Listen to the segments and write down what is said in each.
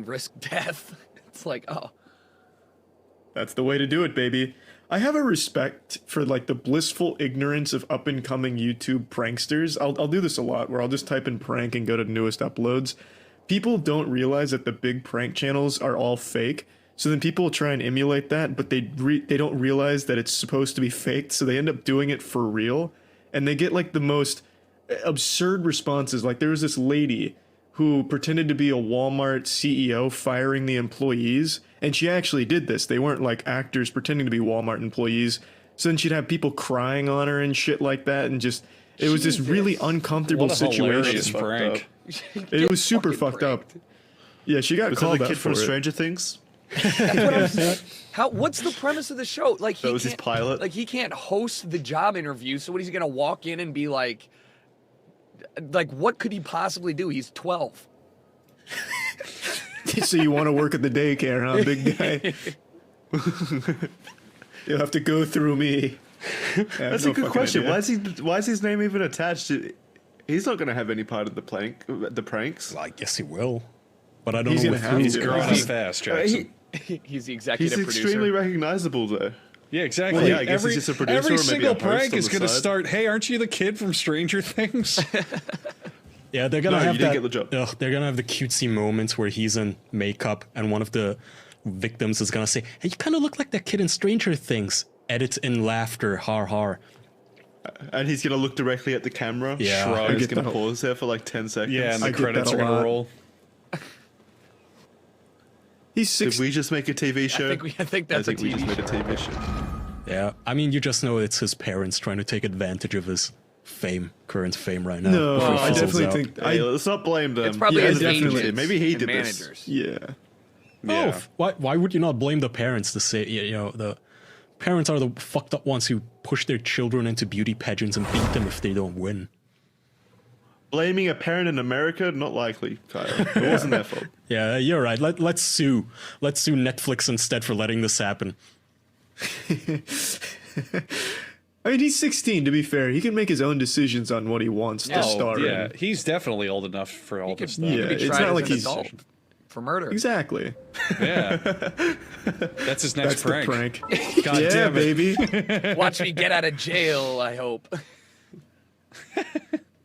risk death. It's like, oh. That's the way to do it, baby. I have a respect for like the blissful ignorance of up-and-coming YouTube pranksters. I'll do this a lot, where I'll just type in prank and go to newest uploads. People don't realize that the big prank channels are all fake. So then people try and emulate that, but they don't realize that it's supposed to be faked, so they end up doing it for real. And they get like the most absurd responses. Like there was this lady who pretended to be a Walmart CEO firing the employees, and she actually did this. They weren't like actors pretending to be Walmart employees. So then she'd have people crying on her and shit like that, and just it was this really uncomfortable situation. Prank. It was super fucked up. Yeah, she got called out kid for from it. Stranger Things. That's what I'm saying. What's the premise of the show? Like That was his pilot. Like he can't host the job interview, so what is he gonna walk in and be like what could he possibly do? He's 12. So you want to work at the daycare, huh, big guy? You'll have to go through me. That's a good question. Why is his name even attached to? He's not going to have any part of the pranks. Well, I guess he will, but I don't He's know. gonna have He's to. growing up fast, Jackson. He's the executive He's producer. extremely recognizable, though. Yeah, exactly. Well, yeah, I guess he's just a producer every or maybe single a host prank on is the going to side. start. Hey, aren't you the kid from Stranger Things? Yeah, they're gonna No, have you didn't that. get the job. They're gonna have the cutesy moments where he's in makeup and one of the victims is gonna say, "Hey, you kind of look like that kid in Stranger Things." Edit in laughter, har har. And he's going to look directly at the camera. Yeah. Shrug. I He's get going to that a- pause there for like 10 seconds. Yeah, and I the get credits that are a gonna lot. roll. He's Did 6. we just make a TV show? I think that's I think a we TV just made a show. TV show. Yeah, I mean, you just know it's his parents trying to take advantage of his current fame right now. No, before he I fizzles definitely out. think Hey, let's not blame them. It's probably Yeah, his definitely. agents Maybe he and did this. managers. Yeah. Oh, why would you not blame the parents to say, you know, the parents are the fucked up ones who push their children into beauty pageants and beat them if they don't win. Blaming a parent in America? Not likely, Kyle. It wasn't their fault. Yeah, you're right. Let's sue. Let's sue Netflix instead for letting this happen. I mean, he's 16, to be fair. He can make his own decisions on what he wants to star yeah, in. he's definitely old enough for all this stuff. Yeah, He could be it's tried not as like an he's- adult for murder. Exactly. Yeah. That's his next That's prank. the prank. God Yeah, damn it. baby. Watch me get out of jail, I hope.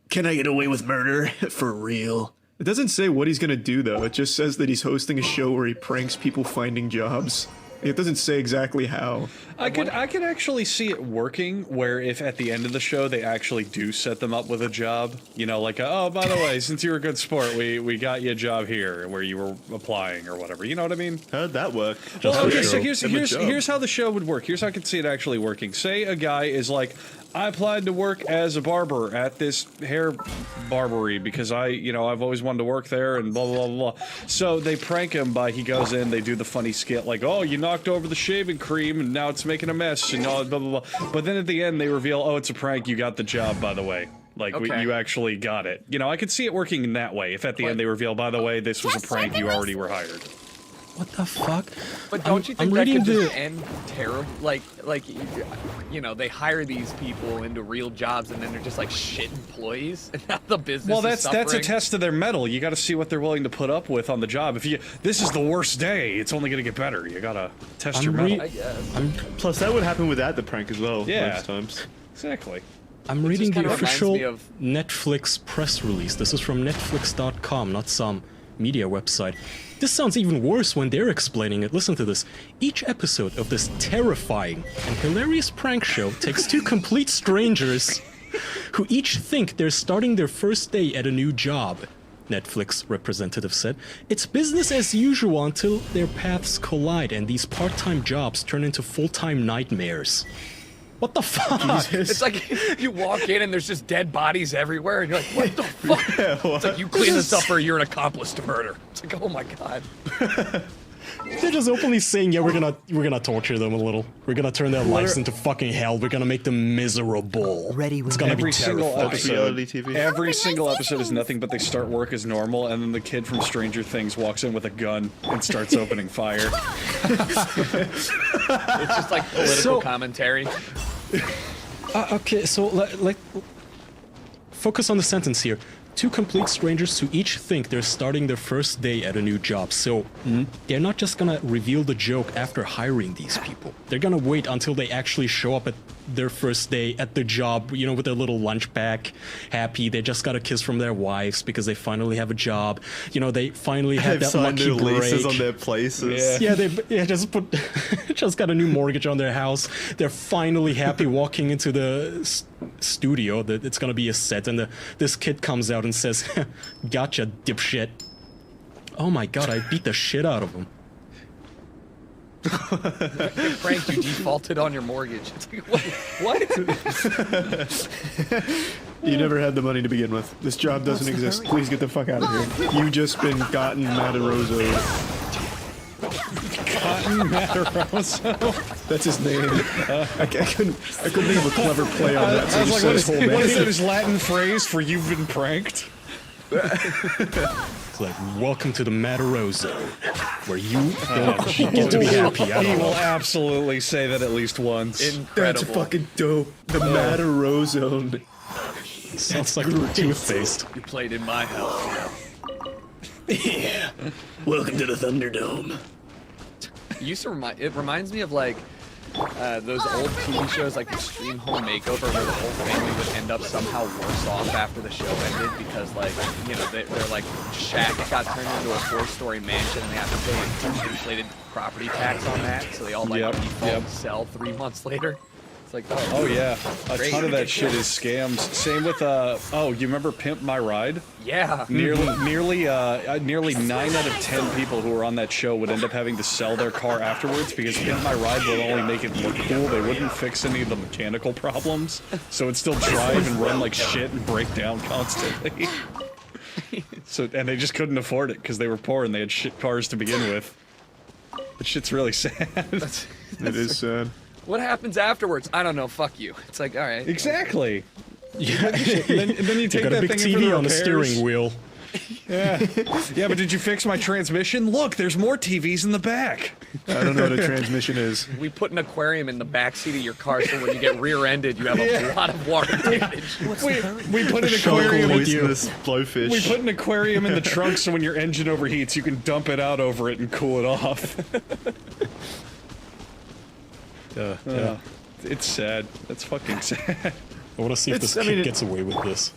Can I get away with murder? For real. It doesn't say what he's gonna do, though. It just says that he's hosting a show where he pranks people finding jobs. It doesn't say exactly how. I could actually see it working where if at the end of the show they actually do set them up with a job, you know, like oh, by the way, since you're a good sport, we got you a job here where you were applying or whatever. You know what I mean? How'd that work? Well, okay, so Give him a job. here's how the show would work. Here's how I could see it actually working. Say a guy is like, I applied to work as a barber at this hair barbery because I've always wanted to work there and blah blah blah blah. So they prank him by he goes in, they do the funny skit like, oh, you knocked over the shaving cream and now it's making a mess and all blah blah blah. But then at the end they reveal, oh, it's a prank. You got the job, by the way. Like Okay. you actually got it. You know, I could see it working in that way. If at the end they revel, by the way, this was a prank. You already were hired. What the fuck? But don't you think I'm that reading could just the- end terrible? Like, you know, they hire these people into real jobs and then they're just like shit employees, and now the business. Well, is that's a suffering. test of their mettle. You got to see what they're willing to put up with on the job. If this is the worst day, it's only going to get better. You got to test your mettle. I guess. Plus, that would happen without the prank as well. Yeah. Most times. Exactly. I'm reading the official Netflix press release. This is from Netflix.com, not some media website. This sounds even worse when they're explaining it. Listen to this. Each episode of this terrifying and hilarious prank show takes two complete strangers who each think they're starting their first day at a new job. Netflix representative said, it's business as usual until their paths collide and these part-time jobs turn into full-time nightmares. What the fuck? It's like you walk in and there's just dead bodies everywhere, and you're like, "What the fuck?" It's like you clean this up or you're an accomplice to murder. It's like, oh my god. They're just openly saying, yeah, we're gonna torture them a little. We're gonna turn their lives into fucking hell. We're gonna make them miserable. Ready when It's gonna every be single terrifying. Reality TV. Every single episode is nothing but they start work as normal, and then the kid from Stranger Things walks in with a gun and starts opening fire. It's just like political commentary. Okay, so focus on the sentence here. two complete strangers who each think they're starting their first day at a new job. So they're not just gonna reveal the joke after hiring these people. They're gonna wait until they actually show up at their first day at the job, you know, with their little lunch pack, happy. They just got a kiss from their wives because they finally have a job. You know, they finally had that signed lucky new break. leases on their places. Yeah, they just just got a new mortgage on their house. They're finally happy walking into the studio that it's gonna be a set, and this kid comes out and says, "Gotcha, dipshit." Oh my god, I beat the shit out of him. Frank, you defaulted on your mortgage. It's like, what? You never had the money to begin with. This job doesn't exist. Please get the fuck out of here. You just been gotten Mataroso. Cotton Mataroso. That's his name. I couldn't think of a clever play on that. So I was just like, said his whole name. what is that? His Latin phrase for "you've been pranked"? It's like, welcome to the Mataroso, where you don't get to be happy. I He don't will know. absolutely say that at least once. That's Incredible. fucking dope. The Mataroso. Sounds like Two-Faced. You played in my house. Yeah. Welcome to the Thunderdome. It used to reminds me of like those old TV shows like Extreme Home Makeover, where the whole family would end up somehow worse off after the show ended because, like, you know, they're like, shack got turned into a 4-story mansion and they have to pay like inflated property tax on that, so they all like default sell 3 months later. It's like, Oh yeah, a Great. ton of that shit is scams. Same with oh, you remember Pimp My Ride? yeah. Nearly 9 out of 10 people who were on that show would end up having to sell their car afterwards because Pimp My Ride would only make it look cool. They wouldn't fix any of the mechanical problems, so it'd still drive and run like shit and break down constantly. So, and they just couldn't afford it because they were poor and they had shit cars to begin with. But shit's really sad. It is sad. What happens afterwards? I don't know. Fuck you. It's like, all right. Exactly. Yeah, And then you take got a that big thing in for the TV on the repairs. steering wheel. Yeah. Yeah, but did you fix my transmission? Look, there's more TVs in the back. I don't know what a transmission is. We put an aquarium in the back seat of your car, so when you get rear-ended, you have a lot of water damage. We put an aquarium with you. Poisonous blowfish. We put an aquarium in the trunk so when your engine overheats, you can dump it out over it and cool it off. Yeah. It's sad. That's fucking sad. I want to see if It's- this I kid mean, gets away with this.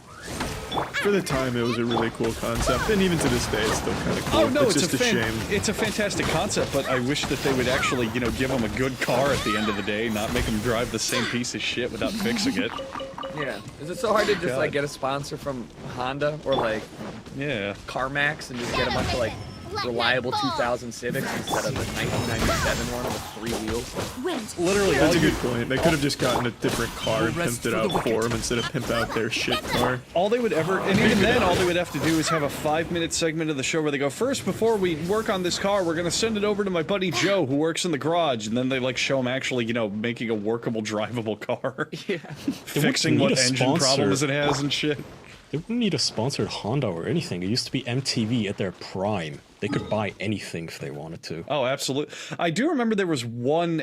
For the time, it was a really cool concept, and even to this day, it's still kind of cool. Oh no, it's just a shame. It's a fantastic concept, but I wish that they would actually, you know, give them a good car at the end of the day, not make them drive the same piece of shit without fixing it. Yeah. Is it so hard to just God. like get a sponsor from Honda or like Yeah. CarMax and just get a bunch of like reliable 2000 Civics instead of the 1997 one with 3 wheels? Literally, That's a good point. They could have just gotten a different car and pimped it out for them instead of pimp out their shit car. all they would ever, and even then, all they would have to do is have a 5-minute segment of the show where they go, first, before we work on this car, we're going to send it over to my buddy Joe, who works in the garage, and then they, like, show him actually, you know, making a workable, drivable car. Yeah. Fixing need what a engine sponsor. problems it has and shit. They wouldn't need a sponsored Honda or anything. It used to be MTV at their prime. They could buy anything if they wanted to. Oh, absolutely. I do remember there was one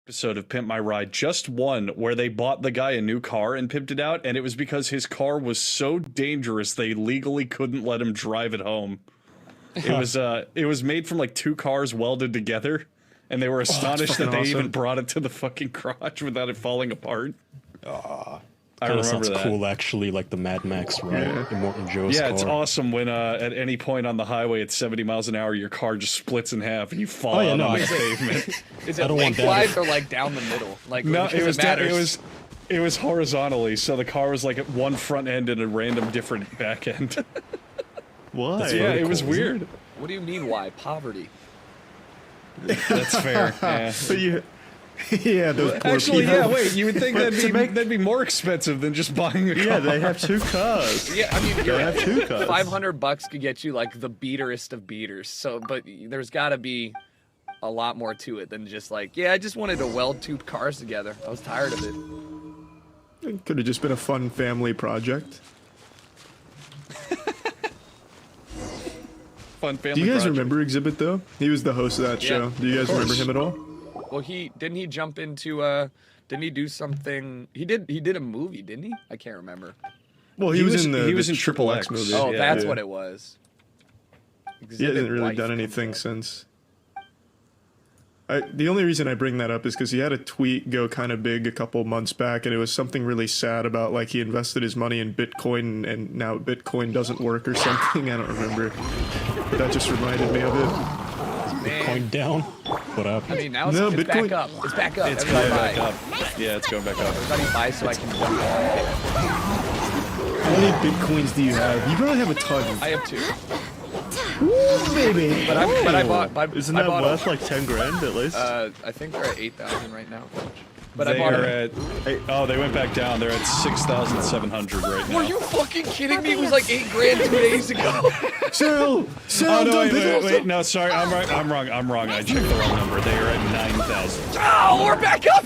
episode of Pimp My Ride, just one, where they bought the guy a new car and pimped it out, and it was because his car was so dangerous they legally couldn't let him drive it home. It was made from like 2 cars welded together, and they were astonished that they even brought it to the fucking garage without it falling apart. I remember sounds that. cool, actually, like the Mad Max ride in Morton Joe's car. Yeah, it's awesome when at any point on the highway at 70 miles an hour, your car just splits in half and you fall out on the pavement. Is it lengthwise or like down the middle? Like no, it was horizontally, so the car was like at one front end and a random different back end. Why? Yeah, it was weird. What do you mean? Why poverty? That's fair. Yeah. But yeah, those poor Actually, people. yeah. Wait, you would think that'd be more expensive than just buying a car? Yeah, they have 2 cars. Yeah, I mean, They have 2 cars. $500 could get you like the beaterest of beaters. So, but there's got to be a lot more to it than just like, yeah, I just wanted to weld 2 cars together. I was tired of it. It could have just been a fun family project. Fun family. Do you guys project. remember Exhibit though? He was the host of that show. Do you guys remember him at all? Well, didn't he jump into didn't he do something? He did a movie, didn't he? I can't remember. Well, he was in Triple X movie. Oh, Yeah. that's what it was. He hasn't really Life done comes anything up. since. The only reason I bring that up is because he had a tweet go kind of big a couple months back, and it was something really sad about like he invested his money in Bitcoin, and now Bitcoin doesn't work or something. I don't remember, but that just reminded me of it. Bitcoin down. What up? I mean, now No, it's Bitcoin- back up. It's back up. It's Everybody going buy. back up. Yeah, it's going back up. Everybody buy so I can jump on it. How many Bitcoins do you have? You probably have a ton. I have 2. Ooh, baby. But I bought. Isn't I that bought worth like 10 grand at least? I think they're at 8,000 right now. But They I bought are it. at. They went back down. They're at 6,700 right now. Were you fucking kidding me? It was like 8 grand 2 days ago. Sell, Oh no! don't pick it up. Wait! No, sorry. I'm wrong. I checked the wrong number. They are at 9,000. Oh, we're back up.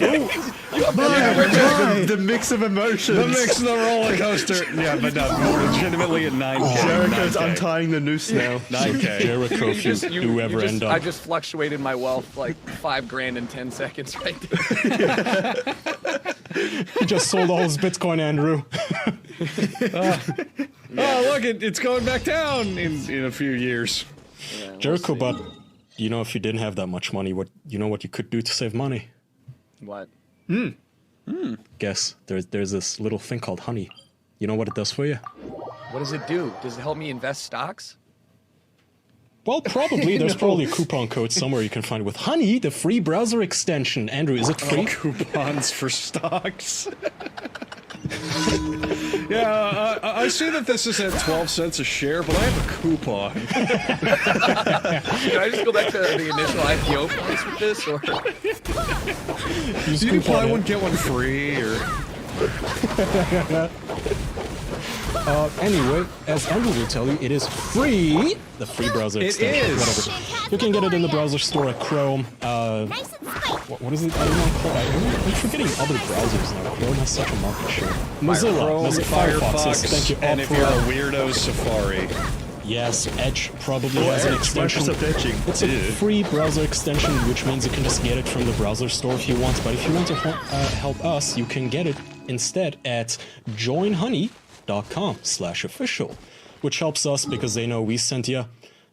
The mix of emotions. The mix of the roller coaster. Yeah, but no, we're legitimately at 9K. Jericho's 9K. untying the noose now. 9K. Jericho, if you do ever end I up. just fluctuated my wealth like 5 grand in 10 seconds right there. He just sold all his Bitcoin, Andrew. Oh, look! It's going back down in a few years. Yeah, we'll Jericho, see. but you know, if you didn't have that much money, what you could do to save money? What? Guess there's this little thing called honey. You know what it does for you? What does it do? Does it help me invest stocks? Well, probably. There's probably a coupon code somewhere you can find it with Honey, the free browser extension. Andrew, is it free? Coupons for stocks. Yeah, I see that this is at 12 cents a share, but I have a coupon. Can I just go back to the initial IPO price with this, or Use Do you coupon buy it. one get one free, or Anyway, as Andrew will tell you, it is free. The free browser It extension. is. Whatever. You can get it in the browser store at Chrome. What is it? I don't know. I'm forgetting other browsers now. Chrome has such a market share. Mozilla, Chrome, Firefox. Thank you. and if Opera. you're a weirdo, Safari. Yes, Edge probably has an extension. Microsoft edging. It's a free browser extension, which means you can just get it from the browser store if you want. But if you want to help us, you can get it instead at joinhoney.com/official, which helps us because they know we sent you.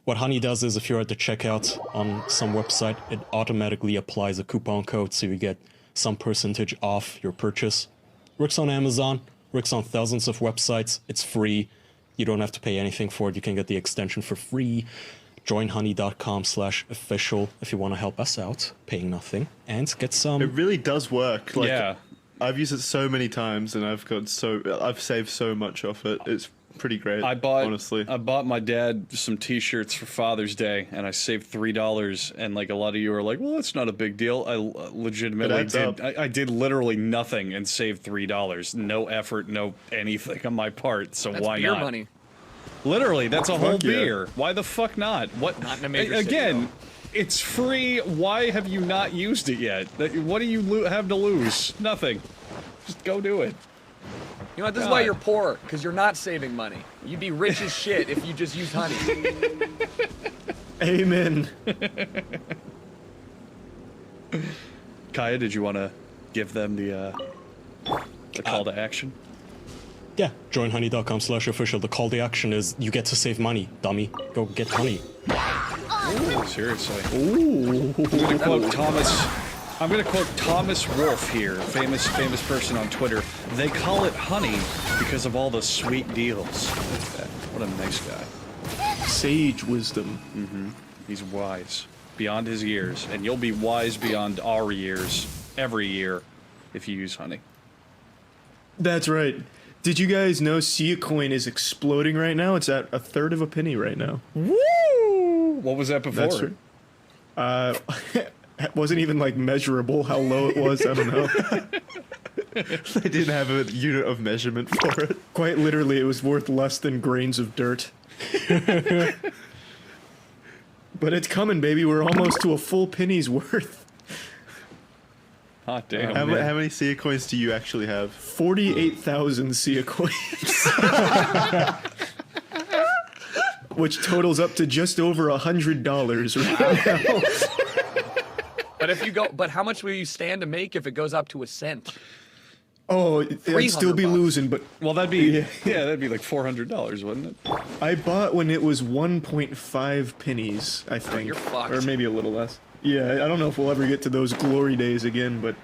What Honey does is if you're at the checkout on some website, it automatically applies a coupon code so you get some percentage off your purchase. Works on Amazon, works on thousands of websites. It's free. You don't have to pay anything for it. You can get the extension for free. Joinhoney.com/official if you want to help us out, paying nothing, and get It some. really does work. Like, Yeah. I've used it so many times, and I've saved so much off it. It's pretty great. I bought my dad some T-shirts for Father's Day, and I saved $3. And like a lot of you are like, "Well, that's not a big deal." I legitimately It adds did. up. I did literally nothing and saved $3. No effort, no anything on my part. So that's why beer not? money? Literally, that's a whole Fuck yeah. beer. Why the fuck not? What? Not in a major city, Again, it's free. Why have you not used it yet? What do you have to lose? Nothing. Just go do it. You know what? This is why you're poor, because you're not saving money. You'd be rich as shit if you just used honey. Amen. Kaya, did you want to give them the call to action? Yeah, joinhoney.com/official. The call to action is you get to save money, dummy. Go get honey. Ooh, seriously. Ooh. I'm gonna quote Thomas Wolfe here, famous person on Twitter. They call it honey because of all the sweet deals. Look at that. What a nice guy. Sage wisdom. Mm-hmm. He's wise beyond his years, and you'll be wise beyond our years every year if you use honey. That's right. Did you guys know Sia Coin is exploding right now? It's at 1/3 of a penny right now. Woo! What was that before? That's right. It wasn't even like measurable how low it was. I don't know. They didn't have a unit of measurement for it. Quite literally, it was worth less than grains of dirt. But it's coming, baby. We're almost to a full penny's worth. Hot damn. How many Sia coins do you actually have? 48,000 Sia coins. Which totals up to just over $100 right now. But if you go, but how much will you stand to make if it goes up to a cent? Oh, I'd still be $300. losing, but Well, that'd be that'd be like $400, wouldn't it? I bought when it was 1.5 pennies, I think. you're fucked. Or maybe a little less. Yeah, I don't know if we'll ever get to those glory days again, but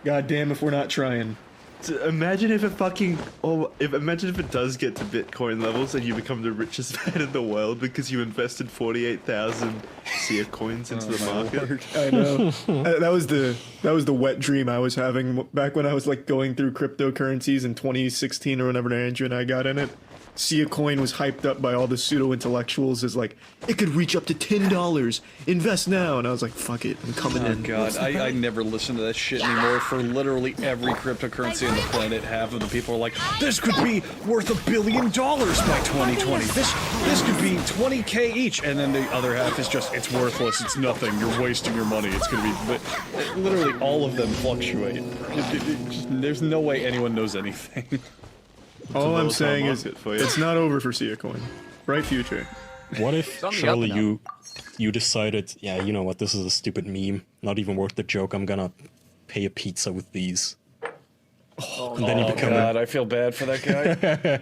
goddamn if we're not trying. Imagine if it imagine if it does get to Bitcoin levels and you become the richest man in the world because you invested 48,000 Sia coins into the market. I know. That was the wet dream I was having back when I was like going through cryptocurrencies in 2016 or whenever Andrew and I got in it. Sia Coin was hyped up by all the pseudo-intellectuals as like, it could reach up to $10, invest now, and I was like, fuck it, I'm coming in. God, I never listen to that shit anymore. For literally every cryptocurrency on the planet, half of the people are like, this could be worth $1 billion by 2020. This could be 20K each, and then the other half is just, it's worthless, it's nothing, you're wasting your money, it's gonna be, but literally all of them fluctuate. There's no way anyone knows anything. All I'm saying is, for you. it's not over for Sia Coin. Bright future. What if, on the Shirley, up and you decided, yeah, you know what, this is a stupid meme, not even worth the joke, I'm gonna pay a pizza with these. And then you become God, I feel bad for that guy.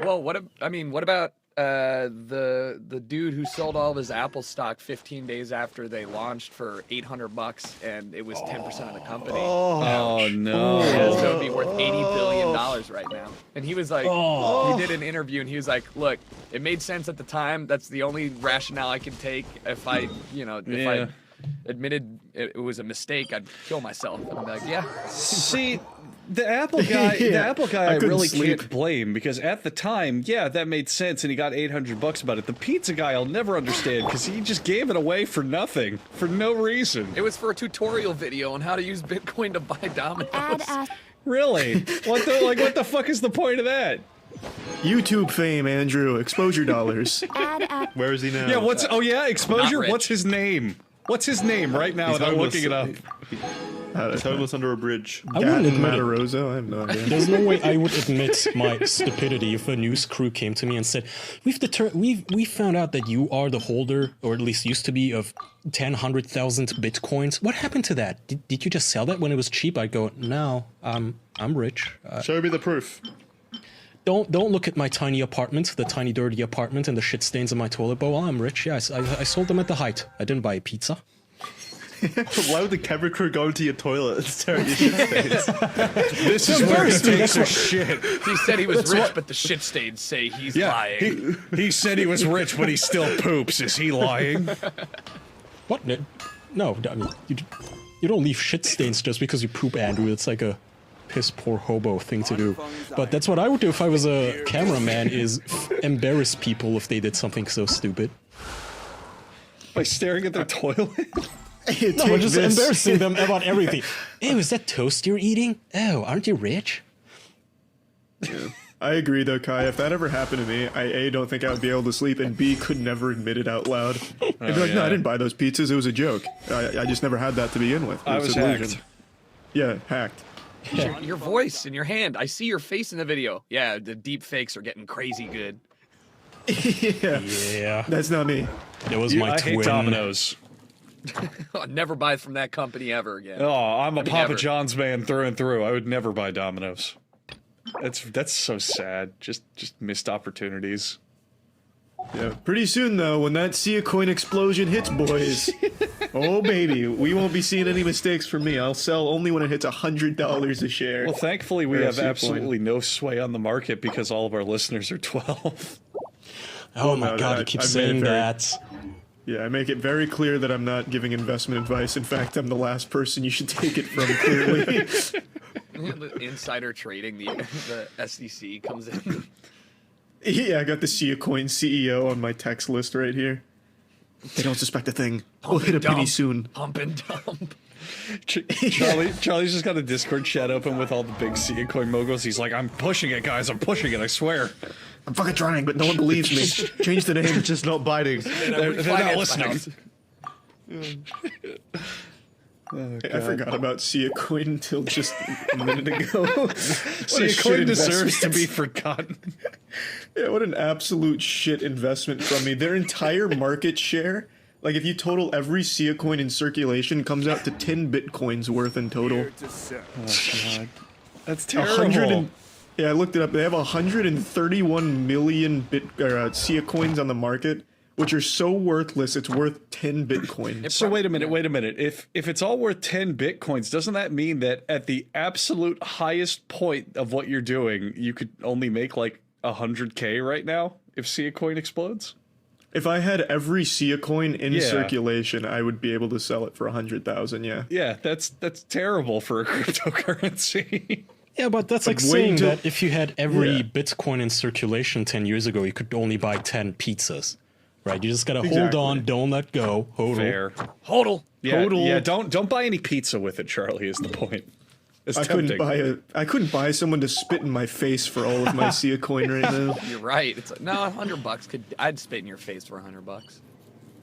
Well, what about the dude who sold all of his Apple stock 15 days after they launched for $800, and it was 10% of the company. Oh no. Yeah, so it'd be worth $80 billion right now. And he was like, he did an interview, and he was like, look, it made sense at the time. That's the only rationale I can take. If I admitted it was a mistake, I'd kill myself. And I'm like, yeah. See, the Apple guy, I couldn't really sleep. can't blame, because at the time, yeah, that made sense, and he got $800 about it. The pizza guy, I'll never understand, because he just gave it away for nothing, for no reason. It was for a tutorial video on how to use Bitcoin to buy Domino's. Really? What the fuck is the point of that? YouTube fame, Andrew. Exposure dollars. Where is he now? Yeah, exposure? Not rich. What's his name? What's his name right now without looking it up? Homeless under a bridge. I wouldn't admit it. Mataroso? I have no idea. There's no way I would admit my stupidity if a news crew came to me and said, we found out that you are the holder, or at least used to be, of 100,000 bitcoins. What happened to that? Did you just sell that when it was cheap? I'd go, no, I'm rich. Show me the proof. Don't look at my tiny apartment, the tiny dirty apartment, and the shit stains on my toilet bowl. I'm rich. Yeah, I sold them at the height. I didn't buy a pizza. Why would the camera crew go into your toilet and stare at your shit stains? This is where he takes a shit. He said he was rich, but the shit stains say he's lying. He said he was rich, but he still poops. Is he lying? What? No, I mean, you don't leave shit stains just because you poop, Andrew. It's like a piss poor hobo thing to do. But that's what I would do if I was a cameraman, is embarrass people if they did something so stupid. By staring at their toilet? No, we're just embarrassing them about everything. Ew, is that toast you're eating? Oh, aren't you rich? I agree though, Kai. If that ever happened to me, I A, don't think I would be able to sleep, and B, could never admit it out loud. I'd be like, no, I didn't buy those pizzas. It was a joke. I just never had that to begin with. I was hacked. Yeah, hacked. Your voice and your hand. I see your face in the video. Yeah, the deep fakes are getting crazy good. Yeah. Yeah. That's not me. It was my I twin. hate Domino's. I'll never buy from that company ever again. Oh, I'm a mean, Papa ever. John's man through and through. I would never buy Domino's. That's so sad. Just missed opportunities. Yeah. Pretty soon though, when that Sia coin explosion hits, boys. Oh baby, we won't be seeing any mistakes from me. I'll sell only when it hits $100 a share. Well, thankfully we Yeah, have Sia coin. absolutely no sway on the market because all of our listeners are 12. Oh my no, god, I- you keep I've made it saying very- that. Yeah, I make it very clear that I'm not giving investment advice. In fact, I'm the last person you should take it from, clearly. The insider trading, the SEC comes in. Yeah, I got the Sia Coin CEO on my text list right here. They don't suspect a thing. We'll hit a penny Dump. soon. Pump and dump. Charlie's just got a Discord chat open with all the big Sia coin moguls. He's like, I'm pushing it, guys. I'm pushing it. I swear. I'm fucking trying, but no one believes me. Change the name. Just not biting. They're not listening. I forgot about Sia Coin until just a minute ago. Sia coin deserves to be forgotten. Yeah, what an absolute shit investment from me. Their entire market share, like if you total every Sia coin in circulation, comes out to 10 bitcoins worth in total. God. That's 100 terrible. and, yeah, I looked it up. They have 131 million Sia coins on the market, which are so worthless. It's worth 10 bitcoin. So wait a minute. If it's all worth 10 bitcoins, doesn't that mean that at the absolute highest point of what you're doing, you could only make like 100K right now if Sia coin explodes? If I had every Sia coin in Yeah. circulation, I would be able to sell it for 100,000. Yeah. Yeah, that's terrible for a cryptocurrency. Yeah, but that's like wait saying until- that if you had every Yeah. Bitcoin in circulation 10 years ago, you could only buy 10 pizzas. Right? You just gotta hold Exactly. on, don't let go. Hodl. Fair. Hodl. Yeah, Total. yeah. Don't buy any pizza with it, Charlie. Is the point? It's I tempting. couldn't buy someone to spit in my face for all of my Sia coin right now. You're right. It's like, no, $100 I'd spit in your face for $100.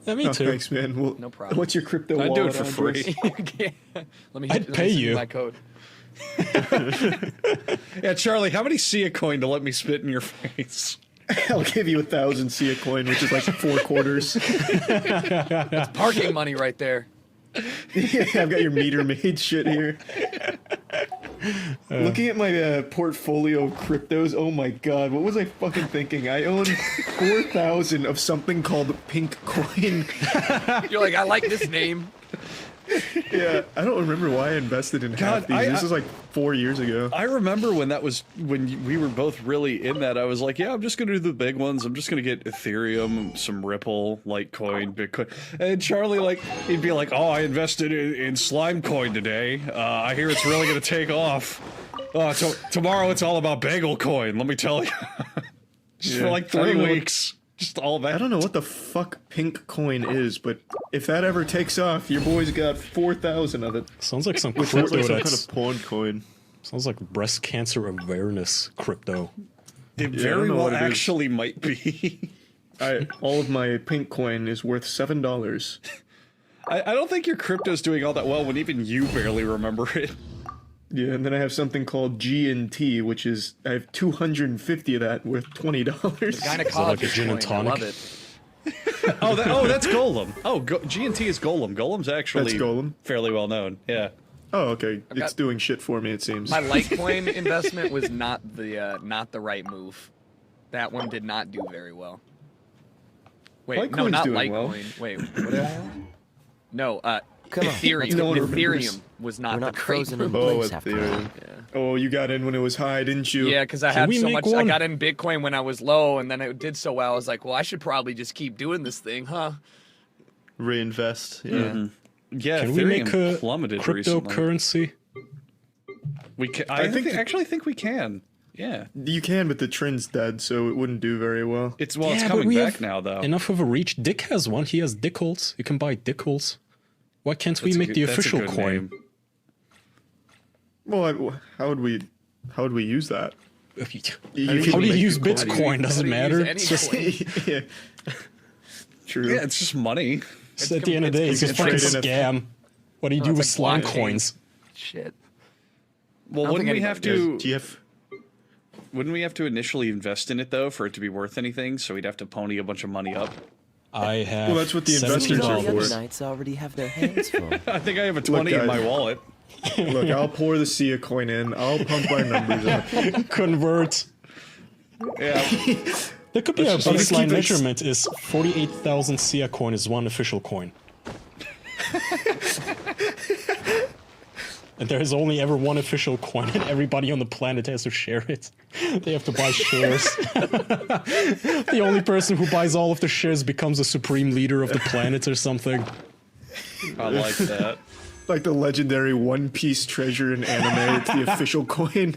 Yeah, me Oh, too. thanks, man. Well, No problem. What's your crypto I'd do wallet it for address? free. Okay. Let me. I'd let me pay send you. my code. Yeah, Charlie, how many Sia coin to let me spit in your face? I'll give you 1,000 Sia coin, which is like 4 quarters. Parking money right there. Yeah, I've got your meter maid shit here. Looking at my portfolio of cryptos, oh my god, what was I fucking thinking? I own 4,000 of something called Pink Coin. You're like, I like this name. Yeah, I don't remember why I invested in half these. This was like 4 years ago. I remember when we were both really in that. I was like, yeah, I'm just gonna do the big ones. I'm just gonna get Ethereum, some Ripple, Litecoin, Bitcoin. And Charlie, like, he'd be like, oh, I invested in Slime Coin today. I hear it's really gonna take off. Tomorrow it's all about Bagel Coin. Let me tell you. Just for Yeah. like I 3 don't know what- weeks. Just all that. I don't know what the fuck Pink Coin is, but if that ever takes off, your boy's got 4,000 of it. Sounds like some Sounds crypto like some that's... kind of porn coin. Sounds like breast cancer awareness crypto. It I don't very know well what it is. actually might be. All of my Pink Coin is worth $7. I don't think your crypto's doing all that well when even you barely remember it. Yeah, and then I have something called G&T, which is I have 250 of that worth $20. Gynecologist like a gin and coin. I love tonic? it. Oh, that's Golem. Oh, G&T is Golem. Golem's actually That's Golem? fairly well known. Yeah. Oh, okay. It's got- doing shit for me, it seems. My Litecoin investment was not the right move. That one did not do very well. Wait, no, Litecoin's not doing well. Litecoin. Wait, what did I have? No, Come on, Ethereum. let's No one Ethereum remembers. was not We're the not great frozen in move. Oh, place after all. Ethereum. Oh, you got in when it was high, didn't you? Yeah, because I Can had we so make much. I one? got in Bitcoin when I was low, and then it did so well. I was like, well, I should probably just keep doing this thing, huh? Reinvest. Yeah. Mm-hmm. Yeah, Can Ethereum we make a plummeted recently. cryptocurrency? We can, I think actually think we can. Yeah. You can, but the trend's dead, so it wouldn't do very well. It's Yeah, it's but coming we back have now though. Enough of a reach. Dick has one. He has Dickles. You can buy Dickles. Why can't we That's a make good- the that's a official good coin? name. Well, how would we use that? How You do can you make use your coin. Bitcoin? Doesn't How do you matter. use any It's just, coin? Yeah. True. Yeah, it's just money. at the end of the day, it's just fucking trade in scam. What do you do it's with like slime blockchain. coins? Shit. Well, don't wouldn't think we have anybody to? Do you have? Wouldn't we have to initially invest in it though for it to be worth anything? So we'd have to pony a bunch of money up. I have. Well, that's what the investors $17. are All the other for. knights already have their hands full. I think I have a 20 in guys. my wallet. Look, I'll pour the Sia coin in. I'll pump our numbers up. Convert. Yeah. There could be a just keep baseline it- measurement is 48,000 Sia coin is one official coin. And there is only ever one official coin, and everybody on the planet has to share it. They have to buy shares. The only person who buys all of the shares becomes the supreme leader of the planet or something. I like that. Like the legendary One Piece treasure in anime. It's the official coin.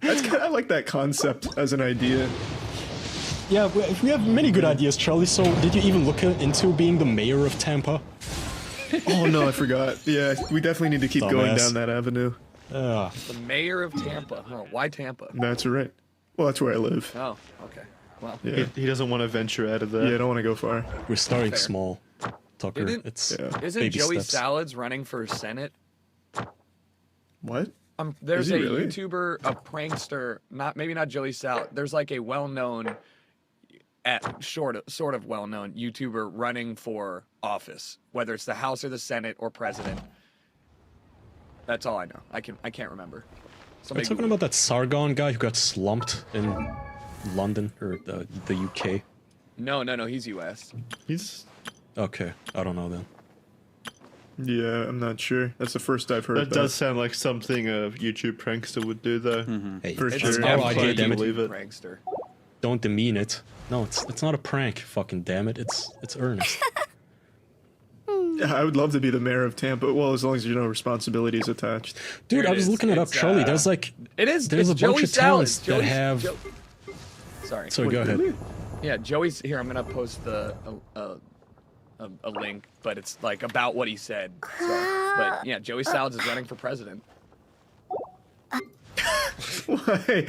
That's kind of like that concept as an idea. Yeah, we have many good ideas, Charlie. So, did you even look into being the mayor of Tampa? Oh no, I forgot. Yeah, we definitely need to keep going Dumbass. down that avenue. Ah, The mayor of Tampa. Oh, why Tampa? That's right. Well, that's where I live. Oh, okay. Well, Yeah, He doesn't want to venture out of there. yeah, I don't want to go far. we're starting Fair. small, Tucker. Didn't- It's Yeah. isn't baby Joey steps. Salads running for Senate? What? There's Is a he really? YouTuber, a prankster, maybe not Joey Salad. There's like a well-known, sort of well-known YouTuber running for office, whether it's the House or the Senate or president. That's all I know. I can't remember. Are you Somebody talking Google about that Sargon guy who got slumped in London or the UK? it. No, he's U.S. He's Okay, I don't know then. Yeah, I'm not sure. That's the first I've heard that of does sound like something a YouTube prankster would do, though. Hey, For it's sure. our Yeah, idea, damn it. believe it. Prankster. Don't demean it. No, it's not a prank. Fucking damn it, it's earnest. Yeah, I would love to be the mayor of Tampa. Well, as long as there's no responsibilities attached. Dude, Here I it was is. looking it up, It's, Charlie. There's like It is. There's it's a bunch Joey of towns Salads. that Joey's- have. Sorry. So go ahead. Yeah, Joey's here. I'm gonna post a link, but it's like about what he said. So, but yeah, Joey Salads is running for president. Why?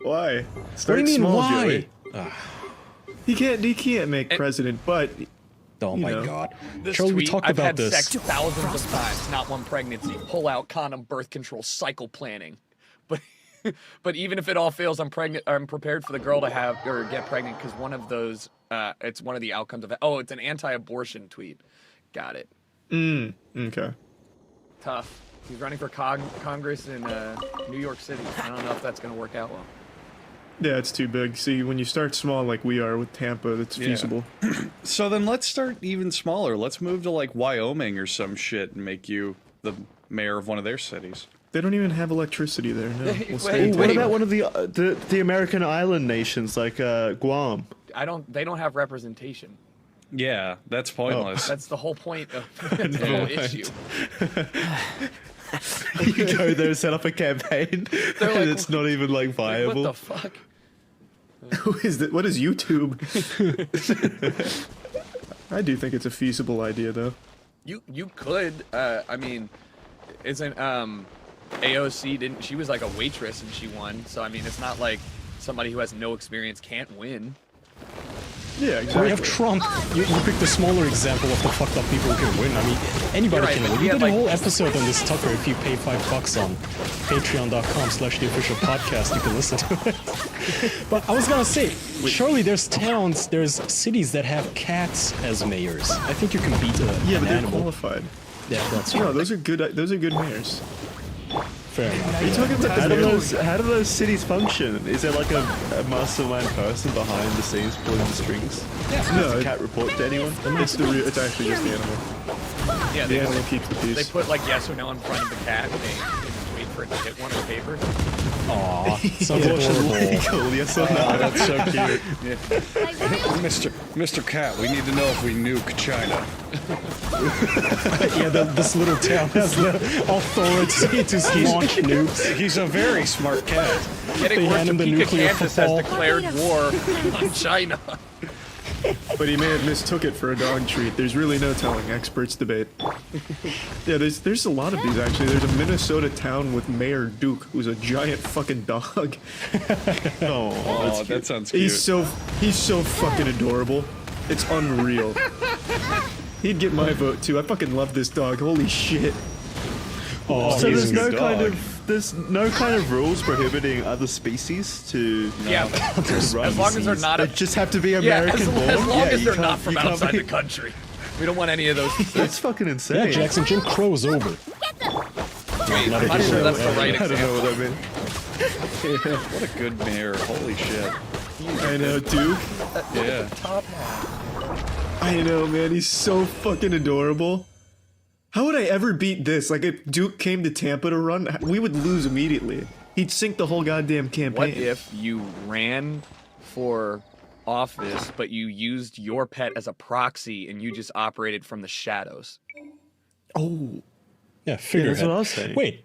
Why? What Start do you mean? small, Why? Joey. He can't make president, but Oh You my know. god. This Charlie, we tweet, talked I've about had this. sex thousands of times, not one pregnancy. Pull out condom, birth control, cycle planning. But but even if it all fails, I'm pregnant. I'm prepared for the girl to have or get pregnant because one of those. It's one of the outcomes of it. Oh, it's an anti-abortion tweet. Got it. okay. Tough. He's running for Congress in New York City. I don't know if that's gonna work out well. Yeah, it's too big. See, when you start small like we are with Tampa, it's Yeah. feasible. So then let's start even smaller. Let's move to like Wyoming or some shit and make you the mayor of one of their cities. They don't even have electricity there. No, we'll Wait, stay in What wait. Tampa. about one of the American island nations like Guam? They don't have representation. Yeah, that's pointless. That's the whole point of the whole issue. You go there, set up a campaign, like, and it's not even like Like, viable. what the fuck? Who is that? What is YouTube? I do think it's a feasible idea, though. You could. I mean, isn't AOC didn't she was like a waitress and she won. So I mean, it's not like somebody who has no experience can't win. Yeah, We exactly. have Trump. You picked a smaller example of the fucked up people who can win. I mean, anybody You're right, can but win. we We have, did a like- whole episode on this, Tucker. If you pay $5 on patreon.com/theofficialpodcast, you can listen to it. But I was gonna say, surely there's towns, there's cities that have cats as mayors. I think you can beat Yeah, an but they're animal. qualified. Yeah, that's No, right. those are good. Those are good mayors. Fair enough. Are you talking about How the do mayor? how do those cities function? Is there like a mastermind person behind the scenes pulling the strings? Does No, the cat report to anyone? it's actually just the animal. Yeah, The they, animal keeps the they peace. put like yes or no in front of the cat. And they wait for it to hit one of the paper. Aw, sounds Abortion adorable. legal, yes or no? Oh, that's so cute. Mr. Cat, we need to know if we nuke China. Yeah, this little town has the authority to launch nukes. He's a very smart cat. Getting They worse, hand him the Topeka, nuclear Kansas has football. declared war on China. But he may have mistook it for a dog treat. There's really no telling. Experts debate. Yeah, there's a lot of these actually. There's a Minnesota town with Mayor Duke, who's a giant fucking dog. Oh, that sounds cute. He's so fucking adorable. It's unreal. He'd get my vote too. I fucking love this dog. Holy shit. Oh, So he's there's a no good kind dog. of there's no kind of rules prohibiting other species to Yeah, run. as long as they're not. They just have to be Yeah, American born. as long as you they're not can't- from you can't outside be- the country. We don't want any of those. That's fucking Yeah, insane. Jackson, Jim Crow's over. Wait, I'm not sure that's the right I don't know example. what I mean. What a good mayor. Holy shit. I know, Duke. Yeah. Top hat. I know, man. He's so fucking adorable. How would I ever beat this? Like, if Duke came to Tampa to run, we would lose immediately. He'd sink the whole goddamn campaign. What if you ran for office, but you used your pet as a proxy and you just operated from the shadows? Oh, Yeah, figure that's what I was saying. Wait,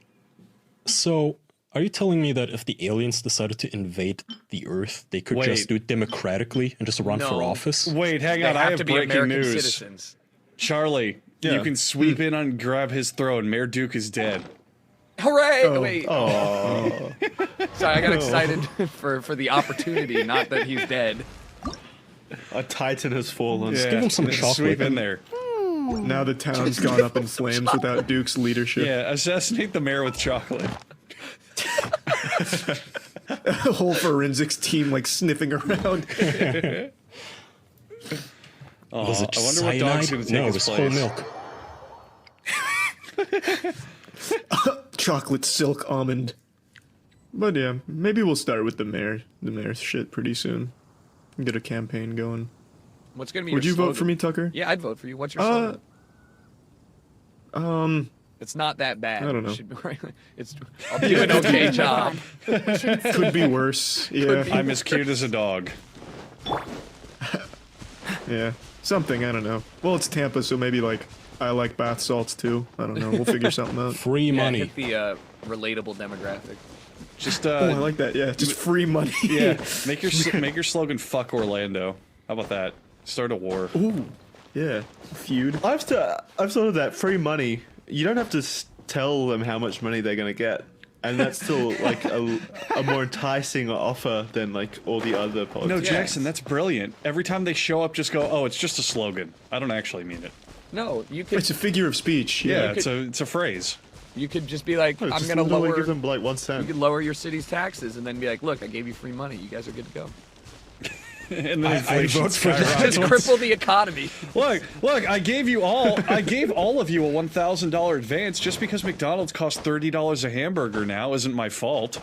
so are you telling me that if the aliens decided to invade the Earth, they could Wait. just do it democratically and just run for No. office? Wait, hang They on. I have have to be breaking American news. citizens. Charlie, Yeah. you can sweep in and grab his throne. Mayor Duke is dead. Hooray! Wait, Oh, sorry, I got excited for the opportunity, not that he's dead. a titan has fallen. Yeah. give him some chocolate. Sweep in there. now the town's gone up in flames without Duke's leadership. Yeah, assassinate the mayor with chocolate. A whole forensics team like sniffing around. Oh, Was it I wonder what dog's cyanide? going to take No, it his was whole place. milk. Chocolate silk almond. But yeah, maybe we'll start with the mayor shit pretty soon. Get a campaign going. What's gonna be? Would your you vote slogan? for me, Tucker? Yeah, I'd vote for you. What's your slogan? It's not that bad. I don't know. It's. I'll do an okay job. Could be worse. Yeah, I'm as cute as a dog. yeah, something. I don't know. Well, it's Tampa, so maybe like I like bath salts too. I don't know. We'll figure something out. Free Yeah, money. hit the relatable demographic. Just Oh, I like that. Yeah, just free money. yeah, make your slogan "Fuck Orlando." How about that? Start a war. Ooh, yeah. Feud. I've thought of that free money. You don't have to tell them how much money they're gonna get, and that's still like a more enticing offer than like all the other No, politics. Jackson, that's brilliant. Every time they show up, just go, "Oh, it's just a slogan. I don't actually mean it." No, you could. It's a figure of speech. Yeah, Yeah. it's a phrase. You could just be like, No, it's I'm just gonna literally lower. give them like 1 You cent. could lower your city's taxes and then be like, look, I gave you free money. You guys are good to go. And then inflation vote for that. skyrockets. Just cripple the economy. Look! I gave all of you a $1,000 advance just because McDonald's costs $30 a hamburger now isn't my fault.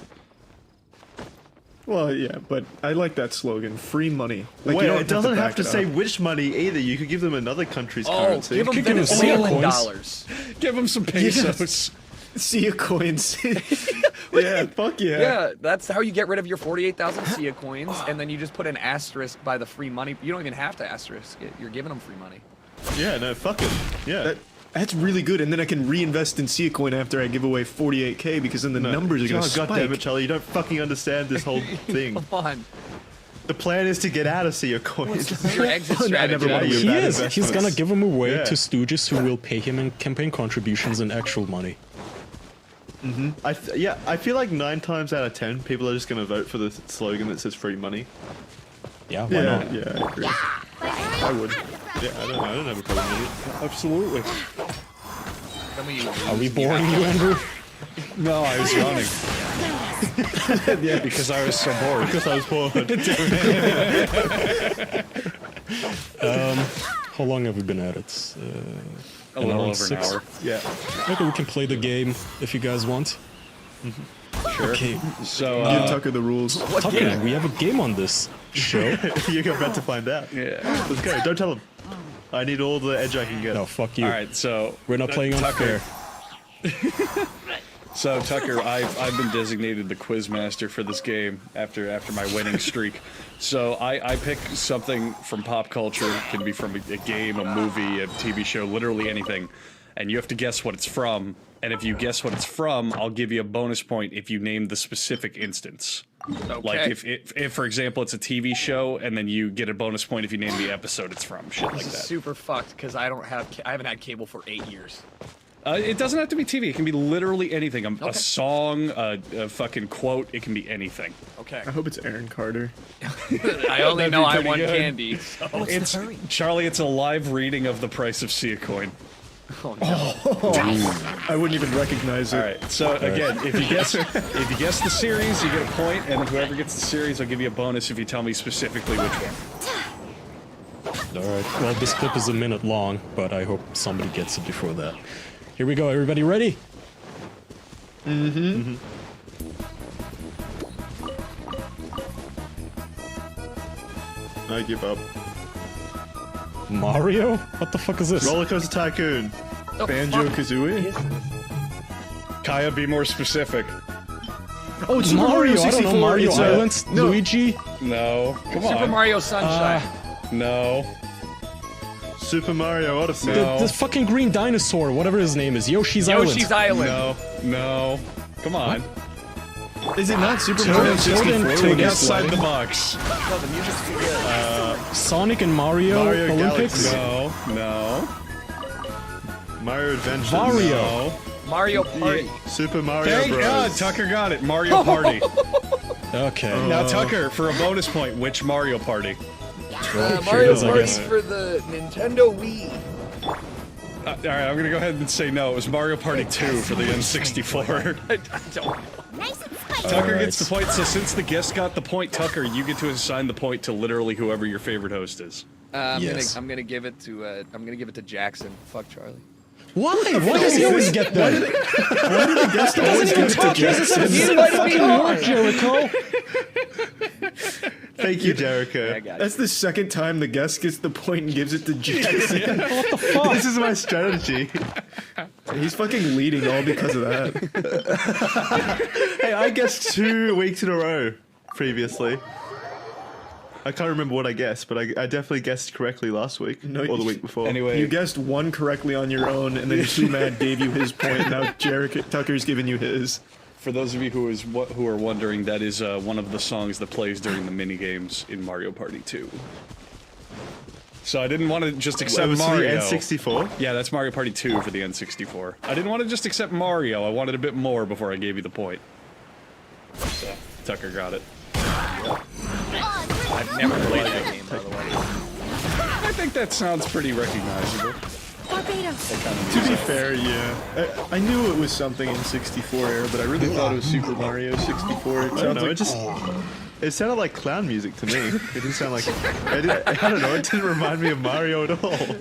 Well, yeah, but I like that slogan. Free money. Like, Wait, you don't it doesn't have back to it say up. which money either. You could give them another country's Oh, currency. give them Could give them Venezuelan coins. dollars. Give them some pesos. Sia coins. Yeah, fuck yeah. Yeah, that's how you get rid of your 48,000 Sia coins, and then you just put an asterisk by the free money. You don't even have to asterisk it. You're giving them free money. Yeah, no, fuck it. Yeah. That's really good, and then I can reinvest in Sia coin after I give away 48k because then the numbers are gonna God spike. damn it, Charlie, you don't fucking understand this whole thing. Come on. The plan is to get out of Sea coins. Your exit I strategy. never wanted you He bad is. He's investments. gonna give them away Yeah. to stooges who will pay him in campaign contributions and actual money. I feel like 9 times out of 10 people are just gonna vote for the slogan that says free money. Yeah, why Yeah, not? yeah, I agree. I would. Yeah, I don't have a problem with Absolutely. Then we Are we boring you, Andrew? No, I was yawning. Yeah, because I was so bored. it. Because I was bored. How long have we been at it? A little hour and over an 6? hour. Yeah. Okay, we can play the game if you guys want. Sure. Okay, So, Give Tucker the rules. Tucker, we have a game on this show. You're about to find out. yeah. Let's go. Don't tell them. I need all the edge I can get. No, fuck you. All right, so We're not playing on Tucker. fair. So Tucker, I've been designated the quiz master for this game after my winning streak. So I pick something from pop culture, can be from a game, a movie, a TV show, literally anything, and you have to guess what it's from. And if you guess what it's from, I'll give you a bonus point if you name the specific instance. Okay. Like if for example it's a TV show, and then you get a bonus point if you name the episode it's from, shit like This is that. super fucked because I haven't had cable for 8 years. It doesn't have to be TV. It can be literally anything. A Okay. song, a fucking quote. It can be anything. Okay. I hope it's Aaron Carter. I only know I pretty won good. candy. So. It's Charlie. It's a live reading of the price of Sia coin. Oh no. I wouldn't even recognize it. All right. So again, if you guess the series, you get a point, and whoever gets the series, I'll give you a bonus if you tell me specifically which one. Alright, well, this clip is a minute long, but I hope somebody gets it before that. Here we go, everybody ready? I give up. Mario? What the fuck is this? Roller Coaster Tycoon. Banjo-Kazooie? Kaya, be more specific. Oh, it's Mario! Mario I don't know, 64. Mario It's, Islands? no. Luigi? No. Come Super on. Mario Sunshine. No. Super Mario Odyssey. No. The fucking green dinosaur, whatever his name is, Yoshi's Yoshi's Island. Island. No. Come on. Is it not Super Mario 64? Toad Think and outside Slide. the box. No, the music's too good. Sonic and Mario, Mario Olympics? Galaxy. No. Mario Adventures. Mario. No. Mario Party. Super Mario Thank Bros. God, Tucker got it. Mario Party. Okay. Now, Tucker, for a bonus point, which Mario Party? Well, Mario here it is, I Party guess. for the Nintendo Wii. All right, I'm gonna go ahead and say no. It was Mario Party 2 for the N64. I don't. Tucker Alright. gets the point. So since the guest got the point, Tucker, you get to assign the point to literally whoever your favorite host is. Yes. I'm gonna give it to Jackson. Fuck Charlie. Why? Why does he always get that? Why did the guest always give it to Jackson? You invited me on. Jericho! Thank you, Jericho. I got it. That's the second time the guest gets the point and gives it to Jackson. What the fuck? This is my strategy. He's fucking leading all because of that. Hey, I guessed 2 weeks in a row previously. I can't remember what I guessed, but I definitely guessed correctly last week No, or the you- week before. Anyway, You guessed one correctly on your own, and then Two-Mad gave you his point. Now Tucker's giving you his. for those of you who are wondering, that is one of the songs that plays during the mini games in Mario Party 2. So I didn't want to just accept was Mario. the N64. Yeah, that's Mario Party 2 for the N64. I didn't want to just accept Mario. I wanted a bit more before I gave you the point. So Tucker got it. I've never played that game, by the way. I think that sounds pretty recognizable. Barbados. To be fair, yeah. I knew it was something in 64 era, but I really thought it was Super Mario 64. It I don't sounds know. like It sounded like clown music to me. It didn't sound like. I don't know. It didn't remind me of Mario at all.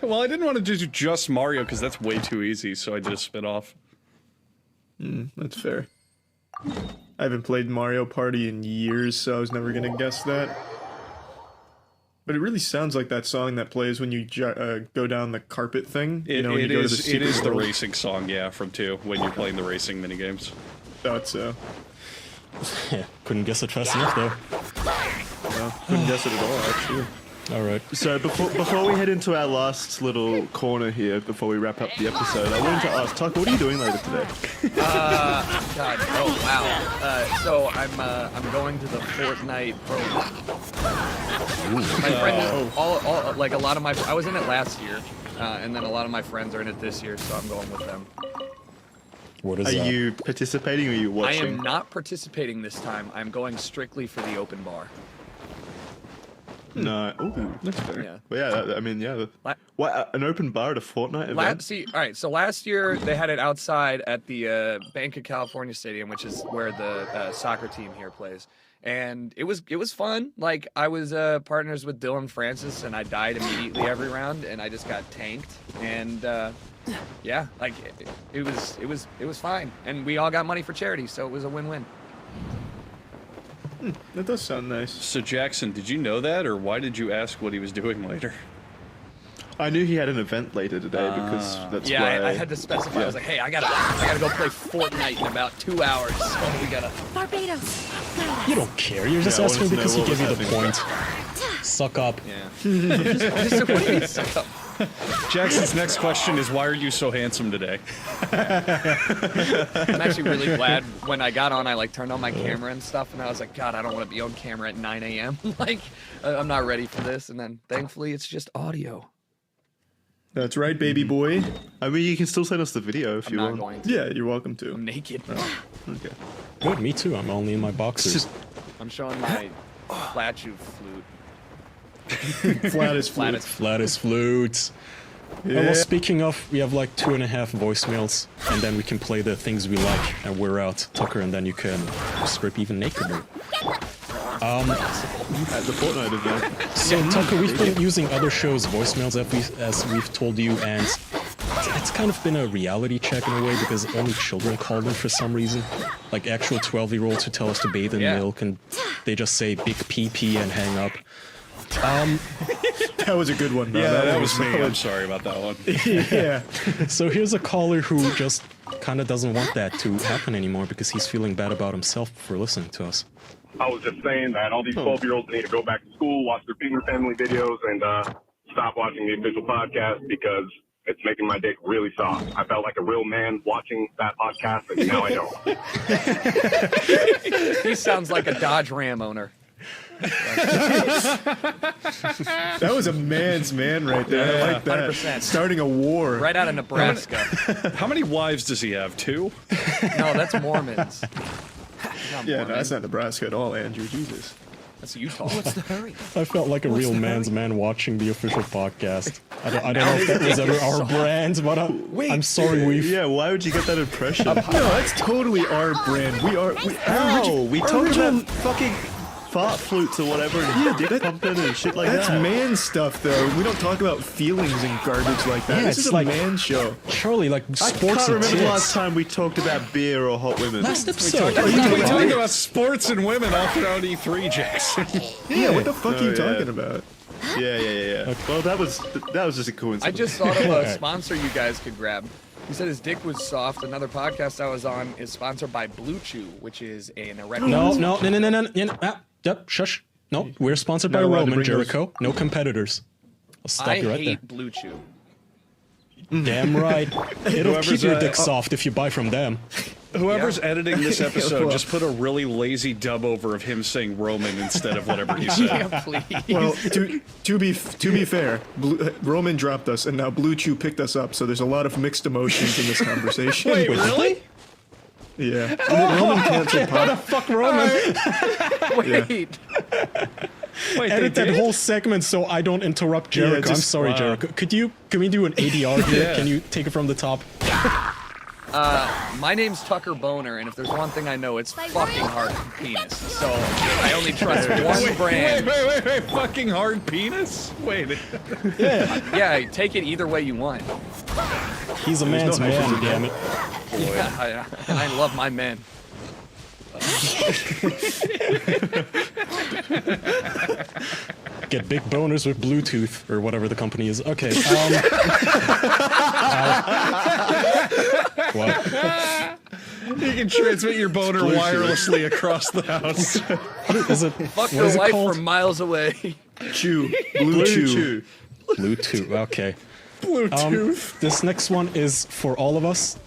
Well, I didn't want to do just Mario because that's way too easy, so I did a spin-off. that's fair. I haven't played Mario Party in years, so I was never gonna guess that. But it really sounds like that song that plays when you go down the carpet thing. It, when you it go to is. the It is the world. racing song, yeah, from 2 when you're playing the racing minigames. Thought so. Couldn't guess it fast enough, though. No, couldn't guess it at all, actually. Alright. So before we head into our last little corner here, before we wrap up the episode, I wanted to ask Tucker, what are you doing later today? God. Oh wow. So I'm going to the Fortnite program. My friend, all like a lot of my I was in it last year, and then a lot of my friends are in it this year, so I'm going with them. What is Are that? you participating or are you I watching? am not participating this time. I'm going strictly for the open bar. No. Ooh, that's fair. Yeah. But yeah, I mean, yeah. La- What, an open bar at a Fortnite event? See, all right. So last year they had it outside at the Bank of California Stadium, which is where the soccer team here plays, and it was fun. Like I was partners with Dylan Francis, and I died immediately every round, and I just got tanked, and yeah, like it was fine, and we all got money for charity, so it was a win-win. That does sound nice. So Jackson, did you know that, or why did you ask what he was doing later? I knew he had an event later today because that's Yeah, why I had to specify. I was like, hey, I gotta go play Fortnite in about 2 hours. So we gotta. Barbados. You don't care, you're just Yeah, I asking wanted to because know he what gave you was the happening. point. Suck up. Yeah. Just what do you mean, suck up? Jackson's next question is, why are you so handsome today? I'm actually really glad when I got on, I like turned on my camera and stuff, and I was like, God, I don't want to be on camera at 9 a.m. Like, I'm not ready for this. And then thankfully, it's just audio. That's right, baby boy. I mean, you can still send us the video if I'm you not want. going to. Yeah, you're welcome I'm to. naked. Okay. Good, me too, I'm only in my boxers. I'm showing my flat flute. Flat as Flat flute. as Flat as flutes. Well, speaking of, we have like 2.5 voicemails, and then we can play the things we like, and we're out, Tucker, and then you can strip even nakedly. At the Fortnite event. So, Tucker, we've been using other shows' voicemails as we've told you, and it's kind of been a reality check in a way because only children called in for some reason. Like actual 12-year-olds who tell us to bathe in milk, and they just say big pee and hang up. That was a good one, though. Yeah, that was solid. me. I'm sorry about that one. Yeah. So here's a caller who just kind of doesn't want that to happen anymore because he's feeling bad about himself for listening to us. I was just saying that all these 12-year-olds need to go back to school, watch their Finger Family videos, and stop watching the official podcast because it's making my dick really soft. I felt like a real man watching that podcast, and now I don't. He sounds like a Dodge Ram owner. That was a man's man right there. I like that. 100%. Starting a war. Right out of Nebraska. How many wives does he have? 2? No, that's Mormons. Not Yeah, no, Mormon. that's not Nebraska at all, Andrew. Jesus. That's Utah. What's the hurry? I felt like a real man's man watching the official podcast. I don't know if that was ever our brand, but I'm sorry we've... Yeah, why would you get that impression? No, that's totally our brand. We No, we talked about fucking fart flutes or whatever and dick pumping and shit like That's that. man stuff, though. We don't talk about feelings and garbage like that. Yeah, This it's is a like- man show. Charlie, like I sports can't and remember the last tits. time we talked about beer or hot women. Last episode. We talked about sports and women all throughout E3, Jackson. Yeah, what the fuck are you yeah. talking about? Yeah. Well, that was just a coincidence. I just thought of a sponsor you guys could grab. He said his dick was soft. Another podcast I was on is sponsored by Blue Chew, which is an erectile. Yep, shush. No, we're sponsored by Not allowed to Roman bring those- Jericho. No competitors. I'll stop I you right hate Blue Chew. there. Damn right. It'll keep Whoever's, your dick soft if you buy from them. Whoever's Yeah. editing this episode, Well- just put a really lazy dub over of him saying Roman instead of whatever he said. Yeah, please. Well, to be fair, Roman dropped us, and now Blue Chew picked us up. So there's a lot of mixed emotions in this conversation. Wait, really? Yeah. Roman canceled pod. Fuck Roman. Wait. Wait, Edit that whole segment so I don't interrupt Jericho. I'm just- sorry, wow. Jericho. Can we do an ADR here? Yeah. Can you take it from the top? My name's Tucker Boner, and if there's one thing I know, it's fucking hard penis. So I only trust one brand. Wait, fucking hard penis? Wait. Yeah, take it either way you want. He's a man's no man, hyphens in damn it. Yeah, I love my men. Get big boners with Bluetooth or whatever the company is. Okay. What? You can transmit your boner wirelessly across the house. Is it? Fuck What your is it wife called? from miles away. Chew. Blue Chew. Bluetooth. Okay. Bluetooth. This next one is for all of us.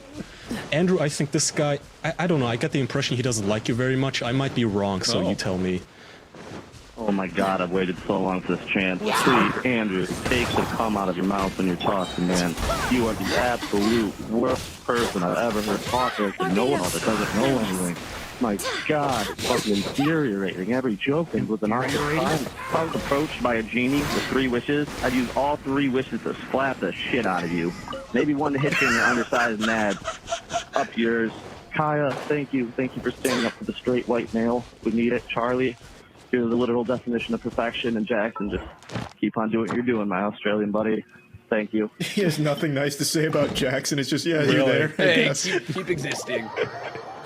Andrew, I think this guy. I don't know. I get the impression he doesn't like you very much. I might be wrong, so Oh. you tell me. Oh my God, I've waited so long for this chance. Please, Andrew, take the cum out of your mouth when you're talking, man. You are the absolute worst person I've ever heard talk like you know all that doesn't know anything. My God, it's fucking infuriating. Every joke ends with an awkward time. If I was approached by a genie with 3 wishes, I'd use all 3 wishes to slap the shit out of you. Maybe one to hit you in your undersized nads. Up yours. Kaya, thank you. Thank you for standing up for the straight white male. We need it. Charlie, you're the literal definition of perfection. And Jackson, just keep on doing what you're doing, my Australian buddy. Thank you. He has nothing nice to say about Jackson. It's just, yeah, you're Really? there. I Hey, guess. keep existing.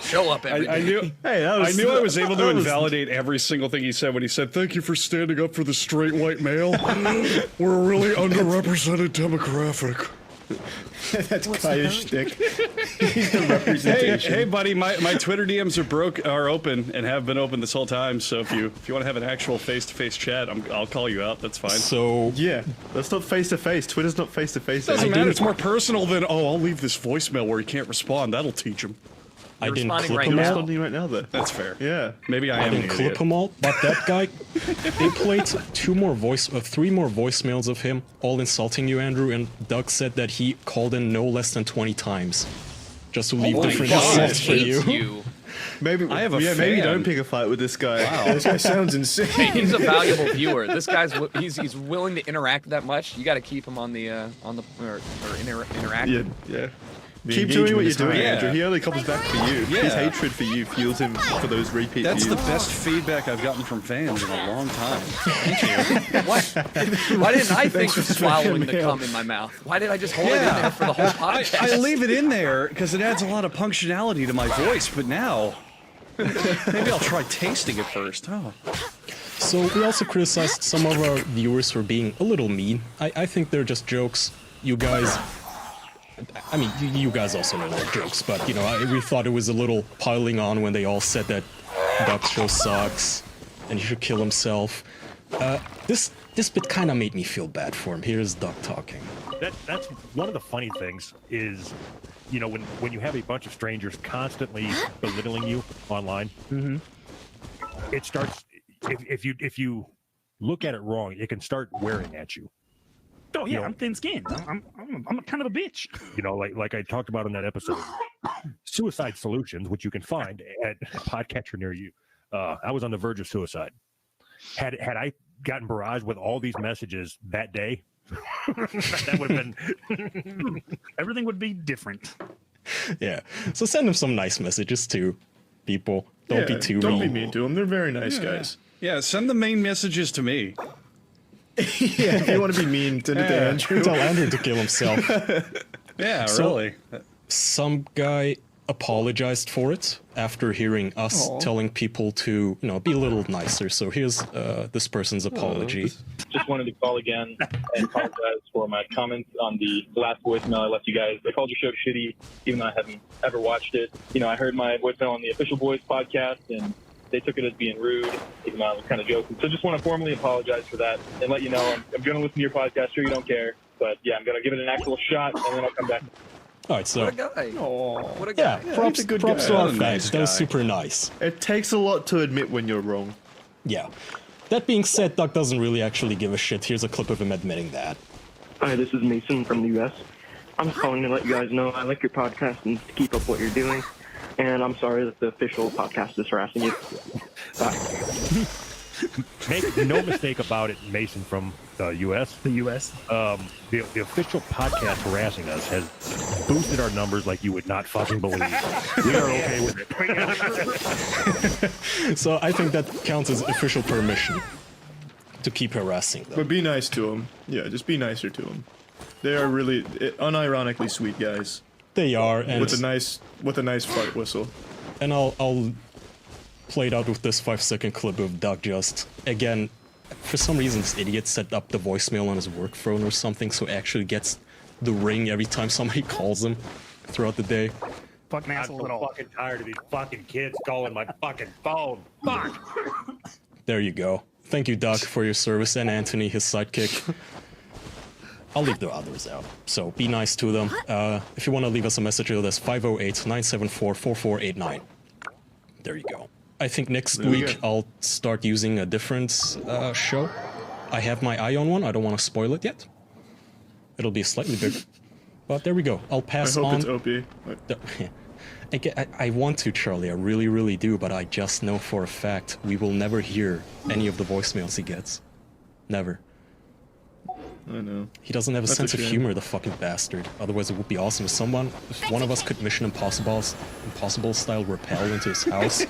Show up every day. I knew. Hey, that was, I knew I was able to that was- invalidate every single thing he said when he said, "Thank you for standing up for the straight white male. We're a really underrepresented demographic." That's Kaya's shtick. He's the representation. Hey, buddy, my Twitter DMs are open and have been open this whole time. So if you want to have an actual face-to-face chat, I'll call you out. That's fine. So Yeah. That's not face to face. Twitter's not face to face. Doesn't matter. It's more personal than I'll leave this voicemail where he can't respond. That'll teach him. I didn't responding clip right him now. out. Responding right now, though. That's fair. Yeah. Maybe I I am an didn't clip idiot. them all, but that guy, they played 3 more voicemails of him, all insulting you, Andrew, and Doug said that he called in no less than 20 times. Just to leave Oh my different God, insults for hates you. Maybe I have a maybe fan. don't pick a fight with this guy. Wow. This guy sounds insane. Hey, he's a valuable viewer. This guy's he's willing to interact that much. You got to keep him on the interacting. Yeah. The Keep doing what engagement you're is doing, high. Yeah. Andrew. He only comes back for you. Yeah. His hatred for you fuels him for those repeat That's views. the best feedback I've gotten from fans in a long time. Thank you. What? Why didn't I think for of swallowing the smacking cum in my mouth? Why did I just hold it in there for the whole podcast? I leave it in there because it adds a lot of punctionality to my voice, but now maybe I'll try tasting it first. Oh. So we also criticized some of our viewers for being a little mean. I think they're just jokes. You guys, I mean, you guys also know they're jokes, but you know, we thought it was a little piling on when they all said that Duck's show sucks and he should kill himself. This bit kind of made me feel bad for him. Here's Duck talking. That's one of the funny things is, you know, when you have a bunch of strangers constantly belittling you online, it starts. If you look at it wrong, it can start wearing at you. Oh yeah, You know- I'm thin-skinned. I'm kind of a bitch. You know, like I talked about in that episode, suicide solutions, which you can find at a podcatcher near you. I was on the verge of suicide. Had I gotten barraged with all these messages that day, that would have been Everything would be different. Yeah. So send them some nice messages too, people. Don't be too Don't mean. be mean to them. They're very nice guys. Yeah, send the main messages to me. Yeah, if you want to be mean, send it to Andrew. Tell Andrew to kill himself. Yeah, So- really. Some guy apologized for it after hearing us telling people to, you know, be a little nicer. So here's this person's apology. Just wanted to call again and apologize for my comments on the last voicemail I left you guys. I called your show shitty, even though I haven't ever watched it. You know, I heard my voicemail on the Official Boys podcast, and they took it as being rude, even though I was kind of joking. So just want to formally apologize for that and let you know I'm going to listen to your podcast. Sure, you don't care. But yeah, I'm going to give it an actual shot, and then I'll come back. All right, so What a guy. What a yeah, guy. props, he's a good props guy. to our What a nice fans. That was guy. super nice. It takes a lot to admit when you're wrong. Yeah. That being said, Duck doesn't really actually give a shit. Here's a clip of him admitting that. Hi, this is Mason from the U.S. I'm just calling to let you guys know I like your podcast and to keep up what you're doing. And I'm sorry that the official podcast is harassing you. Bye. Make no mistake about it, Mason from the U.S. The U.S. The official podcast harassing us has boosted our numbers like you would not fucking believe. We are okay with it. So I think that counts as official permission to keep harassing them. But be nice to them. Yeah, just be nicer to them. They are really unironically sweet guys They are, and with a nice fart whistle. and I'll play it out with this 5-second clip of Doug just again. For some reason, this idiot set up the voicemail on his work phone or something, so it actually gets the ring every time somebody calls him throughout the day. Fucking I'm assholes so at all. fucking tired of these fucking kids calling my fucking phone. Fuck. There you go. Thank you, Doug, for your service, and Anthony, his sidekick. I'll leave the others out, so be nice to them. If you want to leave us a message, that's 508-974-4489. There you go. I think next week I'll start using a different show. I have my eye on one. I don't want to spoil it yet. It'll be slightly bigger. But there we go. I'll I pass hope on. it's Opie. I want to, Charlie. I really, really do. But I just know for a fact we will never hear any of the voicemails he gets. Never. I know. He doesn't have a That's sense a of shame. humor, the fucking bastard. Otherwise, it would be awesome if one of us could Mission Impossible style rappel into his house.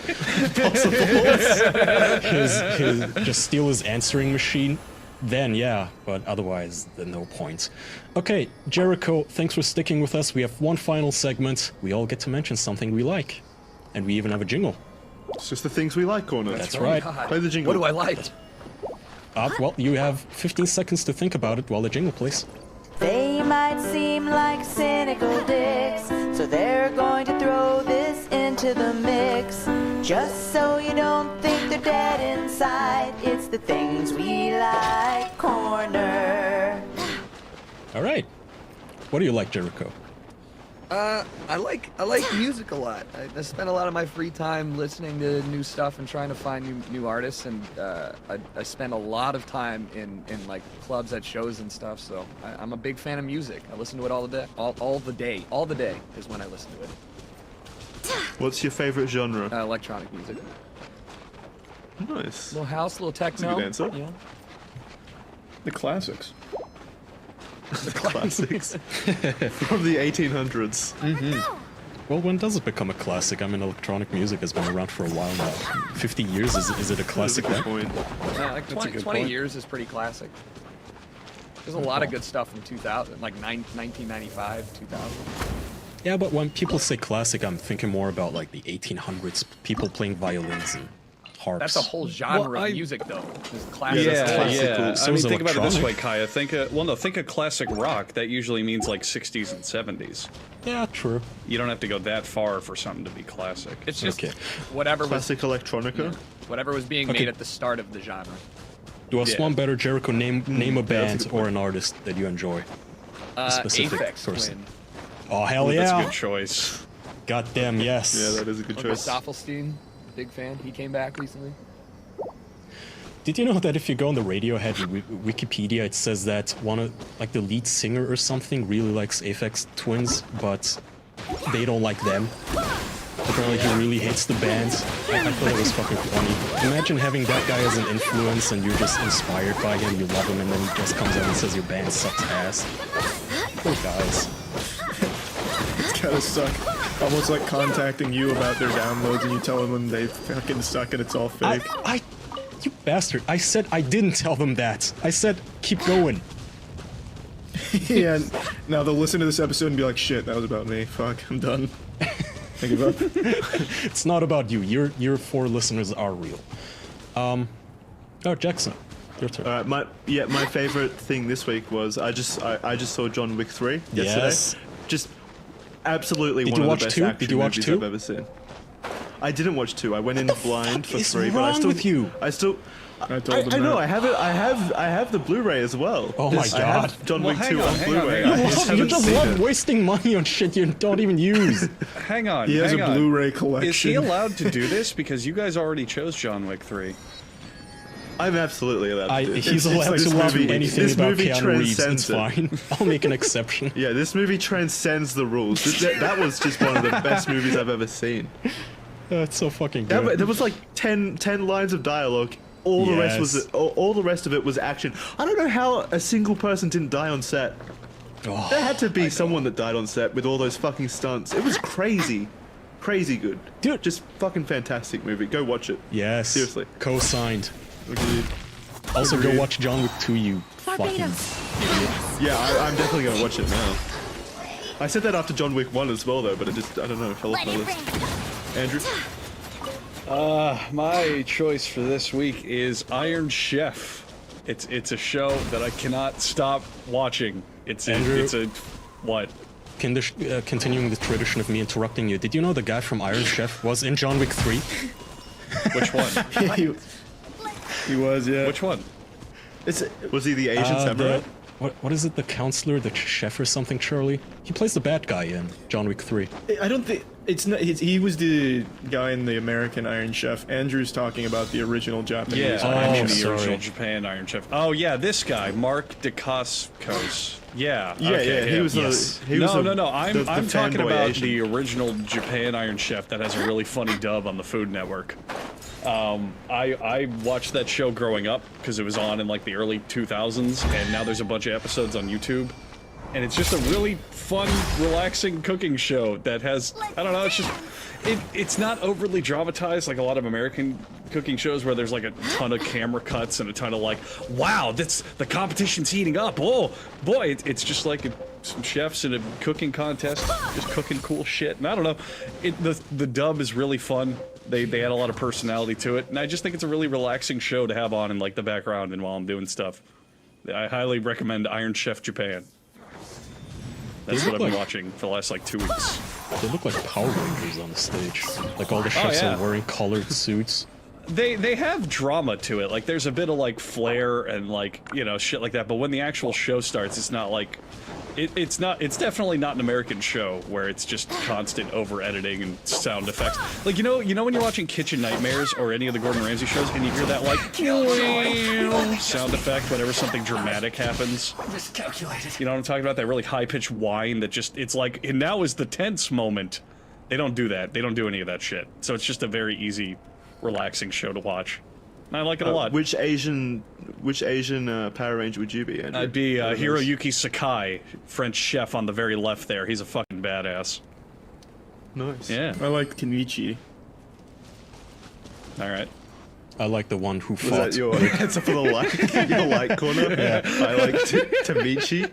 Just steal his answering machine. Then, yeah, but otherwise, then no point. Okay, Jericho, thanks for sticking with us. We have one final segment. We all get to mention something we like. And we even have a jingle. It's just the things we like, corner. That's right. Play the jingle. What do I like? Well, you have 15 seconds to think about it while the jingle plays. They might seem like cynical dicks, so they're going to throw this into the mix. Just so you don't think they're dead inside, it's the things we like corner. All right. What do you like, Jericho? I like music a lot. I spend a lot of my free time listening to new stuff and trying to find new artists, and I spend a lot of time in like clubs at shows and stuff. So I'm a big fan of music. I listen to it all the day. All the day is when I listen to it. What's your favorite genre? Electronic music. Nice. Little house, little techno. That's a good answer. Yeah. The classics. The classics from the 1800s. Well, when does it become a classic? I mean, electronic music has been around for a while now. 50 years, is it a classic That's a now? good point. Yeah, like 20 point. years is pretty classic. There's a lot of good stuff from 2000, like 1995, 2000. Yeah, but when people say classic, I'm thinking more about like the 1800s, people playing violins and harps. That's a whole genre Well, of music, though. Is classic. Yeah, classical. So I mean, is think about it this way, electronic. Kaya. Think of classic rock. That usually means like 60s and 70s. Yeah, true. You don't have to go that far for something to be classic. It's just Okay. whatever was Classic electronica. whatever was being Okay. made at the start of the genre. Do I Yeah. one better, Jericho? Name a that's a band good or an artist that you enjoy. Specific Aphex person. Twin. Oh, hell That's a yeah. good choice. Goddamn, yes. Yeah, that is a good Or choice. Stoffelstein, big fan. He came back recently. Did you know that if you go on the Radiohead Wikipedia, it says that like the lead singer or something really likes Aphex Twins, but they don't like them. Apparently he really hates the band. I thought it was fucking funny. Imagine having that guy as an influence and you're just inspired by him, you love him, and then he just comes out and says your band sucks ass. Poor guys. It's gotta suck. Almost like contacting you about their downloads and you telling them they fucking suck and it's all fake. You bastard. I said I didn't tell them that. I said keep going. Yeah, and now they'll listen to this episode and be like, shit, that was about me. Fuck, I'm done. I give up. It's not about you. Your 4 listeners are real. Oh, Jackson, your turn. My favorite thing this week was I just saw John Wick 3 yesterday. Yes. Just absolutely Did one you of watch the best 2? action Did you watch movies 2? I've ever seen. I didn't watch 2. I went in blind for is 3, but I wrong still with you? I still I told them I know. that. I have it. I have the Blu-ray as well. Oh my I God. have John Well, Wick hang 2 on, on hang on, Blu-ray. hang on. I just You haven't just seen love it. wasting money on shit you don't even use. Hang on. He has hang a on. Blu-ray collection. Is he allowed to do this? Because you guys already chose John Wick 3. I'm absolutely allowed to do it. He's allowed This to love movie- anything this about movie Keanu Reeves. It's transcends fine. I'll make an exception. Yeah, this movie transcends the rules. That was just one of the best movies I've ever seen. That's so fucking good. There was like 10 lines of dialogue. All the rest was Yes. all the rest of it was action. I don't know how a single person didn't die on set. Oh, There had to be someone that died on set with all those fucking stunts. It was crazy. Crazy good. Dude. Just fucking fantastic movie. Go watch it. yes. Seriously. Co-signed. Agreed. Also, Agreed. go watch John Wick 2, you fucking... Barbados. Yeah, I'm definitely gonna watch it now. I said that after John Wick 1 as well though, but I don't know, it fell off my list. Andrew? My choice for this week is Iron Chef. It's a show that I cannot stop watching. Andrew? It's a what? Continuing the tradition of me interrupting you, did you know the guy from Iron Chef was in John Wick 3? Which one? He was, yeah. Which one? Was he the Asian samurai? What is it? The counselor, the chef or something, Charlie? He plays the bad guy in John Wick 3. I don't think it's not. He was the guy in the American Iron Chef. Andrew's talking about the original Japanese. Yeah, Oh, I mean the sorry. original Japan Iron Chef. Oh yeah, this guy, Mark Dacascos. Yeah. Yeah, okay, yeah, he was yes. he was No. I'm talking fanboy about Asian. the original Japan Iron Chef that has a really funny dub on the Food Network. I watched that show growing up because it was on in like the early 2000s, and now there's a bunch of episodes on YouTube. And it's just a really fun, relaxing cooking show that has, I don't know, it's not overly dramatized like a lot of American cooking shows where there's like a ton of camera cuts and a ton of like, wow, the competition's heating up. Oh boy, it's just like some chefs in a cooking contest just cooking cool shit. And I don't know, the dub is really fun. They add a lot of personality to it, and I just think it's a really relaxing show to have on in like the background and while I'm doing stuff. I highly recommend Iron Chef Japan. That's what I've been watching for the last like 2 weeks. They look like Power Rangers on the stage. Like all the chefs yeah. are wearing colored suits. They have drama to it. Like there's a bit of like flair and like, you know, shit like that. But when the actual show starts, it's not like it's definitely not an American show where it's just constant over editing and sound effects. Like you know when you're watching Kitchen Nightmares or any of the Gordon Ramsay shows and you hear that like sound effect whenever something dramatic happens. Miscalculated. You know what I'm talking about? That really high pitched whine that just it's like and now is the tense moment. They don't do that. They don't do any of that shit. So it's just a very easy, relaxing show to watch. And I like it a lot. Which Asian Power Ranger would you be, Andrew? I'd be Hiroyuki Sakai, French chef on the very left there. He's a fucking badass. Nice. Yeah. I like Kenichi. All right. I like the one who Was fought. that your answer for the your like corner? Yeah. I like Tamichi.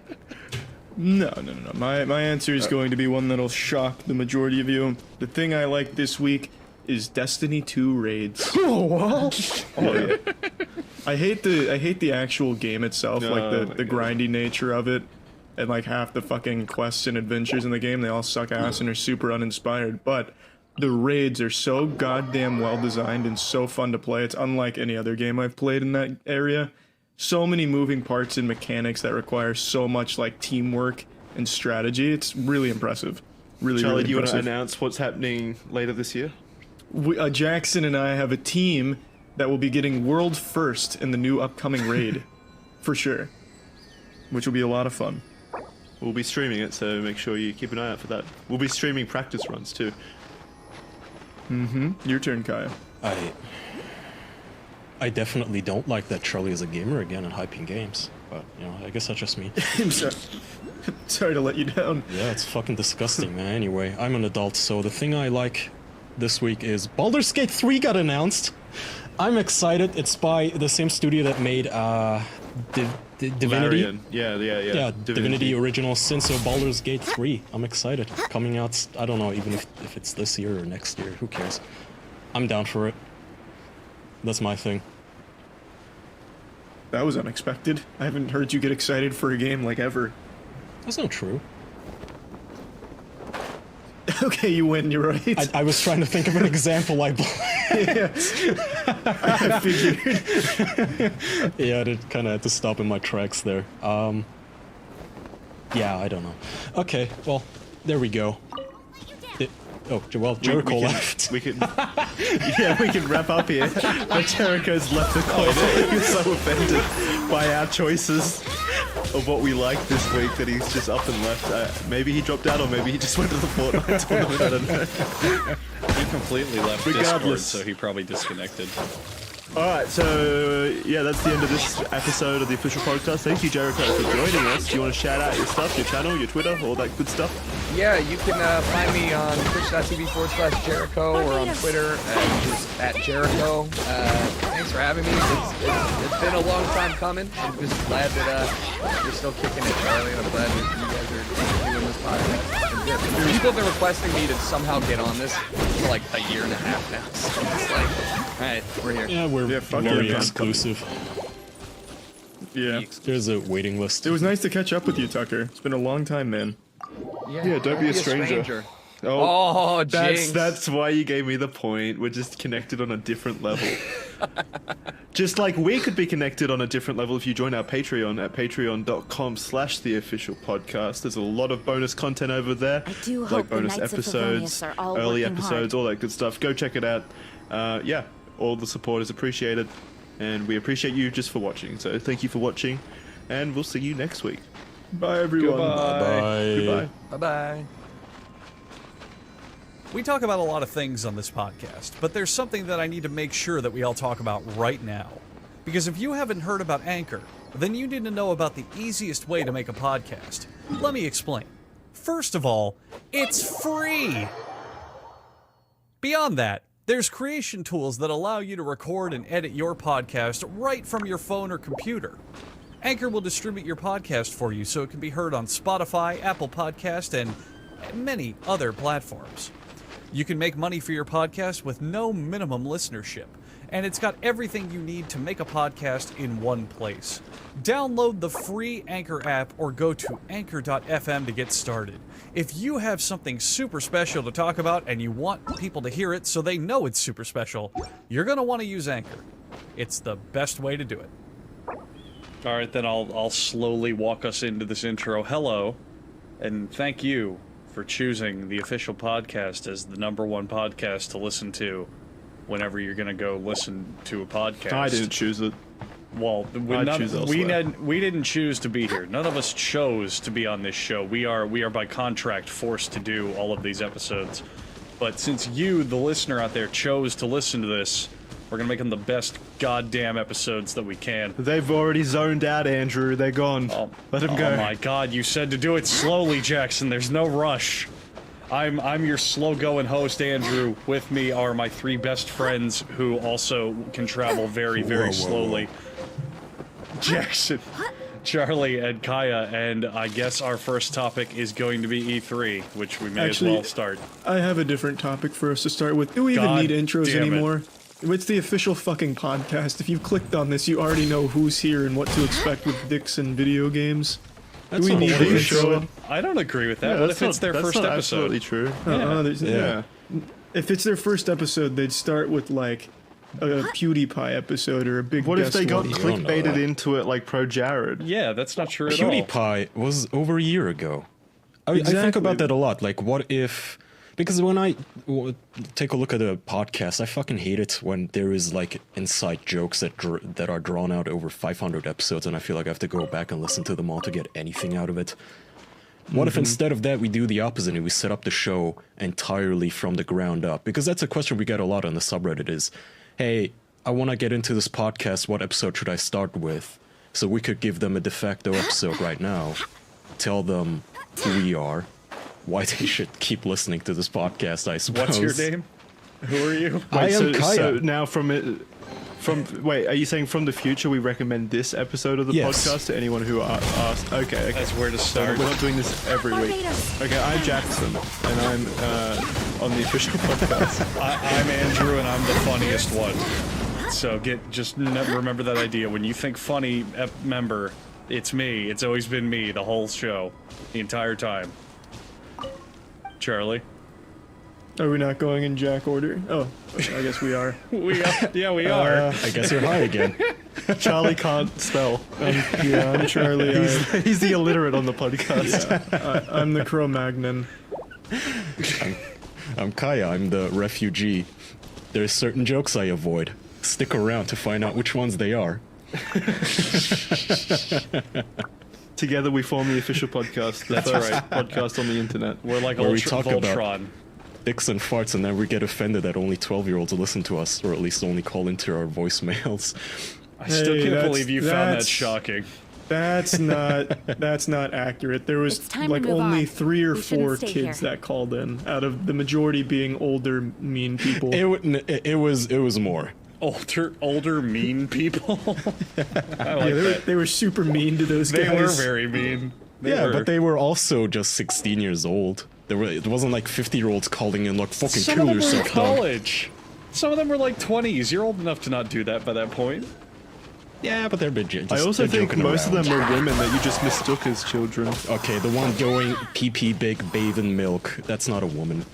No. My answer is going to be one that'll shock the majority of you. The thing I like this week is Destiny 2 raids. Oh, what? Oh yeah. I hate the actual game itself, Oh, like the grindy nature of it, and like half the fucking quests and adventures in the game, they all suck ass and are super uninspired. But the raids are so goddamn well designed and so fun to play. It's unlike any other game I've played in that area. So many moving parts and mechanics that require so much like teamwork and strategy. It's really impressive. Really, Charlie, really do you want to impressive. announce what's happening later this year? Jackson and I have a team that will be getting world first in the new upcoming raid, for sure, which will be a lot of fun. We'll be streaming it, so make sure you keep an eye out for that. We'll be streaming practice runs too. Your turn, Kaya. I definitely don't like that Charlie is a gamer again and hyping games. But, you know, I guess that's just me. I'm sorry to let you down. Yeah, it's fucking disgusting, man. Anyway, I'm an adult, so the thing I like this week is Baldur's Gate 3 got announced. I'm excited. It's by the same studio that made Divinity. Larian. Yeah. Yeah, Divinity Original Sin, so Baldur's Gate 3. I'm excited. Coming out, I don't know even if it's this year or next year. Who cares? I'm down for it. That's my thing. That was unexpected. I haven't heard you get excited for a game like ever. That's not true. Okay, you win, you're right. I was trying to think of an example I I figured. Yeah, I kind of had to stop in my tracks there. Yeah, I don't know. Okay, well, there we go. Jericho left. We can wrap up here. But Jericho's left the corner. He was so offended by our choices of what we like this week that he's just up and left. Maybe he dropped out, or maybe he just went to the Fortnite tournament. I don't know. He completely left Regardless. Discord, so he probably disconnected. Alright, so yeah, that's the end of this episode of the official podcast. Thank you, Jericho, for joining us. Do you want to shout out your stuff, your channel, your Twitter, all that good stuff? Yeah, you can find me on twitch.tv/Jericho or on Twitter just at Jericho. Thanks for having me. It's been a long time coming. I'm just glad that you're still kicking it, Charlie, and I'm glad that you guys are doing this podcast. People have been requesting me to somehow get on this for like a year and a half now. So it's like, alright, we're here. Yeah, we're very exclusive. Yeah. There's a waiting list. It was nice to catch up with you, Tucker. It's been a long time, man. Yeah, don't be a stranger. Oh, jinx. That's why you gave me the point. We're just connected on a different level. Just like we could be connected on a different level if you join our Patreon at patreon.com/theofficialpodcast. There's a lot of bonus content over there. I do like hope the bonus Knights of episodes, Favonius are all early working episodes, hard. all that good stuff. Go check it out. Yeah, all the support is appreciated. And we appreciate you just for watching. So thank you for watching. And we'll see you next week. Bye, everyone. Goodbye. Bye-bye. We talk about a lot of things on this podcast, but there's something that I need to make sure that we all talk about right now. Because if you haven't heard about Anchor, then you need to know about the easiest way to make a podcast. Let me explain. First of all, it's free! Beyond that, there's creation tools that allow you to record and edit your podcast right from your phone or computer. Anchor will distribute your podcast for you so it can be heard on Spotify, Apple Podcast, and many other platforms. You can make money for your podcast with no minimum listenership, and it's got everything you need to make a podcast in one place. Download the free Anchor app or go to anchor.fm to get started. If you have something super special to talk about and you want people to hear it so they know it's super special, you're going to want to use Anchor. It's the best way to do it. All right, then I'll slowly walk us into this intro. Hello, and thank you for choosing the official podcast as the #1 podcast to listen to whenever you're going to go listen to a podcast. I didn't choose it. Well, we didn't choose to be here. None of us chose to be on this show. We are by contract forced to do all of these episodes. But since you, the listener out there, chose to listen to this, we're gonna make them the best goddamn episodes that we can. They've already zoned out, Andrew. They're gone. Let them go. Oh my god, you said to do it slowly, Jackson. There's no rush. I'm your slow-going host, Andrew. With me are my 3 best friends who also can travel very, very slowly. Jackson, Charlie, and Kaya, and I guess our first topic is going to be E3, which we may as well start. I have a different topic for us to start with. Do we even need intros anymore? It's the official fucking podcast. If you've clicked on this, you already know who's here and what to expect with dicks and video games. Do we need the intro? I don't agree with that. What if it's their first episode? That's absolutely true. Yeah. If it's their first episode, they'd start with like a PewDiePie episode or a big. What if they got one. clickbaited into it like Pro Jared? Yeah, that's not true at all. PewDiePie was over a year ago. I think about that a lot. Like, what if... Because when I take a look at a podcast, I fucking hate it when there is like inside jokes that are drawn out over 500 episodes, and I feel like I have to go back and listen to them all to get anything out of it. What if instead of that we do the opposite and we set up the show entirely from the ground up? Because that's a question we get a lot on the subreddit is, hey, I want to get into this podcast, what episode should I start with? So we could give them a de facto episode right now, tell them who we are, why they should keep listening to this podcast, I suppose. What's your name? Who are you? I am Kaya. So now wait, are you saying from the future we recommend this episode of the podcast to anyone who asked? Okay. That's where to start. So we're not doing this every week. Okay, I'm Jackson, and I'm on the official podcast. I'm Andrew, and I'm the funniest one. So just remember that idea. When you think funny member, it's me. It's always been me the whole show, the entire time. Charlie? Are we not going in Jack order? Oh, I guess we are. We are. I guess you're high again. Charlie can't spell. I'm Charlie. He's the illiterate on the podcast. Yeah, I'm the Cro-Magnon. I'm Kaya. I'm the refugee. There's certain jokes I avoid. Stick around to find out which ones they are. Together we form the official podcast. That's right. Podcast on the internet. We're like where we talk Voltron. About dicks and farts, and then we get offended that only 12-year-olds listen to us, or at least only call into our voicemails. I still can't believe you found that shocking. That's not accurate. There was like only 3 or 4 kids that called in, out of the majority being older, mean people. It was more. Older mean people. I like they were super mean to those guys. They were very mean. But they were also just 16 years old. It wasn't like 50-year-olds calling in like fucking Some kill of them yourself. were in college. Some of them were like 20s. You're old enough to not do that by that point. Yeah, but they're just I also think most around. of them are women that you just mistook as children. Okay, the one going pee big, bathe in milk. That's not a woman.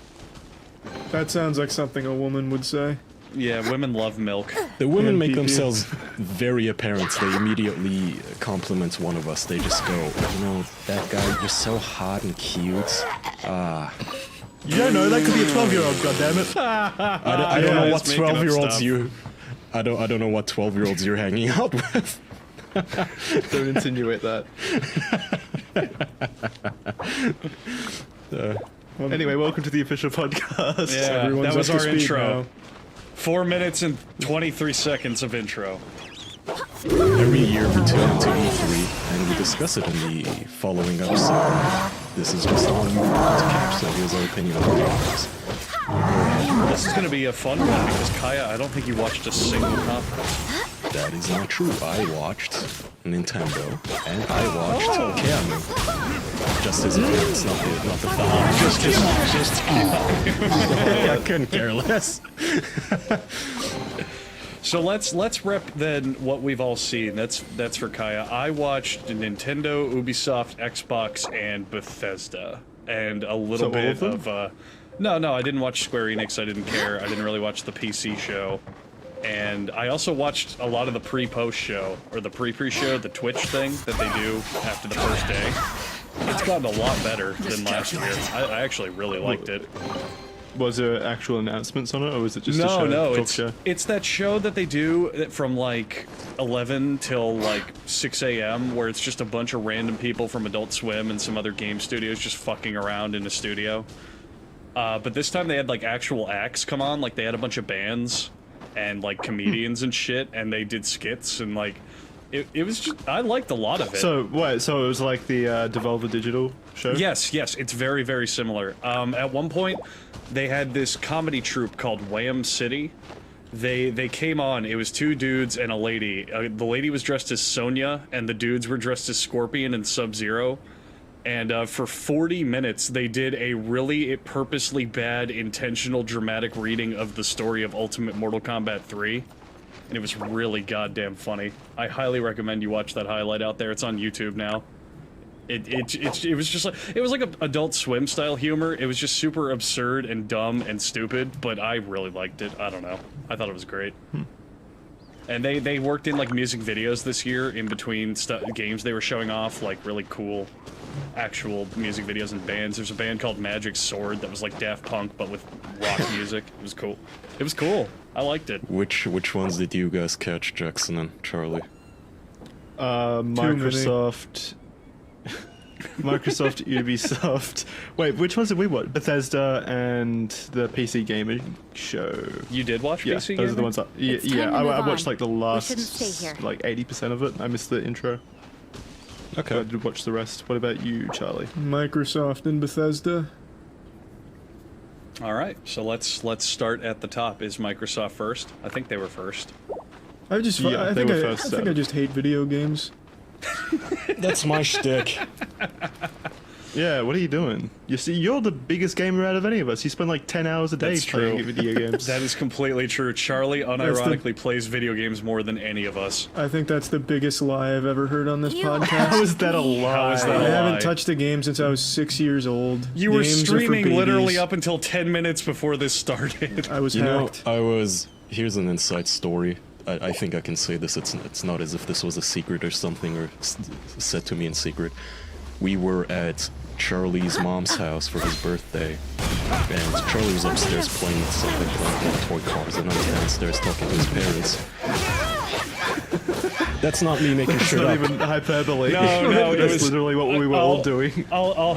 That sounds like something a woman would say. Yeah, women love milk. The women make themselves very apparent. They immediately compliment one of us. They just go, you know, that guy, you're so hot and cute. You don't know, that could be a 12-year-old, goddammit. I don't know what 12-year-olds you... I don't know what 12-year-olds you're hanging out with. Don't insinuate that. Anyway, welcome to the official podcast. Yeah, that was our intro. 4 minutes and 23 seconds of intro. Every year we tune into E3 and we discuss it in the following episode. This is just all you want to catch, so here's our opinion on the games. This is going to be a fun one because Kaya, I don't think you watched a single conference. That is not true. I watched Nintendo and I watched Keanu. Just as it's not the Just I couldn't care less. So let's rep then what we've all seen. That's for Kaya. I watched Nintendo, Ubisoft, Xbox, and Bethesda, and a little bit of. No, I didn't watch Square Enix. I didn't care. I didn't really watch the PC show, and I also watched a lot of the pre-post show or the pre-show, the Twitch thing that they do after the first day. It's gotten a lot better than last year. I actually really liked it. Was there actual announcements on it, or was it just a show? It's that show that they do from like 11 till like 6 a.m. where it's just a bunch of random people from Adult Swim and some other game studios just fucking around in the studio. But this time they had like actual acts come on, like they had a bunch of bands and like comedians and shit, and they did skits and like it was just, I liked a lot of it. So what? So it was like the Devolver Digital show? Yes, it's very, very similar. At one point, they had this comedy troupe called Wham City. They came on. It was two dudes and a lady. The lady was dressed as Sonya, and the dudes were dressed as Scorpion and Sub-Zero. And for 40 minutes, they did a really purposely bad, intentional, dramatic reading of the story of Ultimate Mortal Kombat 3. And it was really goddamn funny. I highly recommend you watch that highlight out there. It's on YouTube now. It was just like, it was like a Adult Swim style humor. It was just super absurd and dumb and stupid, but I really liked it. I don't know. I thought it was great. And they worked in like music videos this year in between games they were showing off, like really cool actual music videos and bands. There's a band called Magic Sword that was like Daft Punk but with rock music. It was cool. It was cool. I liked it. Which ones did you guys catch, Jackson and Charlie? Microsoft, Ubisoft. Wait, which ones did we watch? Bethesda and the PC Gaming Show. You did watch Yeah, PC those are the Gaming? ones. It's time to I move watched on. like the We last, shouldn't stay here. like 80% of it. I missed the intro. Okay. I did watch the rest. What about you, Charlie? Microsoft and Bethesda. All right, so let's start at the top. Is Microsoft first? I think they were first. I think I just hate video games. That's my shtick. Yeah, what are you doing? You see, you're the biggest gamer out of any of us. You spend like 10 hours a day That's playing true. video games. That is completely true. Charlie unironically plays video games more than any of us. I think that's the biggest lie I've ever heard on this podcast. How is that a lie? How is that I a haven't lie? touched a game since I was 6 years old. You were Games are for streaming literally babies. up until 10 minutes before this started. I was You know, hacked. here's an inside story. I think I can say this. It's not as if this was a secret or something or said to me in secret. We were at Charlie's mom's house for his birthday, and Charlie was upstairs playing with something like toy cars, and I was downstairs talking to his parents. That's not me making It's shit not up. even hyperbole. No, it That's was literally what we were all doing. I'll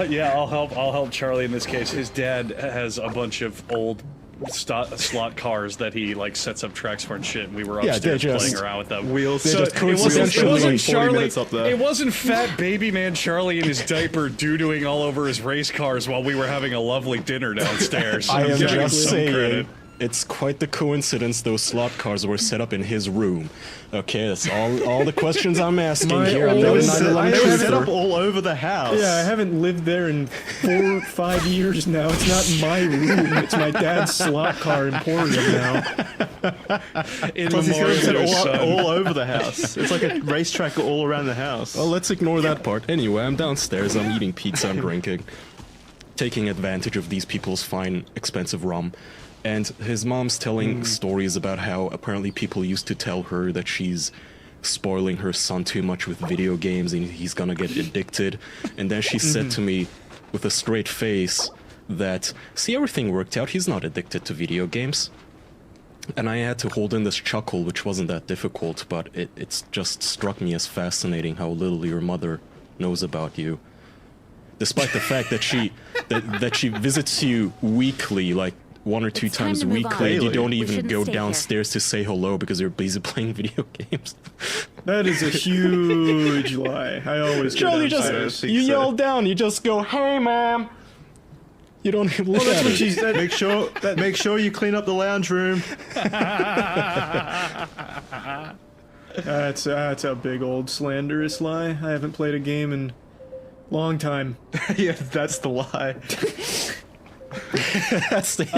help Charlie in this case. His dad has a bunch of old slot cars that he like sets up tracks for and shit. And we were upstairs playing around with them. Wheels. So Just it wasn't 40 Charlie. minutes up there. It wasn't fat baby man Charlie in his diaper doo-dooing all over his race cars while we were having a lovely dinner downstairs. I am I'm giving him just some saying, credit. it's quite the coincidence those slot cars were set up in his room. Okay, that's all the questions I'm asking here. I'm not a 9/11 They were set up truther. all over the house. Yeah, I haven't lived there in 4 or 5 years now. It's not my room. It's my dad's slot car emporium now. In Plus, he's got memoriam it set to his son. all over the house. It's like a racetrack all around the house. Well, let's ignore that part. Anyway, I'm downstairs, I'm eating pizza, I'm drinking, taking advantage of these people's fine, expensive rum. And his mom's telling stories about how apparently people used to tell her that she's spoiling her son too much with video games and he's gonna get addicted. And then she said to me with a straight face that, see, everything worked out, he's not addicted to video games. And I had to hold in this chuckle, which wasn't that difficult, but it's just struck me as fascinating how little your mother knows about you. Despite the fact that she visits you weekly, like 1 or 2 times to move on. weekly, and you don't We even shouldn't go stay here. downstairs to say hello because you're busy playing video games. That is a huge lie. I always go Charlie, downstairs. you yell down, you just go, "Hey, ma'am." You don't even look that's at what it. she said. Make sure you clean up the lounge room. That's a big old slanderous lie. I haven't played a game in long time. Yeah, that's the lie. That's the,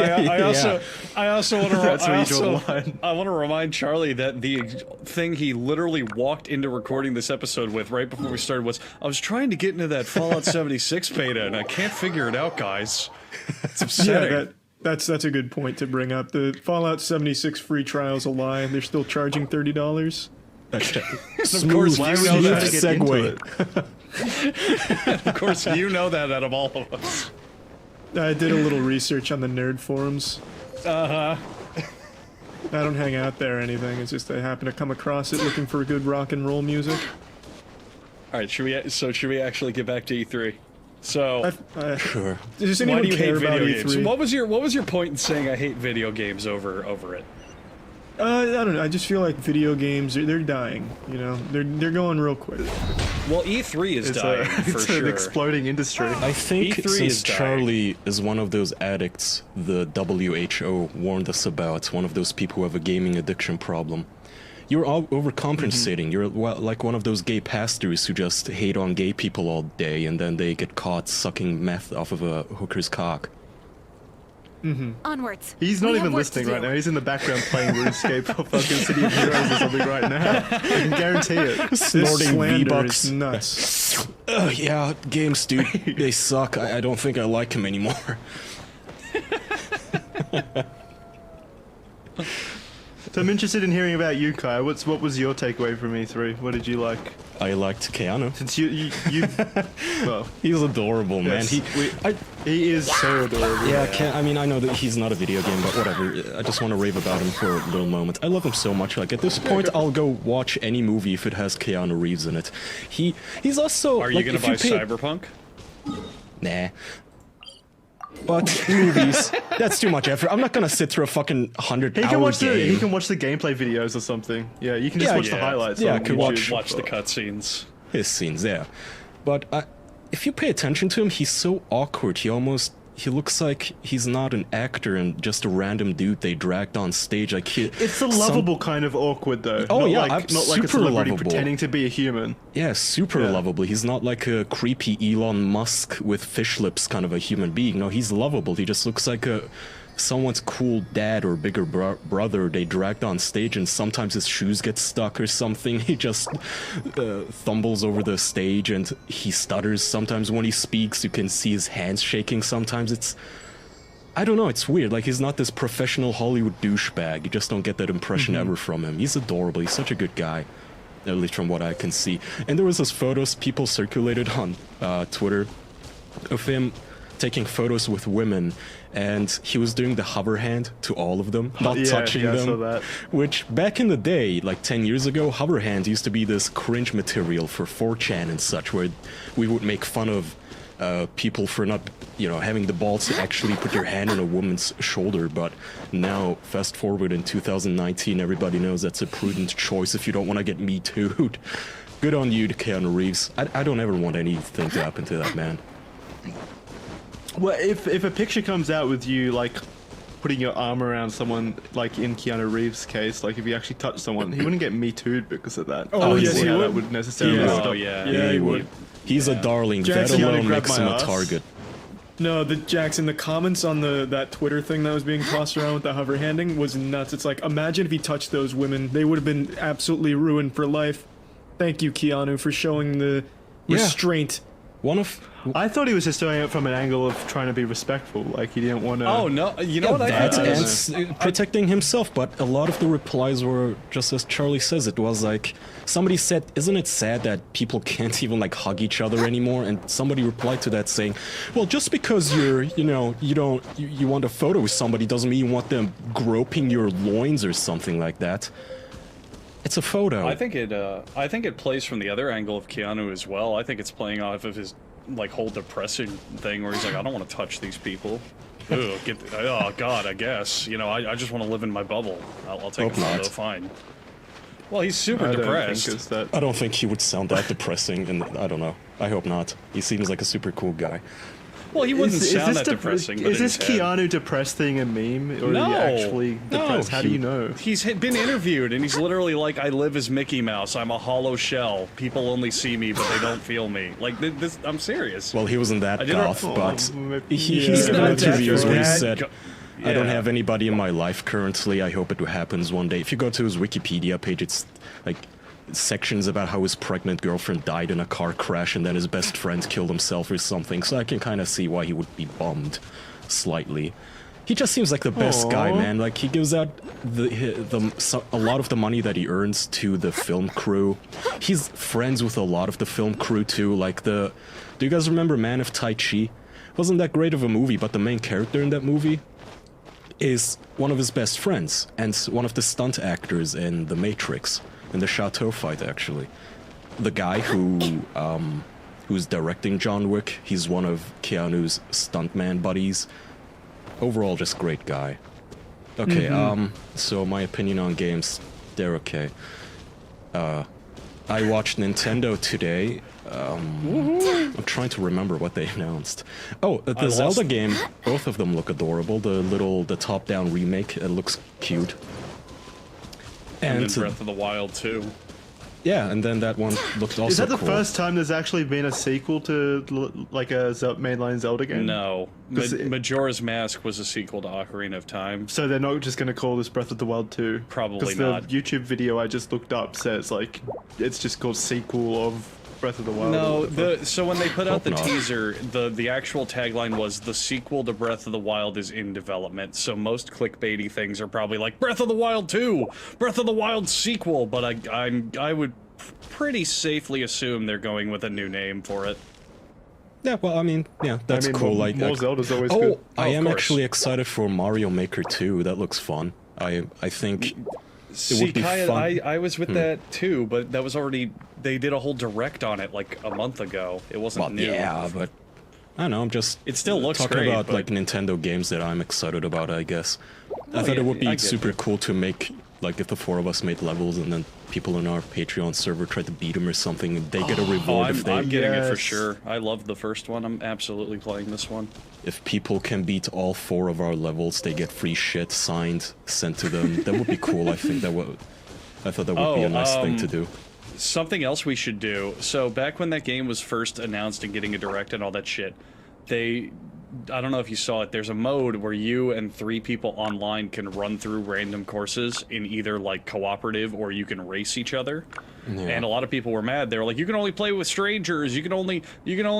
I also want to. That's where you draw the line. I want to remind Charlie that the thing he literally walked into recording this episode with right before we started was, I was trying to get into that Fallout 76 beta and I can't figure it out, guys. It's upsetting. Yeah, that's a good point to bring up. The Fallout 76 free trial's a lie. They're still charging $30. Of course, you know that. Segue. Of course, you know that out of all of us. I did a little research on the nerd forums. Uh-huh. I don't hang out there or anything. It's just I happen to come across it looking for good rock and roll music. All right, should we actually get back to E3? So Sure. Does why anyone do you hate care about video games? E3? What was your point in saying I hate video games over it? I don't know. I just feel like video games they're dying. You know, they're going real quick. Well, E3 is dying for it's sure. an exploding industry. I think E3 since is dying. Charlie is one of those addicts the WHO warned us about, one of those people who have a gaming addiction problem, you're all overcompensating. You're like one of those gay pastors who just hate on gay people all day and then they get caught sucking meth off of a hooker's cock. Onwards. He's not even listening right now. He's in the background playing RuneScape or fucking City of Heroes or something right now. I can guarantee it. Snorting V-Bucks V-Bucks. nuts. Yeah, games, dude, they suck. I don't think I like him anymore. So I'm interested in hearing about you, Kai. What was your takeaway from E3? What did you like? I liked Keanu. Since you well, He's adorable, man. yes, he is so adorable. Yeah, I mean, I know that he's not a video game, but whatever. I just want to rave about him for a little moment. I love him so much. Like, at this point, I'll go watch any movie if it has Keanu Reeves in it. He's also... Are you like, gonna if buy pay- Cyberpunk? Nah. But movies, that's too much effort. I'm not gonna sit through a fucking 100-hour game. He can watch the gameplay videos or something. Yeah, you can just watch the highlights. Yeah, on I can YouTube. Watch the cutscenes. His scenes, yeah. But if you pay attention to him, he's so awkward. He looks like he's not an actor and just a random dude they dragged on stage. Like it's a lovable kind of awkward though. Oh not yeah, like, not like a super celebrity lovable. pretending to be a human. Yeah, super lovable. He's not like a creepy Elon Musk with fish lips kind of a human being. No, he's lovable. He just looks like someone's cool dad or bigger brother they dragged on stage, and sometimes his shoes get stuck or something. He just stumbles over the stage and he stutters. Sometimes when he speaks, you can see his hands shaking. Sometimes I don't know, it's weird. Like, he's not this professional Hollywood douchebag. You just don't get that impression ever from him. He's adorable. He's such a good guy, at least from what I can see. And there was this photos people circulated on Twitter of him taking photos with women, and he was doing the hover hand to all of them, not touching them. I saw that. Which back in the day, like 10 years ago, hover hand used to be this cringe material for 4chan and such, where we would make fun of people for not, having the balls to actually put your hand on a woman's shoulder. But now, fast forward in 2019, everybody knows that's a prudent choice if you don't want to get Me Too'd. Good on you, Keanu Reeves. I don't ever want anything to happen to that man. Well, if a picture comes out with you like putting your arm around someone, like in Keanu Reeves' case, like if you actually touch someone, he wouldn't get Me Too'd because of that. Oh, yes, he he would. That would necessarily Yeah. stop. Oh yeah. Yeah, he would. He's a darling. Jackson, that you alone grab makes my him a ass? target. No, Jackson, the comments on that Twitter thing that was being tossed around with the hover handing was nuts. It's like, imagine if he touched those women. They would have been absolutely ruined for life. Thank you, Keanu, for showing the restraint. I thought he was just doing it from an angle of trying to be respectful, like he didn't want to. Oh no, you know what I and protecting himself, but a lot of the replies were just as Charlie says. It was like somebody said, "Isn't it sad that people can't even like hug each other anymore?" And somebody replied to that saying, "Well, just because you want a photo with somebody doesn't mean you want them groping your loins or something like that." It's a photo. I think it plays from the other angle of Keanu as well. I think it's playing off of his whole depressing thing where he's like, I don't want to touch these people. Oh God, I guess. I just want to live in my bubble. I'll take a photo, fine. Well, he's super depressed. I don't think he would sound that depressing, and I don't know. I hope not. He seems like a super cool guy. Well, he wouldn't sound that depressing. But is this Keanu depressed thing a meme, or is he actually depressed? How do you know? He's been interviewed, and he's literally like, "I live as Mickey Mouse. I'm a hollow shell. People only see me, but they don't feel me." Like this, I'm serious. Well, he wasn't that goth, but he's He's done not interviews that where he bad. said, "I don't have anybody in my life currently. I hope it happens one day." If you go to his Wikipedia page, it's like sections about how his pregnant girlfriend died in a car crash and then his best friend killed himself or something, so I can kind of see why he would be bummed slightly. He just seems like the best guy, man. Like, he gives out a lot of the money that he earns to the film crew. He's friends with a lot of the film crew too. Like, do you guys remember Man of Tai Chi? Wasn't that great of a movie, but the main character in that movie is one of his best friends and one of the stunt actors in The Matrix. In the Chateau fight, actually. The guy who who's directing John Wick. He's one of Keanu's stuntman buddies. Overall, just great guy. Okay, so my opinion on games, they're okay. I watched Nintendo today. I'm trying to remember what they announced. Oh, the Zelda game, both of them look adorable. The top-down remake, it looks cute. And then Breath of the Wild too. Yeah, and then that one looked also Is that the cool. first time there's actually been a sequel to like a mainline Zelda game? No. Majora's Mask was a sequel to Ocarina of Time. So they're not just going to call this Breath of the Wild 2? Probably not. not. The YouTube video I just looked up says like it's just called sequel of Breath of the Wild. No, so when they put out the not. teaser, the actual tagline was the sequel to Breath of the Wild is in development. So most clickbaity things are probably like Breath of the Wild 2, Breath of the Wild sequel, but I would pretty safely assume they're going with a new name for it. Yeah, well, I mean, yeah, that's cool. More, like more Zelda's always good. I am course. actually excited for Mario Maker 2. That looks fun. I think it would be Kaya, fun. I was with that too, but that was already, they did a whole direct on it like a month ago. It wasn't new. Yeah, but I don't know. I'm just It still looks talking great, about but- like Nintendo games that I'm excited about. I guess I thought yeah, it would I be get super it. cool to make like if the four of us made levels and then people in our Patreon server tried to beat them or something, and they get a reward if they. I'm getting it for Yes. sure. I loved the first one. I'm absolutely playing this one. If people can beat all 4 of our levels, they get free shit signed sent to them. That would be cool. I think that would. I thought that would be a nice thing to do. Something else we should do. So back when that game was first announced and getting a direct and all that shit, I don't know if you saw it, there's a mode where you and 3 people online can run through random courses in either like cooperative or you can race each other. Yeah. And a lot of people were mad. They were like, you can only play with strangers, you can only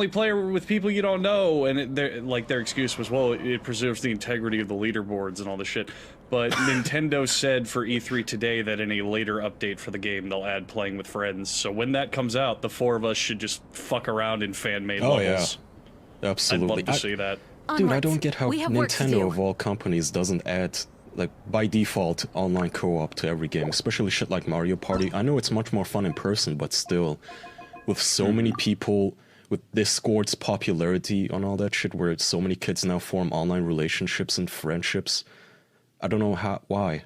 play with people you don't know, and their excuse was, well, it preserves the integrity of the leaderboards and all this shit. But Nintendo said for E3 today that in a later update for the game they'll add playing with friends. So when that comes out, the 4 of us should just fuck around in fan-made Oh levels. yeah. Absolutely. I'd love to see that. Dude, I Onwards. don't get how We have work to Nintendo do. of all companies doesn't add, like, by default, online co-op to every game, especially shit like Mario Party. I know it's much more fun in person, but still, with so many people, with Discord's popularity on all that shit, where so many kids now form online relationships and friendships, I don't know why.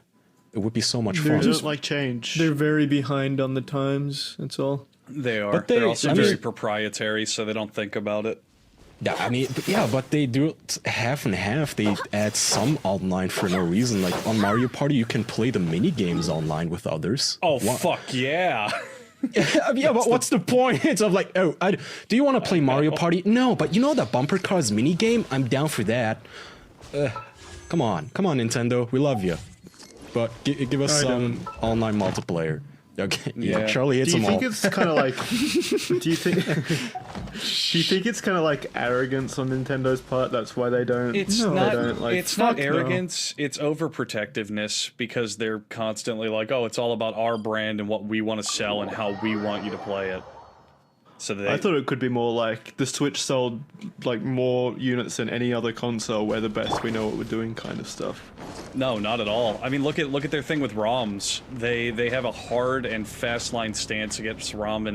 It would be so much They fun. don't like change. They're very behind on the times. That's all. They are. But They're also I very mean- proprietary, so they don't think about it. Yeah, I mean, yeah, but they do it half and half. They add some online for no reason. Like on Mario Party, you can play the mini games online with others. Oh, fuck yeah. Yeah, but what's the point? It's of like, oh, do you want to play Mario Party? No, but you know that bumper cars mini game? I'm down for that. Come on, Nintendo, we love you, but give us some online multiplayer. Okay, yeah, Charlie hits Do you them all. think it's kind of like? Do you think it's kind of like arrogance on Nintendo's part? That's why they don't. It's they not. don't, like, It's not fuck no. arrogance. It's overprotectiveness because they're constantly like, "Oh, it's all about our brand and what we want to sell and how we want you to play it." So I thought it could be more like the Switch sold like more units than any other console. We're the best. We know what we're doing, kind of stuff. No, not at all. I mean, look at their thing with ROMs. They have a hard and fast line stance against ROMs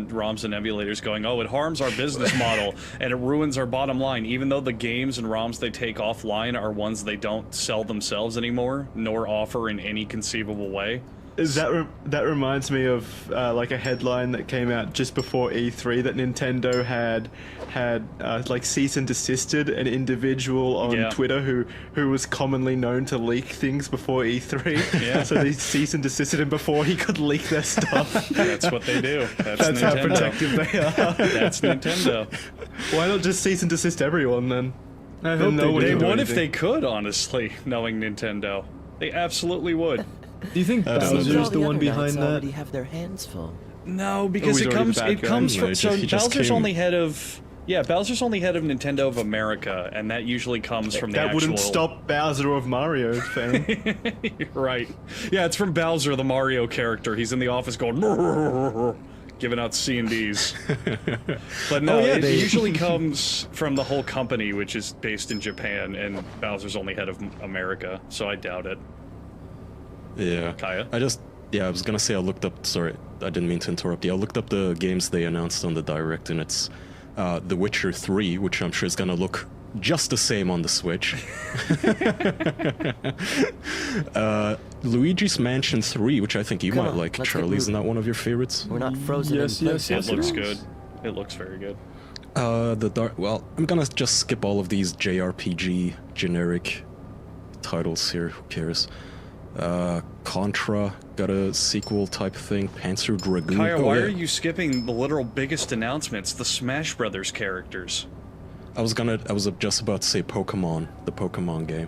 and emulators, going, "Oh, it harms our business model and it ruins our bottom line." Even though the games and ROMs they take offline are ones they don't sell themselves anymore, nor offer in any conceivable way. That reminds me of like a headline that came out just before E3 that Nintendo had like cease and desisted an individual on Twitter who was commonly known to leak things before E3. Yeah. So they cease and desisted him before he could leak their stuff. That's what they do. That's how Nintendo. protective they are. That's Nintendo. Why not just cease and desist everyone then? hope They would if they could, honestly, knowing Nintendo. They absolutely would. Do you think Bowser's the one behind that? already have their hands full. No, because he's it already comes the bad guy. from He just Bowser's came. only head of Bowser's only head of Nintendo of America, and that usually comes from the That actual. wouldn't stop Bowser of Mario fame. Right. Yeah, it's from Bowser, the Mario character. He's in the office going giving out C&Ds. But no, it usually comes from the whole company, which is based in Japan, and Bowser's only head of America, so I doubt it. Yeah. Kaya? I was gonna say I looked up, sorry, I didn't mean to interrupt you. I looked up the games they announced on the Direct, and it's The Witcher 3, which I'm sure is gonna look just the same on the Switch. Luigi's Mansion 3, which I think you might like. Charlie, isn't that one of your favorites? We're not frozen Yes, in yes, place. It looks good. It looks very good. Well, I'm gonna just skip all of these JRPG generic titles here. Who cares? Contra got a sequel type thing. Panzer Dragoon. Kaya, why are you skipping the literal biggest announcements? The Smash Brothers characters. I was just about to say Pokemon, the Pokemon game.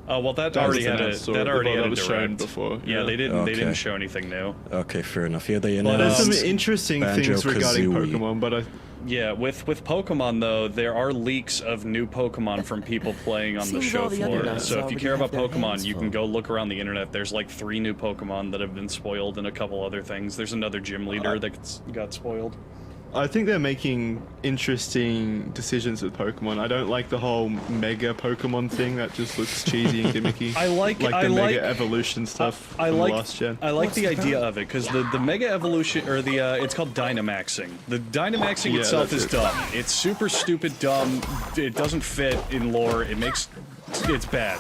Oh well, that That already was had a announced that already had a was shown direct. before. Yeah, they didn't. They Okay. didn't show anything new. Okay, fair enough. Yeah, they There's announced some interesting things regarding Banjo-Kazooie. Pokemon, but Yeah, with Pokemon though, there are leaks of new Pokemon from people playing on the Seems show all the floor. internet So if you already care have about their Pokemon, hands you full. can go look around the internet. There's like 3 new Pokemon that have been spoiled and a couple other things. There's another gym leader that got spoiled. I think they're making interesting decisions with Pokemon. I don't like the whole Mega Pokemon thing. That just looks cheesy and gimmicky. I like the Mega Evolution stuff I from like last gen. I like the idea of it because the Mega Evolution or the it's called Dynamaxing. The Dynamaxing Yeah, itself that's is dumb. It's super stupid dumb. It doesn't fit in lore. It's bad.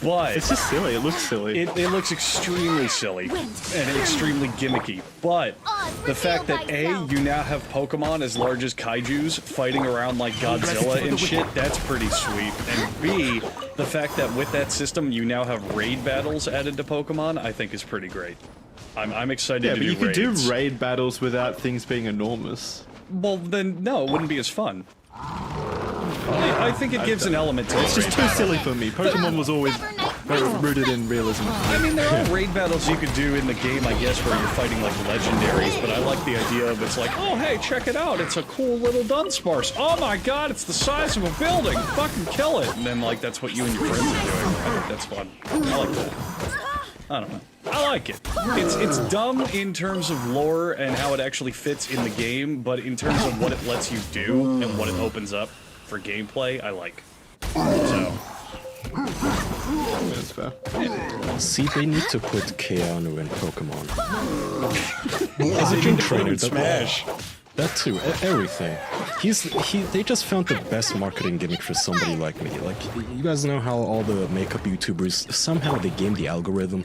But It's just silly. It looks silly. it looks extremely silly and extremely gimmicky. But the fact that A, you now have Pokemon as large as kaijus fighting around like Godzilla and shit, that's pretty sweet. And B, the fact that with that system you now have raid battles added to Pokemon, I think is pretty great. I'm excited Yeah, to but do you could raids. do raid battles without things being enormous. Well, then no, it wouldn't be as fun. I think it gives an element to It's it. just too silly for me. Pokemon was always rooted in realism. I mean, there are raid battles you could do in the game, I guess, where you're fighting like legendaries, but I like the idea of it's like, oh, hey, check it out. It's a cool little Dunsparce. Oh my god, it's the size of a building. Fucking kill it. And then, like, that's what you and your friends are doing. I think that's fun. I like that. I don't know. I like it. It's dumb in terms of lore and how it actually fits in the game, but in terms of what it lets you do and what it opens up for gameplay, I like. So. That's fair. See, they need to put Keanu in Pokemon. As a gym trainer, Smash. That too, everything. They just found the best marketing gimmick for somebody like me. Like, you guys know how all the makeup YouTubers, somehow they game the algorithm.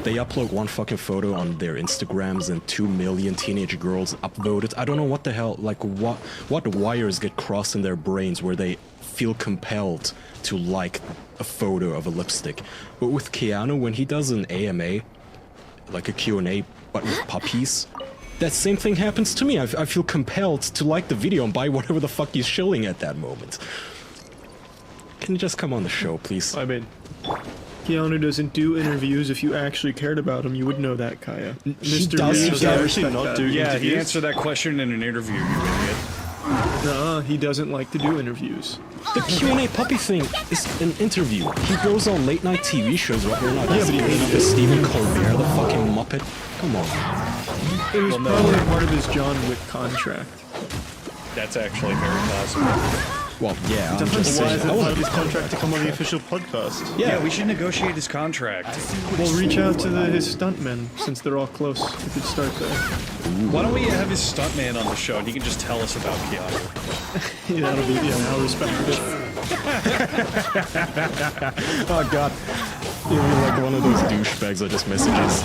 They upload one fucking photo on their Instagrams and 2 million teenage girls upvote it. I don't know what the hell, like what wires get crossed in their brains where they feel compelled to like a photo of a lipstick. But with Keanu, when he does an AMA, like a Q&A, but with puppies, that same thing happens to me. I feel compelled to like the video and buy whatever the fuck he's shilling at that moment. Can you just come on the show, please? I mean, Keanu doesn't do interviews. If you actually cared about him, you would know that, Kaya. Mr. does. Reeves Does does actually not do Yeah, he interviews? answered that question in an interview, you idiot. No, he doesn't like to do interviews. The Q&A puppy thing is an interview. He goes on late night TV shows where we're not even up as Stephen Colbert, the fucking Muppet. Come on. It was probably part of his John Wick contract. That's actually very possible. Well, yeah, I'm Why just is saying. it part of his contract to come on the official podcast? Yeah, we should negotiate his contract. We'll reach out to his stuntmen, since they're all close. We could start there. Why don't we have his stuntman on the show and he can just tell us about Keanu? Yeah, that'll be, I'll respect it. Oh god. You're like one of those douchebags that just messages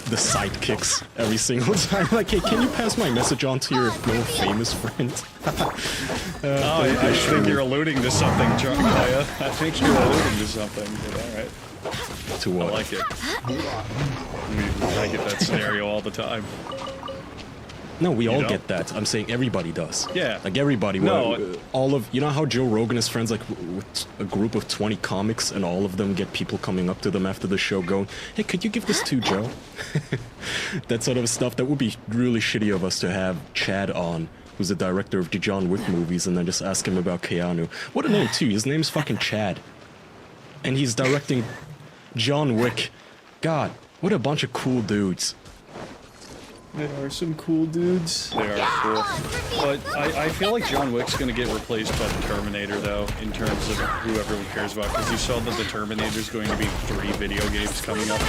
the sidekicks every single time. Like, hey, can you pass my message on to your more famous friend? I think you're alluding to something, Kaya. I think you're alluding to something, but alright. To what? I like it. I get that scenario all the time. No, we all don't? get that. I'm saying everybody does. Yeah. Like everybody. No. All of, you know how Joe Rogan is friends like with a group of 20 comics and all of them get people coming up to them after the show going, hey, could you give this to Joe? That sort of stuff. That would be really shitty of us to have Chad on, who's the director of the John Wick movies, and then just ask him about Keanu. What a name too. His name's fucking Chad. And he's directing John Wick. God, what a bunch of cool dudes. There are some cool dudes. They are cool. But I feel like John Wick's gonna get replaced by the Terminator, though, in terms of who everyone cares about, because you saw that the Terminator's going to be 3 video games coming up.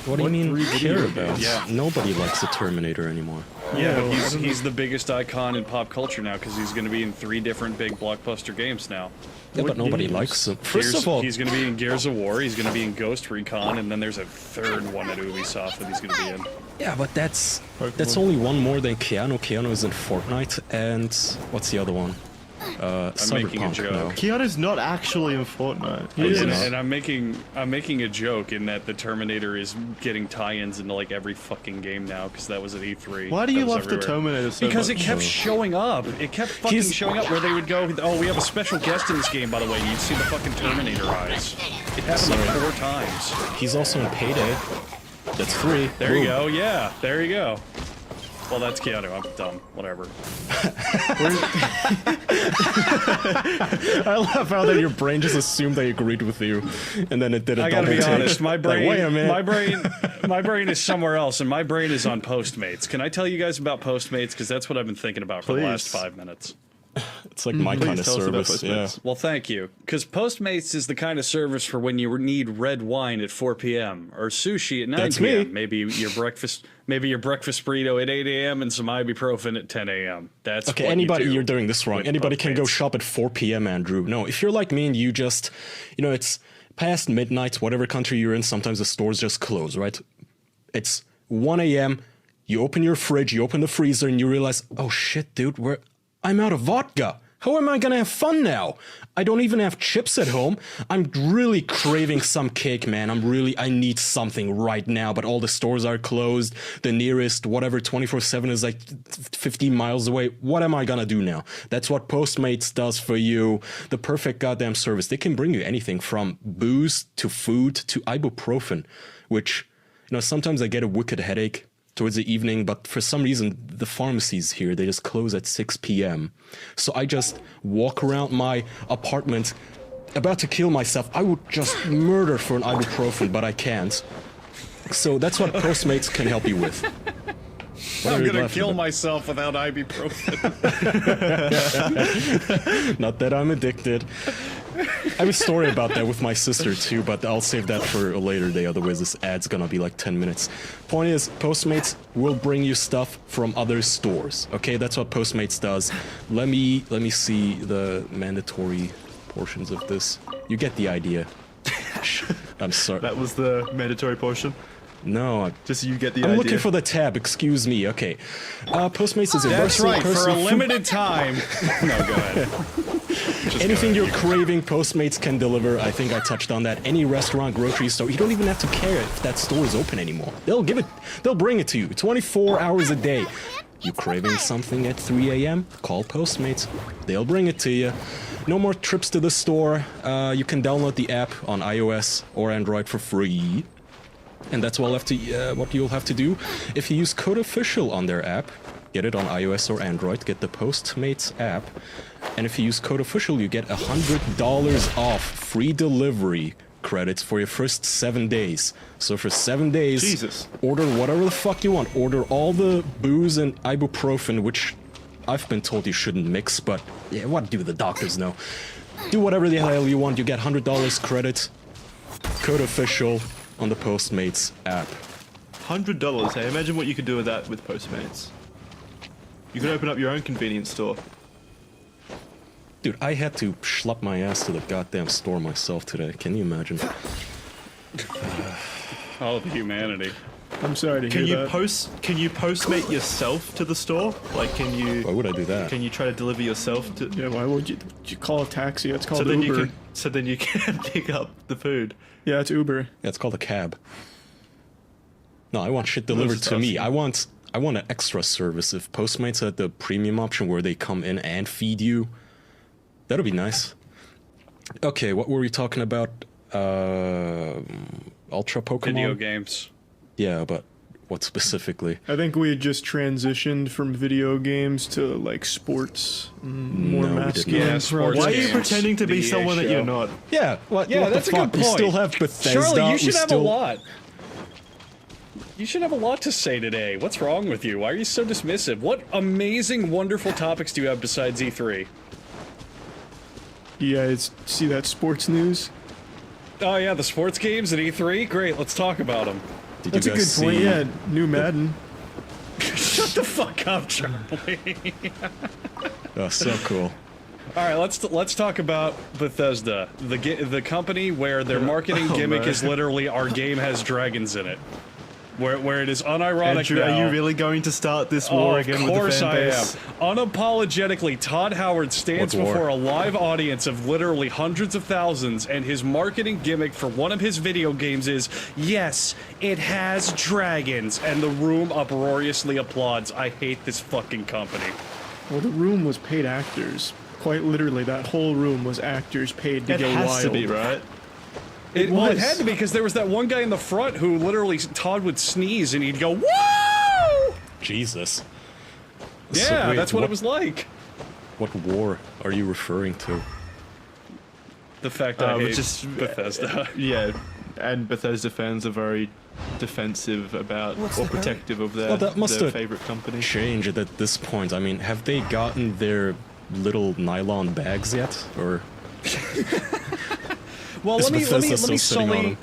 What do you mean care about? Yeah. Nobody likes the Terminator anymore. Yeah, but he's the biggest icon in pop culture now because he's going to be in 3 different big blockbuster games now. Yeah, but nobody likes him. First of all, he's going to be in Gears of War, he's going to be in Ghost Recon, and then there's a 3rd one at Ubisoft that he's going to be in. yeah, but that's only one more than Keanu. Keanu is in Fortnite, and what's the other one? I'm making a Cyberpunk. joke. No. Keanu's not actually in Fortnite. And I'm making a joke in that the Terminator is getting tie-ins into like every fucking game now because that was at E3. Why do you love the Terminator so Because much? it kept showing up. It kept fucking showing up where they would go, oh, we have a special guest in this game, by the way. You'd see the fucking Terminator eyes. It happened like 4 times. He's also in Payday. That's 3. There you go. Yeah, there you go. Well, that's Keanu. I'm dumb. Whatever. I laugh how that your brain just assumed I agreed with you, and then it did a I gotta double be take. honest. My brain, Like, wait a minute. my brain is somewhere else, and my brain is on Postmates. Can I tell you guys about Postmates? Because that's what I've been thinking about for the last 5 minutes. It's like my kind of service. Yeah. Well, thank you. Because Postmates is the kind of service for when you need red wine at 4 p.m. or sushi at 9 That's p.m. me. Maybe your breakfast burrito at 8 a.m. and some ibuprofen at 10 a.m. That's Okay, what anybody, you do you're doing this wrong. with Anybody can go Postmates. shop at 4 p.m., Andrew. No, if you're like me and you just, it's past midnight, whatever country you're in, sometimes the stores just close, right? It's 1 a.m., you open your fridge, you open the freezer, and you realize, oh shit, dude, I'm out of vodka. How am I gonna have fun now? I don't even have chips at home. I'm really craving some cake, man. I need something right now, but all the stores are closed. The nearest, whatever, 24/7 is like 15 miles away. What am I gonna do now? That's what Postmates does for you. The perfect goddamn service. They can bring you anything from booze to food to ibuprofen, which, sometimes I get a wicked headache towards the evening, but for some reason, the pharmacies here, they just close at 6 p.m. So I just walk around my apartment about to kill myself. I would just murder for an ibuprofen, but I can't. So that's what Postmates can help you with. I'm gonna kill myself without ibuprofen. Not that I'm addicted. I have a story about that with my sister too, but I'll save that for a later day, otherwise this ad's gonna be like 10 minutes. Point is, Postmates will bring you stuff from other stores, okay? That's what Postmates does. Let me see the mandatory portions of this. You get the idea. I'm sorry. That was the mandatory portion? No. Just so you get the I'm idea. looking for the tab, excuse me, okay. Postmates is a That's versatile right, for a personal food- limited time. No, go ahead. Anything you're craving, Postmates can deliver. I think I touched on that. Any restaurant, grocery store, you don't even have to care if that store is open anymore. They'll bring it to you 24 hours a day. You craving something at 3 a.m.? Call Postmates. They'll bring it to you. No more trips to the store. You can download the app on iOS or Android for free. And that's what you'll have to do. If you use code official on their app, get it on iOS or Android, get the Postmates app. And if you use code official, you get $100 off free delivery credits for your first 7 days. So for 7 days, Jesus. Order whatever the fuck you want. Order all the booze and ibuprofen, which I've been told you shouldn't mix, but yeah, what do the doctors know? Do whatever the hell you want. You get $100 credit. Code official on the Postmates app. $100, hey? Imagine what you could do with that with Postmates. You could open up your own convenience store. Dude, I had to schlep my ass to the goddamn store myself today. Can you imagine? Oh, the humanity. I'm sorry to hear that. Can you Postmate yourself to the store? Like, can you? Why would I do that? Can you try to deliver yourself to? Yeah, why would you call a taxi? It's called then Uber. So then you can pick up the food. Yeah, it's Uber. Yeah, it's called a cab. No, I want shit delivered to me. I want an extra service. If Postmates had the premium option where they come in and feed you, that'd be nice. Okay, what were we talking about? Ultra Pokemon? Video games. Yeah, but what specifically? I think we had just transitioned from video games to like sports, more No, we did masculine. not. Yeah, projects. sports Why are you games, pretending to be the someone that show. you're not? Yeah, what That's the fuck? a good We point. still have Bethesda. Charlie, you should we have still... a lot. You should have a lot to say today. What's wrong with you? Why are you so dismissive? What amazing, wonderful topics do you have besides E3? Yeah, see that sports news? Oh yeah, the sports games at E3? Great, let's talk about them. Did That's you a good guys point. see- Yeah, new Madden. Shut the fuck up, Charlie. Oh, so cool. All right, let's talk about Bethesda, the company where their marketing gimmick is literally our game has dragons in it, where it is unironic. Andrew, now. are you really going to start this war again with the fan base? Of course I am. Unapologetically, Todd Howard stands before a live audience of literally hundreds of thousands, and his marketing gimmick for one of his video games is, yes, it has dragons, and the room uproariously applauds. I hate this fucking company. Well, the room was paid actors. Quite literally, that whole room was actors paid to go wild. It has to be, right? It had to be, because there was that one guy in the front who literally, Todd would sneeze and he'd go, whoa! Jesus. Yeah, So, wait, that's what it was like. What war are you referring to? The fact that I hate Bethesda. Yeah, and Bethesda fans are very defensive about or protective of their, that must their have favorite company. changed at this point. I mean, have they gotten their little nylon bags yet, or? Well, Is let me Bethesda still sitting on Sully,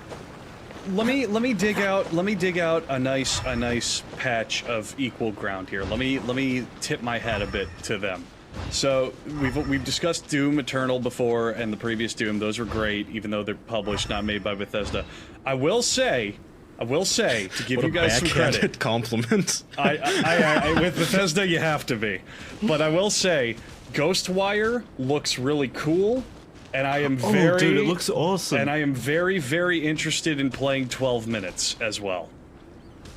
them? let me dig out a nice patch of equal ground here. Let me tip my hat a bit to them. So we've discussed Doom Eternal before and the previous Doom. Those were great, even though they're published, not made by Bethesda. I will say, to give What you guys some backhanded credit. compliment. I with Bethesda, you have to be. But I will say, Ghostwire looks really cool, and I am very... Oh, dude, it looks awesome. And I am very, very interested in playing 12 minutes as well.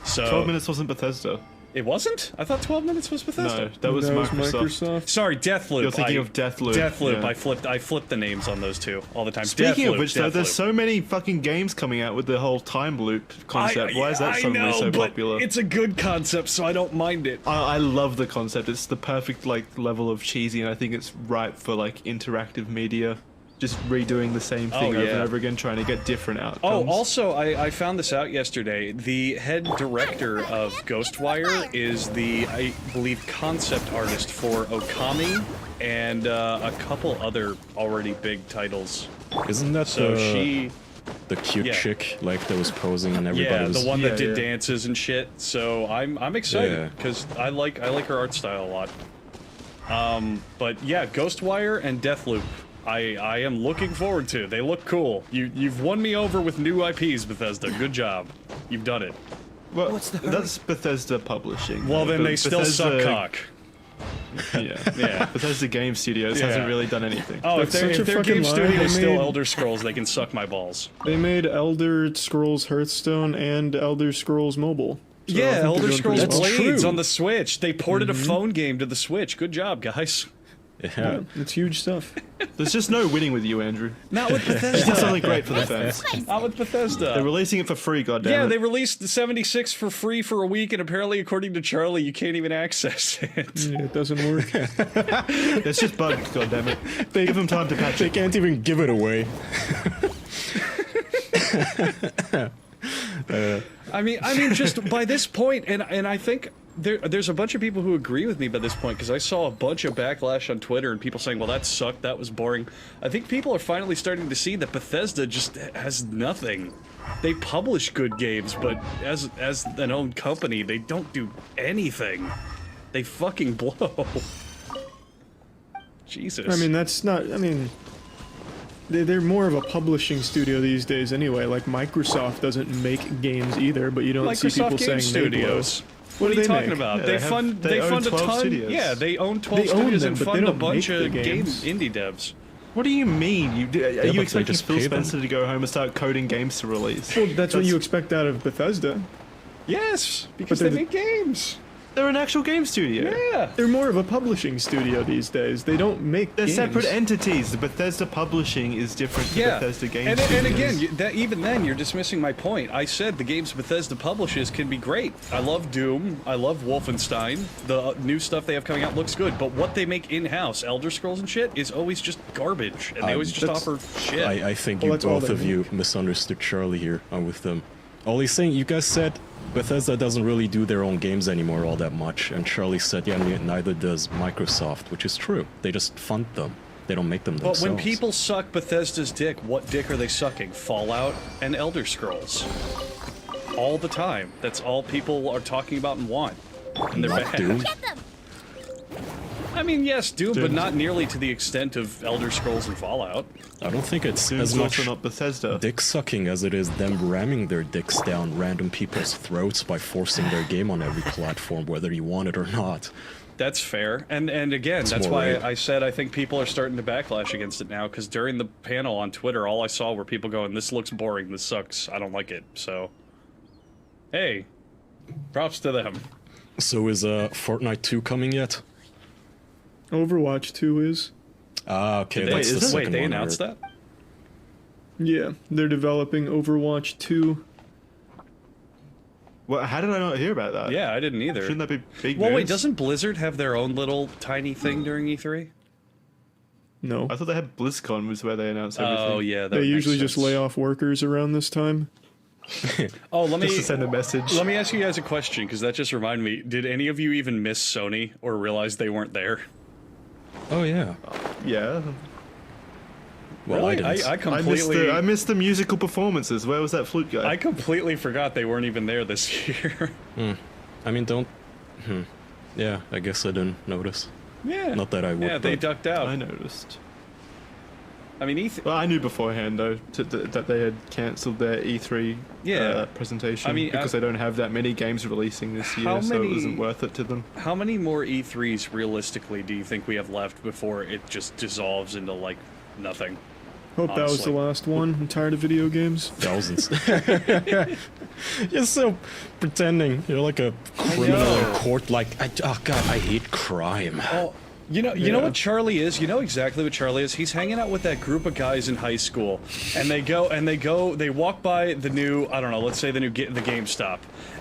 So 12 minutes wasn't Bethesda. It wasn't? I thought 12 minutes was Bethesda. No, that was Microsoft. Sorry, Deathloop. You're thinking of Deathloop. Deathloop. Yeah. I flipped the names on those two all the time. Speaking Deathloop, of which, though, there's Deathloop. so many fucking games coming out with the whole time loop concept. Why is that suddenly so but popular? It's a good concept, so I don't mind it. I love the concept. It's the perfect level of cheesy, and I think it's ripe for interactive media. Just redoing the same thing over and over again, trying to get different outcomes. Oh, also, I found this out yesterday. The head director of Ghostwire is the, I believe, concept artist for Okami and a couple other already big titles. Isn't that the cute chick that was posing and everybody was... the one that did dances and shit. So I'm excited because I like her art style a lot. But yeah, Ghostwire and Deathloop. I am looking forward to. They look cool. You've won me over with new IPs, Bethesda. Good job. You've done it. Well, that's Bethesda Publishing. Well, then they still suck cock. Yeah. Bethesda Game Studios hasn't really done anything. Oh, if their game studio is still made- Elder Scrolls, they can suck my balls. They made Elder Scrolls Hearthstone and Elder Scrolls Mobile. So I Yeah, think Elder they're doing Scrolls pretty well. Blades on the Switch. They ported a phone game to the Switch. Good job, guys. Yeah, it's huge stuff. There's just no winning with you, Andrew. Not with It's Bethesda. something great for the fans. Not with Bethesda. They're releasing it for free, goddammit. Yeah, they released the 76 for free for a week, and apparently, according to Charlie, you can't even access it. Yeah, it doesn't work. It's just bugged, goddammit. Give them time to patch They it. can't even give it away. I mean, just by this point, and I think there's a bunch of people who agree with me by this point, because I saw a bunch of backlash on Twitter and people saying, well, that sucked, that was boring. I think people are finally starting to see that Bethesda just has nothing. They publish good games, but as an own company, they don't do anything. They fucking blow. Jesus. I mean, that's not... I mean... They're more of a publishing studio these days anyway. Like, Microsoft doesn't make games either, but you don't see people Microsoft Game saying Studios. What are do you they talking make? about? Yeah, they own fund a 12 ton. studios. Yeah, they own 12 They own studios them, and but they fund a don't bunch make the of game games. indie devs. What do you mean? Are you but they expecting just Phil pay them. Spencer to go home and start coding games to release? Well, that's what you expect out of Bethesda. Yes, because But they they're make games. They're an actual game studio. Yeah. They're more of a publishing studio these days. They don't make They're games. separate entities. The Bethesda Publishing is different to Yeah, Bethesda Game and Studios. again, even then, you're dismissing my point. I said the games Bethesda publishes can be great. I love Doom. I love Wolfenstein. The new stuff they have coming out looks good. But what they make in-house, Elder Scrolls and shit, is always just garbage. And they always just that's- offer shit. I think Well, that's all both they of you misunderstood Charlie here with them. All he's saying, you guys said Bethesda doesn't really do their own games anymore all that much, and Charlie said, yeah, neither does Microsoft, which is true. They just fund them. They don't make them But themselves. when people suck Bethesda's dick, what dick are they sucking? Fallout and Elder Scrolls. All the time. That's all people are talking about and want. And they're Not bad. Doom? I mean, yes, Doom, but not nearly to the extent of Elder Scrolls and Fallout. I don't think it's Doom's as much also not Bethesda. dick sucking as it is them ramming their dicks down random people's throats by forcing their game on every platform, whether you want it or not. That's fair. And again, It's that's more why right. I said I think people are starting to backlash against it now, because during the panel on Twitter, all I saw were people going, this looks boring, this sucks, I don't like it. So, hey, props to them. So is Fortnite 2 coming yet? Overwatch 2 is. Ah, okay, Did that's the second Wait, they one I announced heard. that? Yeah, they're developing Overwatch 2. Well, how did I not hear about that? Yeah, I didn't either. Shouldn't that be big Well, news? wait, doesn't Blizzard have their own little tiny thing during E3? No. I thought they had BlizzCon was where they announced everything. Oh, yeah, that They makes usually just sense. lay off workers around this time. Oh, let me Just to send a message. Let me ask you guys a question, because that just reminded me. Did any of you even miss Sony or realize they weren't there? Oh, yeah. Yeah. Well, Really? I didn't. I completely... I missed the musical performances. Where was that flute guy? I completely forgot they weren't even there this year. I mean, don't... Yeah, I guess I didn't notice. Yeah. Not that I would, Yeah, they but- ducked out. I noticed. I mean, Well, I knew beforehand though that they had cancelled their E3 presentation I mean, because they don't have that many games releasing this year, so it wasn't worth it to them. How many more E3s realistically do you think we have left before it just dissolves into like nothing? Hope that was the last one. I'm tired of video games. Thousands. You're so pretending. You're like a criminal in court. Like, oh god, I hate crime. Oh, you know what Charlie is? You know exactly what Charlie is? He's hanging out with that group of guys in high school, and they walk by the new, I don't know, let's say the GameStop,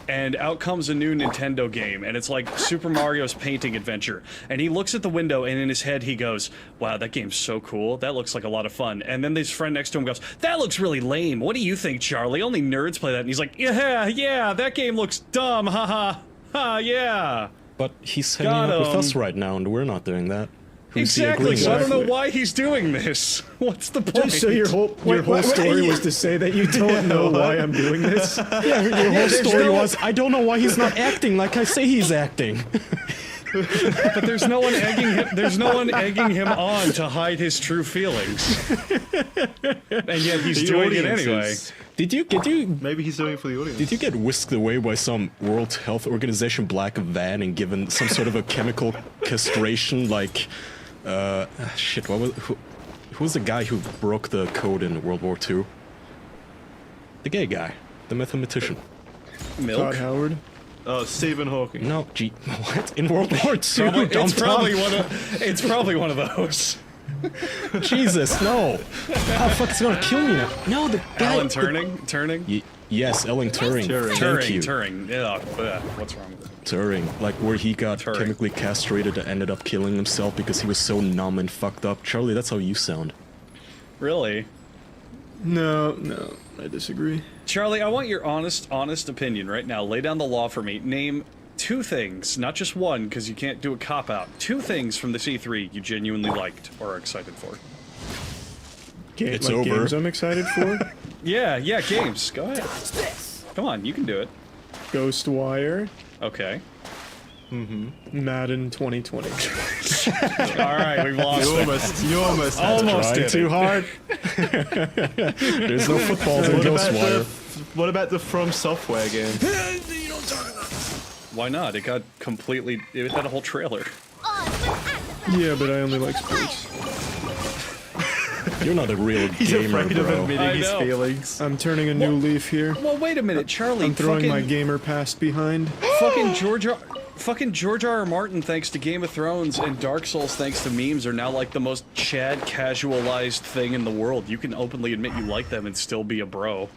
and out comes a new Nintendo game, and it's like Super Mario's Painting Adventure, and he looks at the window, and in his head he goes, wow, that game's so cool, that looks like a lot of fun, and then his friend next to him goes, that looks really lame, what do you think, Charlie? Only nerds play that, and he's like, yeah, that game looks dumb, haha, ha, yeah. But he's hanging out with us right now, and we're not doing that. Who's he Exactly, agreeing so I with? don't know why he's doing this. What's the point? So your whole story was to say that you don't know why I'm doing this? Yeah, your whole story was, I don't know why he's not acting like I say he's acting. But there's no one egging him on to hide his true feelings. And yet he's The doing it audience anyway. is- Did you Maybe he's doing it for the audience. Did you get whisked away by some World Health Organization black van and given some sort of a chemical castration like shit, who was the guy who broke the code in World War II? The gay guy, the mathematician. Milk? Todd Howard. Stephen Hawking. No, what? In World War II? It's probably one of those. Jesus, no. Oh, fuck, it's gonna kill me now. No, the guy... Alan Turing? Yes, Alan Turing. Thank you. Turing. Ugh, what's wrong with it? Turing, like where he got chemically castrated and ended up killing himself because he was so numb and fucked up. Charlie, that's how you sound. Really? No, I disagree. Charlie, I want your honest opinion right now. Lay down the law for me. Name 2 things, not just one, because you can't do a cop-out. 2 things from this E3 you genuinely liked or are excited for. It's over. Games I'm excited for. Yeah, games. Go ahead. Come on, you can do it. Ghostwire. Okay. Madden 2020. All right, we've lost You almost had to almost Trying did too it. hard. There's no footballs in Ghostwire. What about the From Software game? Why not? It got completely... It had a whole trailer. Yeah, but I only like sports. You're not a real He's gamer, afraid of bro. admitting his know. feelings. I'm turning a new leaf here. Well, wait a minute, Charlie. I'm throwing my fucking- gamer past behind. Fucking George R.R. Martin, thanks to Game of Thrones, and Dark Souls, thanks to memes, are now like the most Chad casualized thing in the world. You can openly admit you like them and still be a bro.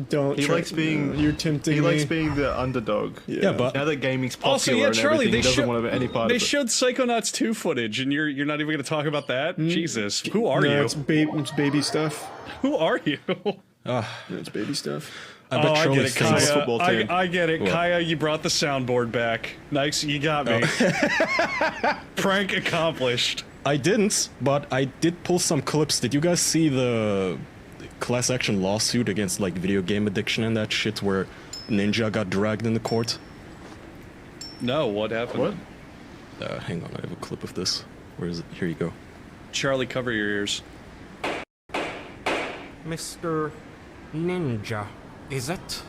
Don't. He likes being. You're tempting He me. likes being the underdog. Yeah, but Now that gaming's popular Also, yeah, and Charlie, everything, they he doesn't showed want to be any part they of it. showed Psychonauts 2 footage, and you're not even going to talk about that. Jesus, who are no, you? It's baby stuff. Who are you? It's baby stuff. I bet I Charlie get it, thinks- football team. I get it, What? Kaya. You brought the soundboard back. Nice, you got me. Prank accomplished. I didn't, but I did pull some clips. Did you guys see the class action lawsuit against like video game addiction and that shit where Ninja got dragged into court? No, what happened? What? Hang on, I have a clip of this. Where is it? Here you go. Charlie, cover your ears. Mr. Ninja, is it?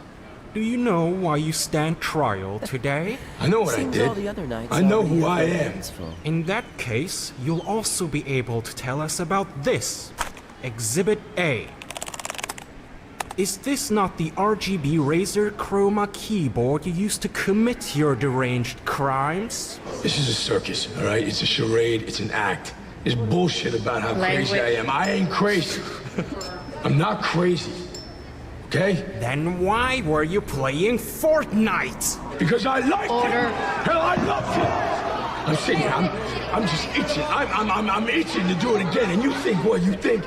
Do you know why you stand trial today? I know what I Seems did. All the other nights I know who I am. In that case, you'll also be able to tell us about this. Exhibit A. Is this not the RGB Razer Chroma keyboard you used to commit your deranged crimes? This is a circus, all right? It's a charade, it's an act. It's bullshit about how crazy I am. I ain't crazy. I'm not crazy. Okay? Then why were you playing Fortnite? Because I liked it. Hell, I loved it. I'm sitting here, I'm just itching. I'm itching to do it again. And you think what? You think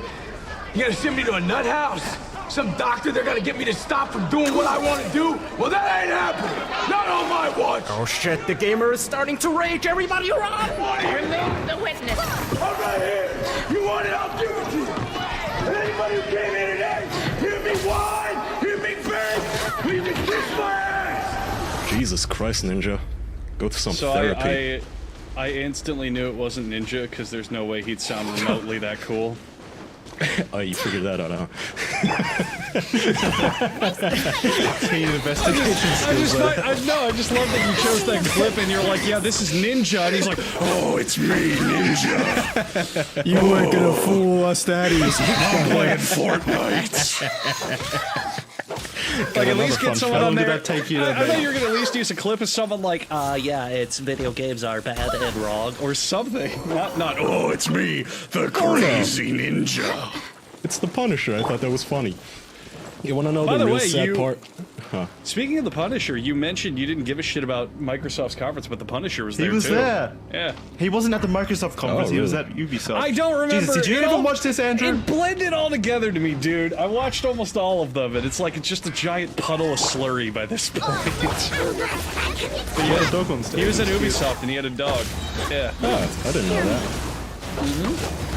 you're gonna send me to a nut house? Some doctor, they're gonna get me to stop from doing what I want to do? Well, that ain't happening. Not on my watch. Oh shit, the gamer is starting to rage. Everybody run! Remove the witness. I'm right here. You want it, I'll give it to you. And anybody who came here today, hear me whine, hear me beg, will you kiss my ass? Jesus Christ, Ninja. Go to some therapy. I instantly knew it wasn't Ninja because there's no way he'd sound remotely that cool. Oh, you figured that out, huh? I just love that you chose that clip and you're like, yeah, this is Ninja, and he's like, oh, it's me, Ninja. You weren't gonna fool us that easy. I'm playing Fortnite. Like, at least get someone on there. I thought you were gonna at least use a clip of someone like, yeah, it's video games are bad and wrong, or something. Not. Oh, it's me, the crazy ninja. It's the Punisher. I thought that was funny. You want to know By the the real way, sad part? Huh. Speaking of the Punisher, you mentioned you didn't give a shit about Microsoft's conference, but the Punisher was there too. He was there. Yeah. He wasn't at the Microsoft conference. Oh, He was really? at Ubisoft. I don't remember. Jesus, did you even watch this, Andrew? It blended all together to me, dude. I watched almost all of them, and it's like it's just a giant puddle of slurry by this point. But you had a dog on stage. He was at Ubisoft, and he had a dog. Yeah. Oh, I didn't know that.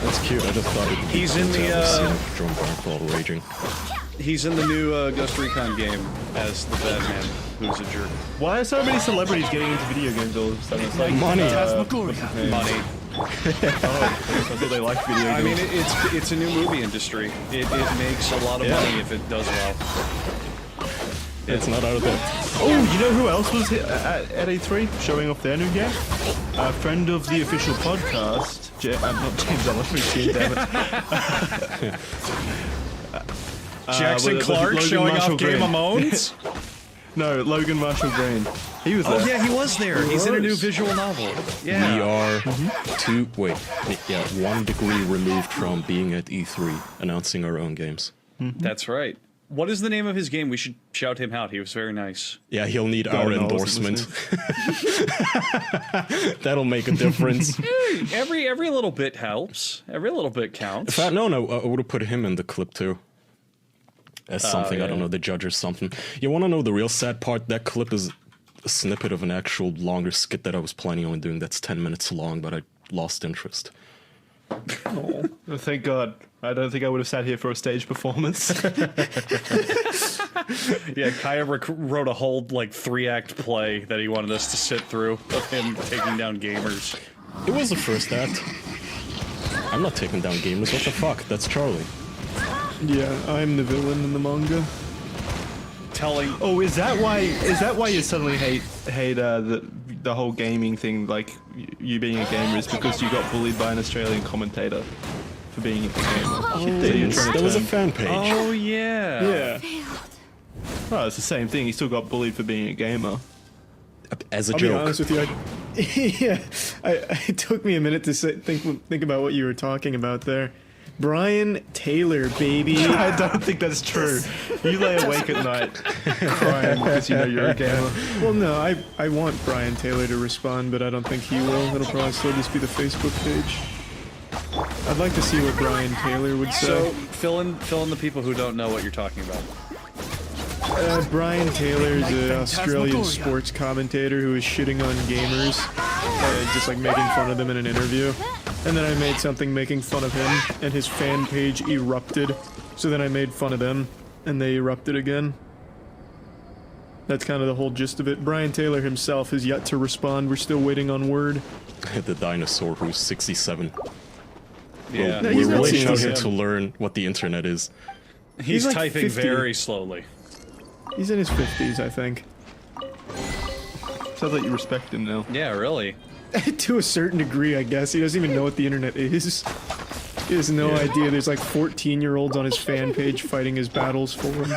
That's cute. I just thought it. He's in the Drum Barnacle raging. He's in the new Ghost Recon game as the bad man who's a jerk. Why are so many celebrities getting into video games all of a sudden? It's like Money. Money. Oh, I thought they liked video games. I mean, it's a new movie industry. It makes a lot of money if it does well. It's not out of there. Oh, you know who else was at E3 showing off their new game? A friend of the official podcast, not James Ellison, damn it. Jackson Clark showing off Game of Moans? No, Logan Marshall Green. He was there. Oh yeah, he was there. He's in a new visual novel. Yeah. We are 1 degree removed from being at E3, announcing our own games. That's right. What is the name of his game? We should shout him out. He was very nice. Yeah, he'll need our endorsement. That'll make a difference. Every little bit helps. Every little bit counts. I would have put him in the clip too. As something, I don't know, the judge or something. You want to know the real sad part? That clip is a snippet of an actual longer skit that I was planning on doing that's 10 minutes long, but I lost interest. Oh, thank God. I don't think I would have sat here for a stage performance. Yeah, Kaya wrote a whole, 3-act play that he wanted us to sit through of him taking down gamers. It was the first act. I'm not taking down gamers, what the fuck? That's Charlie. Yeah, I'm the villain in the manga. Oh, is that why you suddenly hate the whole gaming thing, like you being a gamer, is because you got bullied by an Australian commentator for being a gamer? There was a fan page. Oh yeah. Oh, it's the same thing. He still got bullied for being a gamer. As a I'll joke. be honest with you, it took me a minute to think about what you were talking about there. Brian Taylor, baby. I don't think that's true. You lay awake at night crying because you know you're a gamer. Well, no, I want Brian Taylor to respond, but I don't think he will. It'll probably still just be the Facebook page. I'd like to see what Brian Taylor would say. So, fill in the people who don't know what you're talking about. Brian Taylor's an Australian sports commentator who is shitting on gamers, just making fun of them in an interview. And then I made something making fun of him, and his fan page erupted. So then I made fun of them, and they erupted again. That's kind of the whole gist of it. Brian Taylor himself has yet to respond. We're still waiting on word. The dinosaur who's 67. Yeah, Well, he's we're not waiting on 67. him to learn what the internet is. He's like typing 50. very slowly. He's in his 50s, I think. Sounds like you respect him now. Yeah, really. To a certain degree, I guess. He doesn't even know what the internet is. He has no idea there's like 14-year-olds on his fan page fighting his battles for him.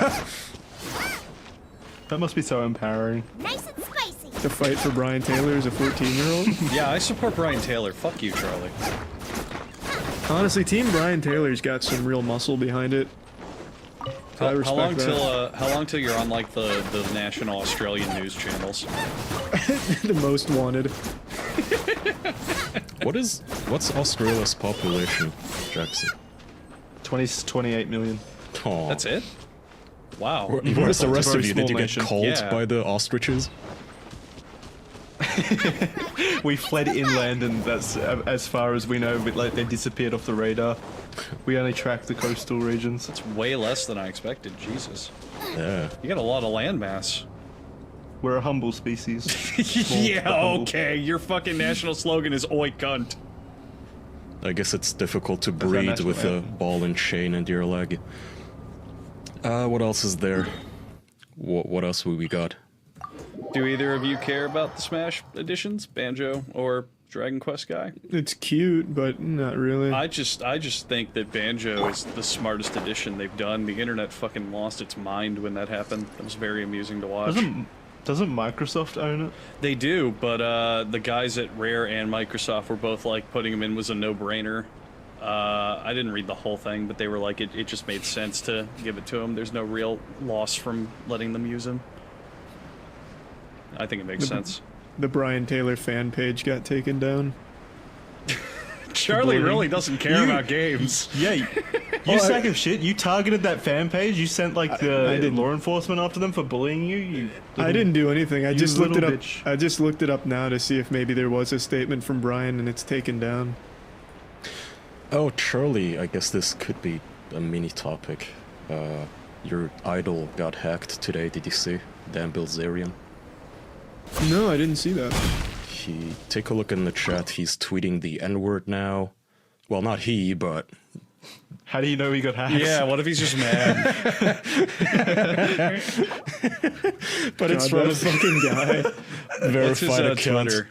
That must be so empowering. Nice and spicy. To fight for Brian Taylor as a 14-year-old. Yeah, I support Brian Taylor. Fuck you, Charlie. Honestly, Team Brian Taylor's got some real muscle behind it. So I How respect long that. till how long till you're on like the national Australian news channels? The most wanted. What's Australia's population, Jackson? 28 million. Oh. That's it? Wow. Where's the rest very of you? Did small you get nation. called Yeah. by the ostriches? We fled inland, and that's as far as we know. Like they disappeared off the radar. We only track the coastal regions. It's way less than I expected. Jesus. Yeah. You got a lot of landmass. We're a humble species. Small, Yeah, but humble. okay. Your fucking national slogan is "Oi, cunt." I guess it's difficult to our breed national with a anthem. ball and chain and your leg. What else is there? What else we got? Do either of you care about the Smash editions, Banjo or Dragon Quest guy? It's cute, but not really. I just think that Banjo is the smartest edition they've done. The internet fucking lost its mind when that happened. It was very amusing to watch. Doesn't Microsoft own it? They do, but the guys at Rare and Microsoft were both like putting them in was a no-brainer. I didn't read the whole thing, but they were like, it just made sense to give it to them. There's no real loss from letting them use them. I think it makes sense. The Brian Taylor fan page got taken down. Charlie really doesn't care about games. Yeah, you sack of shit. You targeted that fan page. You sent like the law enforcement after them for bullying you. I didn't do anything. I you just looked it little up. bitch. I just looked it up now to see if maybe there was a statement from Brian, and it's taken down. Oh, Charlie, I guess this could be a mini topic. Your idol got hacked today, did you see? Dan Bilzerian. No, I didn't see that. Take a look in the chat, he's tweeting the N-word now. Well, not he, but... How do you know he got hacked? Yeah, what if he's just mad? But it's from a fucking guy. What's his Verified account. Twitter?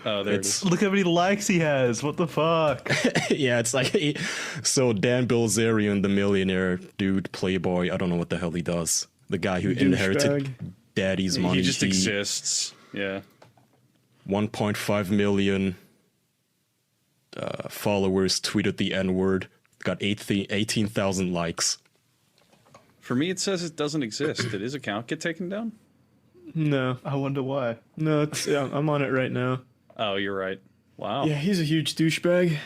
Oh, there it It's- is. Look how many likes he has. What the fuck? Yeah, it's like... So Dan Bilzerian, the millionaire dude, playboy, I don't know what the hell he does. The guy who inherited daddy's money. He just exists. Yeah. 1.5 million followers tweeted the N-word. Got 18,000 likes. For me, it says it doesn't exist. Did his account get taken down? No. I wonder why. No, it's, yeah, I'm on it right now. Oh, you're right. Wow. Yeah, he's a huge douchebag.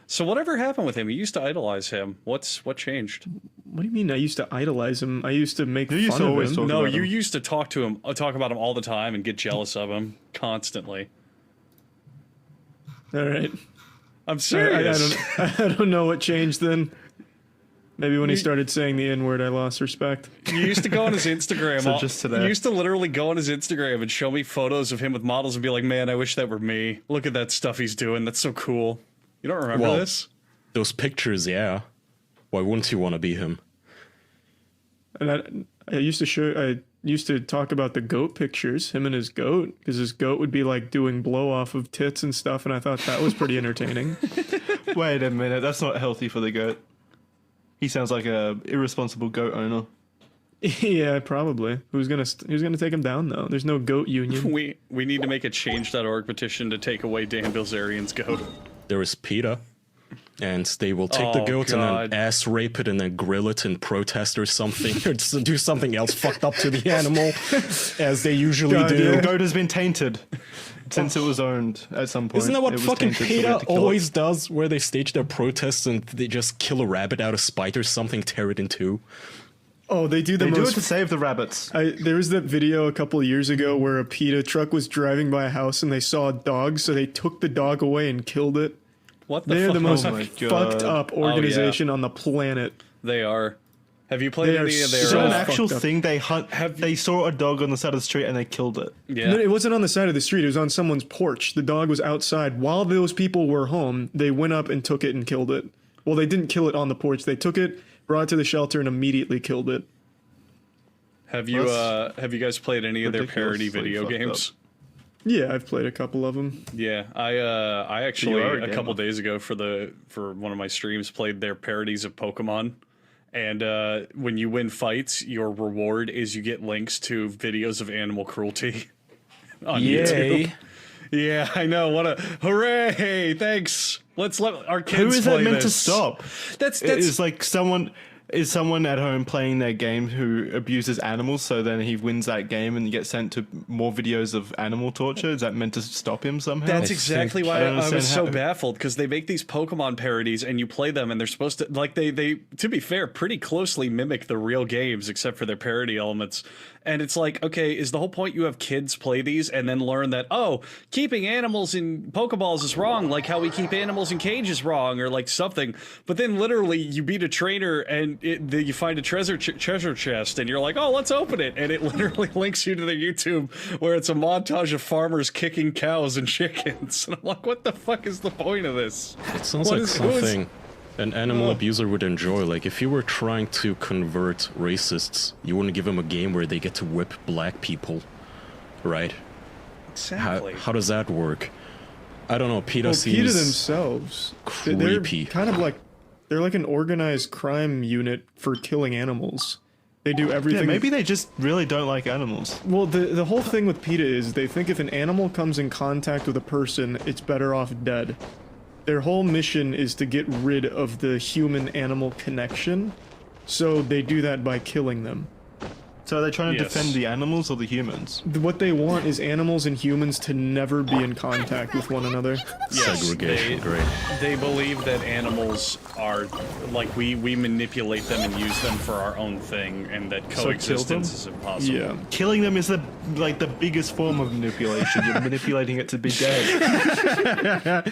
So whatever happened with him? You used to idolize him. What changed? What do you mean I used to idolize him? I used to make used fun to of always him. talk No, about you him. used to talk about him all the time and get jealous of him constantly. All right. I'm serious. I don't know what changed then. Maybe when he started saying the N-word, I lost respect. You used to go on his Instagram. So just today. You used to literally go on his Instagram and show me photos of him with models and be like, "Man, I wish that were me. Look at that stuff he's doing. That's so cool." You don't remember Well, this? Those pictures, yeah. Why wouldn't you want to be him? And I used to talk about the goat pictures, him and his goat, because his goat would be like doing blow off of tits and stuff, and I thought that was pretty entertaining. Wait a minute. That's not healthy for the goat. He sounds like a irresponsible goat owner. Yeah, probably. Who's gonna take him down though? There's no goat union. We need to make a change.org petition to take away Dan Bilzerian's goat. There is PETA, and they will take the Oh, goat God. and then ass rape it and then grill it in protest or something, or just do something else fucked up to the animal, as they usually God, do. The goat has been tainted since it was owned at some point. Isn't that what It was fucking tainted, so we PETA had to kill it. always does, where they stage their protests and they just kill a rabbit out of spite or something, tear it in two? Oh, they do the They do it most. to save the rabbits. There was that video a couple of years ago where a PETA truck was driving by a house and they saw a dog, so they took the dog away and killed it. What the They're fuck? the most Oh my God. fucked up organization on the planet. They are. Have you played any of their? Is that an actual thing? They hunt. They saw a dog on the side of the street and they killed it. Yeah. No, it wasn't on the side of the street. It was on someone's porch. The dog was outside while those people were home. They went up and took it and killed it. Well, they didn't kill it on the porch. They took it, brought it to the shelter, and immediately killed it. Have you guys played any of their parody video games? Yeah, I've played a couple of them. Yeah, I actually a couple days ago for one of my streams played their parodies of Pokemon. And when you win fights, your reward is you get links to videos of animal cruelty on YouTube. Yeah, I know. What a hooray! Thanks. Let's let our kids play this. Who is that meant to stop? That's it's like someone at home playing their game who abuses animals, so then he wins that game and gets sent to more videos of animal torture. Is that meant to stop him somehow? That's exactly why I was so baffled, because they make these Pokemon parodies and you play them and they're supposed to, like, they to be fair, pretty closely mimic the real games except for their parody elements. And it's like, okay, is the whole point you have kids play these and then learn that, oh, keeping animals in Pokeballs is wrong, like how we keep animals in cages wrong, or like something. But then literally you beat a trainer and you find a treasure chest and you're like, oh, let's open it. And it literally links you to their YouTube where it's a montage of farmers kicking cows and chickens. And I'm like, what the fuck is the point of this? It sounds like something an animal abuser would enjoy. Like, if you were trying to convert racists, you wouldn't give them a game where they get to whip black people, right? Exactly. How does that work? I don't know. PETA themselves, creepy. They're kind of like, they're like an organized crime unit for killing animals. They do everything. Yeah, maybe they just really don't like animals. Well, the whole thing with PETA is they think if an animal comes in contact with a person, it's better off dead. Their whole mission is to get rid of the human-animal connection, so they do that by killing them. So are they trying to defend the animals or the humans? What they want is animals and humans to never be in contact with one another. Yes, segregation, great. They believe that animals are, like, we manipulate them and use them for our own thing, and that coexistence is impossible. Yeah. Killing them is the biggest form of manipulation. You're manipulating it to be dead.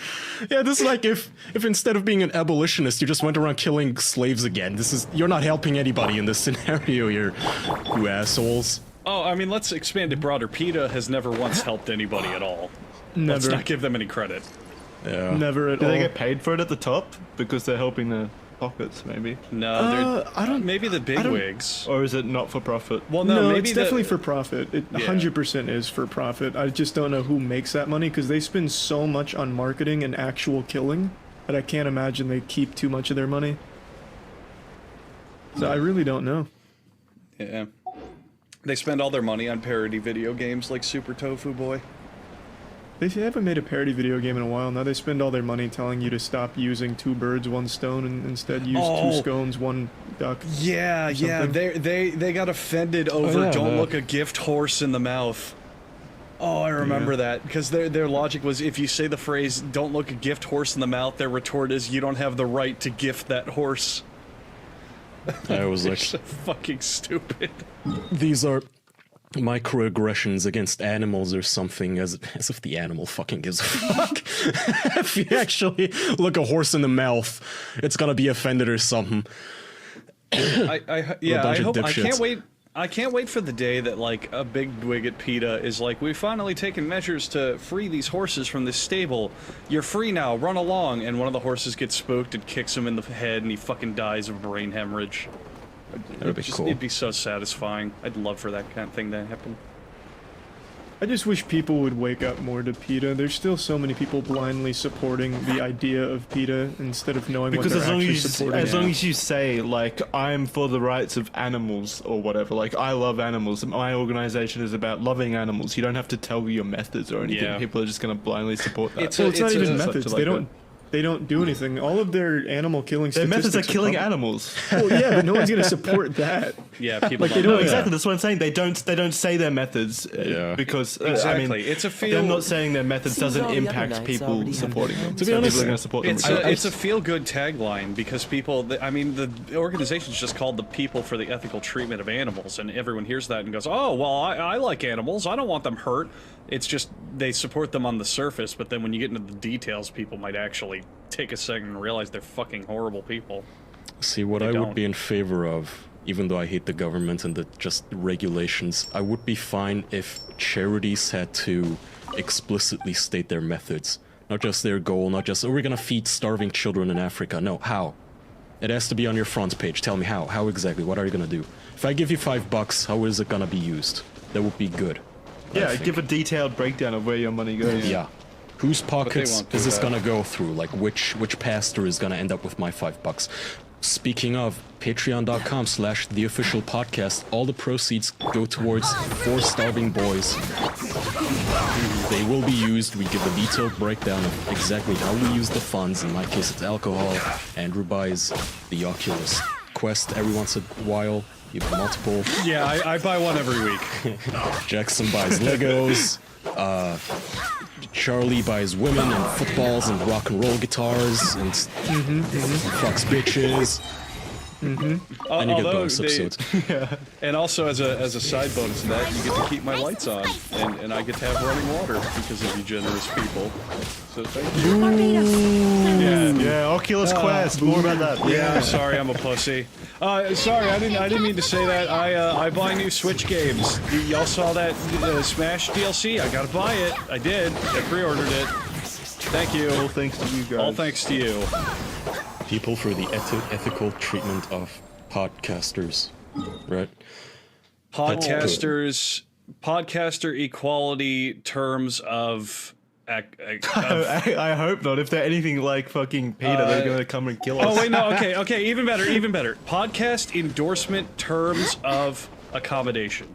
Yeah, this is like if instead of being an abolitionist, you just went around killing slaves again. You're not helping anybody in this scenario, you assholes. Oh, I mean, let's expand it broader. PETA has never once helped anybody at all. Never. Let's not give them any credit. Yeah. Never at all. Do they get paid for it at the top? Because they're helping the pockets, maybe? No, I don't. Maybe the big wigs. Or is it not for profit? Well, No, maybe it's definitely for profit. It 100% is for profit. I just don't know who makes that money, because they spend so much on marketing and actual killing that I can't imagine they keep too much of their money. So I really don't know. Yeah. They spend all their money on parody video games like Super Tofu Boy. They haven't made a parody video game in a while. Now they spend all their money telling you to stop using 2 birds, 1 stone, and instead use 2 scones, 1 duck. Yeah, yeah. They got offended over "Don't look a gift horse in the mouth." Oh, I remember that, because their logic was if you say the phrase "Don't look a gift horse in the mouth," their retort is you don't have the right to gift that horse. I was like, so fucking stupid. These are microaggressions against animals or something, as if the animal fucking gives a fuck. If you actually look a horse in the mouth, it's gonna be offended or something. I can't wait for the day that, like, a big wig at PETA is like, we've finally taken measures to free these horses from this stable. You're free now, run along. And one of the horses gets spooked and kicks him in the head and he fucking dies of brain hemorrhage. That'd be cool. It'd be so satisfying. I'd love for that kind of thing to happen. I just wish people would wake up more to PETA. There's still so many people blindly supporting the idea of PETA instead of knowing what they're actually supporting. As long as you say, like, I'm for the rights of animals or whatever, like, I love animals, my organization is about loving animals, you don't have to tell your methods or anything. Yeah. People are just going to blindly support that. It's not even methods. They don't do anything. All of their animal killing their statistics methods are killing animals. Well, yeah, but no one's going to support that. Yeah, people like, don't they don't know exactly. That's what I'm saying. They don't say their methods because exactly. I mean, it's a feel. Them not saying their methods doesn't impact people supporting them. To be honest, people are going to support them. It's a feel-good tagline because people. I mean, the organization's just called the People for the Ethical Treatment of Animals, and everyone hears that and goes, "Oh, well, I like animals. I don't want them hurt." It's just they support them on the surface, but then when you get into the details, people might actually take a second and realize they're fucking horrible people. See, what I would be in favor of even though I hate the government and the just regulations, I would be fine if charities had to explicitly state their methods. Not just their goal, not just, oh, we're gonna feed starving children in Africa. No, how? It has to be on your front page. Tell me how. How exactly? What are you gonna do? If I give you $5, how is it gonna be used? That would be good. Yeah, give a detailed breakdown of where your money goes. Yeah. Whose pockets won't do is this that. gonna go through? Like, which pastor is gonna end up with my $5? Speaking of, patreon.com/theofficialpodcast, all the proceeds go towards 4 starving boys. They will be used. We give a detailed breakdown of exactly how we use the funds. In my case, it's alcohol. Andrew buys the Oculus Quest every once in a while. You have multiple. Yeah, I buy one every week. Jackson buys Legos. Charlie buys women and footballs and rock and roll guitars and fucks bitches. And you get Although bonus episodes. And also, as a side bonus to that, you get to keep my lights on, and I get to have running water because of you generous people. So thank you. Yeah, Oculus Quest. More about that. Yeah, I'm sorry, I'm a pussy. Sorry, I didn't mean to say that. I buy new Switch games. Y'all saw that Smash DLC? I gotta buy it. I did. I pre-ordered it. Thank you. All thanks to you guys. All thanks to you. People for the ethical treatment of podcasters, right? Podcaster equality terms of. I hope not. If they're anything like fucking Peter, they're gonna come and kill us. Oh wait, no. Okay. Even better. Podcast endorsement terms of accommodation.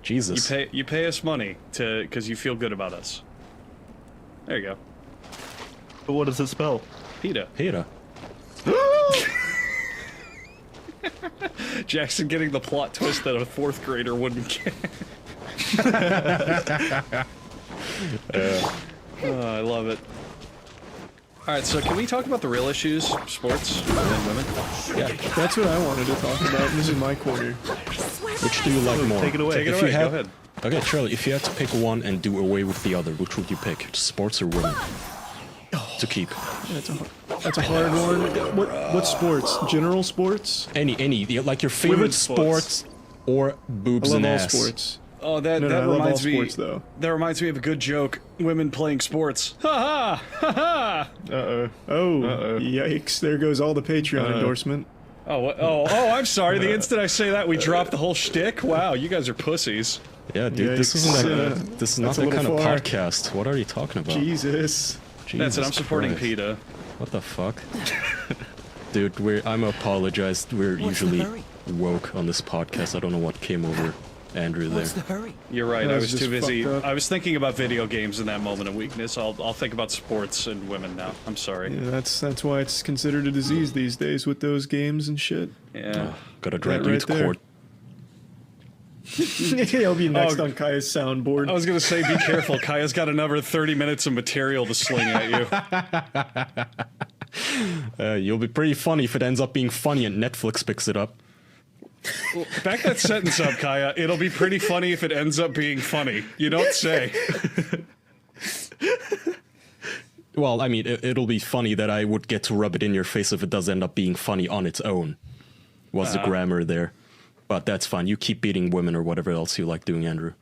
Jesus. You pay us money because you feel good about us. There you go. But what does it spell? PETA. PETA. Jackson getting the plot twist that a 4th grader wouldn't get. I love it. Alright, so can we talk about the real issues? Sports and women? Yeah, that's what I wanted to talk about. This is my corner. Which do you like more? Take it away. Take it If away, you had- go ahead. Okay, Charlie, if you had to pick one and do away with the other, which would you pick? Sports or women? To keep. That's a hard one. What sports? General sports? Any, like your favorite Women's sports or boobs I love and all ass. sports. Oh, that No, I love all reminds me. sports, though. That reminds me of a good joke. Women playing sports. Ha ha! Ha ha! Yikes! There goes all the Patreon endorsement. Oh, I'm sorry. The instant I say that, we drop the whole shtick. Wow, you guys are pussies. Yeah, dude, this Yikes. isn't this is not That's a that kind little of far. podcast. What are you talking about? Jesus. That's it. I'm supporting Christ. PETA. What the fuck? Dude, I'm apologized. We're usually woke on this podcast. I don't know what came over Andrew there. You're right. That I was was too just busy. fucked up. I was thinking about video games in that moment of weakness. I'll think about sports and women now. I'm sorry. Yeah, that's why it's considered a disease these days with those games and shit. Yeah. Gotta drag That you right to there. court. He'll be next on Kaya's soundboard. I was gonna say, be careful. Kaya's got another 30 minutes of material to sling at you. You'll be pretty funny if it ends up being funny and Netflix picks it up. Back that sentence up, Kaya. It'll be pretty funny if it ends up being funny. You don't say. Well, I mean, it'll be funny that I would get to rub it in your face if it does end up being funny on its own. Was the grammar there? But that's fine. You keep beating women or whatever else you like doing, Andrew.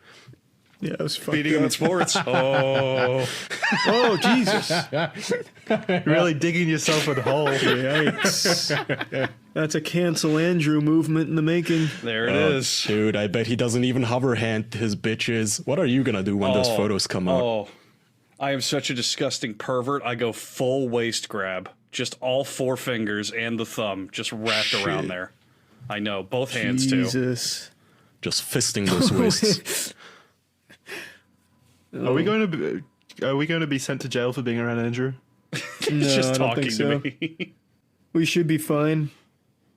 Yeah, it was fucked Beating up. them in sports. Oh. Oh, Jesus. Really digging yourself a hole. Yikes. That's a cancel Andrew movement in the making. There it is. Dude, I bet he doesn't even hover hand his bitches. What are you gonna do when those photos come out? Oh. I am such a disgusting pervert. I go full waist grab. Just all 4 fingers and the thumb just wrapped around there. I know. Both hands, too. Jesus. Just fisting those wrists. Are we going to be sent to jail for being around Andrew? No, just I don't talking think to so. me. We should be fine.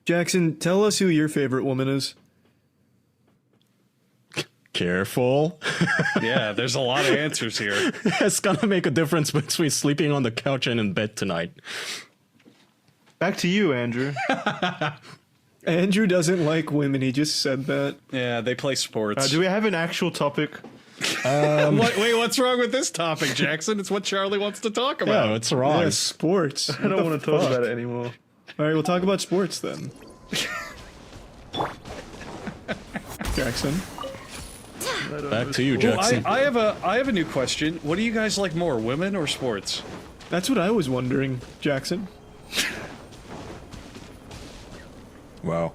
Jackson, tell us who your favorite woman is. Careful. Yeah, there's a lot of answers here. It's gonna make a difference between sleeping on the couch and in bed tonight. Back to you, Andrew. Andrew doesn't like women. He just said that. Yeah, they play sports. Do we have an actual topic? Wait, what's wrong with this topic, Jackson? It's what Charlie wants to talk about. Yeah, it's wrong. Yeah, sports. I don't want to talk about it anymore. All right, we'll talk about sports then. Jackson. Back to you, Well, Jackson. I have a new question. What do you guys like more, women or sports? That's what I was wondering, Jackson. Wow.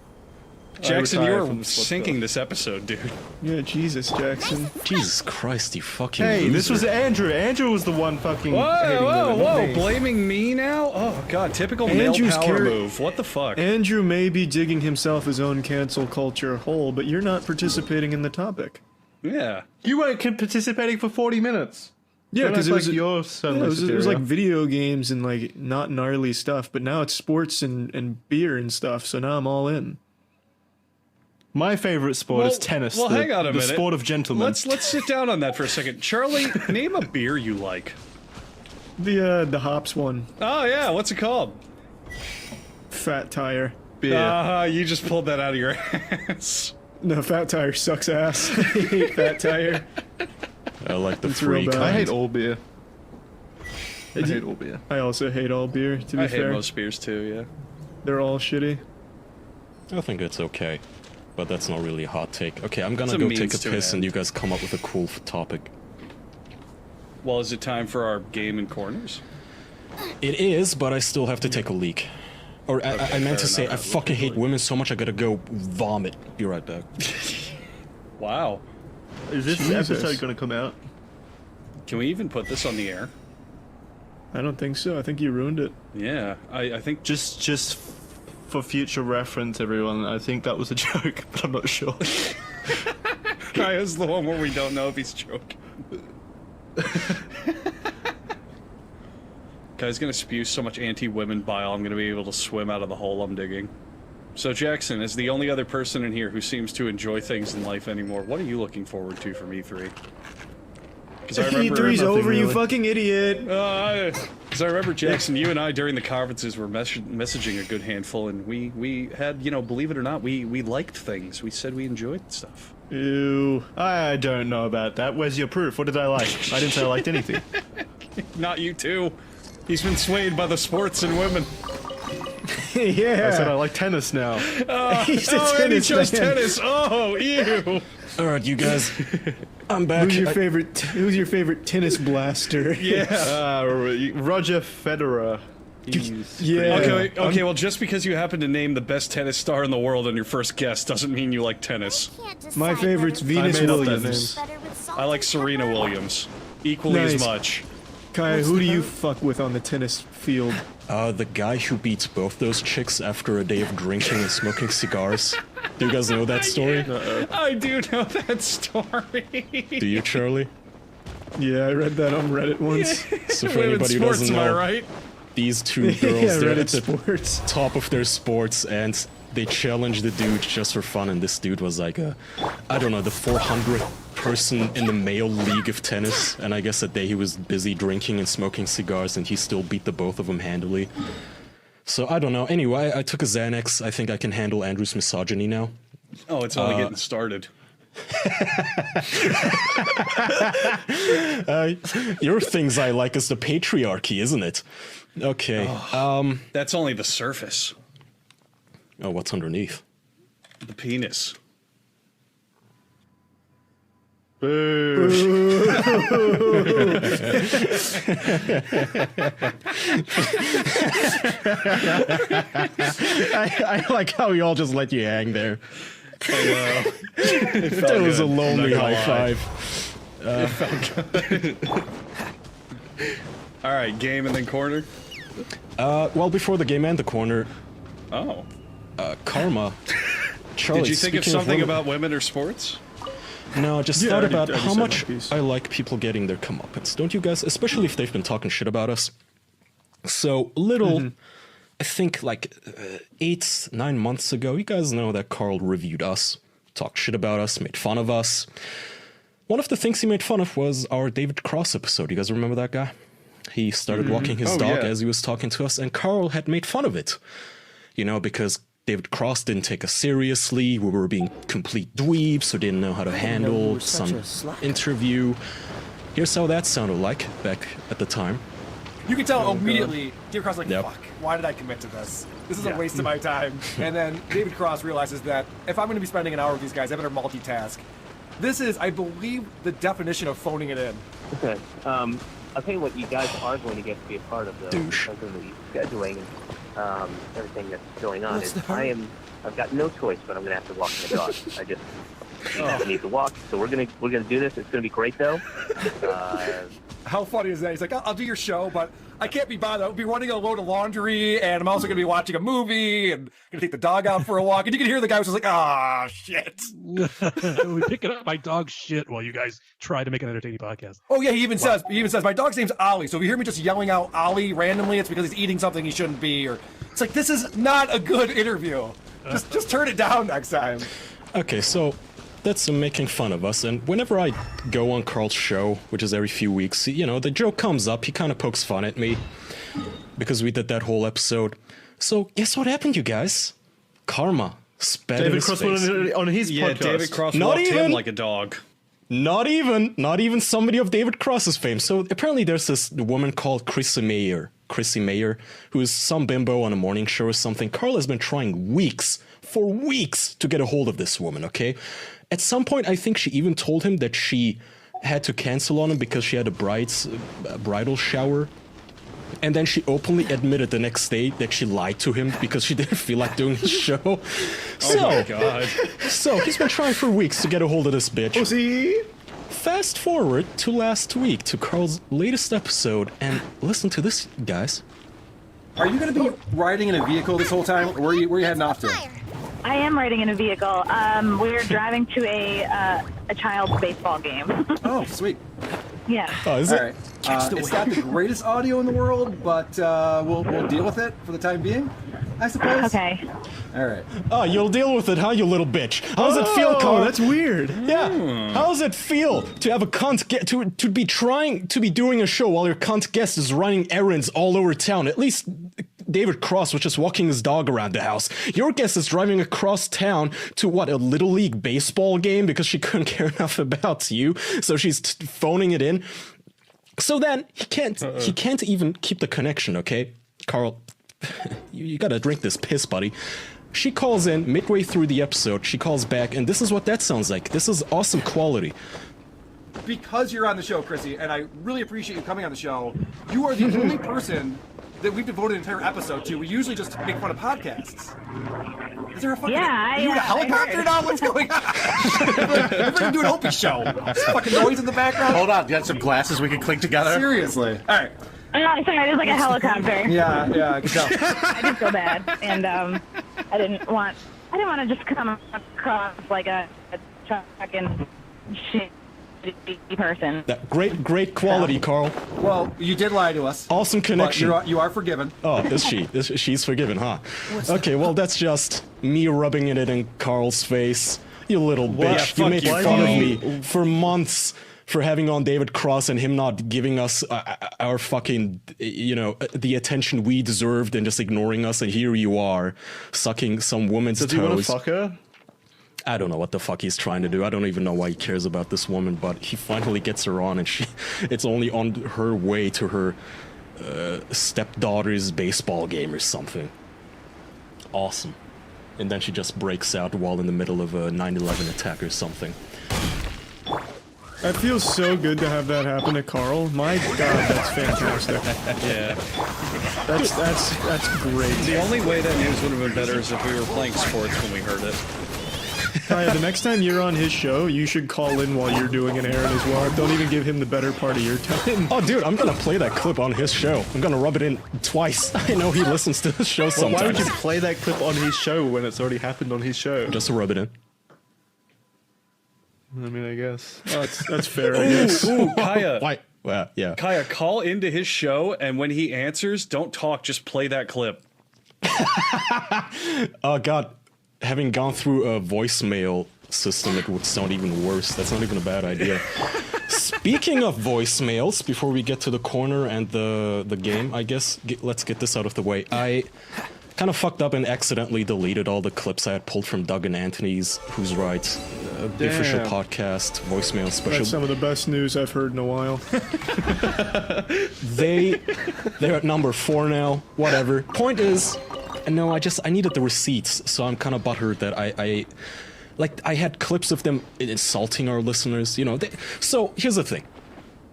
Jackson, retire you're from the sports sinking this episode, dude. Yeah, Jesus, Jackson. Jesus Christ, you fucking Hey, this loser. was Andrew. Andrew was the one fucking Whoa, hating whoa, women, not whoa! me. Blaming me now? Oh god, typical Andrew's male power carry- move. What the fuck? Andrew may be digging himself his own cancel culture hole, but you're not participating in the topic. Yeah. You weren't participating for 40 minutes. Yeah, because it was you're so it was like video games and like not gnarly stuff, but now it's sports and beer and stuff. So now I'm all in. My favorite sport is tennis. Well, hang on a minute. The sport of gentlemen. Let's sit down on that for a second. Charlie, name a beer you like. The hops one. Oh yeah, what's it called? Fat Tire. Beer. You just pulled that out of your ass. No, Fat Tire sucks ass. I hate Fat Tire. I like the It's free real bad. kind. I hate all beer. I hate all beer. I also hate all beer, to be I fair. hate most beers too, yeah. They're all shitty. I think it's okay. But that's not really a hot take. Okay, I'm gonna It's a go means take a to an piss and end. you guys come up with a cool topic. Well, is it time for our game in corners? It is, but I still have to take a leak. Or I Okay, meant to fair say, enough. I fucking hate women so much I gotta go vomit. Be right back. Wow. Is this Jesus. episode going to come out? Can we even put this on the air? I don't think so. I think you ruined it. Yeah, I think Just for future reference, everyone, I think that was a joke, but I'm not sure. Kaya's the one where we don't know if he's joking. Kaya's gonna spew so much anti-women bile, I'm gonna be able to swim out of the hole I'm digging. So Jackson, as the only other person in here who seems to enjoy things in life anymore, what are you looking forward to from E3? Because I remember E3's over, you really. fucking idiot. Because I remember, Jackson, you and I during the conferences were messaging a good handful, and we had, you know, believe it or not, we liked things. We said we enjoyed stuff. Ew. I don't know about that. Where's your proof? What did I like? I didn't say I liked anything. Not you too. He's been swayed by the sports and women. Yeah. I said I like tennis now. He's a And he tennis chose man. tennis. Oh, ew. All right, you guys. I'm back. Who's your favorite tennis blaster? Yeah. Roger Federer. He's Yeah. Okay, well, just because you happen to name the best tennis star in the world on your first guess doesn't mean you like tennis. My favorite's Venus made up that Williams. I like Serena Williams. Equally as Nice. much. Kaya, who do you fuck with on the tennis field? The guy who beats both those chicks after a day of drinking and smoking cigars. Do you guys know that story? I do know that story. Do you, Charlie? Yeah, I read that on Reddit once. So for Women's anybody who sports, doesn't am I know, right? these two girls, Yeah, they're Reddit at the sports. top of their sports, and they challenged the dude just for fun, and this dude was like I don't know, the 400th person in the male league of tennis, and I guess that day he was busy drinking and smoking cigars, and he still beat the both of them handily. So I don't know. Anyway, I took a Xanax. I think I can handle Andrew's misogyny now. Oh, it's only getting started. Your things I like is the patriarchy, isn't it? Okay. That's only the surface. Oh, what's underneath? The penis. I like how we all just let you hang there. It That was a good. lonely I'm not high gonna lie. five. It felt good. All right, game and then corner. Well, before the game and the corner, Oh. Karma. Charlie, Did you think of speaking something women- about women or sports? No, I just Yeah, thought I already- about I already how said much my piece. I like people getting their comeuppance. Don't you guys? Especially if they've been talking shit about us. So, I think like 8-9 months ago, you guys know that Carl reviewed us, talked shit about us, made fun of us. One of the things he made fun of was our David Cross episode. You guys remember that guy? He started walking his dog as he was talking to us, and Carl had made fun of it. You know, because David Cross didn't take us seriously, we were being complete dweebs who didn't know how to handle some interview. Here's how that sounded like back at the time. You can tell Oh, immediately, David Cross is like, Yep. fuck, why did I commit to this? This is a Yeah. waste of my time. And then David Cross realizes that if I'm going to be spending an hour with these guys, I better multitask. This is, I believe, the definition of phoning it in. Okay. I'll tell you what, you guys are going to get to be a part of the because of the scheduling, everything that's going on. I've got no choice, but I'm going to have to walk my dog. I need to walk, so we're gonna do this. It's gonna be great though. How funny is that? He's like, I'll do your show, but I can't be bothered. I'll be running a load of laundry, and I'm also going to be watching a movie, and going to take the dog out for a walk. And you can hear the guy was just like, ah, shit. We picking up my dog's shit while you guys try to make an entertaining podcast. Oh, yeah, he even says, my dog's name's Ollie, so if you hear me just yelling out Ollie randomly, it's because he's eating something he shouldn't be. Or it's like, this is not a good interview. Just turn it down next time. Okay, so that's making fun of us, and whenever I go on Carl's show, which is every few weeks, you know, the joke comes up, he kind of pokes fun at me, because we did that whole episode. So, guess what happened, you guys? Karma spat in David his Cross face. went on his podcast. David Cross Not walked even- him like a dog. Not even somebody of David Cross's fame. So apparently there's this woman called Chrissy Mayer, who is some bimbo on a morning show or something. Carl has been trying for weeks to get a hold of this woman, okay? At some point, I think she even told him that she had to cancel on him because she had a bridal shower. And then she openly admitted the next day that she lied to him because she didn't feel like doing his show. Oh my God. So he's been trying for weeks to get a hold of this bitch. Pussy. Fast forward to last week, to Carl's latest episode, and listen to this, guys. Are you going to be riding in a vehicle this whole time? Where are you heading off to? I am riding in a vehicle. We're driving to a child's baseball game. Oh, sweet. Yeah. Oh, is All it? right. It's not the greatest audio in the world, but we'll deal with it for the time being, I suppose. Okay. All right. Oh, you'll deal with it, huh, you little bitch? How does it feel, Carl? Oh, that's weird. Yeah. How does it feel to have a cunt to be trying to be doing a show while your cunt guest is running errands all over town? At least David Cross was just walking his dog around the house. Your guest is driving across town to what, a little league baseball game because she couldn't care enough about you, so she's phoning it in. So then he can't even keep the connection, okay? Carl, you gotta drink this piss, buddy. She calls in midway through the episode, she calls back, and this is what that sounds like. This is awesome quality. Because you're on the show, Chrissy, and I really appreciate you coming on the show, you are the only person that we've devoted an entire episode to. We usually just make fun of podcasts. Is there a fucking... Yeah, are you in a helicopter now? What's going on? We're going to do an Opie show. There's fucking noise in the background. Hold on, you got some glasses we can clink together? Seriously. All right. Oh, sorry, it was like a helicopter. Yeah, I can tell. I did feel bad, and I didn't want to just come across like a fucking shitty person. That great quality, Carl. Well, you did lie to us. Awesome connection. But you are forgiven. Oh, is she? She's forgiven, huh? Okay, well, that's just me rubbing it in Carl's face. You little bitch. Yeah, You made you. fun of me for months for having on David Cross and him not giving us our fucking, the attention we deserved and just ignoring us. And here you are, sucking some woman's toes. Does he want to fuck her? I don't know what the fuck he's trying to do. I don't even know why he cares about this woman, but he finally gets her on, and it's only on her way to her stepdaughter's baseball game or something. Awesome. And then she just breaks out while in the middle of a 9/11 attack or something. That feels so good to have that happen to Carl. My God, that's fantastic. Yeah. That's great. The only way that news would have been better is if we were playing sports when we heard it. Kaya, the next time you're on his show, you should call in while you're doing an errand as well. Don't even give him the better part of your time. Oh, dude, I'm gonna play that clip on his show. I'm gonna rub it in twice. I know he listens to the show sometimes. Why would you play that clip on his show when it's already happened on his show? Just to rub it in. I mean, I guess. Oh, that's fair, I guess. Ooh, Kaya. Why? Well, yeah. Kaya, call into his show, and when he answers, don't talk, just play that clip. Oh, God. Having gone through a voicemail system, it would sound even worse. That's not even a bad idea. Speaking of voicemails, before we get to the corner and the game, I guess, let's get this out of the way. kind of fucked up and accidentally deleted all the clips I had pulled from Doug and Anthony's Who's Right, the official Damn. podcast voicemail special. That's some of the best news I've heard in a while. They're at number 4 now. Whatever. Point is, no, I needed the receipts, so I'm kind of butthurt that I had clips of them insulting our listeners. You know. So here's the thing.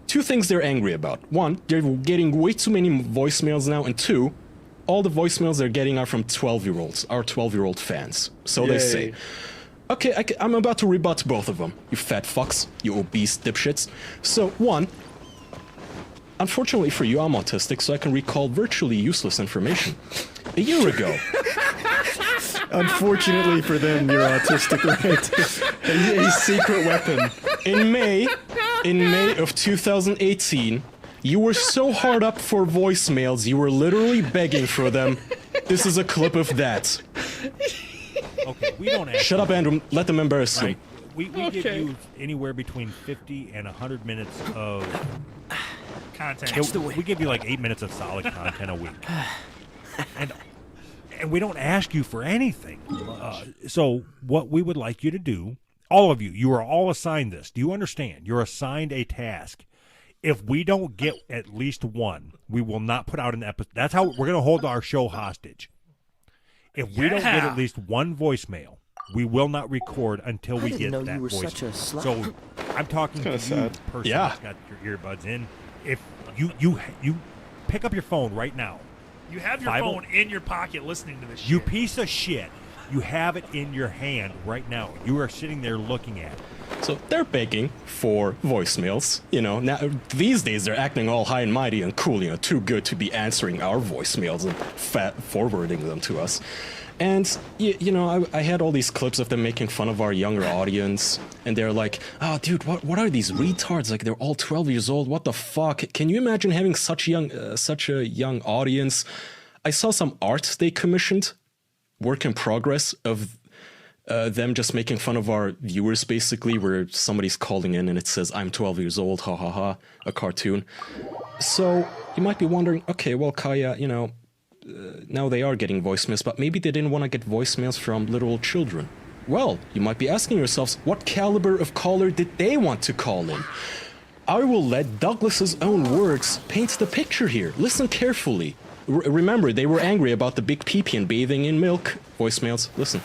2 things they're angry about. 1, they're getting way too many voicemails now, and 2, all the voicemails they're getting are from 12-year-olds, our 12-year-old fans. So they say, okay, I'm about to rebut both of them, you fat fucks, you obese dipshits. So 1, unfortunately for you, I'm autistic, so I can recall virtually useless information. A year ago. Unfortunately for them, you're autistic, right? A secret weapon. In May of 2018, you were so hard up for voicemails, you were literally begging for them. This is a clip of that. Okay, we don't ask. Shut up, Andrew. Let them embarrass you. We give you anywhere between 50 and 100 minutes of content. We give you like 8 minutes of solid content a week. And we don't ask you for anything. So what we would like you to do, all of you are all assigned this. Do you understand? You're assigned a task. If we don't get at least one, we will not put out an episode. That's how we're going to hold our show hostage. If we don't get at least one voicemail, we will not record until we get that voicemail. So I'm talking to you, person that's got your earbuds in. If you pick up your phone right now. You have your phone in your pocket listening to this shit. You piece of shit. You have it in your hand right now. You are sitting there looking at it. So they're begging for voicemails. You know, now these days they're acting all high and mighty and cool, you know, too good to be answering our voicemails and forwarding them to us. And, you know, I had all these clips of them making fun of our younger audience, and they're like, oh, dude, what are these retards? Like, they're all 12 years old. What the fuck? Can you imagine having such a young audience? I saw some art they commissioned, work in progress, of them just making fun of our viewers, basically, where somebody's calling in and it says, I'm 12 years old, ha ha ha, a cartoon. So you might be wondering, okay, well, Kaya, you know, now they are getting voicemails, but maybe they didn't want to get voicemails from literal children. Well, you might be asking yourselves, what caliber of caller did they want to call in? I will let Douglas's own words paint the picture here. Listen carefully. Remember, they were angry about the big pee-pee and bathing in milk. Voicemails, listen.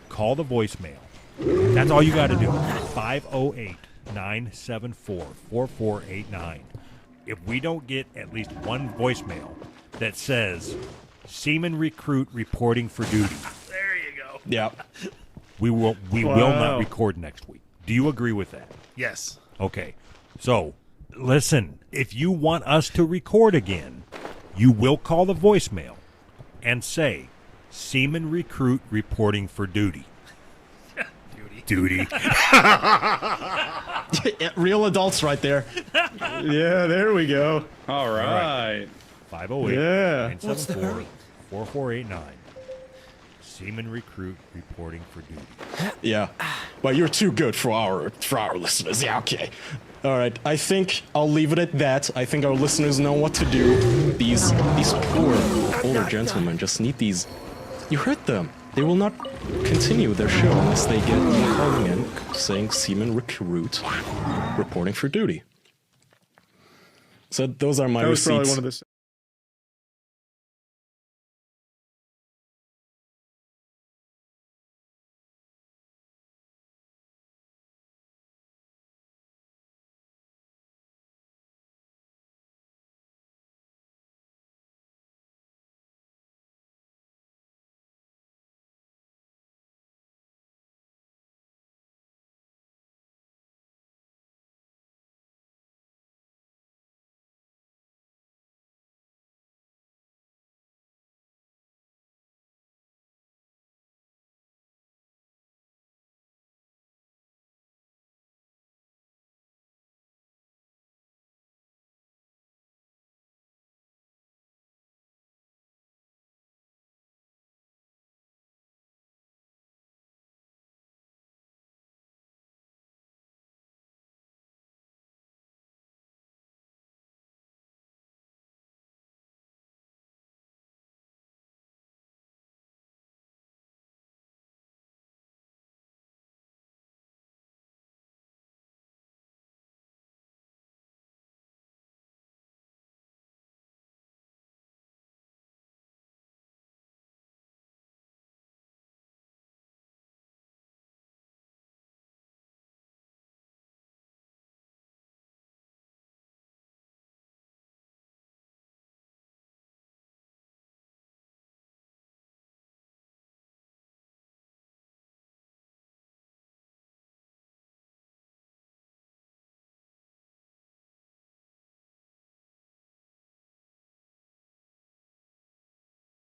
Call the voicemail. That's all you got to do. 508-974-4489. If we don't get at least one voicemail that says, Seaman recruit reporting for duty. There you go. Yeah. We will not record next week. Do you agree with that? Yes. Okay. So, listen, if you want us to record again, you will call the voicemail and say, Seaman recruit reporting for duty. Duty. Real adults right there. Yeah, there we go. All right. 508-974-4489. Seaman recruit reporting for duty. Yeah. Well, you're too good for our listeners. Yeah, okay. All right. I think I'll leave it at that. I think our listeners know what to do. These poor older gentlemen just need these. You heard them. They will not continue their show unless they get calling in saying Seaman recruit reporting for duty. So those are my That was receipts. probably one of the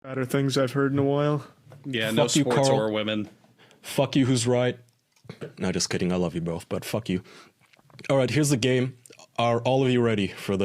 Better things I've heard in a while. Yeah, no Fuck you, sports Carl. or women. Fuck you, who's right? No, just kidding. I love you both, but fuck you. All right, here's the game. Are all of you ready for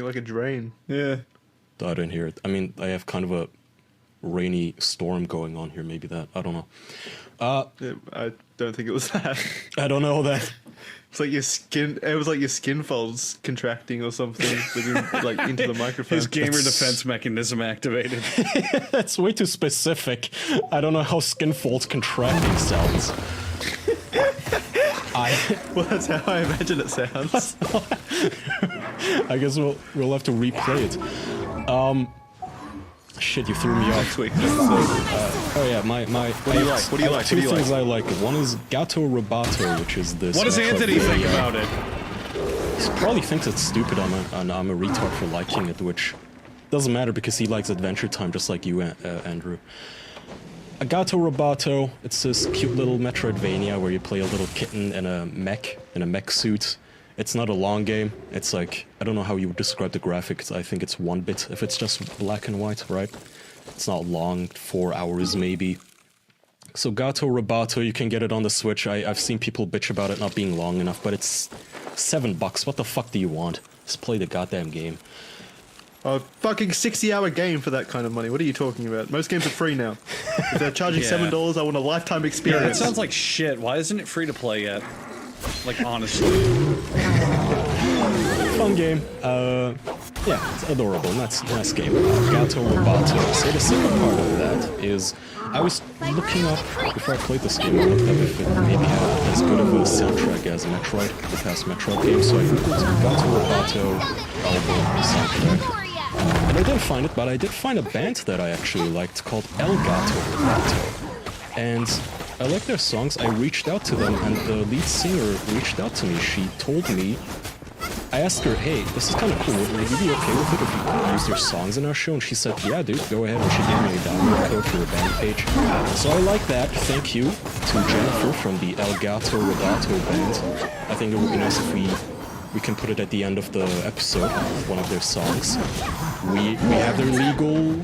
Like a drain. Yeah. I didn't hear it. I mean, I have kind of a rainy storm going on here. Maybe that. I don't know. I don't think it was that. I don't know that. It's like your skin. It was like your skin folds contracting or something within, like into the microphone. His gamer defense mechanism activated. That's way too specific. I don't know how skin folds contracting sounds. Well, that's how I imagine it sounds. I guess we'll have to replay it. Shit, you threw me off. Next week. Oh yeah, my. What do you like? What do you like? Two things I like. One is Gato Robato, which is this. What does Anthony think about it? He probably thinks it's stupid. I'm a retard for liking it, which doesn't matter because he likes Adventure Time just like you, Andrew. Gato Robato, it's this cute little Metroidvania where you play a little kitten in a mech suit. It's not a long game. It's like, I don't know how you would describe the graphics. I think it's 1-bit if it's just black and white, right? It's not long, 4 hours maybe. So Gato Robato, you can get it on the Switch. I've seen people bitch about it not being long enough, but it's $7. What the fuck do you want? Just play the goddamn game. A fucking 60-hour game for that kind of money. What are you talking about? Most games are free now. If they're charging $7, I want a lifetime experience. Yeah, that sounds like shit. Why isn't it free to play yet? Like, honestly. Fun game. Yeah, it's adorable. Nice game. Gato Robato. So the second part of that is, I was looking up, before I played this game, I looked up if it maybe had as good of a soundtrack as Metroid, the past Metroid game, so I googled Gato Robato album soundtrack. And I didn't find it, but I did find a band that I actually liked called El Gato Robato. And I like their songs. I reached out to them, and the lead singer reached out to me. She told me, I asked her, hey, this is kind of cool. Would you be okay with it if we use their songs in our show? And she said, yeah, dude, go ahead. And she gave me a download code for the band page. So I like that. Thank you to Jennifer from the El Gato Robato band. I think it would be nice if we can put it at the end of the episode, one of their songs. We have their legal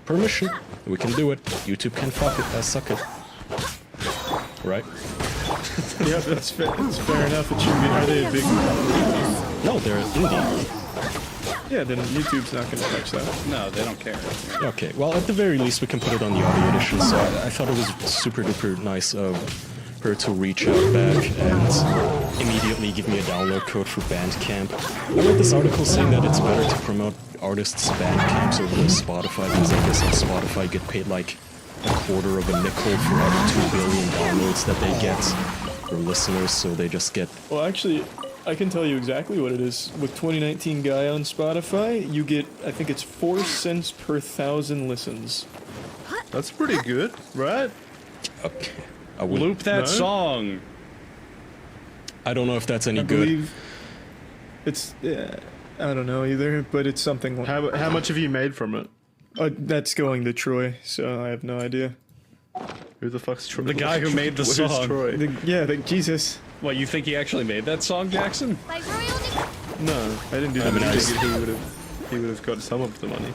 permission. We can do it. YouTube can suck it. Right? Yeah, that's fair enough. It should be. Are they a big? No, they're indie. Yeah, then YouTube's not going to touch that. No, they don't care. Okay, well, at the very least, we can put it on the audio edition, so I thought it was super duper nice of her to reach out back and immediately give me a download code for Bandcamp. I read this article saying that it's better to promote artists' Bandcamps over to Spotify, because I guess on Spotify get paid like $0.25 of a nickel for every 2 billion downloads that they get for listeners, so they just get... Well, actually, I can tell you exactly what it is. With 2019 Guy on Spotify, you get, I think it's 4 cents per 1,000 listens. That's pretty good, right? Okay. Loop that song. I don't know if that's any I good. believe it's, I don't know either, but it's something like... How much have you made from it? That's going to Troy, so I have no idea. Who the fuck's Troy? The guy who made the Where's song. Troy? Jesus. What, you think he actually made that song, Jackson? No, I didn't do that. I figured he would have got some of the money.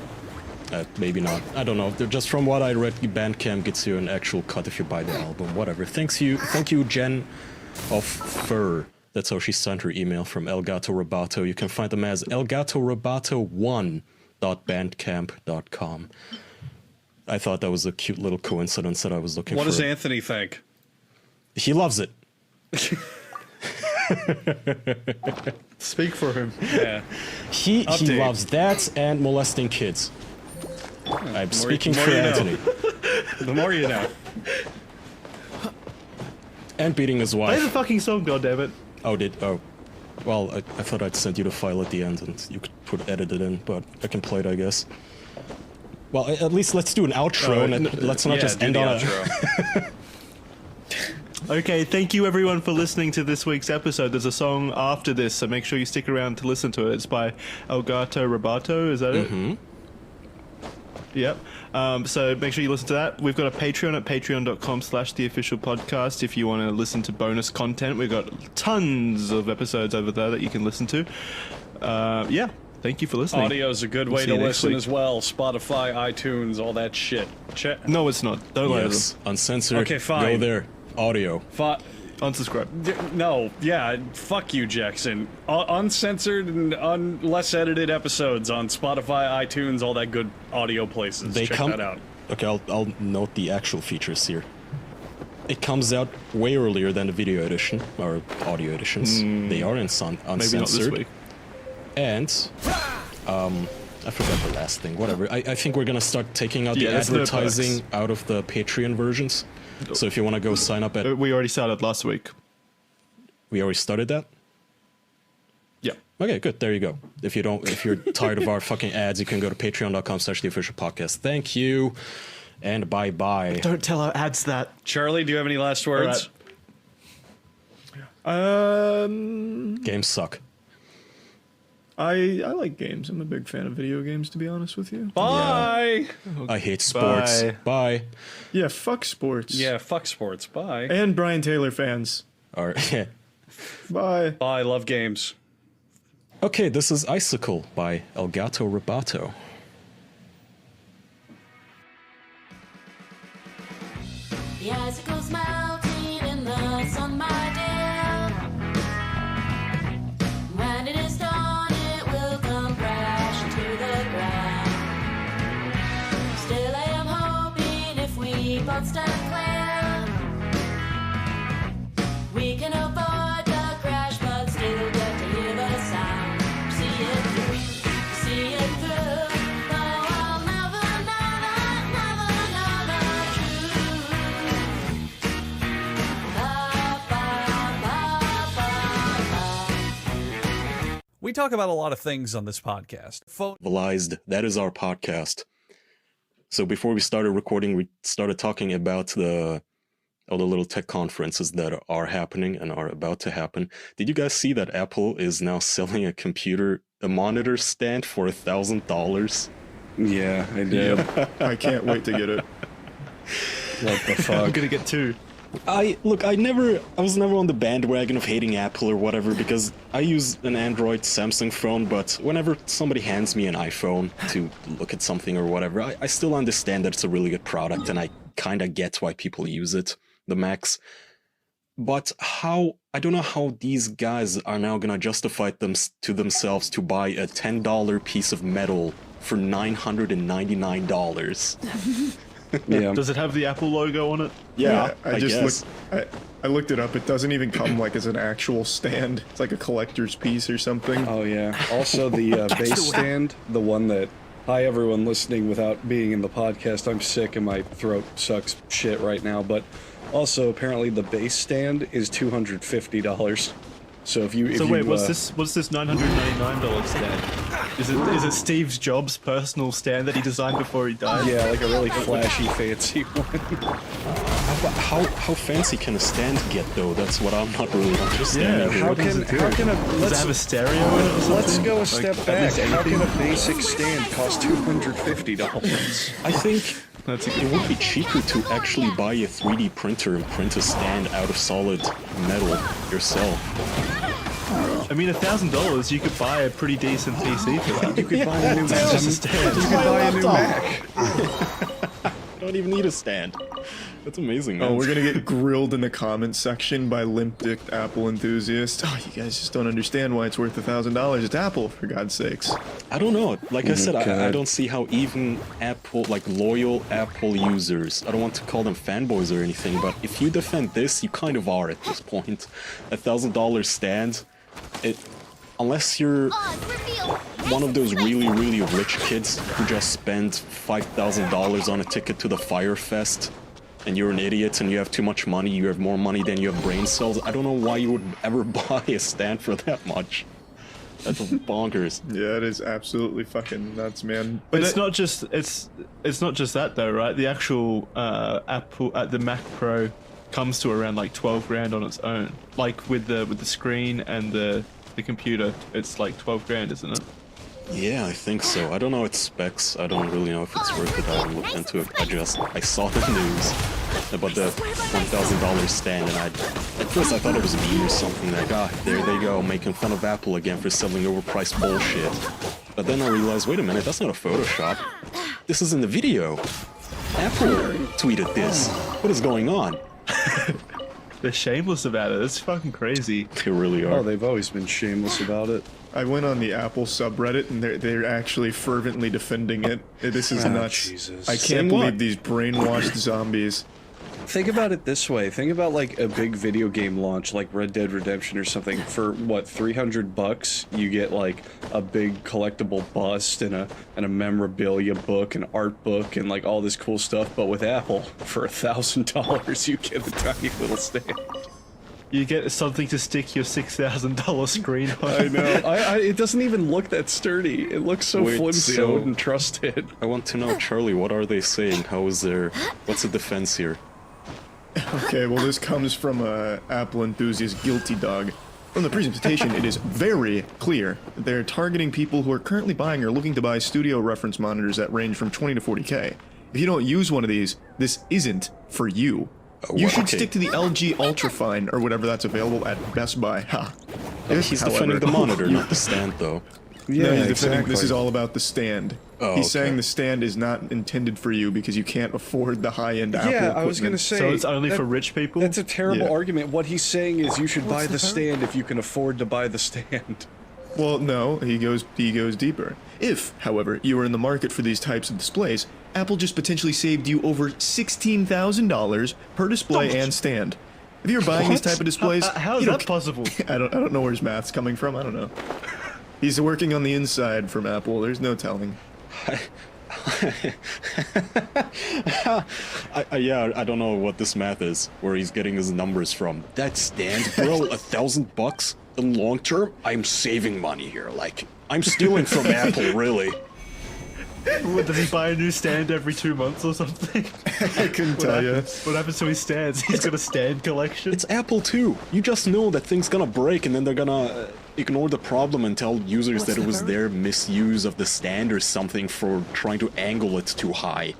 Maybe not. I don't know. Just from what I read, Bandcamp gets you an actual cut if you buy the album. Whatever. Thank you, Jen of Fur. That's how she sent her email from El Gato Robato. You can find them as elgatorobato1.bandcamp.com. I thought that was a cute little coincidence that I was looking for. What does Anthony think? He loves it. Speak for him. Yeah. He loves that and molesting kids. I'm speaking for Anthony. The more you know. And beating his wife. Play the fucking song, goddammit. Oh. Well, I thought I'd send you the file at the end and you could edit it in, but I can play it, I guess. Well, at least let's do an outro and let's not just end on outro. Okay, thank you everyone for listening to this week's episode. There's a song after this, so make sure you stick around to listen to it. It's by El Gato Robato, is that it? Mm-hmm. Yep. So make sure you listen to that. We've got a Patreon at patreon.com/theofficialpodcast if you want to listen to bonus content. We've got tons of episodes over there that you can listen to. Yeah. Thank you for listening. Audio is a good way to listen as well. Spotify, iTunes, all that shit. No, it's not. Don't let them. Uncensored. Okay, fine. Go there. Audio. Unsubscribe. No, yeah, fuck you, Jackson. Uncensored and less edited episodes on Spotify, iTunes, all that good audio places. They Check come. that out. Okay, I'll note the actual features here. It comes out way earlier than the video edition or audio editions. They are uncensored. Maybe not this week. And I forgot the last thing. Whatever. I think we're gonna start taking out the that's advertising out of the Patreon versions. So if you want to go sign up at... We already started last week. We already started that? Yeah. Okay, good. There you go. If you're tired of our fucking ads, you can go to patreon.com/theofficialpodcast. Thank you. And bye-bye. Don't tell our ads that. Charlie, do you have any last words? Games suck. I like games. I'm a big fan of video games, to be honest with you. Bye! Yeah. I hate sports. Bye. Yeah, fuck sports. Yeah, fuck sports. Bye. And Brian Taylor fans. All right. Bye. Bye, love games. Okay, this is Icicle by Elgato Robato. The icicle's melting in the sun, my dear. When it is done, it will come crashing to the ground. Still, I am hoping if we both stand clear, we can avoid the crash, but still get to hear the sound. See it through, see it through. No, I'll never know that, never know the truth. We talk about a lot of things on this podcast. Civilized. That is our podcast. So before we started recording, we started talking about all the little tech conferences that are happening and are about to happen. Did you guys see that Apple is now selling a monitor stand for $1,000? Yeah, I did. I can't wait to get it. What the fuck? I'm gonna get two. I was never on the bandwagon of hating Apple or whatever because I use an Android Samsung phone, but whenever somebody hands me an iPhone to look at something or whatever, I still understand that it's a really good product and I kind of get why people use it, the Macs. But I don't know how these guys are now gonna justify to themselves to buy a $10 piece of metal for $999. Yeah. Does it have the Apple logo on it? Yeah, I guess. looked it up. It doesn't even come like as an actual stand. It's like a collector's piece or something. Oh yeah. Also the base stand, the one that... Hi everyone listening without being in the podcast. I'm sick and my throat sucks shit right now, but also apparently the base stand is $250. So if you what's this $999 stand? Is it Steve Jobs' personal stand that he designed before he died? Yeah, like a really flashy, fancy one. How fancy can a stand get though? That's what I'm not really understanding. Yeah, how can does it have a stereo in it or something? Let's go a step back. How can a basic stand cost $250? I think it would be cheaper to actually buy a 3D printer and print a stand out of solid metal yourself. I mean, $1,000, you could buy a pretty decent PC for that. You could buy a new Mac. Just a stand. You could buy a new Mac. You don't even need a stand. That's amazing, man. Oh, we're gonna get grilled in the comments section by limp-dicked Apple enthusiasts. Oh, you guys just don't understand why it's worth $1,000. It's Apple, for God's sakes. I don't know. Like I said, I don't see how even Apple, like loyal Apple users, I don't want to call them fanboys or anything, but if you defend this, you kind of are at this point. $1,000 stand, unless you're one of those really, really rich kids who just spend $5,000 on a ticket to the Fire Fest, and you're an idiot and you have too much money, you have more money than you have brain cells, I don't know why you would ever buy a stand for that much. That's bonkers. Yeah, it is absolutely fucking nuts, man. But it's not just that though, right? The actual Apple the Mac Pro comes to around like 12 grand on its own. Like with the screen and the computer, it's like 12 grand, isn't it? Yeah, I think so. I don't know its specs. I don't really know if it's worth it. I haven't looked into it. I saw the news about the $1,000 stand, and at first I thought it was a meme or something. Like, there they go, making fun of Apple again for selling overpriced bullshit. But then I realized, wait a minute, that's not a Photoshop. This is in the video. Apple tweeted this. What is going on? They're shameless about it. It's fucking crazy. They really are. Oh, they've always been shameless about it. I went on the Apple subreddit and they're actually fervently defending it. This is nuts. Jesus. I can't believe these brainwashed zombies. Think about it this way. Think about like a big video game launch like Red Dead Redemption or something. For what, $300 you get like a big collectible bust and a memorabilia book, an art book, and like all this cool stuff. But with Apple, for $1,000 you get a tiny little stand. You get something to stick your $6,000 screen on. I know. It doesn't even look that sturdy. It looks so flimsy. I wouldn't trust it. I want to know, Charlie, what are they saying? What's the defense here? Okay, well this comes from Apple enthusiast Guilty Dog. From the presentation, it is very clear that they're targeting people who are currently buying or looking to buy studio reference monitors that range from 20 to 40K. If you don't use one of these, this isn't for you. You should stick to the LG Ultrafine or whatever that's available at Best Buy. Ha. He's defending the monitor, not the stand, though. Yeah, he's defending. This is all about the stand. Oh, he's saying the stand is not intended for you because you can't afford the high-end Apple equipment. I was gonna say. So it's only for rich people? That's a terrible argument. What he's saying is you should buy the stand if you can afford to buy the stand. Well, no, he goes deeper. If, however, you are in the market for these types of displays, Apple just potentially saved you over $16,000 per display and stand. If you're buying these type of displays, how is that possible? I don't know where his math's coming from. I don't know. He's working on the inside from Apple. There's no telling. I don't know what this math is, where he's getting his numbers from. That stand, bro, $1,000 in long term? I'm saving money here. Like, I'm stealing from Apple, really. What, does he buy a new stand every 2 months or something? I couldn't tell you. What happens to his stands? He's got a stand collection. It's Apple too. You just know that thing's gonna break, and then they're gonna ignore the problem and tell users that it was their misuse of the stand or something for trying to angle it too high.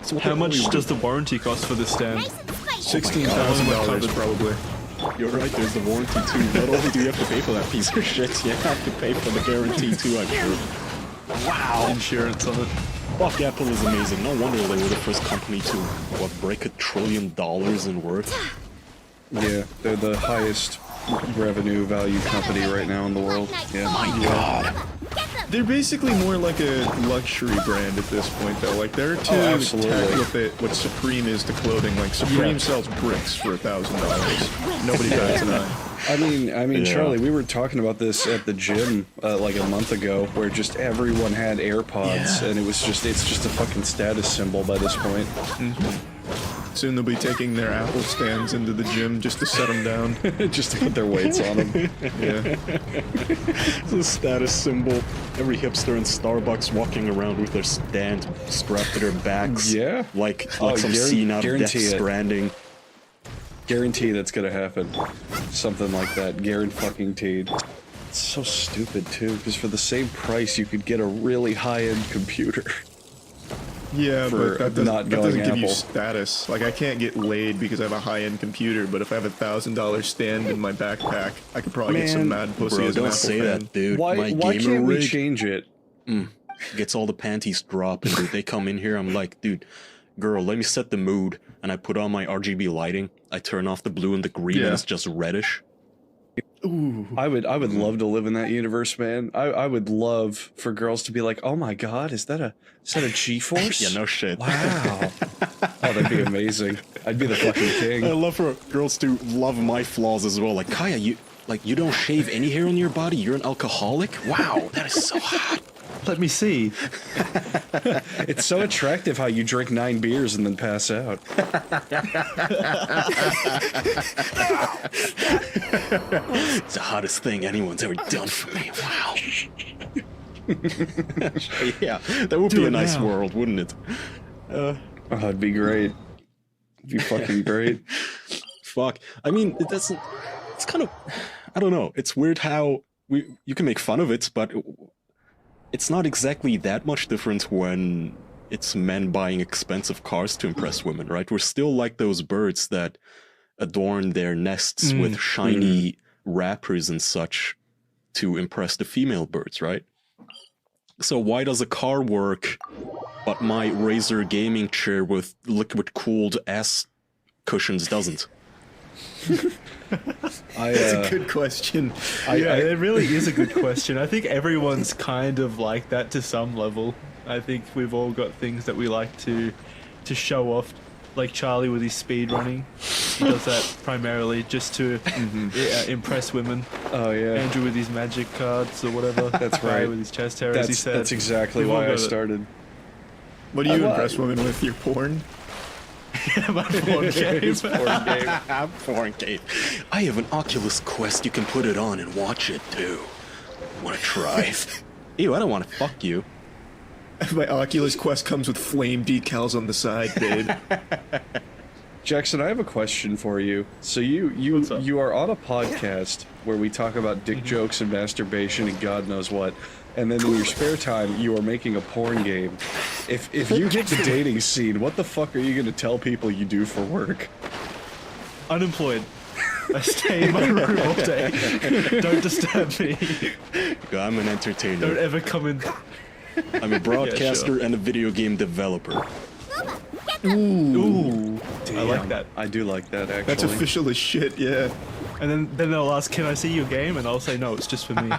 So how much does the warranty cost for this stand? $16,000 probably. You're right, there's the warranty too. Not only do you have to pay for that piece of shit, you have to pay for the guarantee too, I'm sure. Wow! Insurance on it. Fuck, Apple is amazing. No wonder they were the first company to, break $1 trillion in worth. Yeah, they're the highest revenue value company right now in the world. Yeah. My God. They're basically more like a luxury brand at this point, though. Like, they're to what Supreme is to clothing. Like, Supreme sells bricks for $1,000. Nobody bats an eye. I mean, Charlie, we were talking about this at the gym like a month ago, where just everyone had AirPods, and it's just a fucking status symbol by this point. Soon they'll be taking their Apple stands into the gym just to set them down. Just to put their weights on them. Yeah. It's a status symbol. Every hipster in Starbucks walking around with their stand strapped to their backs. Yeah. Like some scene out of Death Stranding. Guarantee that's gonna happen. Something like that. Guaranteed. It's so stupid too, because for the same price you could get a really high-end computer. Yeah, but that doesn't give you Apple. status. Like, I can't get laid because I have a high-end computer, but if I have $1,000 stand in my backpack, I could probably get some mad pussy as an Apple fan. That, dude. Why can't we change it? Gets all the panties dropping, dude. They come in here, I'm like, dude, girl, let me set the mood. And I put on my RGB lighting. I turn off the blue and the green, and it's just reddish. Ooh. I would love to live in that universe, man. I would love for girls to be like, oh my god, is that a G-force? Yeah, no shit. Wow. Oh, that'd be amazing. I'd be the fucking king. I love for girls to love my flaws as well. Like, Kaya, you don't shave any hair on your body? You're an alcoholic? Wow, that is so hot. Let me see. It's so attractive how you drink 9 beers and then pass out. It's the hottest thing anyone's ever done for me. Wow. Yeah, that would be a nice world, wouldn't it? Oh, it'd be great. It'd be fucking great. Fuck. I mean, it's kind of, I don't know. It's weird how you can make fun of it, but it's not exactly that much different when it's men buying expensive cars to impress women, right? We're still like those birds that adorn their nests with shiny wrappers and such to impress the female birds, right? So why does a car work, but my Razer gaming chair with liquid-cooled ass cushions doesn't? That's a good question. Yeah, it really is a good question. I think everyone's kind of like that to some level. I think we've all got things that we like to show off. Like Charlie with his speed running. He does that primarily just to impress women. Oh, yeah. Andrew with his magic cards or whatever. That's Guy right. with his chest hair, as he said. That's exactly We've all why I got it. started. What do you impress women with? Your porn? My porn game. His porn game. Porn game. I have an Oculus Quest. You can put it on and watch it too. Want to try? Ew, I don't want to fuck you. My Oculus Quest comes with flame decals on the side, babe. Jackson, I have a question for you. So you are on a podcast where we talk about dick jokes and masturbation and God knows what, and then in your spare time you are making a porn game. If you get the dating scene, what the fuck are you gonna tell people you do for work? Unemployed. I stay in my room all day. Don't disturb me. I'm an entertainer. Don't ever come in. I'm a broadcaster Yeah, sure. and a video game developer. Ooh. I like that. I do like that, actually. That's official as shit, yeah. And then they'll ask, can I see your game? And I'll say, no, it's just for me.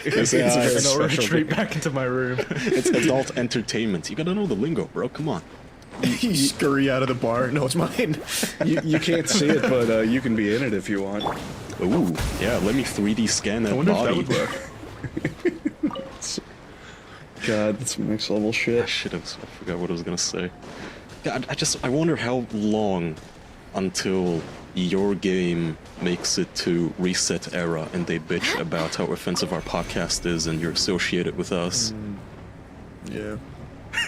It's a very and I'll special retreat game. back into my room. It's adult entertainment. You gotta know the lingo, bro. Come on. You scurry out of the bar. No, it's mine. You can't see it, but you can be in it if you want. Ooh, yeah. Let me 3D scan that I wonder body. if that would work. God, that's next level shit. Shit, I forgot what I was gonna say. God, I wonder how long until your game makes it to reset era and they bitch about how offensive our podcast is and you're associated with us. Yeah.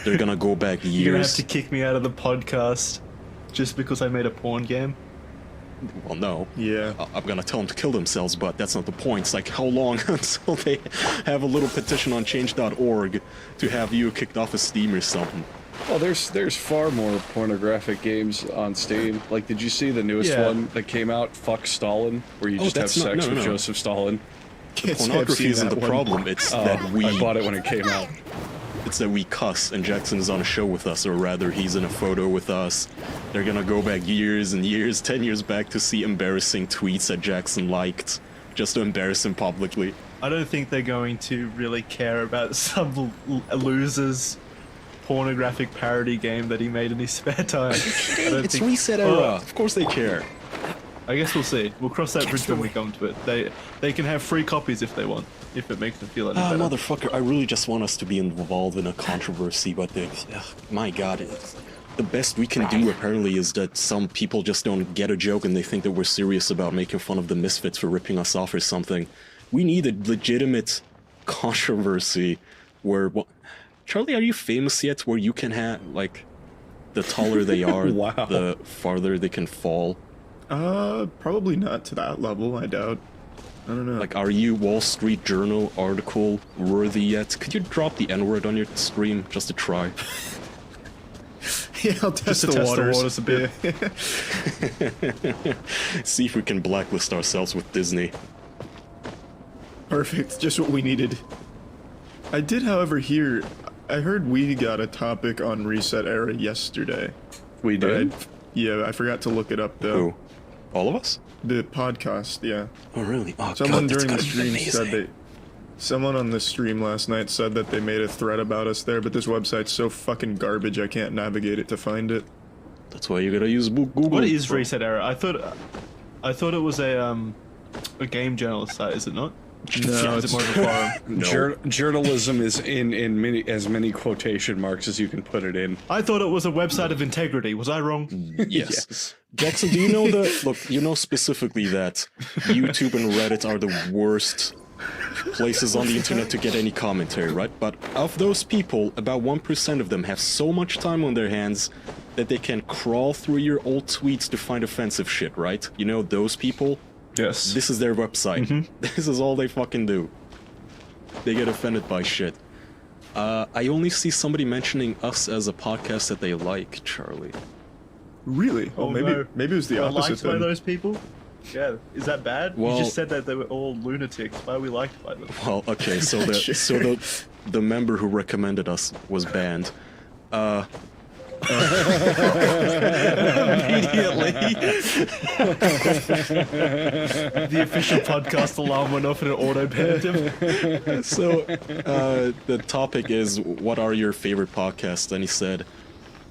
They're gonna go back years. You're gonna have to kick me out of the podcast just because I made a porn game? Well, no. Yeah. I'm gonna tell them to kill themselves, but that's not the point. It's like, how long until they have a little petition on change.org to have you kicked off of Steam or something? Well, there's far more pornographic games on Steam. Like, did you see the newest one that came out, Fuck Stalin, where you just have sex with Joseph Stalin? The pornography isn't the problem, it's that we... I bought it when it came out. It's that we cuss, and Jackson is on a show with us, or rather, he's in a photo with us. They're gonna go back years and years, 10 years back, to see embarrassing tweets that Jackson liked, just to embarrass him publicly. I don't think they're going to really care about some loser's pornographic parody game that he made in his spare time. It's reset era. Of course they care. I guess we'll see. We'll cross that bridge when we come to it. They can have free copies if they want, if it makes them feel any better. Motherfucker, I really just want us to be involved in a controversy, but my god, the best we can do apparently is that some people just don't get a joke and they think that we're serious about making fun of the Misfits for ripping us off or something. We need a legitimate controversy where... Charlie, are you famous yet where you can have, like, the taller they are, the farther they can fall? Probably not to that level, I doubt. I don't know. Like, are you Wall Street Journal article worthy yet? Could you drop the N-word on your stream just to try? Yeah, I'll test the waters a bit. See if we can blacklist ourselves with Disney. Perfect, just what we needed. I did, however, hear... I heard we got a topic on Reset Era yesterday. We did? Yeah, I forgot to look it up, though. Who? All of us? The podcast, yeah. Oh, really? Oh, Someone God, during the that's stream amazing. said someone on the stream last night said that they made a thread about us there, but this website's so fucking garbage I can't navigate it to find it. That's why you gotta use Google. What is Reset Era? I thought it was a game journalist site, is it not? No, is it more of a forum? Journalism is in as many quotation marks as you can put it in. I thought it was a website of integrity. Was I wrong? Yes. Jackson, do you know that? Look, you know specifically that YouTube and Reddit are the worst places on the internet to get any commentary, right? But of those people, about 1% of them have so much time on their hands that they can crawl through your old tweets to find offensive shit, right? You know those people? Yes. This is their website. This is all they fucking do. They get offended by shit. I only see somebody mentioning us as a podcast that they like, Charlie. Really? Oh, maybe no. maybe it was the We're opposite liked by then. those people? Yeah. Is that bad? Well- You just said that they were all lunatics. Why are we liked by them? Well, okay, so the member who recommended us was banned. Immediately. The official podcast alarm went off and it auto-banned him. So, the topic is, what are your favorite podcasts? And he said,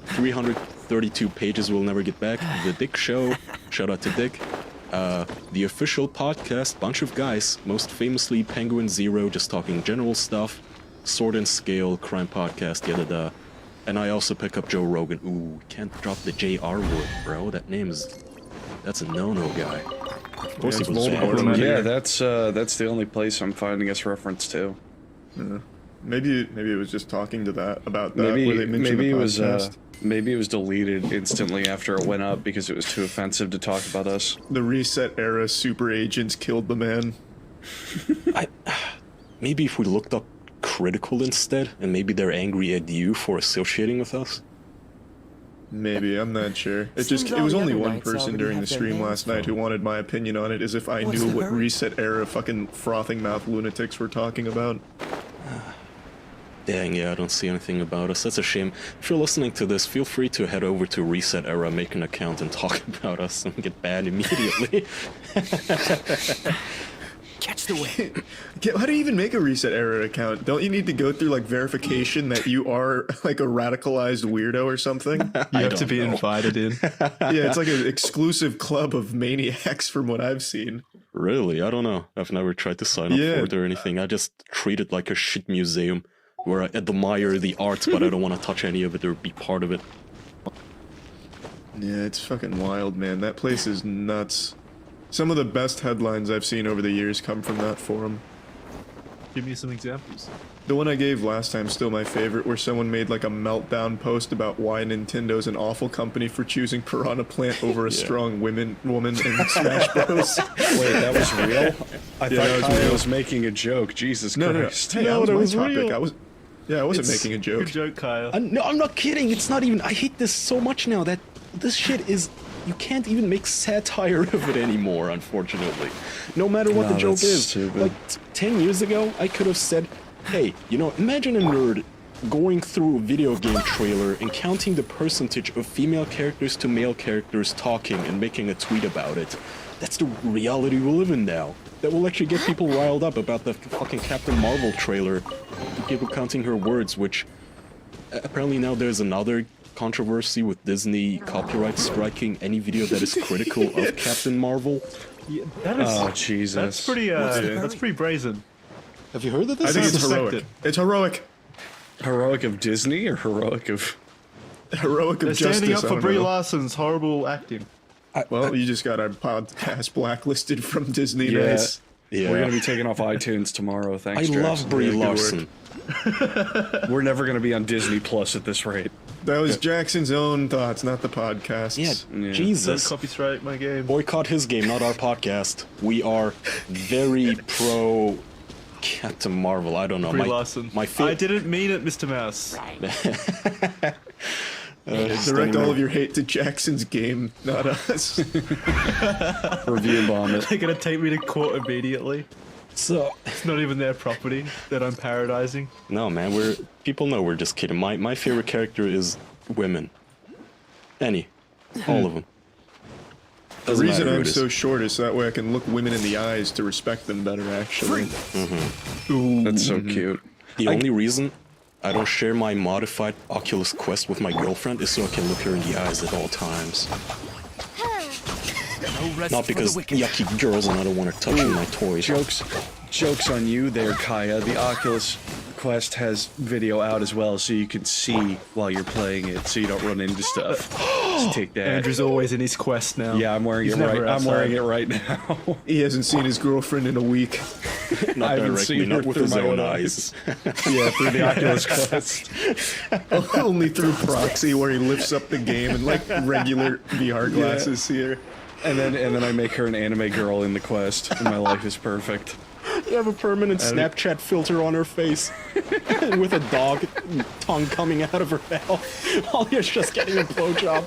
332 pages we'll never get back. The Dick Show, shout out to Dick. The Official Podcast, bunch of guys, most famously Penguin Zero, just talking general stuff. Sword and Scale, Crime Podcast, yada. And I also pick up Joe Rogan. Ooh, can't drop the JR word, bro. That name is... That's a no-no guy. Of course he was banned. Yeah, that's the only place I'm finding us reference to. Maybe it was just talking to that about that. Where they mentioned Maybe the it was podcast. maybe it was deleted instantly after it went up because it was too offensive to talk about us. The Reset era super agents killed the man. Maybe if we looked up Critical instead, and maybe they're angry at you for associating with us? Maybe, I'm not sure. It was only one person during the stream last night who wanted my opinion on it, as if I knew what Reset era fucking frothing mouth lunatics were talking about. Dang, yeah, I don't see anything about us. That's a shame. If you're listening to this, feel free to head over to Reset Era, make an account, and talk about us and get banned immediately. Catch the wind. How do you even make a Reset Era account? Don't you need to go through like verification that you are like a radicalized weirdo or something? You have to be invited in. Yeah, it's like an exclusive club of maniacs from what I've seen. Really? I don't know. I've never tried to sign up for it or anything. I just treat it like a shit museum where I admire the art, but I don't want to touch any of it or be part of it. Yeah, it's fucking wild, man. That place is nuts. Some of the best headlines I've seen over the years come from that forum. Give me some examples. The one I gave last time, still my favorite, where someone made like a meltdown post about why Nintendo's an awful company for choosing Piranha Plant over a strong woman in Smash Bros. Wait, that was real? I Yeah, that was thought I real. was making a joke. Jesus Christ. Hey, that was my topic. I wasn't making a joke. Good joke, Kyle. No, I'm not kidding. It's not even... I hate this so much now that this shit is... You can't even make satire of it anymore, unfortunately. No matter what the joke that's is. stupid. Like, 10 years ago, I could have said, hey, imagine a nerd going through a video game trailer and counting the percentage of female characters to male characters talking and making a tweet about it. That's the reality we live in now. That will actually get people riled up about the fucking Captain Marvel trailer. People counting her words, which... Apparently now there's another controversy with Disney copyright striking any video that is critical of Captain Marvel. Yeah, that is, oh, Jesus. That's pretty brazen. Have you heard of this? I think it's heroic. It's heroic. Heroic of Disney or heroic of... Heroic of They're justice. standing up I for don't Brie know. Larson's horrible acting. Well, you just got our podcast blacklisted from Disney. Yeah. Nice. Yeah. We're going to be taking off iTunes tomorrow, thanks, I love Brie Yeah, good Larson. We're never going to be on Disney Plus at this rate. That was Jackson's own thoughts, not the podcast's. Yeah, Jesus. Don't copyright my game. Boycott his game, not our podcast. We are very pro Captain Marvel. I don't know. Brie Larson. My I didn't mean it, Mr. Mouse. Direct all of your hate to Jackson's game, not us. Review bomb it. They're gonna take me to court immediately. So it's not even their property that I'm parodizing. No, man, people know we're just kidding. My favorite character is women. All of them. The reason I'm so short is so that way I can look women in the eyes to respect them better, actually. Mm-hmm. That's so cute. The only reason I don't share my modified Oculus Quest with my girlfriend is so I can look her in the eyes at all times. Not because yucky girls and I don't want her touching my toys. Jokes on you there, Kaya. The Oculus Quest has video out as well, so you can see while you're playing it, so you don't run into stuff. Just take that. Andrew's always in his Quest now. Yeah, I'm wearing He's it never right. I'm wearing outside. it right now. He hasn't seen his girlfriend in a week. Not I haven't directly, seen not her with through his my own own eyes. Yeah, through the Oculus Quest. Only through proxy, where he lifts up the game and like regular VR glasses here. And then I make her an anime girl in the Quest, and my life is perfect. You have a permanent Snapchat filter on her face with a dog tongue coming out of her mouth while you're just getting a blowjob.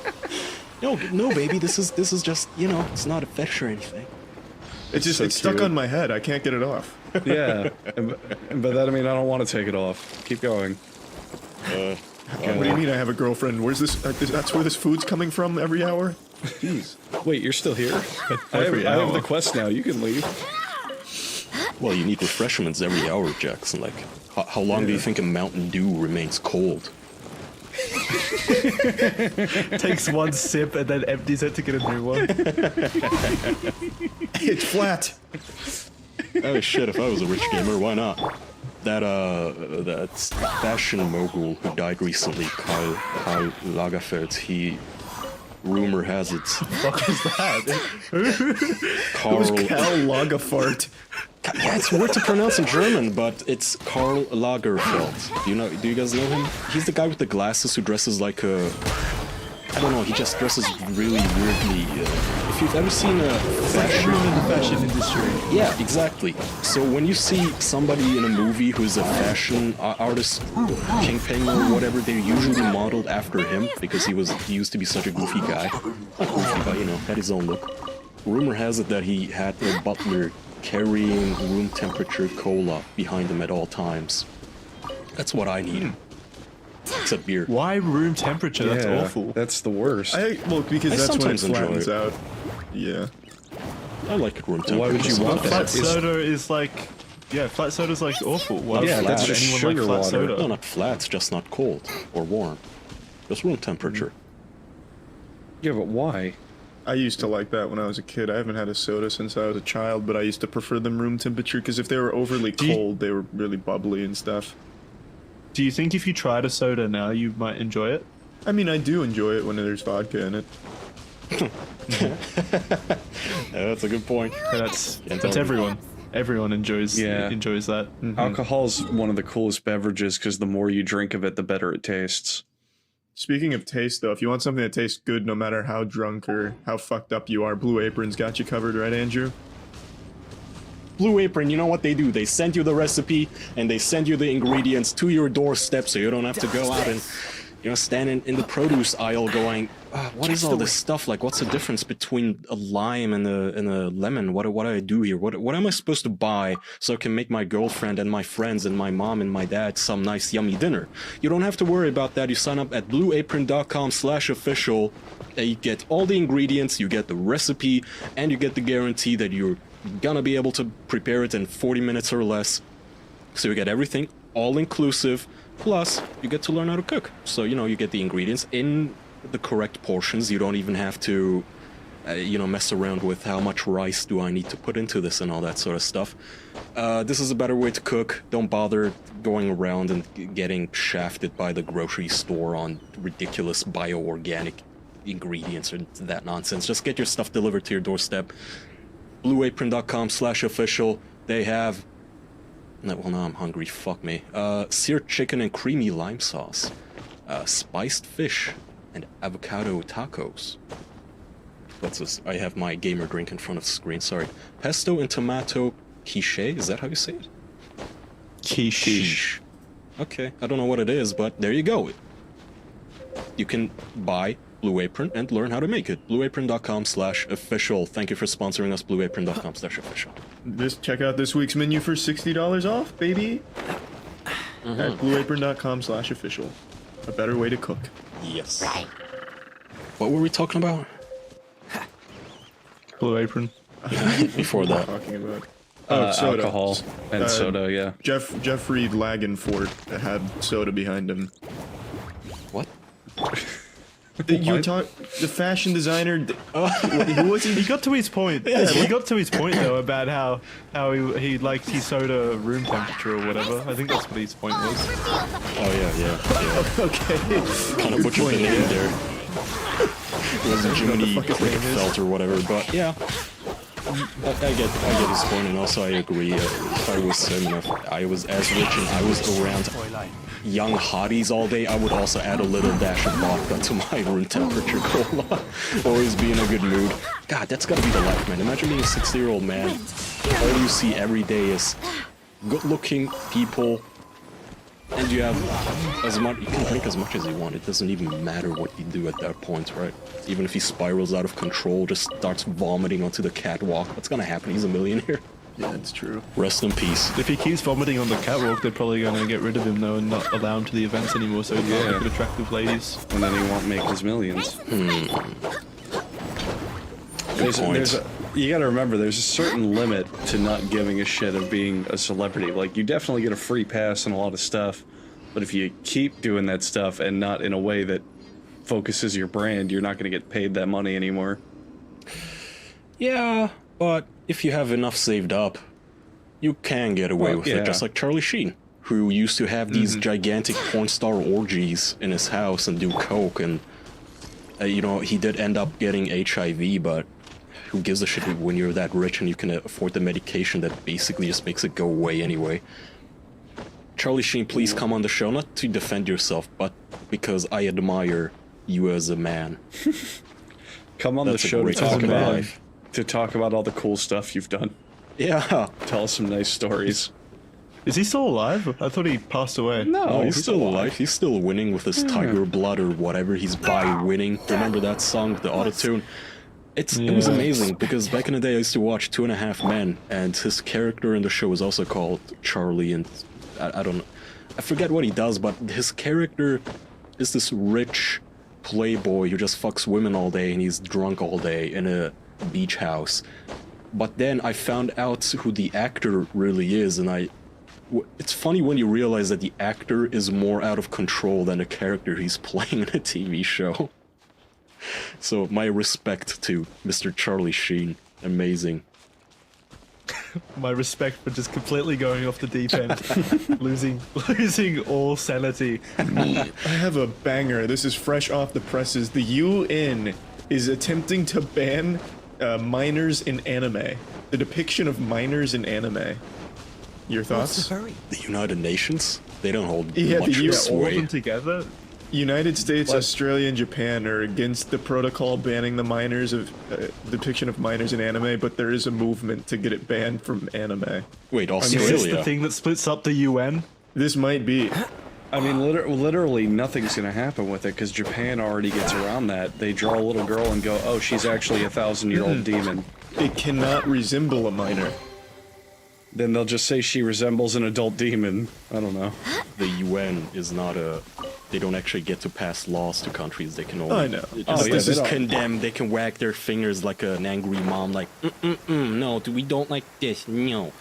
No, baby, this is just, it's not a fetish or anything. It's just it's stuck on my head. I can't get it off. Yeah, but that I don't want to take it off. Keep going. What are do you mean I have a girlfriend? Where's this? That's where this food's coming from every hour? Jeez. Wait, you're still here? I have the quest now. You can leave. Well, you need refreshments every hour, Jackson. Like, how long do you think a Mountain Dew remains cold? Takes one sip and then empties it to get a new one. It's flat. Oh shit, if I was a rich gamer, why not? That fashion mogul who died recently, Karl Lagerfeld, rumor has it... What the fuck is that? Karl Lagerfeld. Yeah, it's weird to pronounce in German, but it's Karl Lagerfeld. Do you guys know him? He's the guy with the glasses who dresses like a... I don't know, he just dresses really weirdly. If you've ever seen a fashion... in the fashion industry. Yeah, exactly. So when you see somebody in a movie who's a fashion artist, kingpin or whatever, they're usually modeled after him because he used to be such a goofy guy. Not goofy, but had his own look. Rumor has it that he had a butler carrying room temperature cola behind him at all times. That's what I need. Except beer. Why room temperature? That's awful. That's the worst. Because that's when it flattens out. Yeah. I like it room temperature. Why would you want that? Flat soda is like... Yeah, flat soda's like awful. Why would that's anyone just like sugar flat water. soda? No, not flat, it's just not cold or warm. Just room temperature. Yeah, but why? I used to like that when I was a kid. I haven't had a soda since I was a child, but I used to prefer them room temperature because if they were overly cold, they were really bubbly and stuff. Do you think if you tried a soda now, you might enjoy it? I mean, I do enjoy it when there's vodka in it. Yeah, that's a good point. That's everyone. Everyone enjoys that. Mm-hmm. Alcohol's one of the coolest beverages because the more you drink of it, the better it tastes. Speaking of taste, though, if you want something that tastes good no matter how drunk or how fucked up you are, Blue Apron's got you covered, right, Andrew? Blue Apron, you know what they do? They send you the recipe and they send you the ingredients to your doorstep so you don't have to go out and stand in the produce aisle going, what is all this stuff? Like, what's the difference between a lime and a lemon? What do I do here? What am I supposed to buy so I can make my girlfriend and my friends and my mom and my dad some nice yummy dinner? You don't have to worry about that. You sign up at blueapron.com/official. You get all the ingredients, you get the recipe, and you get the guarantee that you're gonna be able to prepare it in 40 minutes or less. So you get everything all inclusive, plus you get to learn how to cook. So you get the ingredients in the correct portions. You don't even have to mess around with how much rice do I need to put into this and all that sort of stuff. This is a better way to cook. Don't bother going around and getting shafted by the grocery store on ridiculous bio-organic ingredients or that nonsense. Just get your stuff delivered to your doorstep. blueapron.com/official. They have... Well, now I'm hungry. Fuck me. Seared chicken and creamy lime sauce. Spiced fish and avocado tacos. What's this? I have my gamer drink in front of the screen. Sorry. Pesto and tomato quiche. Is that how you say it? Quiche. Okay. I don't know what it is, but there you go. You can buy Blue Apron and learn how to make it. blueapron.com/official. Thank you for sponsoring us, blueapron.com/official. Just check out this week's menu for $60 off, baby. At blueapron.com/official. A better way to cook. Yes. What were we talking about? Blue Apron. Before that. Talking about soda. Alcohol and soda, yeah. Jeffrey Lagenfort had soda behind him. What? You're talking the fashion designer. Who was he? He got to his point. Yeah, he got to his point though about how he liked his soda room temperature or whatever. I think that's what his point was. Oh yeah. Okay. Kind of butchered the name there. It was Jiminy Cricketfelt or whatever, but yeah. I get his point, and also I agree. If I was as rich and I was around young hotties all day, I would also add a little dash of vodka to my room temperature cola. Always be in a good mood. God, that's gotta be the life, man. Imagine being a 60-year-old man. All you see every day is good-looking people, and you have as much. You can drink as much as you want. It doesn't even matter what you do at that point, right? Even if he spirals out of control, just starts vomiting onto the catwalk, what's gonna happen? He's a millionaire. Yeah, it's true. Rest in peace. If he keeps vomiting on the catwalk, they're probably going to get rid of him though and not allow him to the events anymore. So he can't look at attractive ladies. And then he won't make his millions. You got to remember, there's a certain limit to not giving a shit of being a celebrity. Like, you definitely get a free pass on a lot of stuff, but if you keep doing that stuff and not in a way that focuses your brand, you're not going to get paid that money anymore. Yeah, but if you have enough saved up, you can get away with it, just like Charlie Sheen, who used to have these gigantic porn star orgies in his house and do coke, and you know, he did end up getting HIV, but who gives a shit when you're that rich and you can afford the medication that basically just makes it go away anyway. Charlie Sheen, please come on the show, not to defend yourself, but because I admire you as a man. Come on the show to talk about all the cool stuff you've done. Yeah. Tell us some nice stories. Is he still alive? I thought he passed away. No, he's still alive. He's still winning with his tiger blood or whatever. He's by winning. Remember that song, the autotune? It was amazing because back in the day I used to watch 2.5 Men, and his character in the show is also called Charlie, and I don't know. I forget what he does, but his character is this rich playboy who just fucks women all day and he's drunk all day in a beach house. But then I found out who the actor really is, and it's funny when you realize that the actor is more out of control than the character he's playing in a TV show. So my respect to Mr. Charlie Sheen. Amazing. My respect for just completely going off the deep end, losing all sanity. I have a banger. This is fresh off the presses. The UN is attempting to ban minors in anime. The depiction of minors in anime. Your thoughts? The United Nations? They don't hold Yeah, much the sway. all of them together. United States, Australia, and Japan are against the protocol banning the minors of depiction of minors in anime, but there is a movement to get it banned from anime. Wait, Is this the thing that splits up the UN? This might be. I mean, literally nothing's going to happen with it because Japan already gets around that. They draw a little girl and go, oh, she's actually a 1,000-year-old demon. It cannot resemble a minor. Then they'll just say she resembles an adult demon. I don't know. The UN is not a... They don't actually get to pass laws to countries. They can only... I know. This is condemned. They can wag their fingers like an angry mom, like, no, we don't like this, no.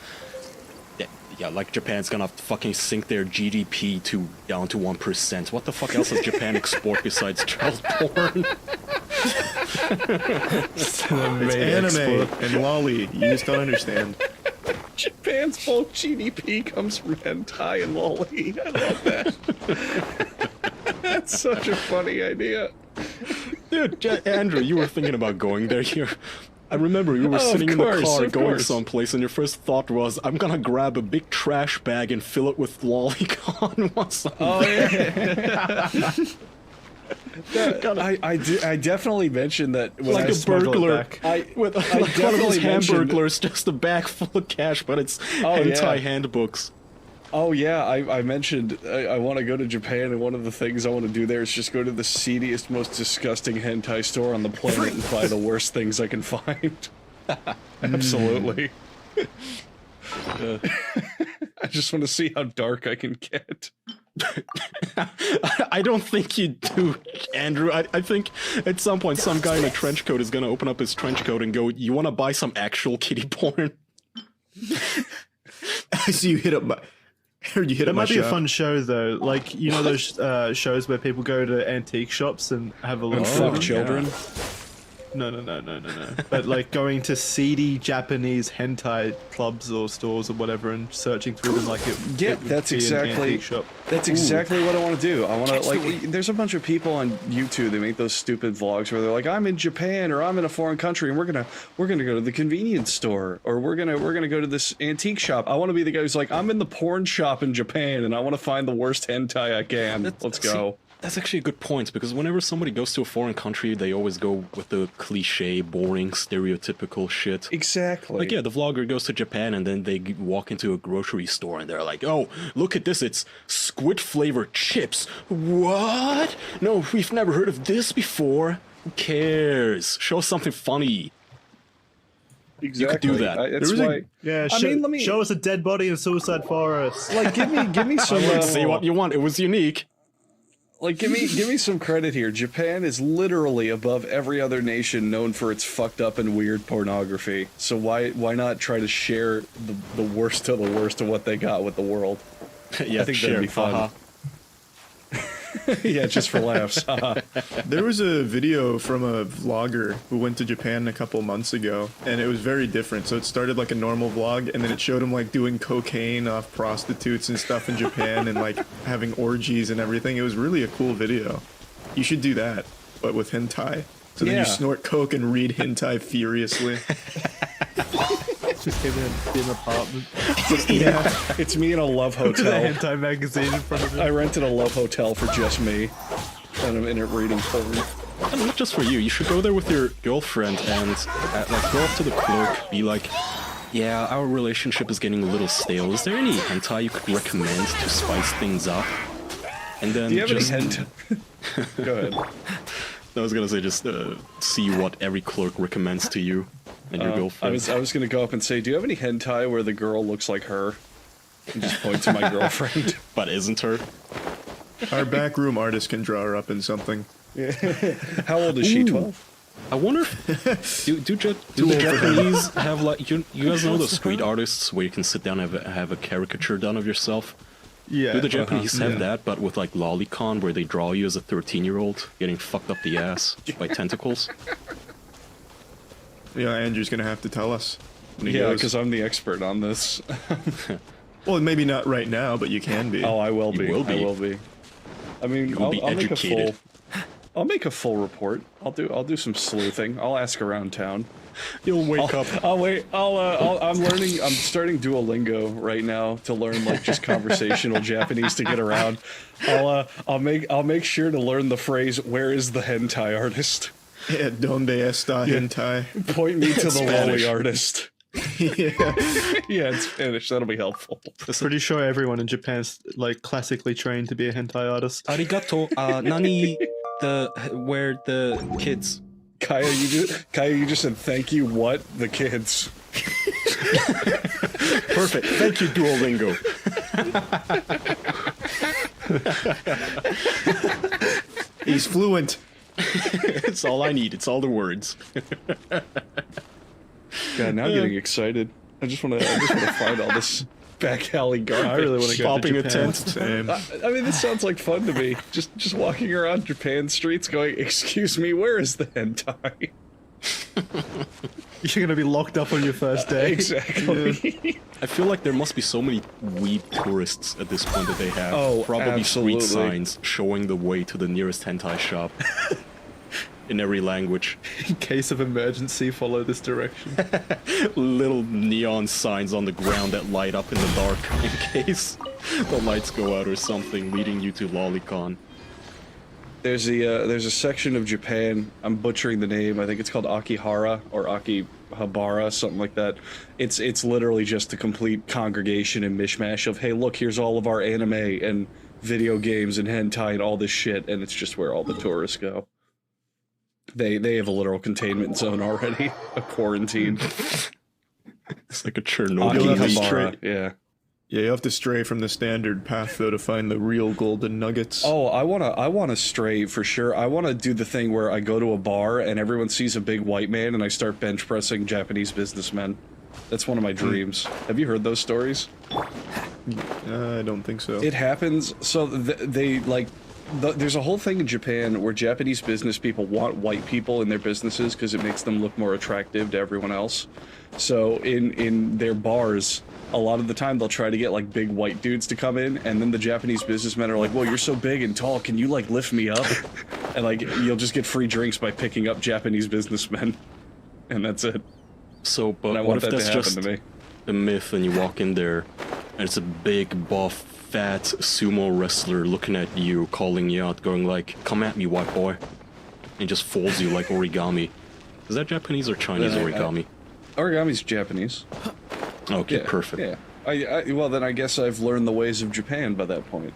Yeah, like Japan's gonna fucking sink their GDP down to 1%. What the fuck else does Japan export besides child porn? It's anime and lolly. You just don't understand. Japan's whole GDP comes from hentai and lolly. I love that. That's such a funny idea. Dude, Andrew, you were thinking about going there here. I remember you were sitting in the car going someplace and your first thought was, I'm gonna grab a big trash bag and fill it with lolicon once I'm there. I definitely mentioned that when like I a burglar with I like one of those mentioned- hamburglars, just a bag full of cash, but it's hentai handbooks. Oh yeah, I mentioned I want to go to Japan, and one of the things I want to do there is just go to the seediest, most disgusting hentai store on the planet and buy the worst things I can find. Absolutely. I just want to see how dark I can get. I don't think you do, Andrew. I think at some point some guy in a trench coat is gonna open up his trench coat and go, you wanna buy some actual kiddie porn? I see you hit up my... That might be a fun show though, like you know those shows where people go to antique shops and have a look. Fuck children. No. But like going to seedy Japanese hentai clubs or stores or whatever and searching through them like it. Yeah, it would that's be an exactly. antique shop. That's exactly what I want to do. I want to like. There's a bunch of people on YouTube that make those stupid vlogs where they're like, I'm in Japan or I'm in a foreign country and we're gonna go to the convenience store or we're gonna go to this antique shop. I want to be the guy who's like, I'm in the porn shop in Japan and I want to find the worst hentai I can. Let's go. That's actually a good point, because whenever somebody goes to a foreign country, they always go with the cliche, boring, stereotypical shit. Exactly. Like, yeah, the vlogger goes to Japan and then they walk into a grocery store and they're like, oh, look at this, it's squid-flavored chips. What? No, we've never heard of this before. Who cares? Show us something funny. You could do that. That's why. Yeah, I mean, let me show us a dead body in Suicide Forest. like give me some. Say what you want. It was unique. Like, give me some credit here. Japan is literally above every other nation known for its fucked up and weird pornography. So why not try to share the worst of the worst of what they got with the world? Yeah, I think share. that'd be fun. Yeah, just for laughs. There was a video from a vlogger who went to Japan a couple months ago, and it was very different. So it started like a normal vlog, and then it showed him like doing cocaine off prostitutes and stuff in Japan, and like having orgies and everything. It was really a cool video. You should do that, but with hentai. So then you snort coke and read hentai furiously. Just him in an apartment. It's me in a love hotel. With a hentai magazine in front of him. I rented a love hotel for just me, and I'm in it reading porn. And not just for you. You should go there with your girlfriend and like go up to the clerk, be like, "Yeah, our relationship is getting a little stale. Is there any hentai you could recommend to spice things up?" And then Do you have just any hentai? Go ahead. I was gonna say just see what every clerk recommends to you and your girlfriend. I was gonna go up and say, do you have any hentai where the girl looks like her? And just point to my girlfriend. But isn't her? Our backroom artist can draw her up in something. How old is she? 12? I wonder if do the Japanese have like you guys know those street artists where you can sit down and have a caricature done of yourself? Yeah. Do the Japanese have that, but with like lolicon, where they draw you as a 13-year-old getting fucked up the ass by tentacles? Yeah, Andrew's gonna have to tell us. Yeah, because I'm the expert on this. Well, maybe not right now, but you can be. Oh, I will be. You will be. I will be. I mean, You'll be I'll make educated. I'll make a full report. I'll do some sleuthing. I'll ask around town. You'll wake up. I'm learning. I'm starting Duolingo right now to learn like just conversational Japanese to get around. I'll make sure to learn the phrase "Where is the hentai artist?" Yeah, donde está hentai? Point me to the Spanish. lolly artist. Yeah, in Spanish. That'll be helpful. Pretty sure everyone in Japan's like classically trained to be a hentai artist. Arigato. Nani where the kids? Kaya, you just said thank you. What the kids? Perfect. Thank you, Duolingo. He's fluent. It's all I need. It's all the words. God, now I'm getting excited. I just want to find all this back alley garbage. I really want to go Popping to a Japan. tent. I mean, this sounds like fun to me. Just walking around Japan streets, going, "Excuse me, where is the hentai?" You're gonna be locked up on your first day. Exactly. I feel like there must be so many weeb tourists at this point that they have probably absolutely. street signs showing the way to the nearest hentai shop in every language. In case of emergency, follow this direction. Little neon signs on the ground that light up in the dark in case the lights go out or something, leading you to Lolicon. There's a section of Japan. I'm butchering the name. I think it's called Akihara or Akihabara, something like that. It's literally just a complete congregation and mishmash of, hey, look, here's all of our anime and video games and hentai and all this shit, and it's just where all the tourists go. They have a literal containment zone already, a quarantine. It's like a Chernobyl. Akihabara, yeah. Yeah, you have to stray from the standard path though to find the real golden nuggets. Oh, I wanna stray for sure. I wanna do the thing where I go to a bar and everyone sees a big white man and I start bench pressing Japanese businessmen. That's one of my dreams. Have you heard those stories? I don't think so. It happens. So they like. There's a whole thing in Japan where Japanese business people want white people in their businesses because it makes them look more attractive to everyone else. So in their bars, a lot of the time they'll try to get like big white dudes to come in, and then the Japanese businessmen are like, "Well, you're so big and tall, can you like lift me up?" And like you'll just get free drinks by picking up Japanese businessmen, and that's it. So, but And I what want if that that's to happen just to me. a myth and you walk in there and it's a big, buff, fat sumo wrestler looking at you, calling you out, going like, "Come at me, white boy," and just folds you like origami. Is that Japanese or Chinese origami? Origami's Japanese. Okay, Yeah, perfect. Yeah. Well, then I guess I've learned the ways of Japan by that point.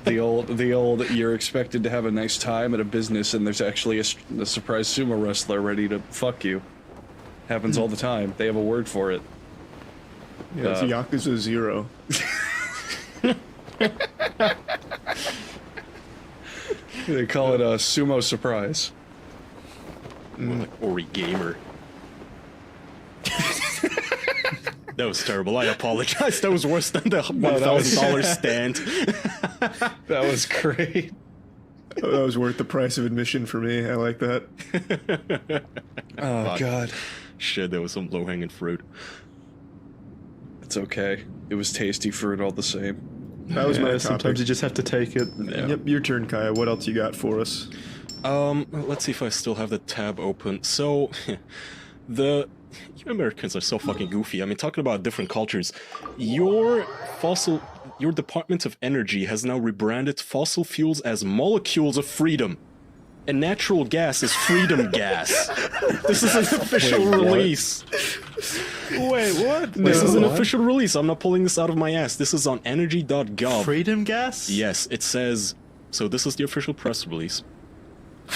the old. You're expected to have a nice time at a business, and there's actually a surprise sumo wrestler ready to fuck you. Happens all the time. They have a word for it. Yeah, it's Yakuza 0. They call it a sumo surprise. More like Ori Gamer. That was terrible. I apologize. That was worse than the $1,000 stand. That was great. Oh, that was worth the price of admission for me. I like that. Oh, God. Shit, there was some low-hanging fruit. It's okay. It was tasty fruit all the same. That was my topic. Sometimes you just have to take it. Yeah. Yep, your turn, Kaya. What else you got for us? Let's see if I still have the tab open. So, you Americans are so fucking goofy. I mean, talking about different cultures, your Department of Energy has now rebranded fossil fuels as molecules of freedom. And natural gas is freedom gas. This is an official release. Wait, what? This is an official release. I'm not pulling this out of my ass. This is on energy.gov. Freedom gas? Yes, it says... So this is the official press release.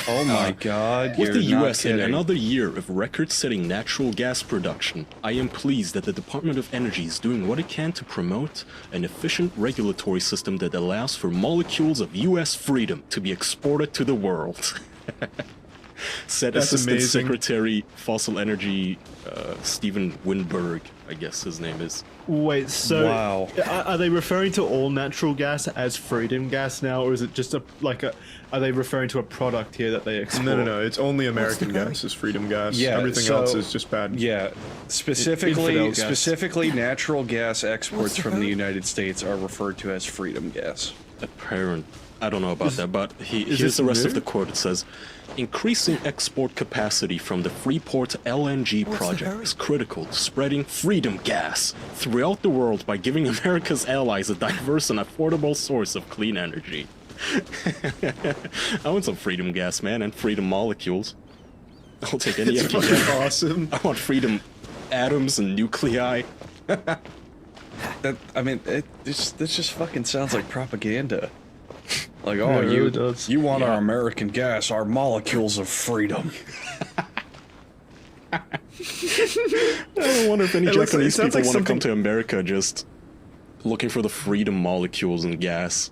Oh my God, With you're the not US in kidding. another year of record-setting natural gas production, I am pleased that the Department of Energy is doing what it can to promote an efficient regulatory system that allows for molecules of US freedom to be exported to the world. Said That's Assistant amazing. Secretary Fossil Energy Stephen Winberg, I guess his name is. Wait, so Wow. are they referring to all natural gas as freedom gas now, or is it just are they referring to a product here that they export? No. It's only American gas is freedom gas. Yeah, Everything so- else is just bad. Yeah, Infidel specifically, gas. natural gas exports from the United States are referred to as freedom gas. Apparent. I don't know about that, but here's this the rest of new? the quote. It says, increasing export capacity from the Freeport LNG project is critical to spreading freedom gas throughout the world by giving America's allies a diverse and affordable source of clean energy. I want some freedom gas, man, and freedom molecules. I'll take any It's of you. fucking awesome. I want freedom atoms and nuclei. This just fucking sounds like propaganda. Like, Yeah, oh, it really does. you want our American gas, our molecules of freedom. I wonder if any It looks- it Japanese sounds people like want to come something- to America just looking for the freedom molecules and gas.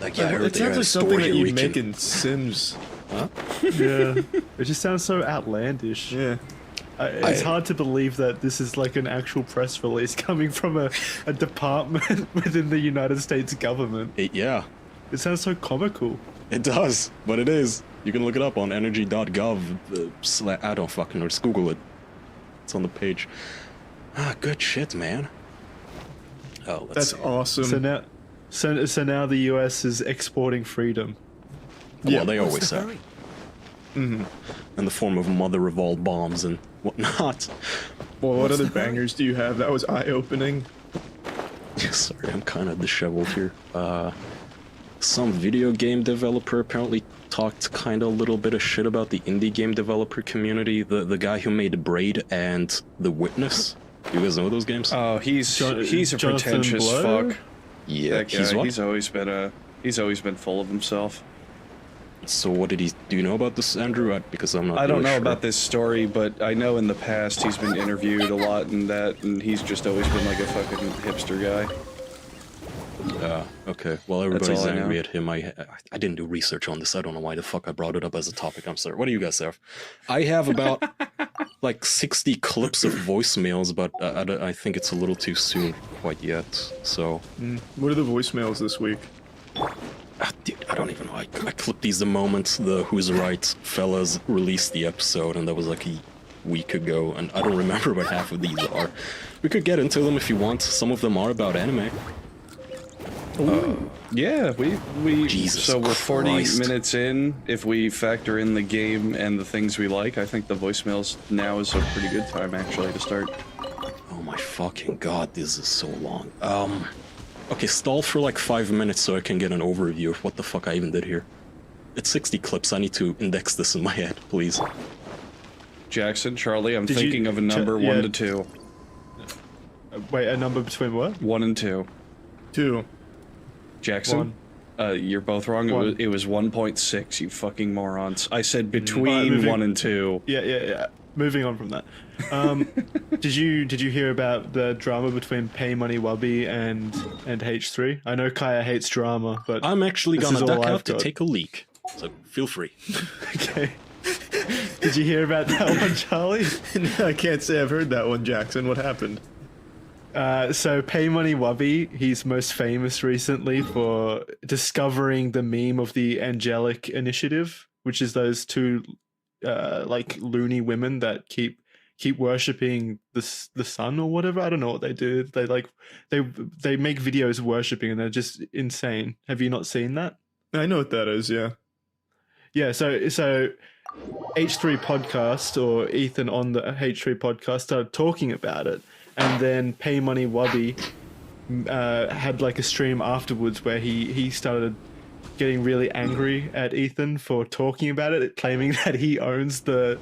Like, yeah, I heard It they sounds had like something that storage you'd we make can- in Sims. Huh? Yeah, it just sounds so outlandish. Yeah. It's hard to believe that this is like an actual press release coming from a department within the United States government. Yeah. It sounds so comical. It does, but it is. You can look it up on energy.gov. I don't fucking know. Just Google it. It's on the page. Ah, good shit, man. Oh, let's That's see. awesome. So now the US is exporting freedom. Well, they always have. Mm-hmm. In the form of mother of all bombs and whatnot. Well, what other bangers do you have? That was eye-opening. Sorry, I'm kind of disheveled here. Some video game developer apparently talked kind of a little bit of shit about the indie game developer community. The guy who made Braid and The Witness. You guys know those games? Oh, he's a Jonathan pretentious Blow? fuck. Yeah, That guy, he's what? he's always been full of himself. So what did he... Do you know about this, Andrew? Because I'm not I don't really know sure. about this story, but I know in the past he's been interviewed a lot and he's just always been like a fucking hipster guy. Okay. Well, That's everybody's all I know. angry at him. I didn't do research on this. I don't know why the fuck I brought it up as a topic. I'm sorry. What do you guys have? I have about like 60 clips of voicemails, but I think it's a little too soon quite yet. So, What are the voicemails this week? dude, I don't even know. I clipped these the moment the Who's Right fellas released the episode, and that was like a week ago, and I don't remember what half of these are. We could get into them if you want. Some of them are about anime. Yeah, we Jesus so we're 40 Christ. minutes in. If we factor in the game and the things we like, I think the voicemails now is a pretty good time actually to start. Oh my fucking god, this is so long. Okay, stall for like 5 minutes so I can get an overview of what the fuck I even did here. It's 60 clips, I need to index this in my head, please. Jackson, Charlie, I'm Did you thinking of a number yeah. 1 to 2. Wait, a number between what? 1 and 2. 2. Jackson? You're both wrong. One. It was 1.6, you fucking morons. I said But between moving- 1 and 2. Yeah. moving on from that. Did you hear about the drama between Pay Money Wubby and H3? I know Kaya hates drama, but I'm actually this gonna is all duck I've out to got. take a leak, so feel free. Okay. Did you hear about that one, Charlie? No, I can't say I've heard that one, Jackson. What happened? So Pay Money Wubby, he's most famous recently for discovering the meme of the Angelic Initiative, which is those two like loony women that keep worshipping the sun or whatever. I don't know what they do. They they make videos worshipping and they're just insane. Have you not seen that? I know what that is, yeah. Yeah, so H3 podcast, or Ethan on the H3 podcast, started talking about it, and then Pay Money Wubby had like a stream afterwards where he started getting really angry at Ethan for talking about it, claiming that he owns the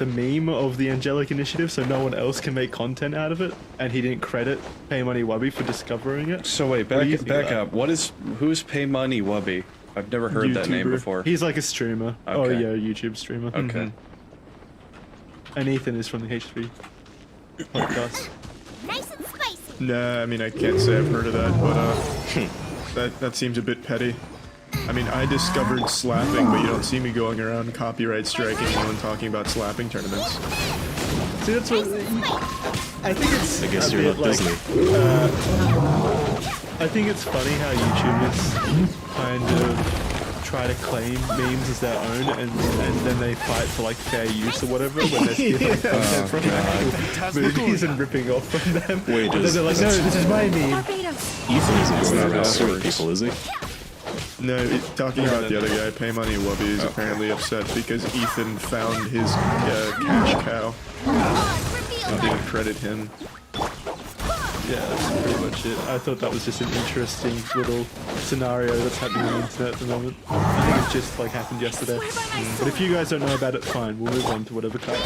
meme of the Angelic Initiative, so no one else can make content out of it, and he didn't credit Pay Money Wubby for discovering it. So wait, back up. Who's Pay Money Wubby? I've never heard that name before. He's like a streamer. Okay. Oh yeah, YouTube streamer. Okay. And Ethan is from the H3 podcast. Nice and spicy. Nah, I mean I can't say I've heard of that, but that seems a bit petty. I mean, I discovered slapping, but you don't see me going around copyright striking anyone talking about slapping tournaments. See, that's what I think it's. I guess a you're bit not like, Disney. I think it's funny how YouTubers kind of try to claim memes as their own, and then they fight for like fair use or whatever when they're stealing content from actual movies and ripping off from them. Wait, and then they're like, no, this is my meme. Barbados. Ethan isn't going around suing people, is he? No, talking about the other guy, Pay Money Wubby is apparently upset because Ethan found his cash cow. I didn't credit him. Yeah, that's pretty much it. I thought that was just an interesting little scenario that's happening on the internet at the moment. I think it just like happened yesterday. But if you guys don't know about it, fine. We'll move on to whatever kind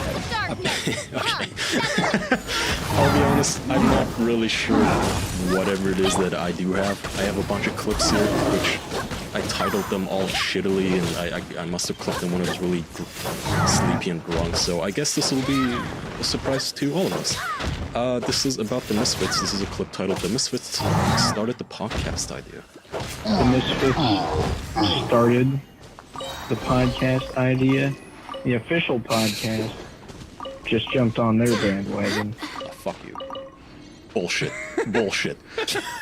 I'll be honest, I'm not really sure whatever it is that I do have. I have a bunch of clips here, which I titled them all shittily, and I must have clicked them when I was really sleepy and drunk, so I guess this will be a surprise to all of us. This is about the Misfits. This is a clip titled "The Misfits Started the Podcast Idea." The Misfits started the podcast idea. The official podcast just jumped on their bandwagon. Oh, fuck you. Bullshit. Bullshit.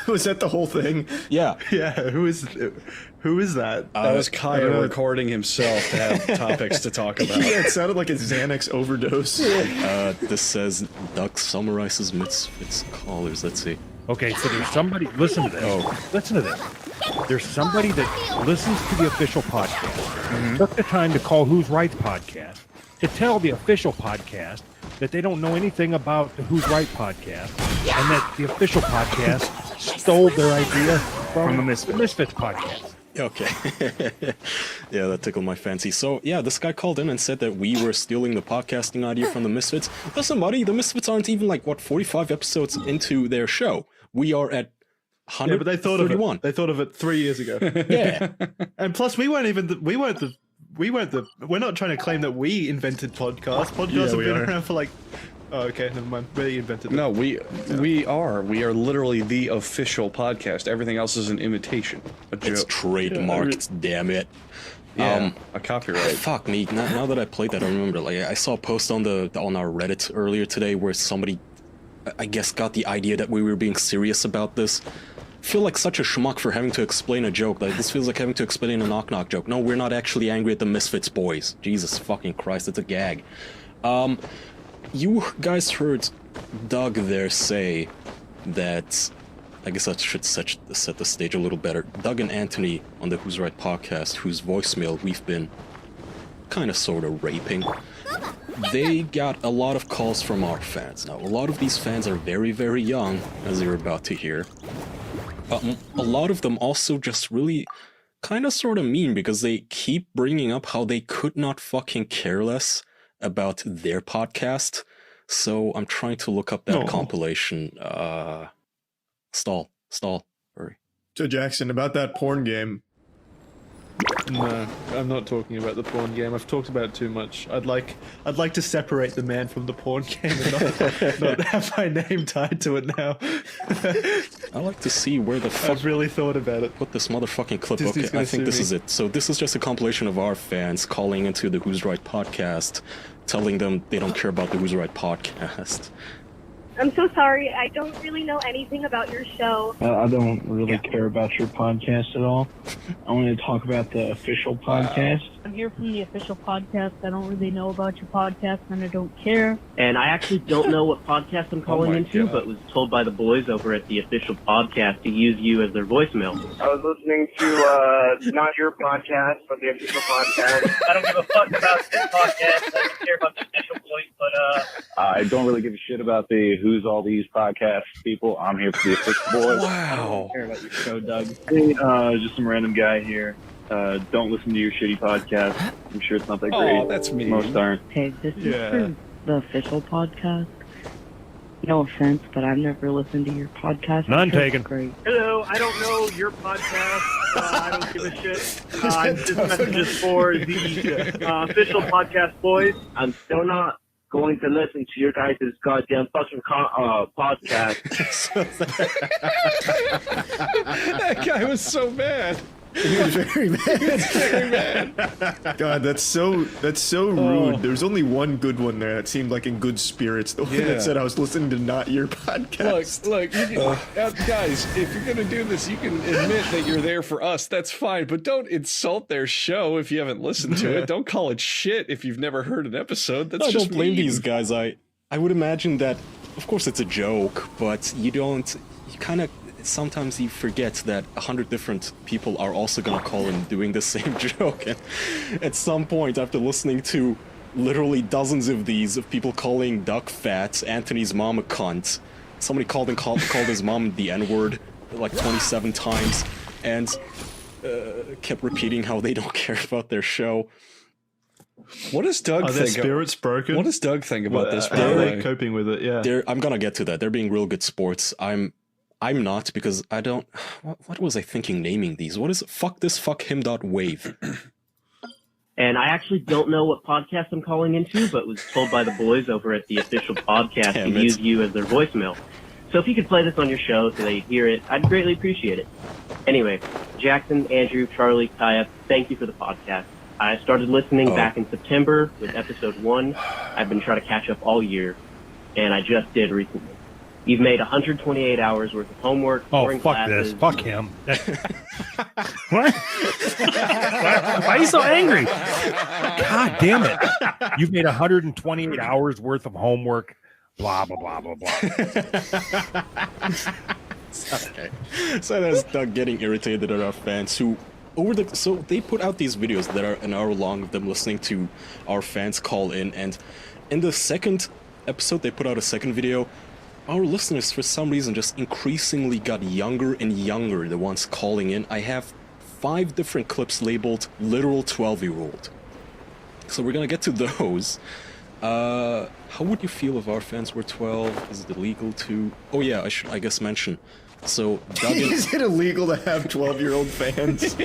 Was that the whole thing? Yeah. Yeah. Who is that? That was Kaya recording himself to have topics to talk about. Yeah, it sounded like a Xanax overdose. This says Duck summarizes Misfits callers. Let's see. Okay, so there's somebody. Listen to this. Listen to this. There's somebody that listens to the official podcast. Took the time to call Who's Right's podcast to tell the official podcast that they don't know anything about the Who's Right podcast, and that the official podcast stole their idea from the Misfits podcast. Okay. Yeah, that tickled my fancy. So, yeah, this guy called in and said that we were stealing the podcasting idea from the Misfits. Listen, buddy, the Misfits aren't even, 45 episodes into their show. We are at 131. Yeah, but they thought of it. They thought of it 3 years ago. Yeah. And plus, we're not trying to claim that we invented podcasts. Podcasts have been around for oh, okay, never mind. We invented them. No, we are literally the official podcast. Everything else is an imitation, a joke. It's trademarked, damn it. Yeah, a copyright. Fuck me. Now that I played that, I remember. I saw a post on our Reddit earlier today where somebody, I guess, got the idea that we were being serious about this. I feel like such a schmuck for having to explain a joke. This feels like having to explain a knock-knock joke. No, we're not actually angry at the Misfits boys. Jesus fucking Christ, it's a gag. You guys heard Doug there say that... I guess I should set the stage a little better. Doug and Anthony on the Who's Right podcast, whose voicemail we've been kind of sort of raping, they got a lot of calls from our fans. Now, a lot of these fans are very, very young, as you're about to hear. A lot of them also just really kind of sort of mean because they keep bringing up how they could not fucking care less about their podcast. So I'm trying to look up that compilation. Stall, hurry. So Jackson, about that porn game, No, I'm not talking about the porn game. I've talked about it too much. I'd like to separate the man from the porn game and not have my name tied to it now. I like to see where the fuck I've really thought about it. put this motherfucking clip. Disney's Okay, gonna I think sue this me. is it. So this is just a compilation of our fans calling into the Who's Right podcast, telling them they don't care about the Who's Right podcast. I'm so sorry. I don't really know anything about your show. I don't really care about your podcast at all. I want to talk about the official podcast. I'm here from the official podcast. I don't really know about your podcast, and I don't care. And I actually don't know what podcast I'm calling into, but was told by the boys over at the official podcast to use you as their voicemail. I was listening to, not your podcast, but the official podcast. I don't give a fuck about this podcast. I don't care about the official voice, but, I don't really give a shit about the Who's All These podcast people. I'm here for the official boys. I don't care about your show, Doug. Hey, just some random guy here. Don't listen to your shitty podcast. I'm sure it's not that great. Oh, that's me. Most aren't. Hey, this is for the official podcast. No offense, but I've never listened to your podcast. None I'm sure it's taken. Great. Hello, I don't know your podcast. I don't give a shit. This message is for the official podcast boys. I'm still not going to listen to your guys' goddamn fucking podcast. That guy was so mad. He was very mad. God, that's so rude. There's only one good one there that seemed like in good spirits. The one that said I was listening to not your podcast. Look, you can, guys, if you're gonna do this, you can admit that you're there for us. That's fine, but don't insult their show if you haven't listened to it. Don't call it shit if you've never heard an episode. That's I just don't blame mean. these guys. I would imagine that, of course, it's a joke, but you kind of. Sometimes you forget that 100 different people are also gonna call in doing the same joke, and at some point after listening to literally dozens of these of people calling Duck fat, Anthony's mom a cunt, somebody called his mom the N-word like 27 times, and kept repeating how they don't care about their show. What does Doug Are think? their spirits broken? What does Doug think about this? How are they coping with it? Yeah. I'm gonna get to that. They're being real good sports. I'm not, because I don't... What was I thinking naming these? What is it? Fuck this, fuck him dot wave. And I actually don't know what podcast I'm calling into, but was told by the boys over at the official podcast to use you as their voicemail. So if you could play this on your show so they hear it, I'd greatly appreciate it. Anyway, Jackson, Andrew, Charlie, Kaya, thank you for the podcast. I started listening back in September with episode 1. I've been trying to catch up all year, and I just did recently. You've made 128 hours worth of homework. Oh, boring fuck classes. this. Fuck him. What? Why are you so angry? God damn it. You've made 128 hours worth of homework. Blah, blah, blah, blah, blah. Okay. So that's Doug getting irritated at our fans who... So they put out these videos that are an hour long of them listening to our fans call in, and in the second episode they put out a second video. Our listeners, for some reason, just increasingly got younger and younger, the ones calling in. I have 5 different clips labeled literal 12-year-old. So we're gonna get to those. How would you feel if our fans were 12? Is it illegal to... Oh yeah, I should, I guess, mention. So, Doug and... Is it illegal to have 12-year-old fans?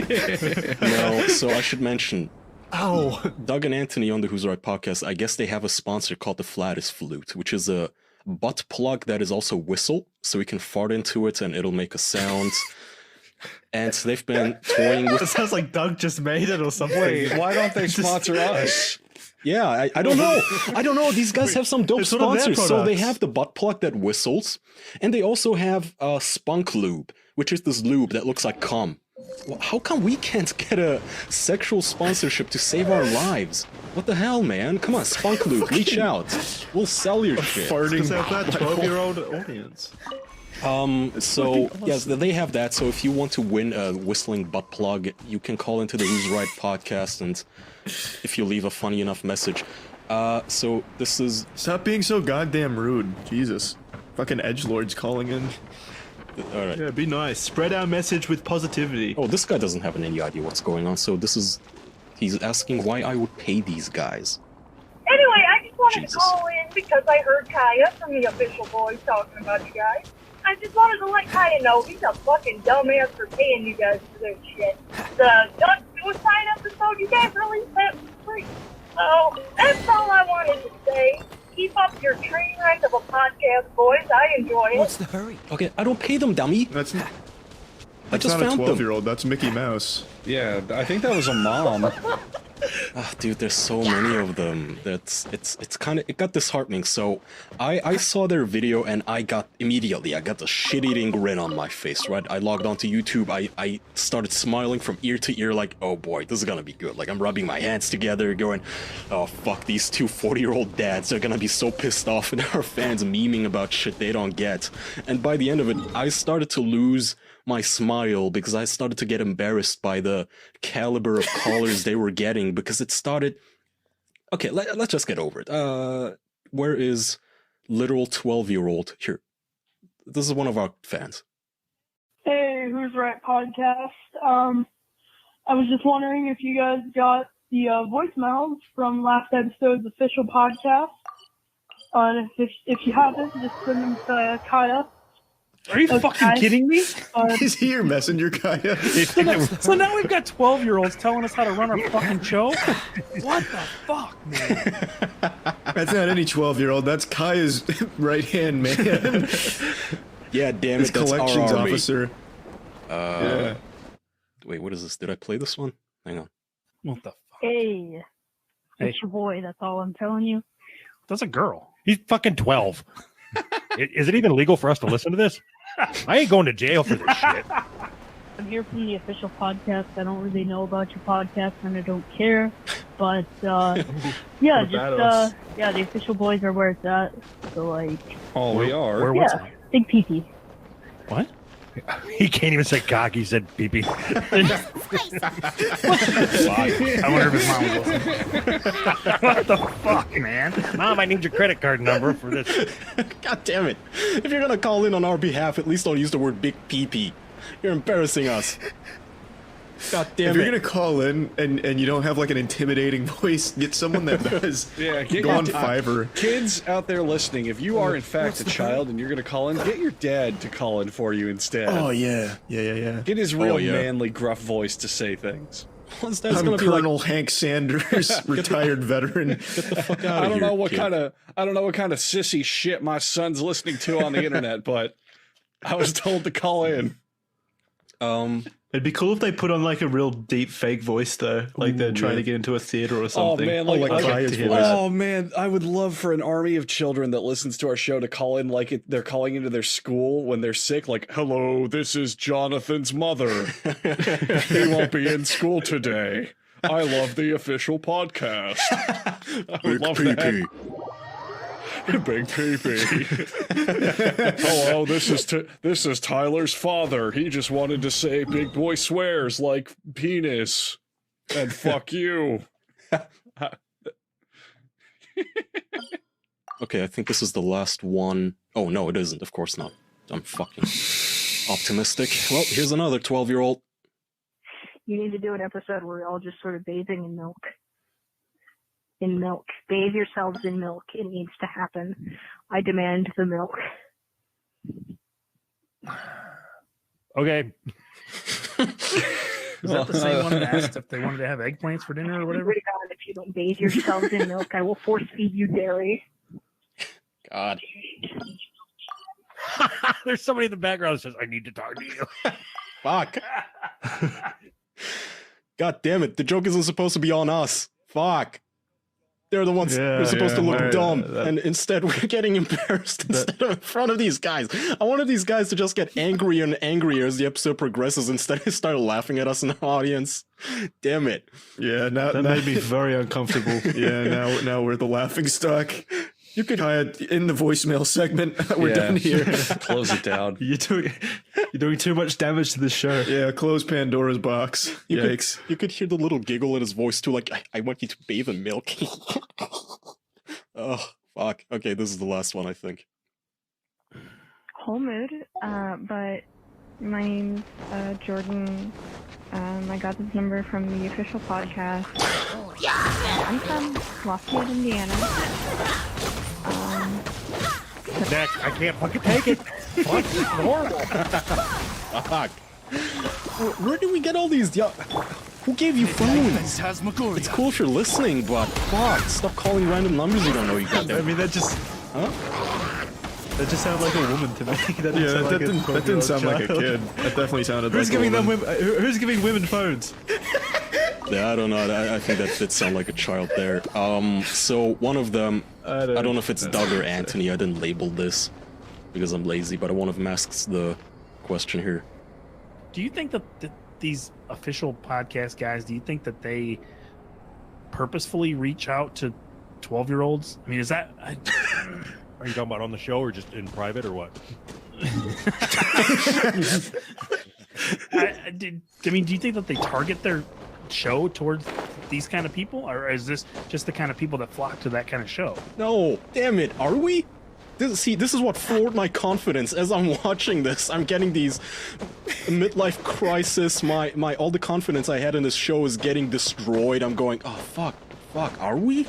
No, so I should mention... Oh. Doug and Anthony on the Who's Right podcast, I guess they have a sponsor called the Flatus Flute, which is a butt plug that is also whistle, so we can fart into it and it'll make a sound. And they've been toying with... It sounds like Doug just made it or something. Wait, why don't they sponsor us? Yeah, I don't know. I don't know. These guys have some dope It's one of their sponsors. So they products. have the butt plug that whistles, and they also have Spunk Lube, which is this lube that looks like cum. Well, how come we can't get a sexual sponsorship to save our lives? What the hell, man? Come on, Spunk Lube, reach out. We'll sell your shit. Farting have that 12-year-old audience. So, yes, they have that. So if you want to win a whistling butt plug, you can call into the Who's Right podcast, and if you leave a funny enough message. So this is... Stop being so goddamn rude. Jesus. Fucking edgelords calling in. Alright. Yeah, be nice. Spread our message with positivity. Oh, this guy doesn't have any idea what's going on, so this is... He's asking why I would pay these guys. Anyway, I just wanted Jesus. to call in because I heard Kaya from the official boys talking about you guys. I just wanted to let Kaya know he's a fucking dumbass for paying you guys for this shit. The Doug suicide You guys really set free. So that's all I wanted to say. Keep up your train wreck of a podcast, boys. I enjoy it. What's the hurry? Okay, I don't pay them, dummy. That's just not a found them. 12-year-old. That's Mickey Mouse. Yeah, I think that was a mom. Dude, there's so many of them. It's kind of, it got disheartening. So I saw their video and I got the shit-eating grin on my face, right? I logged onto YouTube, I started smiling from ear to ear like, oh boy, this is gonna be good. Like, I'm rubbing my hands together going, oh fuck, these two 40-year-old dads are gonna be so pissed off and our fans memeing about shit they don't get. And by the end of it, I started to lose my smile because I started to get embarrassed by the caliber of callers they were getting, because it started... Okay, let's just get over it. Where is literal 12-year-old? Here. This is one of our fans. Hey, Who's Right podcast. I was just wondering if you guys got the voicemails from last episode's official podcast. And if you haven't, just send them to Kaya. Are you fucking kidding me? Is he your messenger, Kaya? So now we've got 12-year-olds telling us how to run our fucking show? What the fuck, man? That's not any 12-year-old. That's Kaya's right-hand man. Yeah, damn His it, that's collections our army. officer. Yeah. Wait, what is this? Did I play this one? Hang on. What the fuck? Hey, it's your boy. That's all I'm telling you. That's a girl. He's fucking 12. Is it even legal for us to listen to this? I ain't going to jail for this shit. I'm here from the official podcast. I don't really know about your podcast, and I don't care. But yeah, just yeah, the official boys are where it's at. So like, oh, we are. Yeah, big pee-pee. What? He can't even say cock. He said pee-pee. I wonder if his mom was listening. What the fuck, man? Mom, I need your credit card number for this. God damn it. If you're gonna call in on our behalf, at least don't use the word big pee-pee. You're embarrassing us. God damn if it. you're gonna call in and you don't have like an intimidating voice, get someone that does. Yeah, go on Fiverr. Kids out there listening, if you are in fact a child and you're gonna call in, get your dad to call in for you instead. Oh yeah. Get his real manly, gruff voice to say things. That's I'm gonna be Colonel Hank Sanders, retired veteran. Get the fuck out I of don't here, know what kid. kind of sissy shit my son's listening to on the internet, but I was told to call in. It'd be cool if they put on like a real deep fake voice though, like they're trying to get into a theater or something. Oh man, oh man, I would love for an army of children that listens to our show to call in like they're calling into their school when they're sick. Like, hello, this is Jonathan's mother. He won't be in school today. I love the official podcast. I would love that. Big pee-pee. Hello, this is Tyler's father. He just wanted to say big boy swears like penis and fuck you. Okay, I think this is the last one. Oh no, it isn't. Of course not. I'm fucking optimistic. Well, here's another 12-year-old. You need to do an episode where we're all just sort of bathing in milk. In milk. Bathe yourselves in milk. It needs to happen. I demand the milk. Okay. Is that the same one that asked if they wanted to have eggplants for dinner or whatever? God, if you don't bathe yourselves in milk, I will force feed you dairy. God. There's somebody in the background that says, I need to talk to you. Fuck. God damn it. The joke isn't supposed to be on us. Fuck. They're the ones who are supposed to look dumb, and instead we're getting embarrassed instead of in front of these guys. I wanted these guys to just get angrier and angrier as the episode progresses instead of start laughing at us in the audience. Damn it. Yeah, that made me very uncomfortable. Yeah, now we're the laughing stock. You could in the voicemail segment. We're done here. Close it down. You're doing too much damage to the show. Yeah, close Pandora's box. Yikes. You could hear the little giggle in his voice too, like, I want you to bathe in milk. Oh, fuck. Okay, this is the last one, I think. Whole mood, but my name's Jordan. I got this number from the official podcast. I'm from Lafayette, Indiana. Next, I can't fucking take it. Fuck, this is horrible. Fuck. Where do we get all these young... Who gave you phones? It's cool if you're listening, but fuck, stop calling random numbers you don't know you got there. I mean, that just... Huh? That just sounded like a woman to me. That didn't sound like a kid. That definitely sounded Who's like giving a them woman. Who's giving women phones? Yeah, I don't know. I think that did sound like a child there. So one of them, I don't know if it's Doug or Anthony. I didn't label this because I'm lazy, but one of them asks the question here. Do you think that these official podcast guys, do you think that they purposefully reach out to 12-year-olds? I mean, is that... Are you talking about on the show or just in private or what? I mean, do you think that they target their show towards these kind of people? Or is this just the kind of people that flock to that kind of show? No, damn it, are we? This is what floored my confidence as I'm watching this. I'm getting these midlife crisis. My all the confidence I had in this show is getting destroyed. I'm going, oh fuck, are we?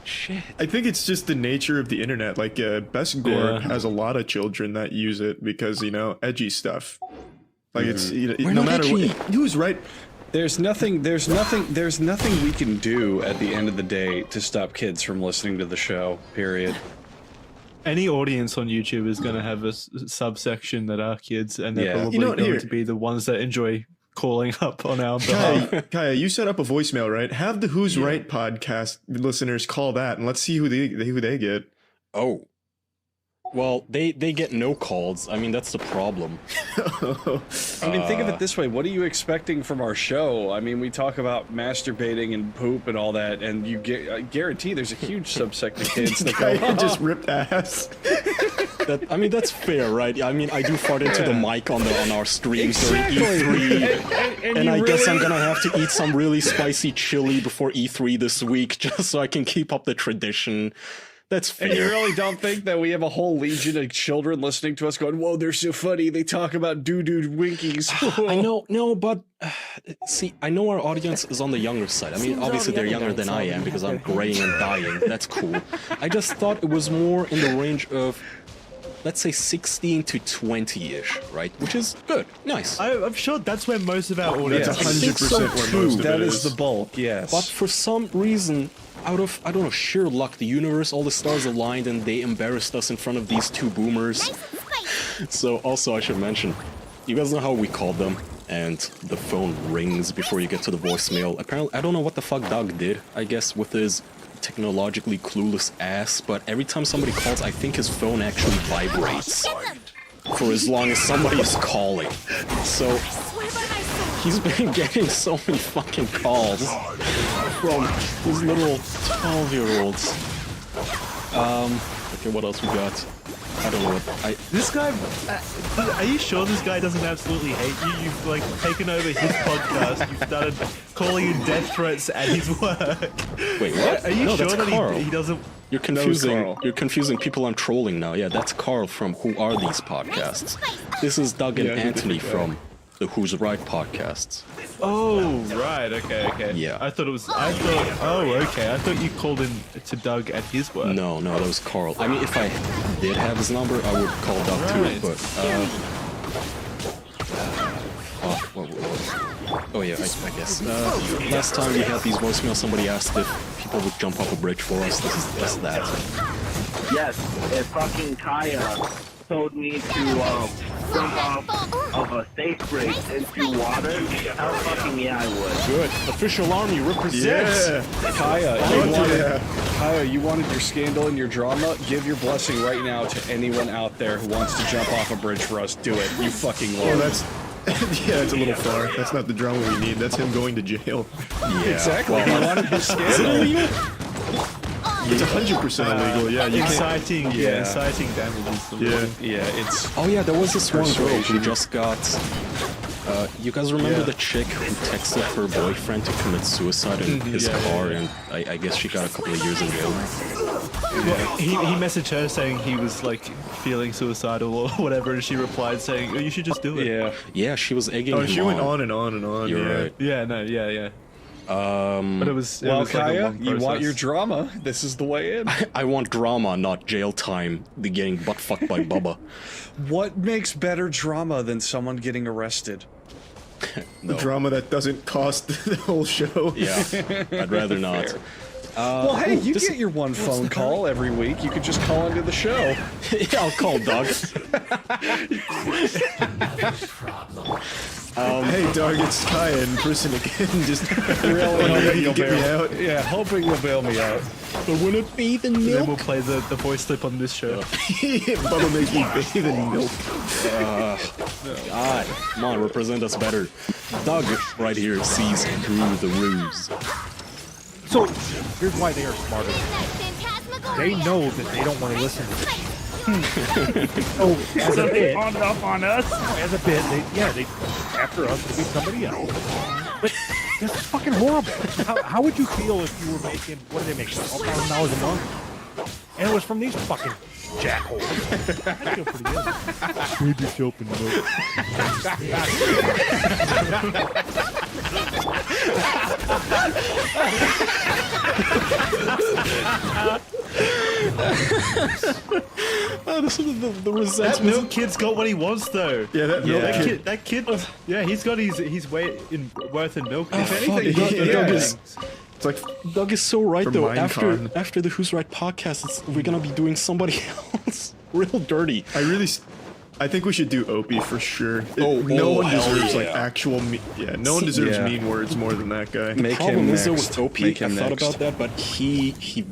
Shit. I think it's just the nature of the internet. Like, Best Gorg has a lot of children that use it because, edgy stuff. Like, it's, no matter what. Who's right? There's nothing we can do at the end of the day to stop kids from listening to the show, period. Any audience on YouTube is going to have a subsection that are kids, and they're probably going to be the ones that enjoy calling up on our behalf. Kaya, you set up a voicemail, right? Have the Who's Right podcast listeners call that, and let's see who they get. Oh. Well, they get no calls. I mean, that's the problem. I mean, think of it this way. What are you expecting from our show? I mean, we talk about masturbating and poop and all that, and you guarantee there's a huge subsect of kids that go, just ripped ass. I mean, that's fair, right? I mean, I do fart into the mic on our streams Exactly. during E3, and I guess I'm gonna have to eat some really spicy chili before E3 this week, just so I can keep up the tradition. That's fair. And you really don't think that we have a whole legion of children listening to us going, whoa, they're so funny, they talk about doo-doo winkies. I know, no, but see, I know our audience is on the younger side. I mean, obviously they're younger than I am because I'm graying and dying. That's cool. I just thought it was more in the range of, let's say 16 to 20-ish, right? Which is good, nice. I'm sure that's where most of our audience That's is. 100% where most of that is the bulk, yes. But for some reason, out of, I don't know, sheer luck, the universe, all the stars aligned and they embarrassed us in front of these two boomers. So also I should mention, you guys know how we called them and the phone rings before you get to the voicemail. Apparently, I don't know what the fuck Doug did, I guess, with his technologically clueless ass, but every time somebody calls, I think his phone actually vibrates for as long as somebody is calling. So he's been getting so many fucking calls from these little 12-year-olds. Okay, what else we got? I don't know what This guy, are you sure this guy doesn't absolutely hate you? You've like taken over his podcast. You've started calling in death threats at his work. Wait, what? Are you No, sure that's that Carl. he doesn't? You're confusing. You're confusing people I'm trolling now. Yeah, that's Carl from Who Are These Podcasts. This is Doug and Anthony from the Who's Right podcasts. Oh, right. Okay. Yeah. I thought. Oh, okay. I thought you called in to Doug at his work. No, that was Carl. I mean, if I did have his number, I would call Doug too, but oh yeah, I guess. Last time we had these voicemails, somebody asked if people would jump off a bridge for us. This is just that. Yes, if fucking Kaya told me to jump off of a safe bridge into water, hell fucking yeah, I would. Good. Official army represents. Yeah. Kaya, you wanted your scandal and your drama? Give your blessing right now to anyone out there who wants to jump off a bridge for us. Do it. You fucking lord. Oh, that's... yeah, it's a little far. That's not the drama we need. That's him going to jail. Yeah. Exactly. He wanted his scandal. It's 100% illegal. Yeah, you inciting. Yeah, inciting damages. Yeah, it's. Oh yeah, there was this one girl who just got. You guys remember the chick who texted her boyfriend to commit suicide in his car, and I guess she got a couple of years in jail. Well, he messaged her saying he was like feeling suicidal or whatever, and she replied saying, "Oh, you should just do it." Yeah, she was egging him she went on and on and on. You're right. Yeah. But it was. Well, was like a Kaya, long you want process. your drama? This is the way in. I want drama, not jail time. The getting butt fucked by Bubba. What makes better drama than someone getting arrested? The drama that doesn't cost the whole show. Yeah, I'd rather not. Well, hey, you get your one phone call every week. You could just call into the show. Yeah, I'll call Doug. Hey, Doug, it's Ty in person again. Just Really hoping you'll get me bail. out. Yeah, hoping you'll bail me out. But will it be the milk? Then we'll play the voice clip on this show. Bubba make me bathe in milk. God, come on, represent us better. Doug, right here, sees through the ruse. So, here's why they are smarter. They know that they don't want to listen to this. Oh, as a bit, on up on us. as a bit, they after us to be somebody else. But this is fucking horrible. How would you feel if you were making, what are they making, $12,000 a month? And it was from these fucking jackholes. I'd feel pretty good. Screwed yourself in the Oh, this is the resentment. That milk kid's got what he wants, though. Yeah, that kid. Yeah, he's got his weight in worth in milk. If fuck, anything, Doug is. It's like Doug is so right For though. Minecon. After the Who's Right podcast, we're gonna be doing somebody else real dirty. I think we should do Opie for sure. No one hell deserves like yeah. actual. No one deserves Yeah. mean words more than that guy. The problem is though with Opie, I thought about that, but he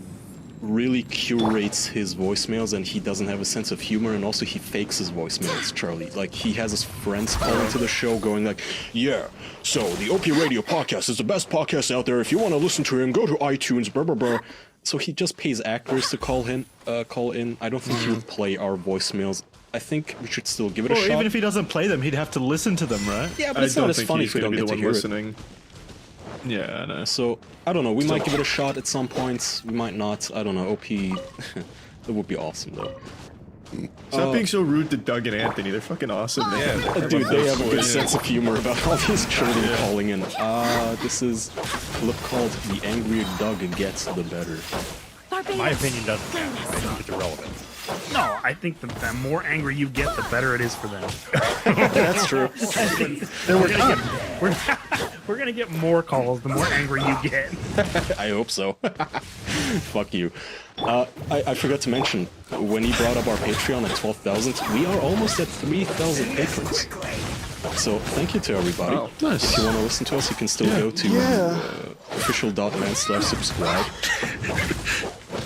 really curates his voicemails and he doesn't have a sense of humor, and also he fakes his voicemails, Charlie. Like, he has his friends calling to the show going like, yeah, so the OP Radio podcast is the best podcast out there. If you want to listen to him, go to iTunes, blah, blah, blah. So he just pays actors to call in. I don't think he would play our voicemails. I think we should still give it a shot. even if he doesn't play them, he'd have to listen to them, right? Yeah, but it's not as funny if we don't get to hear listening. Yeah, I know. So, I don't know, we might give it a shot at some points, we might not, I don't know, OP, that would be awesome though. Stop being so rude to Doug and Anthony, they're fucking awesome, man. Dude, they have a good sense of humor about all these children calling in. This is a clip called The Angrier Doug Gets, the Better. My opinion doesn't matter. I think it's irrelevant. No, I think the more angry you get, the better it is for them. That's true. We're gonna get more calls the more angry you get. I hope so. Fuck you. I forgot to mention, when he brought up our Patreon at 12,000, we are almost at 3,000 patrons. So thank you to everybody. Oh, nice. If you want to listen to us, you can still go to official.man/subscribe.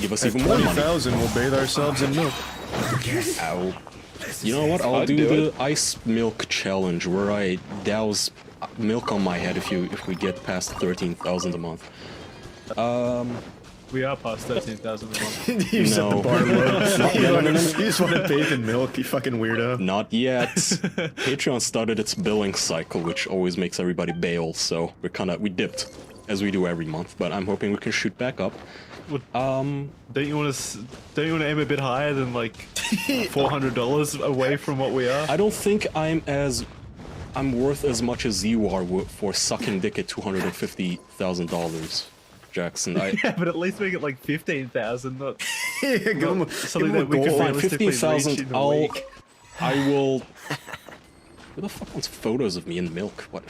Give us even more money. 20,000, we'll bathe ourselves in milk. Ow. You know what? I'll do the ice milk challenge where I douse milk on my head if we get past 13,000 a month. We are past 13,000 a month. You set the bar low. No. You just want to bathe in milk, you fucking weirdo. Not yet. Patreon started its billing cycle, which always makes everybody bail, so we dipped, as we do every month, but I'm hoping we can shoot back up. Don't you want to aim a bit higher than like $400 away from what we are? I don't think I'm worth as much as you are for sucking dick at $250,000, Jackson. Yeah, but at least make it like 15,000, not something that we could Fine, realistically 15,000. reach in a week. I will. Who the fuck wants photos of me in milk? What?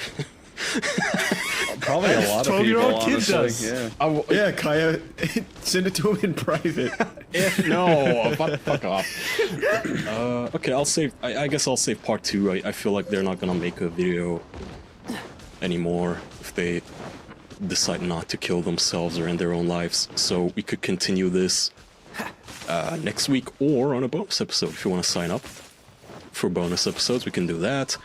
Probably a lot of people, 12-year-old kid honestly. does. Yeah. Yeah, Kaya, send it to him in private. No, fuck off. Okay, I'll save. I guess I'll save part 2. I feel like they're not gonna make a video anymore if they decide not to kill themselves or end their own lives. So we could continue this next week or on a bonus episode. If you want to sign up for bonus episodes, we can do that.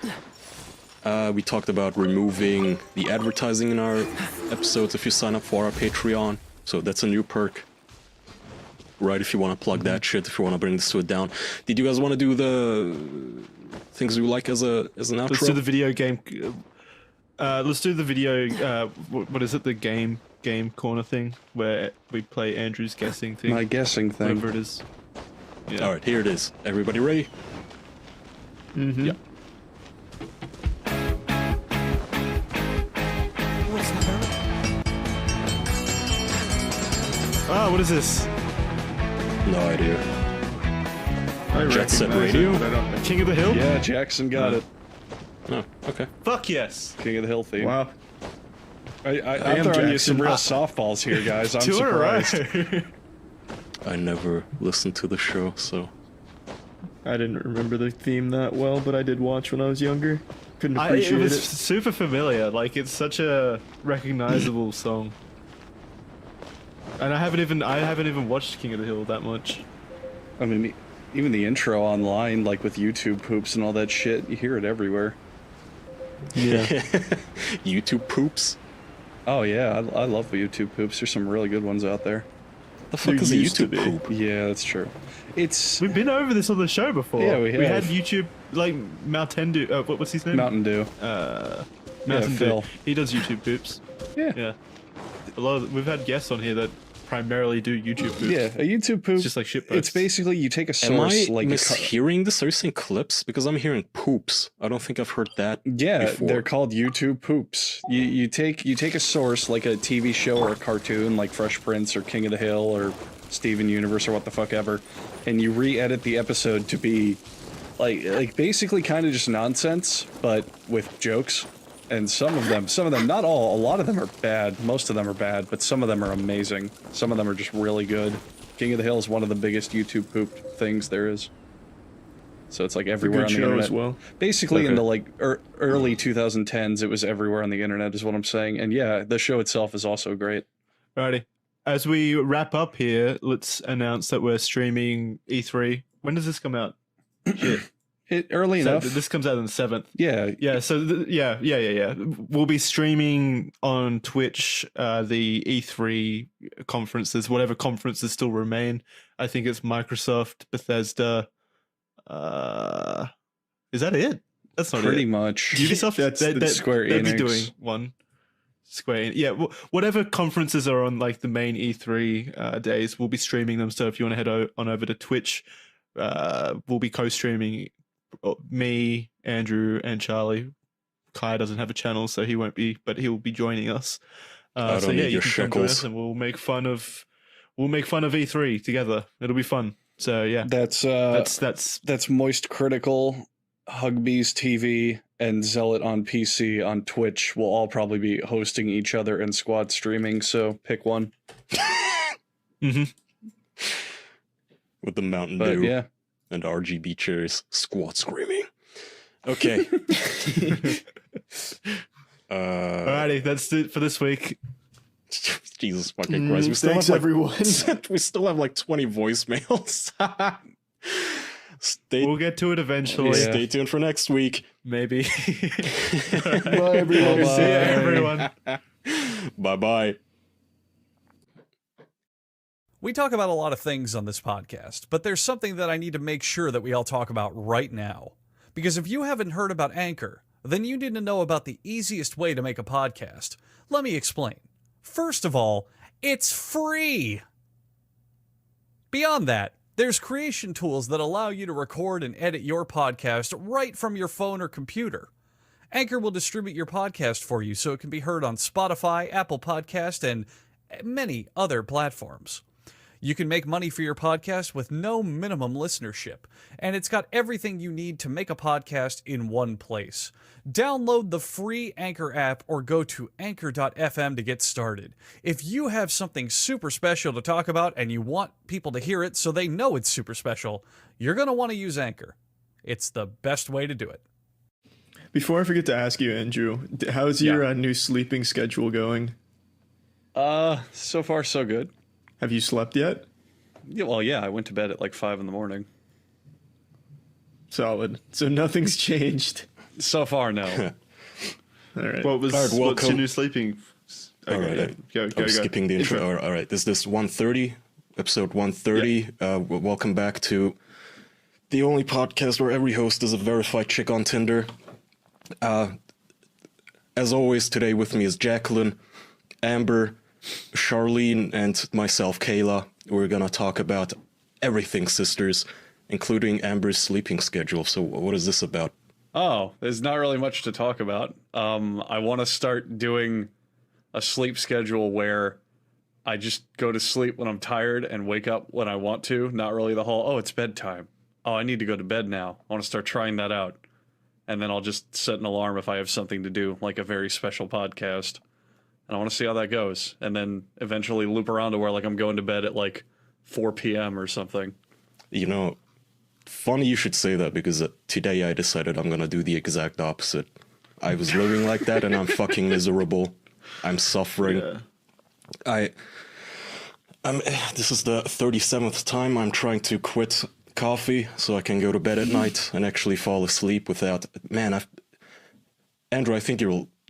We talked about removing the advertising in our episodes if you sign up for our Patreon. So that's a new perk. Right, if you want to plug that shit, if you want to bring this to it down. Did you guys want to do the things we like as an outro? Let's do the video game. Let's do the video. What is it? The game corner thing where we play Andrew's guessing thing. My guessing thing. Whatever it is. Yeah. All right, here it is. Everybody ready? Mm-hmm. Yep. Ah, what is this? No idea. I Jet Set recognize Radio? it, but I don't- King of the Hill? Yeah, Jackson got it. Oh, okay. Fuck yes. King of the Hill theme. Wow. I'm throwing you some real softballs here, guys. I'm surprised. I never listened to the show, so I didn't remember the theme that well, but I did watch when I was younger. Couldn't It appreciate was it. super familiar. Like, it's such a recognizable song. And I haven't even watched King of the Hill that much. I mean, even the intro online, like with YouTube poops and all that shit, you hear it everywhere. Yeah. YouTube poops. Oh yeah, I love YouTube poops. There's some really good ones out there. The fuck is a YouTube poop? Yeah, that's true. We've been over this on the show before. Yeah, we We had have. YouTube, like Mountain Dew. What's his name? Mountain Dew. Mountain Dew. Phil. He does YouTube poops. Yeah. We've had guests on here that primarily do YouTube poops. Yeah, a YouTube poop. It's just like shit It's basically you take a Am source I like mishearing this? Are you saying clips? Because I'm hearing poops. I don't think I've heard that. Yeah, before. they're called YouTube poops. You take a source like a TV show or a cartoon like Fresh Prince or King of the Hill or Steven Universe or what the fuck ever, and you re-edit the episode to be like basically kind of just nonsense, but with jokes. And some of them, not all, a lot of them are bad. Most of them are bad, but some of them are amazing. Some of them are just really good. King of the Hill is one of the biggest YouTube poop things there is. So it's like everywhere on the show internet. as well. Basically, in Okay. the like early 2010s, it was everywhere on the internet, is what I'm saying. And yeah, the show itself is also great. Alrighty. As we wrap up here, let's announce that we're streaming E3. When does this come out? Shit. Early enough. This comes out on the 7th. Yeah. Yeah, so yeah. We'll be streaming on Twitch the E3 conferences, whatever conferences still remain. I think it's Microsoft, Bethesda. Is that it? That's not Pretty it. much. Ubisoft, the Square they'd Enix. be doing one. Square, yeah, whatever conferences are on like the main E3 days, we'll be streaming them. So if you want to head on over to Twitch, we'll be co-streaming. Me, Andrew, and Charlie. Kai doesn't have a channel, so he won't be, but he'll be joining us. I So don't yeah, need you your can come join us, shekels. and we'll make fun of E3 together. It'll be fun. So yeah, That's Moist Critical, Hugbees TV, and Zealot on PC on Twitch will all probably be hosting each other and squad streaming. So pick one. Mm-hmm. With the Mountain But Dew yeah. and RGB chairs, squat screaming. Okay. Alrighty, that's it for this week. Jesus fucking Christ! We still Thanks, have like, everyone. we still have like 20 voicemails. We'll get to it eventually. Stay tuned for next week. Maybe. Bye, everyone. See ya, everyone. Bye bye. We talk about a lot of things on this podcast, but there's something that I need to make sure that we all talk about right now. Because if you haven't heard about Anchor, then you need to know about the easiest way to make a podcast. Let me explain. First of all, it's free! Beyond that, there's creation tools that allow you to record and edit your podcast right from your phone or computer. Anchor will distribute your podcast for you so it can be heard on Spotify, Apple Podcast, and many other platforms. You can make money for your podcast with no minimum listenership, and it's got everything you need to make a podcast in one place. Download the free Anchor app or go to anchor.fm to get started. If you have something super special to talk about and you want people to hear it so they know it's super special, you're going to want to use Anchor. It's the best way to do it. Before I forget to ask you, Andrew, how's your new sleeping schedule going? So far so good. Have you slept yet? Yeah, well, yeah, I went to bed at like 5 in the morning. Solid. So nothing's changed. So far, no. All right. What's welcome. your new sleeping? All right, Go. I'm skipping the intro. All right, this is 130, episode 130. Welcome back to the only podcast where every host is a verified chick on Tinder. As always, today with me is Jacqueline, Amber, Charlene, and myself, Kayla. We're gonna talk about everything sisters, including Amber's sleeping schedule. So what is this about? Oh, there's not really much to talk about. I want to start doing a sleep schedule where I just go to sleep when I'm tired and wake up when I want to. Not really the whole, oh, it's bedtime. Oh, I need to go to bed now. I want to start trying that out. and then I'll just set an alarm if I have something to do, like a very special podcast. And I want to see how that goes, and then eventually loop around to where like I'm going to bed at like 4 p.m. or something. You know, funny you should say that, because today I decided I'm gonna do the exact opposite. I was living like that and I'm fucking miserable. I'm suffering. Yeah. This is the 37th time I'm trying to quit coffee so I can go to bed at night and actually fall asleep without... Man, Andrew, I think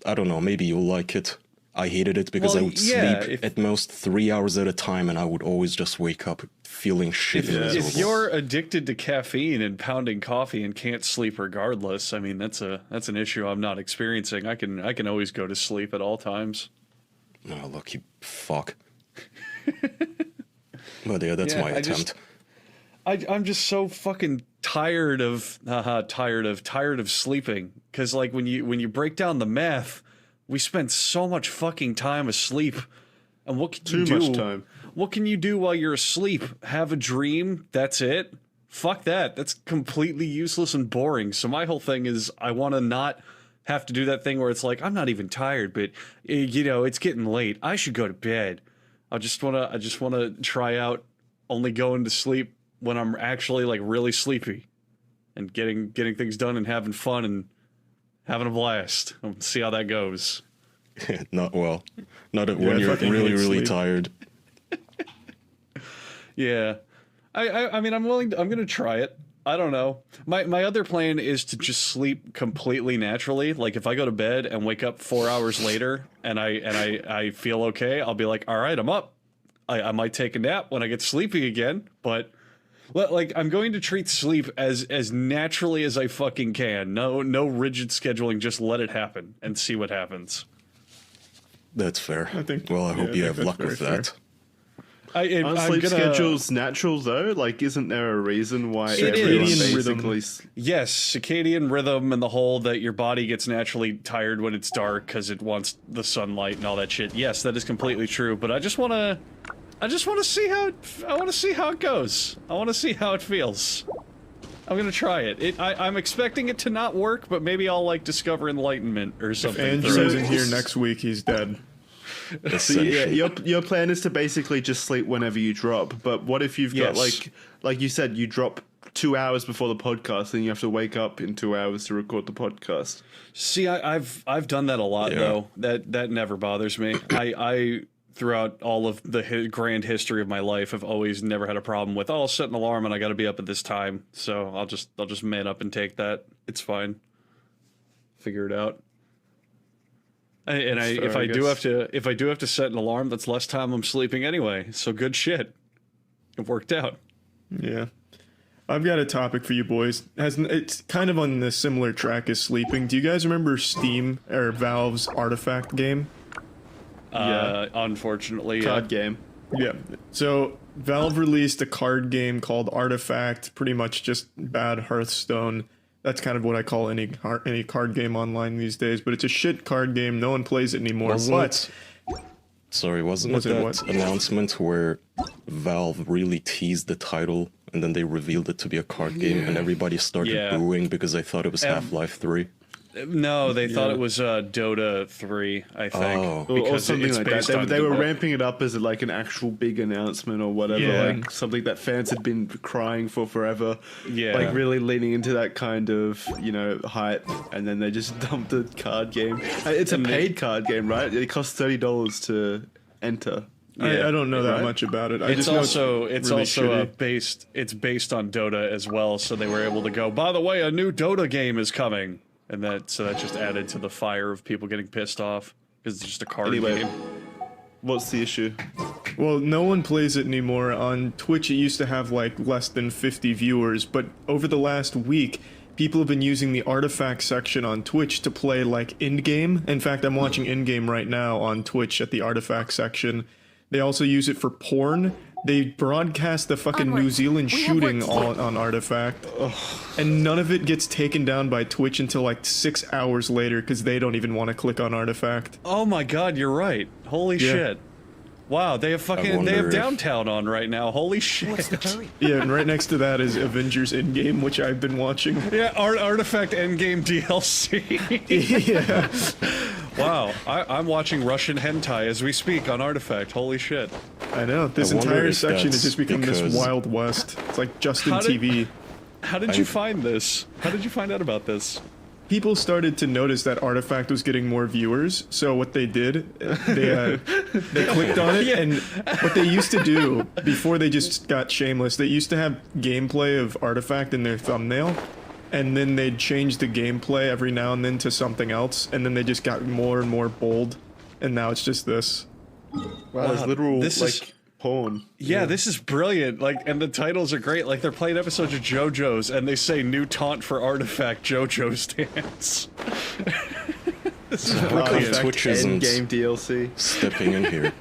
I don't know, maybe you'll like it. I hated it because I would sleep at most 3 hours at a time, and I would always just wake up feeling shitty. If you're addicted to caffeine and pounding coffee and can't sleep regardless, I mean that's an issue I'm not experiencing. I can always go to sleep at all times. Oh, look, you fuck. But yeah, that's my attempt. I'm just so fucking tired of sleeping, because like when you break down the math, we spend so much fucking time asleep, and what can you do? Too much time. What can you do while you're asleep? Have a dream? That's it? Fuck that. That's completely useless and boring. So my whole thing is I want to not have to do that thing where it's like, I'm not even tired, but you know, it's getting late. I should go to bed. I just want to try out only going to sleep when I'm actually like really sleepy and getting things done and having fun and having a blast. We'll see how that goes. Not well. Not when you're really tired. Yeah. I mean, I'm going to try it. I don't know. My other plan is to just sleep completely naturally. Like if I go to bed and wake up 4 hours later and I feel okay, I'll be like, all right, I'm up. I might take a nap when I get sleepy again, but like I'm going to treat sleep as naturally as I fucking can. No rigid scheduling, just let it happen and see what happens. That's fair. I hope you have luck with that. Sleep schedule's natural though. Like, isn't there a reason why circadian rhythm? Yes, circadian rhythm and the whole that your body gets naturally tired when it's dark because it wants the sunlight and all that shit. Yes, that is completely true. But I just want to see how it goes. I want to see how it feels. I'm gonna try it. I'm expecting it to not work, but maybe I'll like discover enlightenment or something. If Andrew isn't here next week, he's dead. So yeah, your plan is to basically just sleep whenever you drop. But what if you've got like you said, you drop 2 hours before the podcast, and you have to wake up in 2 hours to record the podcast? See, I've done that a lot though. That never bothers me. I throughout all of the grand history of my life, I've always never had a problem with, I'll set an alarm and I got to be up at this time. So I'll just man up and take that. It's fine. Figure it out. If I do have to set an alarm, that's less time I'm sleeping anyway. So good shit. It worked out. Yeah. I've got a topic for you boys. It's kind of on the similar track as sleeping. Do you guys remember Steam or Valve's Artifact game? Unfortunately, card game. Yeah. So Valve released a card game called Artifact, pretty much just bad Hearthstone. That's kind of what I call any card game online these days, but it's a shit card game. No one plays it anymore. Wasn't it that announcement where Valve really teased the title and then they revealed it to be a card game and everybody started booing because they thought it was Half-Life 3? No, they thought it was Dota 3, I think. Or something like that. They were ramping it up as like an actual big announcement or whatever, like something that fans had been crying for forever. Yeah. Like really leaning into that kind of, hype, and then they just dumped a card game. It's a paid card game, right? It costs $30 to enter. I don't know that much about it. It's also based on Dota as well, so they were able to go, by the way, a new Dota game is coming. And that just added to the fire of people getting pissed off because it's just a card game. What's the issue? Well, no one plays it anymore. On Twitch, it used to have like less than 50 viewers, but over the last week, people have been using the Artifact section on Twitch to play like in-game. In fact, I'm watching in-game right now on Twitch at the Artifact section. They also use it for porn. They broadcast the fucking New Zealand shooting all on Artifact, and none of it gets taken down by Twitch until like 6 hours later because they don't even want to click on Artifact. Oh my god, you're right. Holy shit. Wow, they have Downtown on right now. Holy shit. What's the hurry? Yeah, and right next to that is Avengers Endgame, which I've been watching. Yeah, Artifact Endgame DLC. Yeah. Wow, I'm watching Russian hentai as we speak on Artifact. Holy shit. I know, this entire section has just become this Wild West. It's like Justin TV. How did you find this? How did you find out about this? People started to notice that Artifact was getting more viewers, so what they did, they clicked on it, and what they used to do, before they just got shameless, they used to have gameplay of Artifact in their thumbnail, and then they'd change the gameplay every now and then to something else, and then they just got more and more bold, and now it's just this. Wow, there's literal, porn. Yeah, this is brilliant. Like, and the titles are great. Like, they're playing episodes of JoJo's, and they say new taunt for Artifact JoJo's dance. This is brilliant. Twitch isn't game DLC. stepping in here.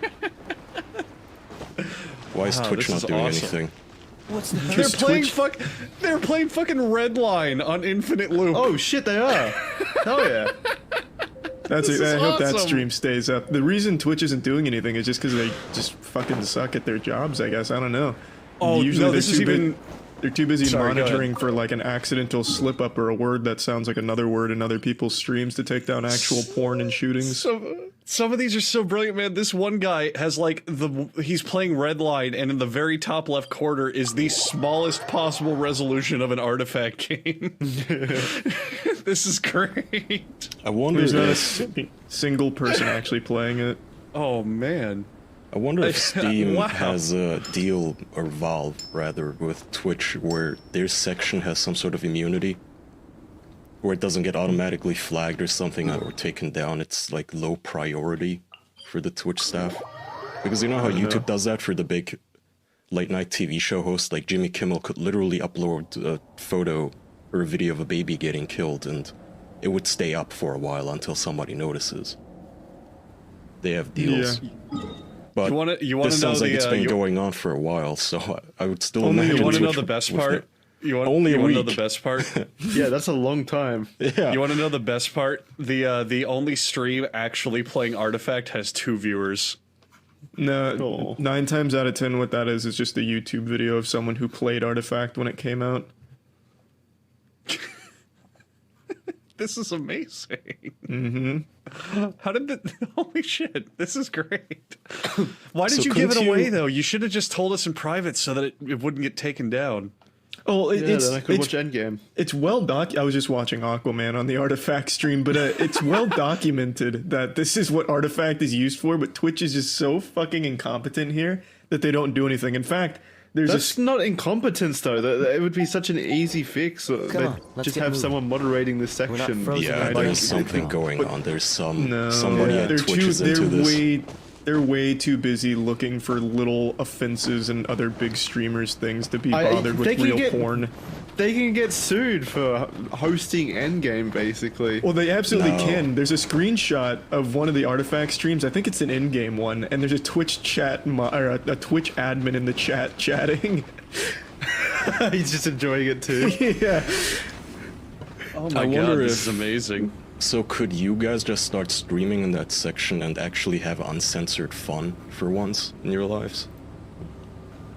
Why is Twitch not doing anything? What's the They're playing fucking Redline on Infinite Loop. Oh shit, they are. Hell yeah. I hope that stream stays up. The reason Twitch isn't doing anything is just because they just fucking suck at their jobs, I guess. I don't know. Oh, usually no, this is even... They're too busy Sorry, monitoring for like an accidental slip up or a word that sounds like another word in other people's streams to take down actual porn and shootings. Some of these are so brilliant, man. This one guy has like he's playing Redline, and in the very top left corner is the smallest possible resolution of an Artifact game. This is great. I wonder There's not if a single person actually playing it. Oh man. I wonder if Steam Wow. has a deal, or Valve rather, with Twitch where their section has some sort of immunity, where it doesn't get automatically flagged or something or taken down. It's like low priority for the Twitch staff. Because you know how YouTube does that for the big late night TV show hosts? Like Jimmy Kimmel could literally upload a photo or a video of a baby getting killed and it would stay up for a while until somebody notices. They have deals. Yeah. But you wanna this know sounds like it's been you- going on for a while, so I would still You imagine want to know Twitch the best would- part? You want Only a to know week. the best part? Yeah, that's a long time. Yeah. You want to know the best part? The only stream actually playing Artifact has 2 viewers. No, 9 times out of 10 what that is just a YouTube video of someone who played Artifact when it came out. This is amazing. Mm-hmm. How did the... Holy shit, this is great. Why did So you give it couldn't away, you- though? You should have just told us in private so that it wouldn't get taken down. Oh, it's then I could it's, watch Endgame. It's well I was just watching Aquaman on the Artifact stream, but it's well documented that this is what Artifact is used for, but Twitch is just so fucking incompetent here that they don't do anything. In fact, That's not incompetence, though. It would be such an easy fix. on, They'd let's just get have moving. someone moderating this section. Yeah, there's something going on. There's somebody they're at Twitch is into this. They're way too busy looking for little offenses and other big streamers things to be bothered with real porn. They can get sued for hosting Endgame, basically. Well, they absolutely can. There's a screenshot of one of the Artifact streams. I think it's an in-game one, and there's a Twitch chat or a Twitch admin in the chat chatting. He's just enjoying it too. Yeah. Oh my I god, wonder this if- is amazing. So could you guys just start streaming in that section and actually have uncensored fun for once in your lives?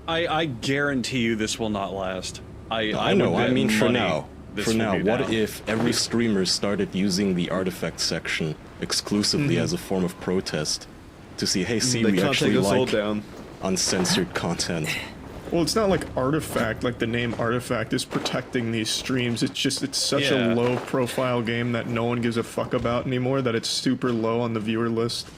I guarantee you this will not last. I know, would I bet mean for money now. this For will now, be what down. if every streamer started using the Artifact section exclusively as a form of protest to see, hey, see, They we can't actually take us all like down. uncensored content. Well, it's not like Artifact, like the name Artifact is protecting these streams. It's just, it's such Yeah. a low profile game that no one gives a fuck about anymore that it's super low on the viewer list.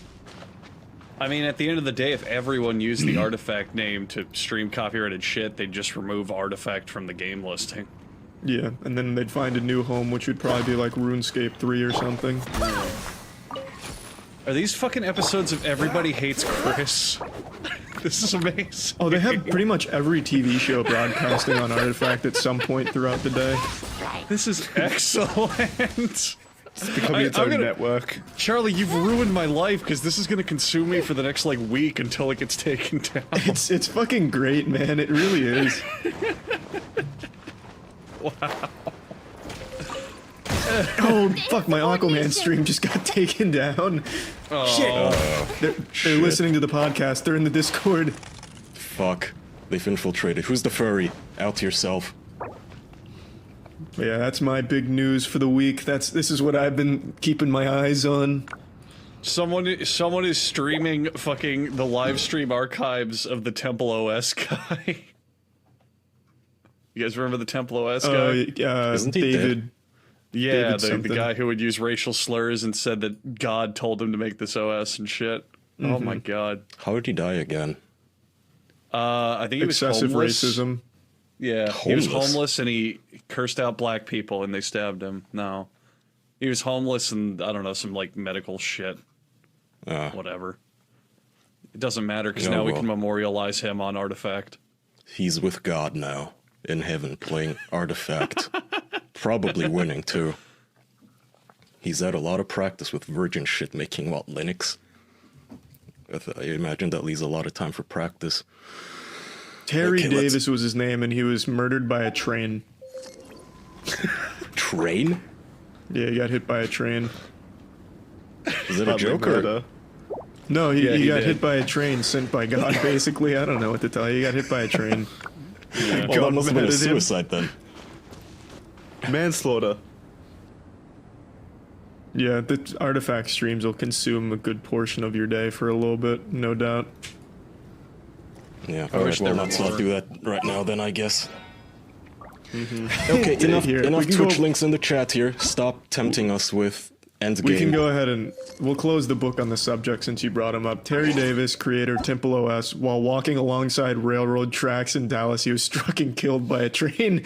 I mean, at the end of the day, if everyone used the Artifact name to stream copyrighted shit, they'd just remove Artifact from the game listing. Yeah, and then they'd find a new home, which would probably be like RuneScape 3 or something. Are these fucking episodes of Everybody Hates Chris? This is amazing. Oh, they have pretty much every TV show broadcasting on Artifact at some point throughout the day. This is excellent. It's becoming its own network. Charlie, you've ruined my life because this is going to consume me for the next like week until it gets taken down. It's fucking great, man. It really is. Wow. Oh, fuck, my Aquaman stream just got taken down. Shit. They're listening to the podcast. They're in the Discord. Fuck. They've infiltrated. Who's the furry? Out yourself. Yeah, that's my big news for the week. This is what I've been keeping my eyes on. Someone is streaming fucking the live stream archives of the Temple OS guy. You guys remember the Temple OS guy? Isn't he David? Dead? Yeah, David the guy who would use racial slurs and said that God told him to make this OS and shit. Oh my god. How did he die again? I think he was Excessive homeless. racism. Yeah, he was homeless and he cursed out black people and they stabbed him. No. He was homeless and, I don't know, some like medical shit. Whatever. It doesn't matter because now we can memorialize him on Artifact. He's with God now, in heaven, playing Artifact. Probably winning, too. He's had a lot of practice with virgin shit making, Linux? I imagine that leaves a lot of time for practice. Terry Davis was his name, and he was murdered by a train. Train? Yeah, he got hit by a train. Is it a joke or? No, he got hit by a train sent by God, basically. I don't know what to tell you. He got hit by a train. Well, that must have been a suicide then. Manslaughter. Yeah, the Artifact streams will consume a good portion of your day for a little bit, no doubt. Yeah, I wish well, there let's were not do that right now then, I guess. Okay, enough Twitch links in the chat here. Stop tempting us with Endgame. We can go ahead and we'll close the book on the subject since you brought him up. Terry Davis, creator of Temple OS, while walking alongside railroad tracks in Dallas, he was struck and killed by a train.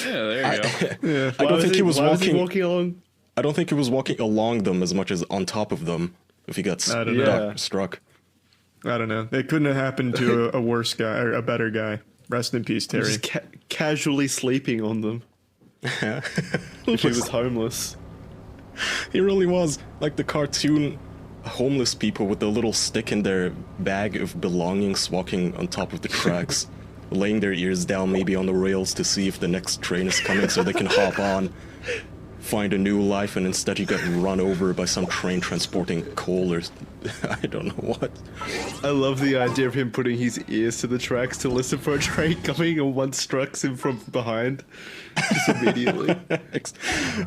Yeah, there you go. Yeah. I don't think he was walking along. I don't think he was walking along them as much as on top of them. If he got struck. I don't know. It couldn't have happened to a worse guy or a better guy. Rest in peace, Terry. Just casually sleeping on them. If he was homeless. He really was. Like the cartoon homeless people with the little stick in their bag of belongings walking on top of the tracks. Laying their ears down maybe on the rails to see if the next train is coming so they can hop on. Find a new life, and instead you get run over by some train transporting coal or I don't know what. I love the idea of him putting his ears to the tracks to listen for a train coming, and one strikes him from behind just immediately.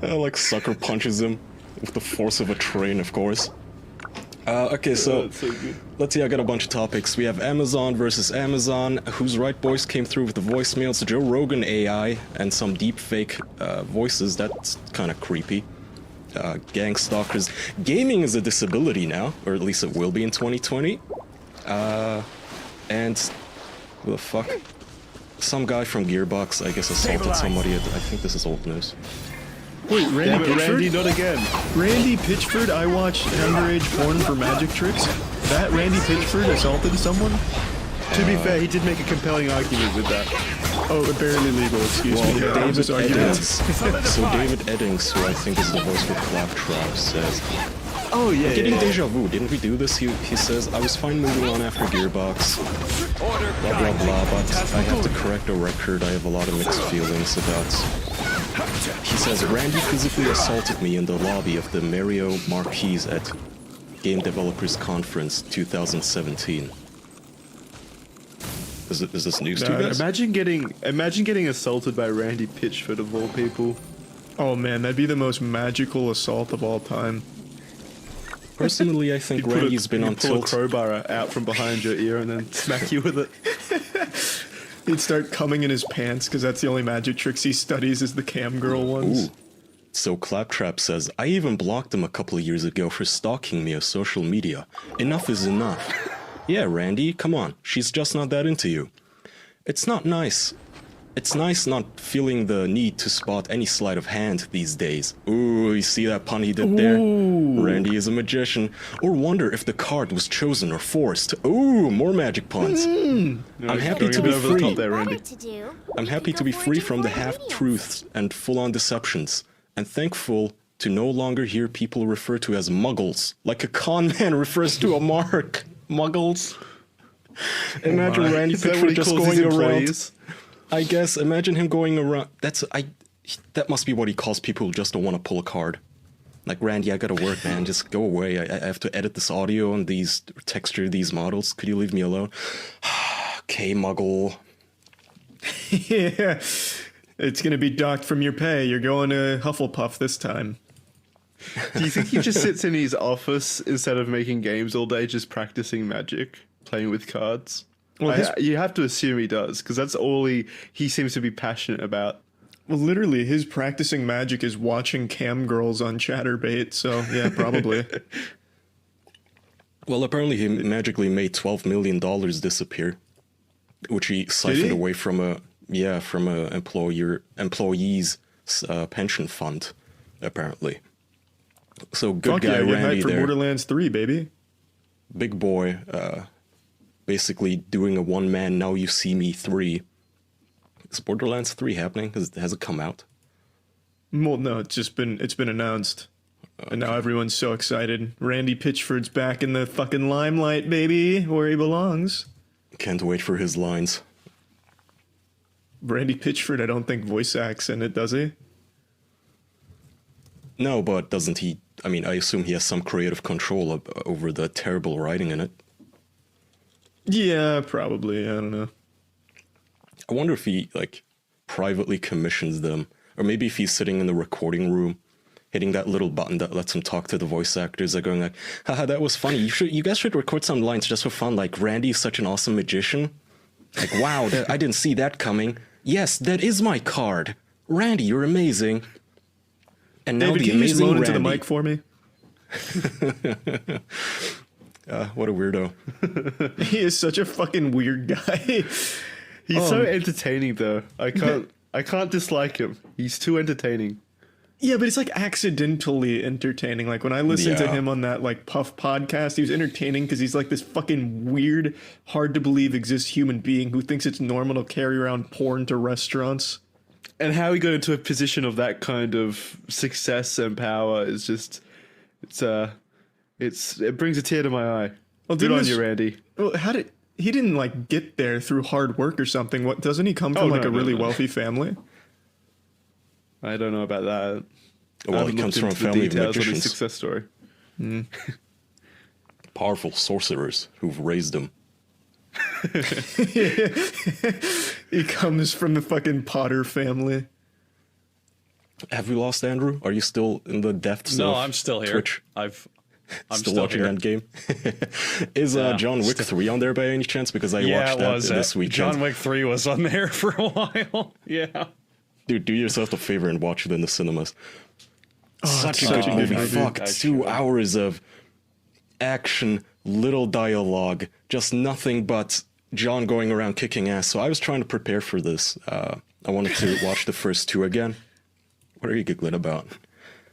Like sucker punches him with the force of a train, of course. Okay, so let's see, I got a bunch of topics. We have Amazon versus Amazon. Who's Right Boys came through with the voicemails, Joe Rogan AI, and some deep fake voices. That's kind of creepy. Gang stalkers. Gaming is a disability now, or at least it will be in 2020. And who the fuck? Some guy from Gearbox, I guess, assaulted somebody. I think this is old news. Wait, Randy Pitchford? Randy, not again. Randy Pitchford, I watched underage porn for magic tricks. That Randy Pitchford assaulted someone? To be fair, he did make a compelling argument with that. Oh, barely legal, excuse me. Yeah, David Eddings. So David Eddings, who I think is the voice for Claptrap, says... Oh, yeah, I'm getting deja vu. Didn't we do this? He says, I was fine moving on after Gearbox. Blah, blah, blah, but I have to correct a record I have a lot of mixed feelings about. He says, Randy physically assaulted me in the lobby of the Mario Marquise at Game Developers Conference 2017. Is this news to you guys? Imagine getting assaulted by Randy Pitchford of all people. Oh man, that'd be the most magical assault of all time. Personally, I think Randy's been on tilt. Pull a crowbar out from behind your ear and then smack you with it. He'd start coming in his pants because that's the only magic tricks he studies is the cam girl ones. Ooh. So Claptrap says, I even blocked him a couple of years ago for stalking me on social media. Enough is enough. Yeah, Randy, come on. She's just not that into you. It's not nice. It's nice not feeling the need to spot any sleight of hand these days. Ooh, you see that pun he did there? Randy is a magician. Or wonder if the card was chosen or forced. Ooh, more magic puns. I'm happy to be free. I'm happy to be free from the half-truths and full-on deceptions. And thankful to no longer hear people refer to as muggles, like a con man refers to a mark. Muggles. Imagine Randy Pitchford just going around. I guess, imagine him going around. that must be what he calls people who just don't want to pull a card. Like, Randy, I gotta work, man. Just go away. I have to edit this audio and texture these models. Could you leave me alone? Okay, Muggle. Yeah. It's gonna be docked from your pay. You're going to Hufflepuff this time. Do you think he just sits in his office instead of making games all day, just practicing magic, playing with cards? Well, you have to assume he does, because that's all he seems to be passionate about. Well, literally, his practicing magic is watching cam girls on Chatterbait, so yeah, probably. Well, apparently he magically made $12 million disappear, which he siphoned away from a employee's pension fund, apparently. So good guy Randy for there. Borderlands 3, baby. Big boy, basically doing a one-man Now You See Me 3. Is Borderlands 3 happening? Has it come out? Well, no, it's been announced. Okay. And now everyone's so excited. Randy Pitchford's back in the fucking limelight, baby, where he belongs. Can't wait for his lines. Randy Pitchford, I don't think voice acts in it, does he? No, but doesn't he? I mean, I assume he has some creative control over the terrible writing in it. Yeah, probably. I don't know. I wonder if he, like, privately commissions them. Or maybe if he's sitting in the recording room, hitting that little button that lets him talk to the voice actors. They're going like, haha, that was funny. You guys should record some lines just for fun. Like, Randy's such an awesome magician. Like, wow, I didn't see that coming. Yes, that is my card. Randy, you're amazing. And now David, the can you just amazing moan Randy. into the mic for me? What a weirdo. He is such a fucking weird guy. He's so entertaining, though. I can't dislike him. He's too entertaining. Yeah, but it's like accidentally entertaining. Like when I listened to him on that like Puff podcast, he was entertaining because he's like this fucking weird, hard to believe exists human being who thinks it's normal to carry around porn to restaurants. And how he got into a position of that kind of success and power is just, it brings a tear to my eye. Well, good on you, Randy. Well, he didn't like get there through hard work or something? What doesn't he come from a really wealthy family? I don't know about that. Well, he comes from a family of magicians. Success story. Mm. Powerful sorcerers who've raised him. He comes from the fucking Potter family. Have we lost Andrew? Are you still in the depths No, of I'm still here. Twitch? I'm still watching here. Endgame. Is John Wick 3 on there by any chance? Because I watched that this weekend. John Wick 3 was on there for a while. Yeah. Dude, do yourself a favor and watch it in the cinemas. Oh, such a good movie. Fuck, 2 hours of action, little dialogue, just nothing but John going around kicking ass. So I was trying to prepare for this. I wanted to watch the first 2 again. What are you giggling about?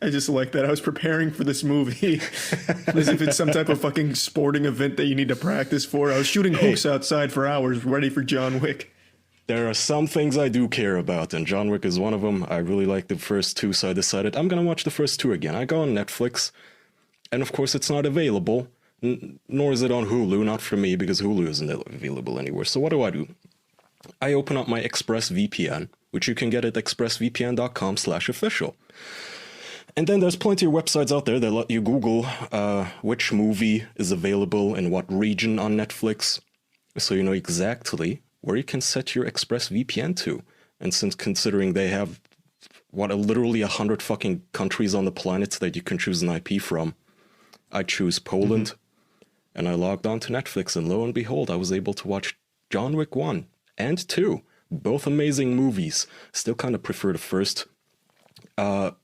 I just like that. I was preparing for this movie as if it's some type of fucking sporting event that you need to practice for. I was shooting hooks outside for hours, ready for John Wick. There are some things I do care about, and John Wick is one of them. I really like the first 2, so I decided I'm going to watch the first 2 again. I go on Netflix, and of course it's not available, nor is it on Hulu, not for me, because Hulu isn't available anywhere. So what do? I open up my ExpressVPN, which you can get at expressvpn.com/official. And then there's plenty of websites out there that let you Google which movie is available in what region on Netflix, so you know exactly where you can set your ExpressVPN to. And since considering they have, literally 100 fucking countries on the planet that you can choose an IP from, I choose Poland, and I logged on to Netflix, and lo and behold, I was able to watch John Wick 1 and 2, both amazing movies. Still kind of prefer the first. So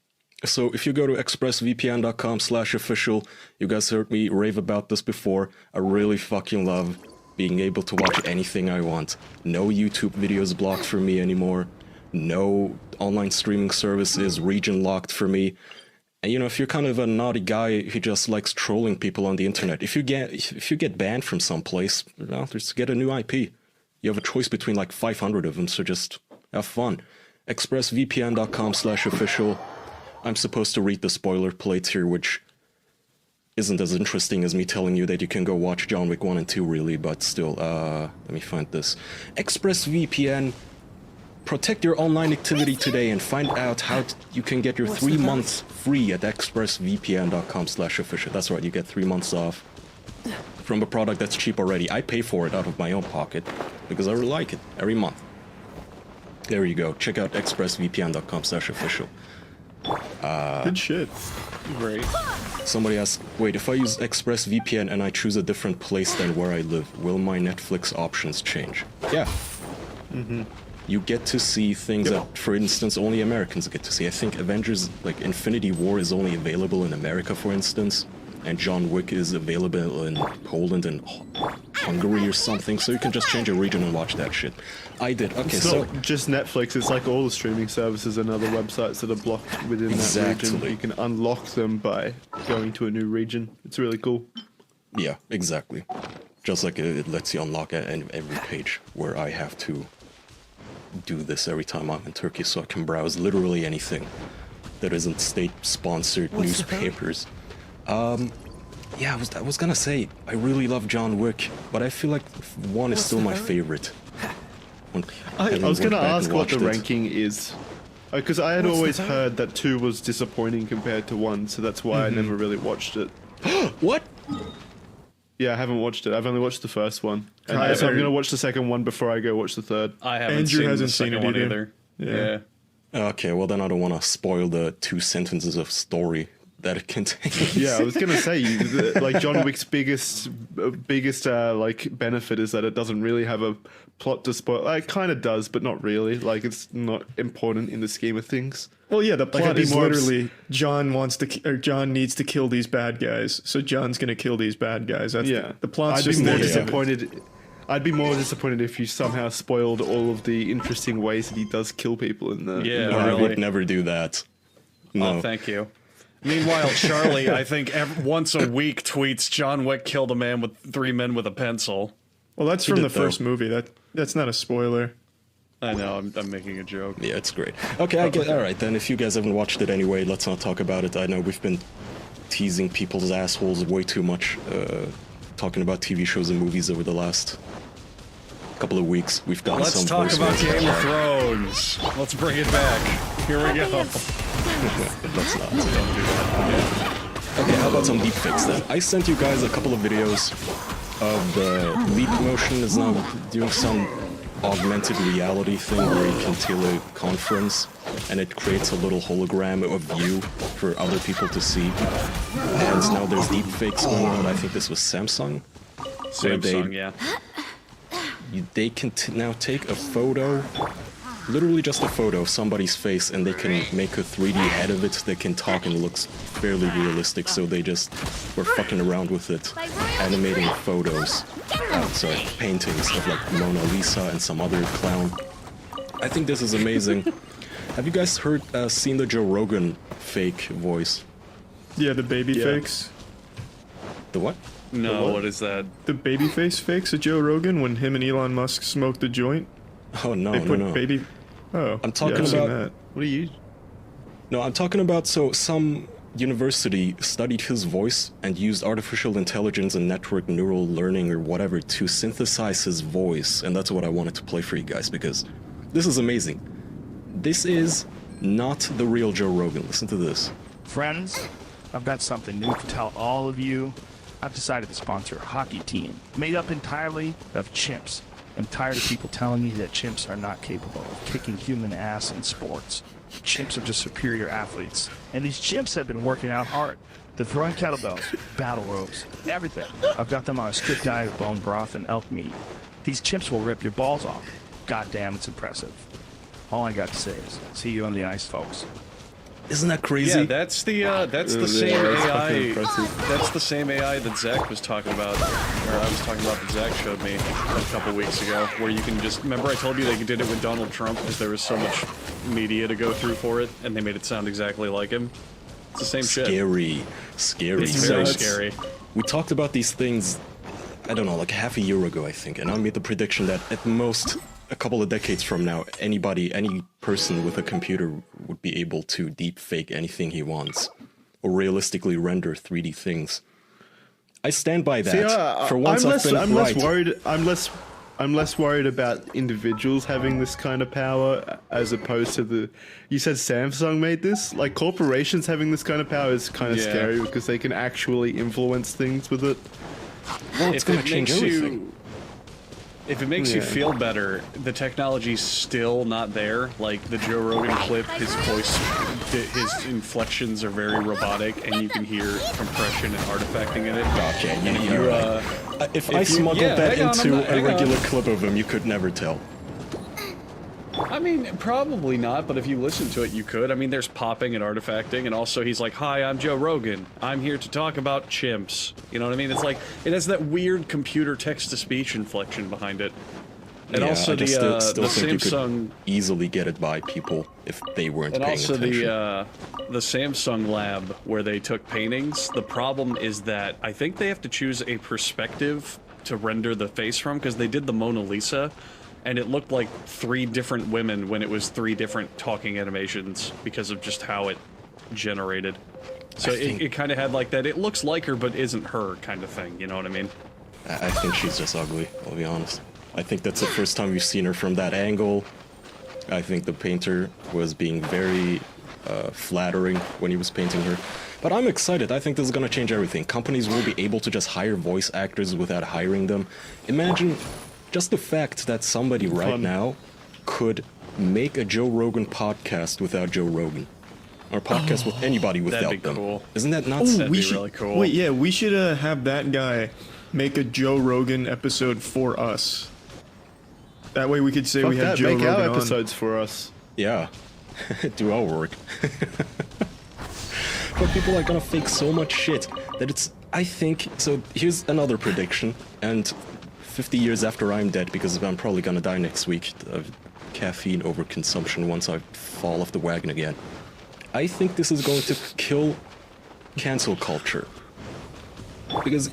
if you go to expressvpn.com/official, you guys heard me rave about this before. I really fucking love being able to watch anything I want. No YouTube videos blocked for me anymore. No online streaming service is region locked for me. And you know, if you're kind of a naughty guy who just likes trolling people on the internet, if you get banned from someplace, just get a new IP. You have a choice between like 500 of them, so just have fun. expressvpn.com/official. I'm supposed to read the spoiler plates here, which isn't as interesting as me telling you that you can go watch John Wick 1 and 2, really, but still, let me find this. ExpressVPN Protect your online activity today and find out how you can get your 3 months free at expressvpn.com/official. That's right, you get 3 months off from a product that's cheap already. I pay for it out of my own pocket because I really like it every month. There you go. Check out expressvpn.com/official. Good shit. Great. Somebody asked, wait, if I use ExpressVPN and I choose a different place than where I live, will my Netflix options change? Yeah. Mm-hmm. You get to see things that, for instance, only Americans get to see. I think Avengers, like Infinity War, is only available in America, for instance, and John Wick is available in Poland and Hungary or something, so you can just change a region and watch that shit. I did. Okay, It's so... not just Netflix, it's like all the streaming services and other websites that are blocked within that region. You can unlock them by going to a new region. It's really cool. Yeah, exactly. Just like it lets you unlock every page where I have to do this every time I'm in Turkey, so I can browse literally anything that isn't state-sponsored newspapers. Yeah, I was gonna say, I really love John Wick, but I feel like 1 is still my favorite. I was gonna ask what the ranking is. Because I had always heard that 2 was disappointing compared to 1, so that's why I never really watched it. What? Yeah, I haven't watched it. I've only watched the first one. And I so I'm haven't- gonna watch the second one before I go watch the third. I haven't Andrew seen hasn't the seen second it one either. either. Yeah. Okay, well then I don't want to spoil the 2 sentences of story that it contains. Yeah, I was gonna say, like John Wick's biggest like benefit is that it doesn't really have a plot to spoil. Like, it kind of does, but not really. Like, it's not important in the scheme of things. Well, yeah, the Like, I'd plot be is more literally John John needs to kill these bad guys, so John's gonna kill these bad guys. That's the plot's I'd just be more there. disappointed. I'd be more disappointed if you somehow spoiled all of the interesting ways that he does kill people in the. Yeah, in the I movie. would never do that. No. Oh, thank you. Meanwhile, Charlie, I think once a week tweets John Wick killed a man with 3 men with a pencil. Well, that's He from did, the first movie. That's not a spoiler. I know, I'm making a joke. Yeah, it's great. Okay, I get. All right, then. If you guys haven't watched it anyway, let's not talk about it. I know we've been teasing people's assholes way too much, talking about TV shows and movies over the last couple of weeks. We've gotten Let's some. talk about voicemails. Game of Thrones. Let's bring it back. Here we go. Let's not. Don't do that. Okay, how about some deepfakes then? I sent you guys a couple of videos of the Leap Motion is now doing some augmented reality thing where you can teleconference and it creates a little hologram of you for other people to see. And now there's deepfakes going on. I think this was Samsung. where Samsung, yeah. They can now take a photo, literally just a photo of somebody's face, and they can make a 3D head of it that can talk and looks fairly realistic, so they just were fucking around with it, animating photos, paintings of like Mona Lisa and some other clown. I think this is amazing. Have you guys seen the Joe Rogan fake voice? Yeah, the baby fakes. The what? No, what is that? The baby face fakes of Joe Rogan when him and Elon Musk smoked the joint. Oh no, they put no. baby. Oh, I'm talking yeah, I've seen about. that. What are you? No, I'm talking about some university studied his voice and used artificial intelligence and network neural learning or whatever to synthesize his voice, and that's what I wanted to play for you guys because this is amazing. This is not the real Joe Rogan. Listen to this. Friends, I've got something new to tell all of you. I've decided to sponsor a hockey team made up entirely of chimps. I'm tired of people telling me that chimps are not capable of kicking human ass in sports. Chimps are just superior athletes. And these chimps have been working out hard. They're throwing kettlebells, battle ropes, everything. I've got them on a strict diet of bone broth and elk meat. These chimps will rip your balls off. Goddamn, it's impressive. All I got to say is, see you on the ice, folks. Isn't that crazy? Yeah, that's the same AI. That's the same AI that Zach was talking about, or I was talking about that Zach showed me a couple weeks ago, where you can just remember I told you they did it with Donald Trump because there was so much media to go through for it, and they made it sound exactly like him. It's the same shit. Scary. It's very scary. We talked about these things, I don't know, like half a year ago, I think, and I made the prediction that at most a couple of decades from now, any person with a computer would be able to deep fake anything he wants or realistically render 3D things. I stand by that. See, For once, I'm I've been less right. worried. I'm less I'm less worried about individuals having this kind of power as opposed to the. You said Samsung made this? Like, corporations having this kind of power is kind of scary because they can actually influence things with it. Well, it's going to change everything. If it makes you feel better, the technology's still not there. Like the Joe Rogan clip, his voice, his inflections are very robotic, and you can hear compression and artifacting in it. Okay, if I smuggled that into a regular clip of him, you could never tell. I mean, probably not, but if you listen to it, you could. I mean, there's popping and artifacting, and also he's like, "Hi, I'm Joe Rogan. I'm here to talk about chimps." You know what I mean? It's like, it has that weird computer text-to-speech inflection behind it. And also the Samsung... You could easily get it by people if they weren't paying attention. And also the Samsung lab where they took paintings, the problem is that I think they have to choose a perspective to render the face from, because they did the Mona Lisa, and it looked like 3 different women when it was 3 different talking animations because of just how it generated. So it kind of had like that, it looks like her but isn't her kind of thing, you know what I mean? I think she's just ugly, I'll be honest. I think that's the first time we've seen her from that angle. I think the painter was being very flattering when he was painting her. But I'm excited. I think this is going to change everything. Companies will be able to just hire voice actors without hiring them. Imagine just the fact that somebody right now could make a Joe Rogan podcast without Joe Rogan. Or podcast with anybody without them. That'd be cool. Isn't that nuts? That'd be really cool. Wait, yeah, we should have that guy make a Joe Rogan episode for us. That way we could say we had Joe Rogan our on. episodes for us. Yeah. Do our work. But people are gonna fake so much shit that it's... I think... So here's another prediction, and 50 years after I'm dead, because I'm probably gonna die next week of caffeine overconsumption once I fall off the wagon again. I think this is going to kill cancel culture. Because...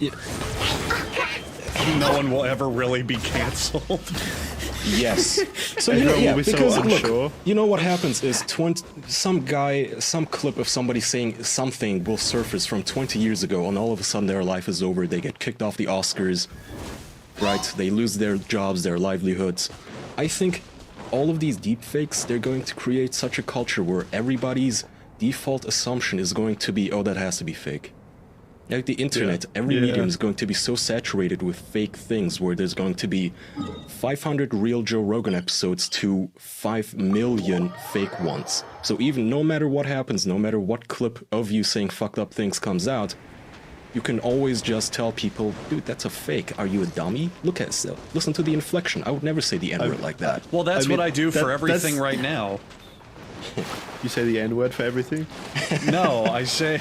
No one will ever really be canceled. Yes. So because look, you know what happens is some clip of somebody saying something will surface from 20 years ago, and all of a sudden their life is over. They get kicked off the Oscars, right? They lose their jobs, their livelihoods. I think all of these deepfakes, they're going to create such a culture where everybody's default assumption is going to be, oh, that has to be fake. Like the internet, every medium is going to be so saturated with fake things where there's going to be 500 real Joe Rogan episodes to 5 million fake ones. So even no matter what happens, no matter what clip of you saying fucked up things comes out, you can always just tell people, dude, that's a fake. Are you a dummy? Look at it. Listen to the inflection. I would never say the N-word like that. Well, that's what I do for everything right now. You say the N-word for everything? No, I say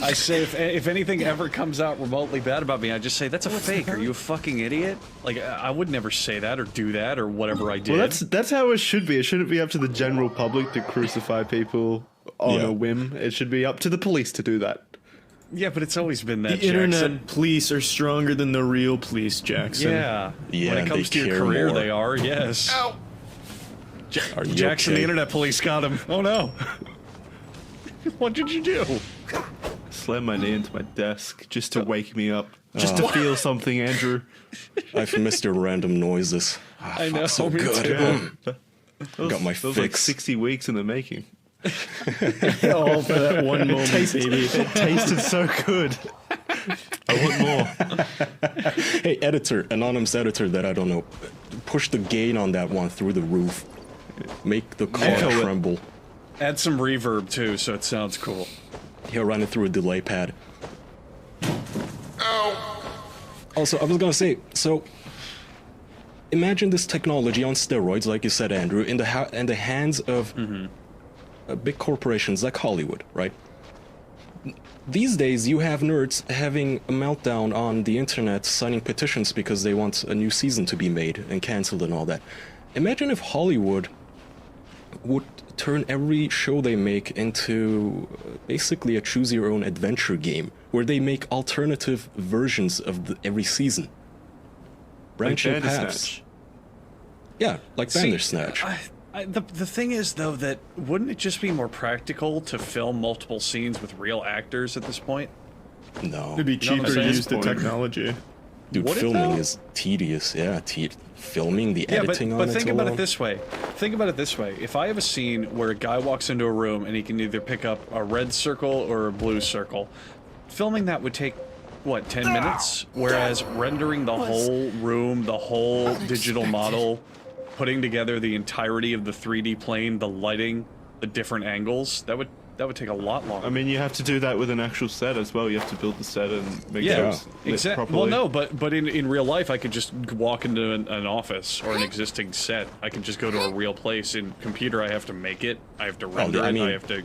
if anything ever comes out remotely bad about me, I just say, that's a fake. Are you a fucking idiot? Like, I would never say that or do that or whatever I did. Well, that's how it should be. It shouldn't be up to the general public to crucify people on a whim. It should be up to the police to do that. Yeah, but it's always been that, The internet police are stronger than the real police, Jackson. Yeah. When it comes to your career, they are, yes. Ow! Jackson, the internet police got him. Oh no. What did you do? Slammed my knee into my desk just to wake me up. Just to feel something, Andrew. I've missed your random noises. I know, so me good. too. Got my That was fix. like 60 weeks in the making. All for that one moment, baby. It tasted so good. I want more. Hey, editor, anonymous editor that I don't know, push the gain on that one through the roof. Make the car tremble. Add some reverb too, so it sounds cool. He'll run it through a delay pad. Also, I was gonna say, so imagine this technology on steroids, like you said, Andrew, in the hands of big corporations like Hollywood, right? These days, you have nerds having a meltdown on the internet, signing petitions because they want a new season to be made and cancelled and all that. Imagine if Hollywood would turn every show they make into basically a choose-your-own adventure game, where they make alternative versions of every season. Branching paths. Yeah, like Bandersnatch. The thing is, though, that wouldn't it just be more practical to film multiple scenes with real actors at this point? No. It'd be cheaper to use the technology. Dude, Would it, filming though? is tedious. Yeah, filming, the editing but on think it about alone. it this way. Think about it this way. If I have a scene where a guy walks into a room and he can either pick up a red circle or a blue circle, filming that would take, what, 10 minutes? Whereas rendering the whole room, the whole digital model, putting together the entirety of the 3D plane, the lighting, the different angles, that would take a lot longer. I mean, you have to do that with an actual set as well. You have to build the set and make sure it's lit exactly. properly. Well, no, but in real life, I could just walk into an office or an existing set. I can just go to a real place. In computer, I have to make it. I have to render it. I have to.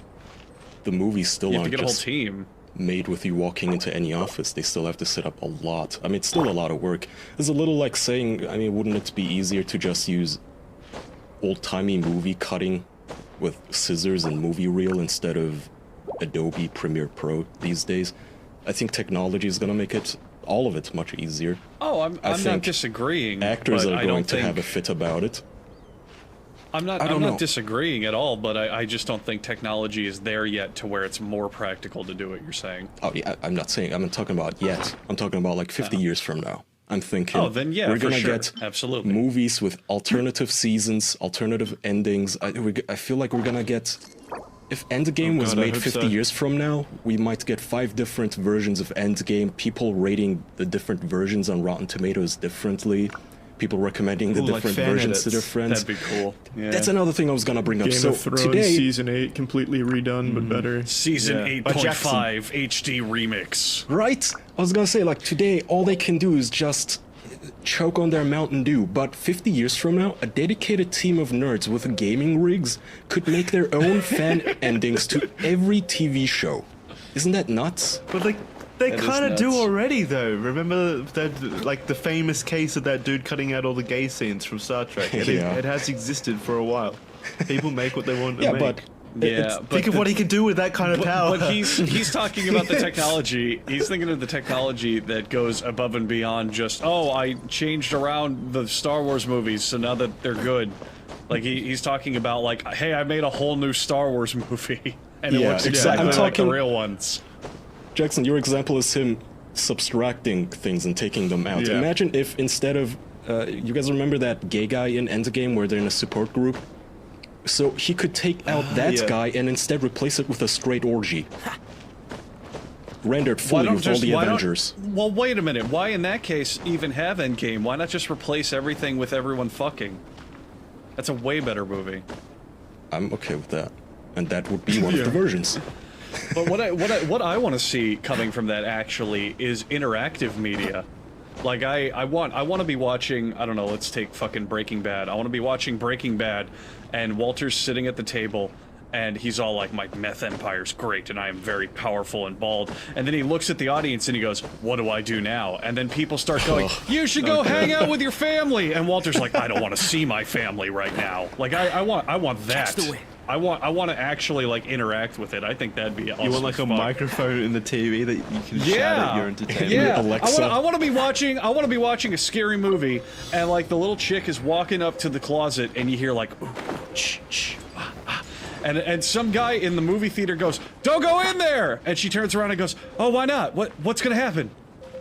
The movies still You have to aren't get a whole just team made with you walking into any office. They still have to set up a lot. I mean, it's still a lot of work. It's a little like saying, I mean, wouldn't it be easier to just use old-timey movie cutting with scissors and movie reel instead of Adobe Premiere Pro these days? I think technology is going to make it, all of it, much easier. Oh, I'm not think disagreeing. Actors but are I going don't to think, have a fit about it. I'm not disagreeing at all, but I just don't think technology is there yet to where it's more practical to do what you're saying. Oh, yeah, I'm not talking about yet. I'm talking about like 50 years from now. I'm thinking Oh, then yeah, we're for gonna sure. get Absolutely. movies with alternative seasons, alternative endings. I feel like we're gonna get. If Endgame was God, I made hope 50 so. years from now, we might get 5 different versions of Endgame, people rating the different versions on Rotten Tomatoes differently, people recommending the Ooh, like different fan versions to edits. their friends. That'd be cool. Yeah. That's another thing I was gonna bring up. Game So of Thrones today, season 8 completely redone, but better. Season Yeah. 8.5 HD remix. right? I was gonna say, like, today, all they can do is just choke on their Mountain Dew, but 50 years from now, a dedicated team of nerds with gaming rigs could make their own fan endings to every TV show. Isn't that nuts? But they That is kind of do nuts. already, though. Remember that, like the famous case of that dude cutting out all the gay scenes from Star Trek. It has existed for a while. People make what they want to Yeah, make. but Yeah, Think of what he can do with that kind of power. But he's talking about the technology. He's thinking of the technology that goes above and beyond just, oh, I changed around the Star Wars movies, so now that they're good. Like he's talking about like, hey, I made a whole new Star Wars movie, and it Yeah, looks exactly. exactly I'm like the talking- real ones. Jackson, your example is him subtracting things and taking them out. Yeah. Imagine if instead of, you guys remember that gay guy in Endgame where they're in a support group? So he could take out that Yeah. guy and instead replace it with a straight orgy. Rendered fully with all the Avengers. Well, wait a minute. Why in that case even have Endgame? Why not just replace everything with everyone fucking? That's a way better movie. I'm okay with that. And that would be one of the versions. But what I want to see coming from that actually is interactive media. Like I want to be watching, I don't know, let's take fucking Breaking Bad. I want to be watching Breaking Bad and Walter's sitting at the table and he's all like, my meth empire's great and I am very powerful and bald. And then he looks at the audience and he goes, what do I do now? And then people start going, you should go hang out with your family. And Walter's like, I don't want to see my family right now. Like I want that. I want to actually like interact with it. I think that'd be awesome. You want like a microphone in the TV that you can shout at your entertainment. Yeah, Alexa. I want to be watching a scary movie, and like the little chick is walking up to the closet, and you hear like, ooh, shh, shh, and some guy in the movie theater goes, "Don't go in there!" And she turns around and goes, "Oh, why not? What's gonna happen?"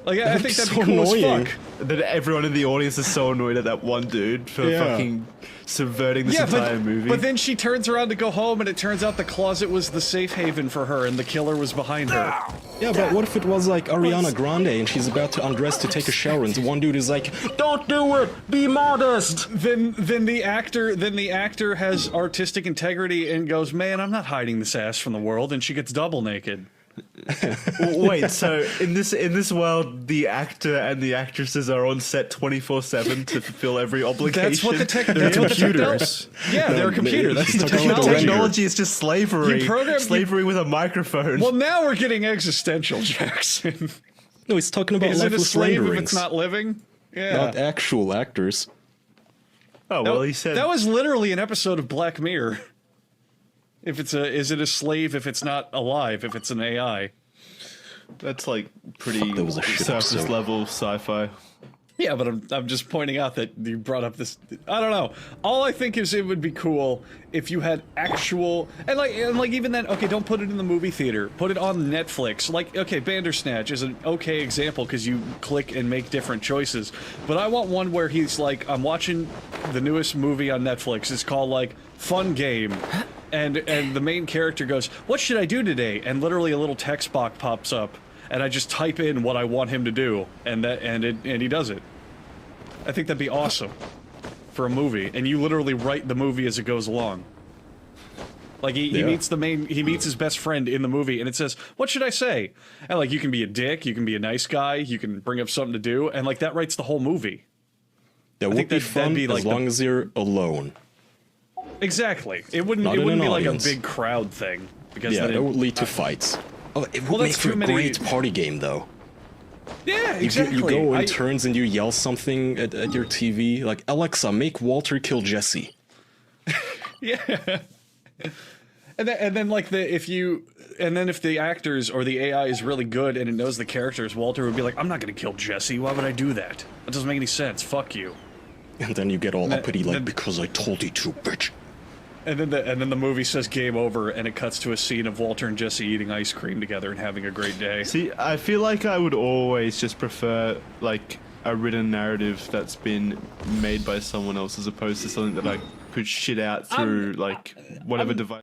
Like I think that'd be so cool annoying. as fuck. That everyone in the audience is so annoyed at that one dude for fucking subverting this Yeah, entire movie. but then she turns around to go home, and it turns out the closet was the safe haven for her, and the killer was behind her. Yeah, but what if it was like Ariana Grande and she's about to undress to take a shower and one dude is like, don't do it, be modest. Then the actor has artistic integrity and goes, man, I'm not hiding this ass from the world, and she gets double naked. Wait, so in this world, the actor and the actresses are on set 24/7 to fulfill every obligation. That's what the They're computers. Yeah, they're a computer. That's the He's talking about technology. Technology is just slavery. You program- slavery with a microphone. Well, now we're getting existential, Jackson. No, he's talking about Is it a lifeless slave if renderings. it's not living? Yeah. Not actual actors. Oh well, he said that was literally an episode of Black Mirror. Is it a slave if it's not alive? If it's an AI? that's like pretty That was a shit surface episode. level sci-fi. Yeah, but I'm just pointing out that you brought up this. I don't know. All I think is it would be cool if you had actual and like even then. Okay, don't put it in the movie theater. Put it on Netflix. Like okay, Bandersnatch is an okay example because you click and make different choices. But I want one where he's like, I'm watching the newest movie on Netflix. It's called like Fun Game. And the main character goes, "What should I do today?" And literally a little text box pops up. And I just type in what I want him to do, and he does it. I think that'd be awesome for a movie, and you literally write the movie as it goes along. Like he meets his best friend in the movie, and it says, "What should I say?" And like you can be a dick, you can be a nice guy, you can bring up something to do, and like that writes the whole movie. That would be fun as long as you're alone. Exactly. It wouldn't be like a big crowd thing because yeah, then it would lead to fights. Oh, it would make for a great party game, though. Yeah, exactly. You go in turns and you yell something at your TV, like, Alexa, make Walter kill Jesse. Yeah. And then like if the actors or the AI is really good and it knows the characters, Walter would be like, I'm not gonna kill Jesse, why would I do that? That doesn't make any sense, fuck you. And then you get all uppity like, because I told you to, bitch. And then the movie says game over, and it cuts to a scene of Walter and Jesse eating ice cream together and having a great day. See, I feel like I would always just prefer like a written narrative that's been made by someone else as opposed to something that I could shit out through like whatever device.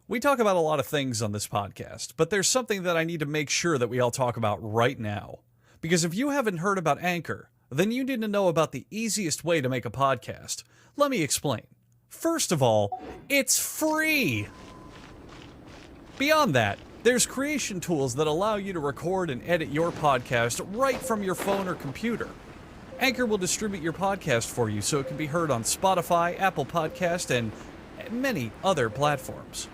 We talk about a lot of things on this podcast, but there's something that I need to make sure that we all talk about right now. Because if you haven't heard about Anchor, then you need to know about the easiest way to make a podcast. Let me explain. First of all, it's free! Beyond that, there's creation tools that allow you to record and edit your podcast right from your phone or computer. Anchor will distribute your podcast for you so it can be heard on Spotify, Apple Podcast, and many other platforms.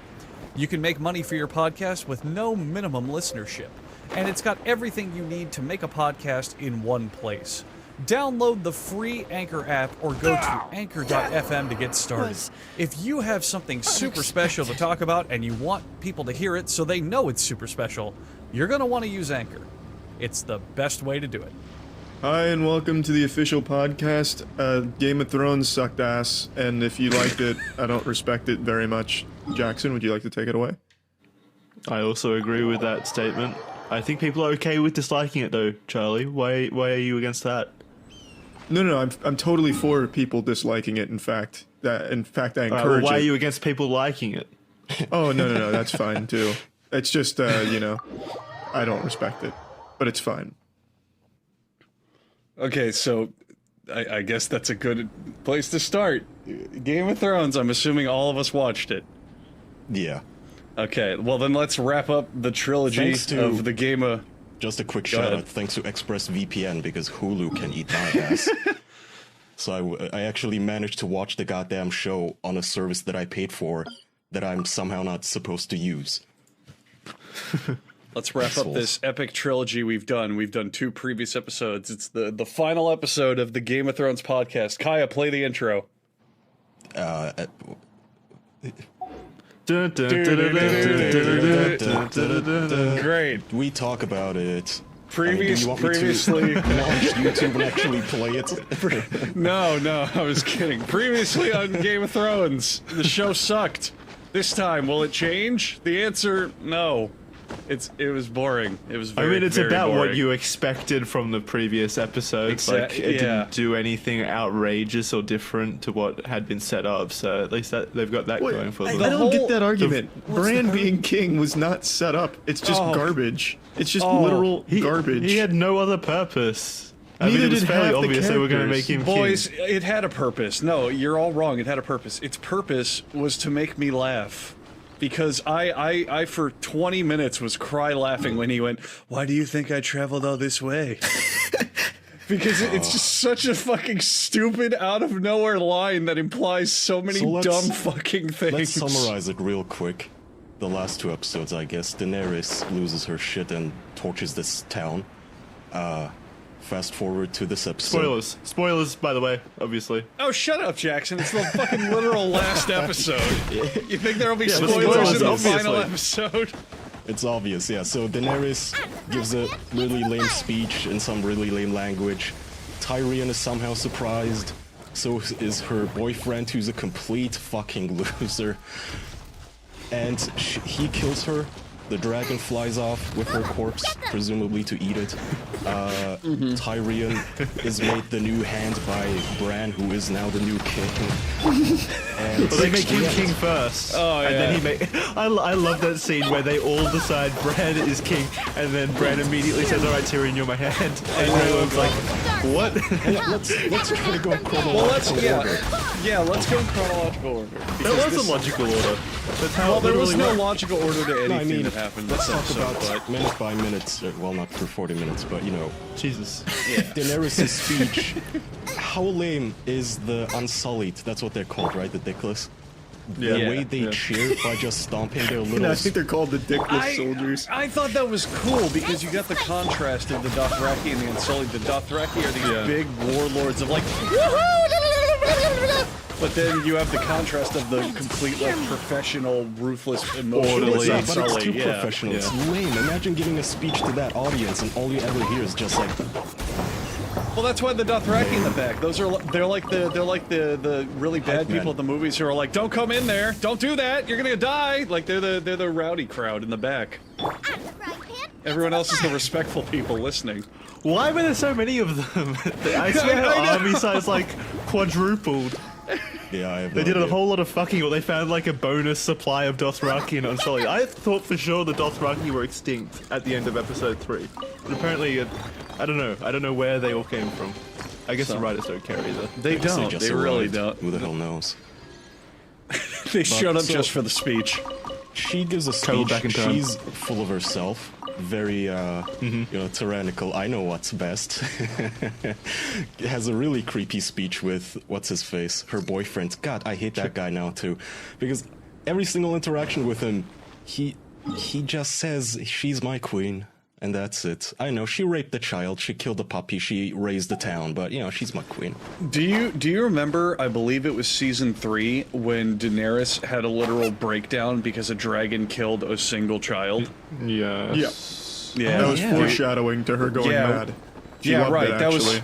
You can make money for your podcast with no minimum listenership, and it's got everything you need to make a podcast in one place. Download the free Anchor app or go to anchor.fm to get started. If you have something super special to talk about and you want people to hear it so they know it's super special, you're going to want to use Anchor. It's the best way to do it. Hi, and welcome to the official podcast. Game of Thrones sucked ass, and if you liked it, I don't respect it very much. Jackson, would you like to take it away? I also agree with that statement. I think people are okay with disliking it, though, Charlie. Why are you against that? No, I'm totally for people disliking it. In fact, I encourage why it. are you against people liking it? Oh, no, that's fine, too. It's just, I don't respect it, but it's fine. Okay, so I guess that's a good place to start. Game of Thrones, I'm assuming all of us watched it. Yeah. Okay, well then let's wrap up the trilogy of the game of... Just a quick shout out, thanks to ExpressVPN, because Hulu can eat my ass. So I actually managed to watch the goddamn show on a service that I paid for that I'm somehow not supposed to use. Let's wrap up this epic trilogy we've done. We've done 2 previous episodes. It's the final episode of the Game of Thrones podcast. Kaya, play the intro. Great. We talk about it. Previously, launch YouTube and actually play it. No, I was kidding. Previously on Game of Thrones, the show sucked. This time, will it change? The answer, no. It was boring. It was very, it's very about boring. what you expected from the previous episodes. Like, it didn't do anything outrageous or different to what had been set up, so at least they've got that going for them. I don't get that argument. Bran being king was not set up. It's just garbage. It's just literal garbage. He had no other purpose. Neither it was did fairly half the obvious they were going to make characters. him Boys, king. it had a purpose. No, you're all wrong. It had a purpose. Its purpose was to make me laugh. Because I for 20 minutes was cry laughing when he went, "Why do you think I traveled all this way?" Because it's just such a fucking stupid, out of nowhere line that implies so many dumb fucking things. Let's summarize it real quick. The last 2 episodes, I guess. Daenerys loses her shit and torches this town. Fast forward to this episode. Spoilers, by the way, obviously. Oh, shut up, Jackson. It's the fucking literal last episode. You think there'll be spoilers spoilers, in the obviously. final episode? It's obvious, yeah. So Daenerys gives a really lame speech in some really lame language. Tyrion is somehow surprised. So is her boyfriend, who's a complete fucking loser. And he kills her. The dragon flies off with her corpse, presumably to eat it. Tyrion is made the new hand by Bran, who is now the new king. And Well, they make him king first. Oh, and then he make. I love that scene where they all decide Bran is king, and then Bran immediately says, "All right, Tyrion, you're my hand." And everyone's like, "What?" let's try to go in chronological order. Yeah, let's go in chronological order. That was a logical order. That's how Well, there was literally no worked. logical order to anything No, I mean, that happened. let's this talk episode, about minute by minute. Well, not for 40 minutes, but you know. Jesus. Daenerys' speech. How lame is the Unsullied? That's what they're called, right? The Dickless? Yeah. The way they cheer by just stomping their little... I think they're called the Dickless soldiers. I thought that was cool because you got the contrast of the Dothraki and the Unsullied. The Dothraki are these big warlords of like, but then you have the contrast of the complete, like, professional, ruthless, emotionless But it's Unsullied. too professional. It's lame. Imagine giving a speech to that audience and all you ever hear is just like... Well, that's why the Dothraki in the back. They're like the really bad people at the movies who are like, "Don't come in there, don't do that, you're gonna die." Like they're the rowdy crowd in the back. Everyone else is the respectful people listening. Why were there so many of them? I swear her army size like quadrupled. Yeah, I have They no did a idea. whole lot of fucking, or they found like a bonus supply of Dothraki and Unsullied. I thought for sure the Dothraki were extinct at the end of episode 3. But apparently, I don't know. I don't know where they all came from. I guess the writers don't care either. They I guess don't. just They really arrived. don't. Who the hell knows? They showed up so- just for the speech. She gives a Travel speech. back in time. She's full of herself, very tyrannical. I know what's best. Has a really creepy speech with what's his face, her boyfriend. God, I hate that guy now too, because every single interaction with him, he just says she's my queen. And that's it. I know, she raped the child, she killed the puppy, she raised the town, but, she's my queen. Do you remember, I believe it was season 3, when Daenerys had a literal breakdown because a dragon killed a single child? Yes. Yeah. That was foreshadowing to her going mad. She loved right. it, That actually.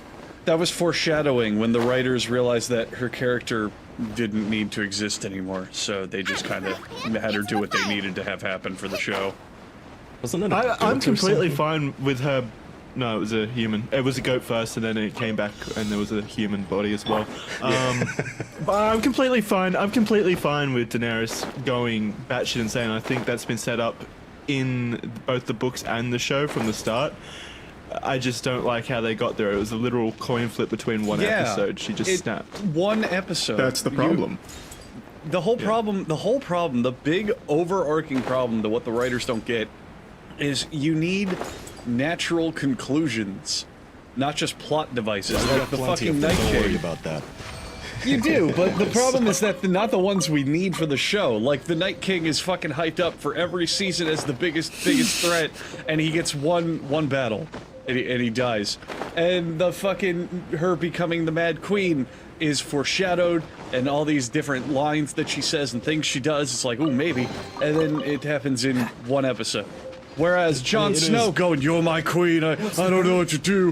was foreshadowing when the writers realized that her character didn't need to exist anymore, so they just kind of had her do what they needed to have happen for the show. Wasn't it I'm completely fine with her. No, it was a human. It was a goat first, and then it came back, and there was a human body as well. But I'm completely fine. I'm completely fine with Daenerys going batshit insane. I think that's been set up in both the books and the show from the start. I just don't like how they got there. It was a literal coin flip between one episode. She just snapped. One episode. That's the problem. The whole problem, the big overarching problem that what the writers don't get is you need natural conclusions, not just plot devices. Like the fucking Night Don't worry King. about that. You do, but the problem is that not the ones we need for the show. Like the Night King is fucking hyped up for every season as the biggest threat, and he gets one battle, and he dies. And the fucking her becoming the Mad Queen is foreshadowed, and all these different lines that she says and things she does. It's like, ooh, maybe, and then it happens in one episode. Whereas Jon Snow going, "You're my queen, I don't know what to do,"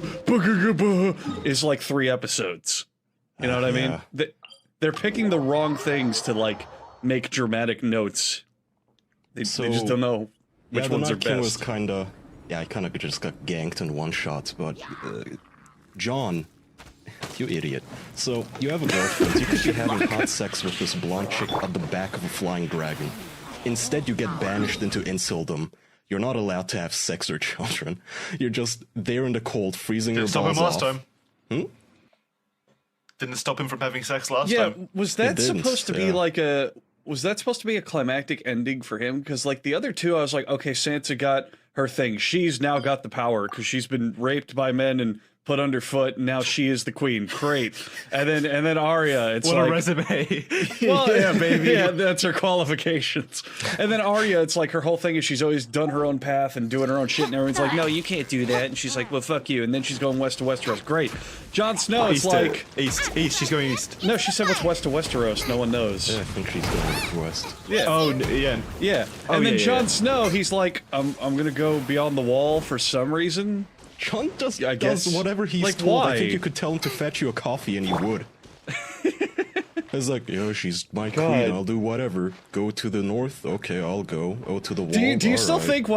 is like 3 episodes. You know what I mean? They're picking the wrong things to like make dramatic notes. They just don't know which ones are the Night King best. was kinda, I kinda just got ganked in one shot, but John, you idiot. So, you have a girlfriend, you could be having hot sex with this blonde chick at the back of a flying dragon. Instead, you get banished into Incildom. You're not allowed to have sex or children. You're just there in the cold, freezing your Didn't balls stop him last off. time. Didn't stop him from having sex last Yeah, time. was that It didn't, supposed to be like a... Was that supposed to be a climactic ending for him? Because like the other two, I was like, okay, Sansa got her thing. She's now got the power because she's been raped by men and put underfoot, and now she is the queen. Great. And then Arya, it's What like... a resume. Well, Yeah, baby. Yeah, that's her qualifications. And then Arya, it's like her whole thing is she's always done her own path and doing her own shit, and everyone's like, no, you can't do that. And she's like, well, fuck you. And then she's going west to Westeros. Great. Jon Snow, it's East to- like... East. She's going east. No, she said what's west to Westeros. No one knows. Yeah, I think she's going west. Yeah. Oh, yeah. Yeah. Oh, And then yeah, Jon yeah. Snow, he's like, I'm gonna go beyond the wall for some reason. John does guess. whatever he's Like, told. why? I think you could tell him to fetch you a coffee and he would. It's like, she's my God. queen, I'll do whatever. Go to the north? Okay, I'll go. Oh, to the wall? Do you still alright. think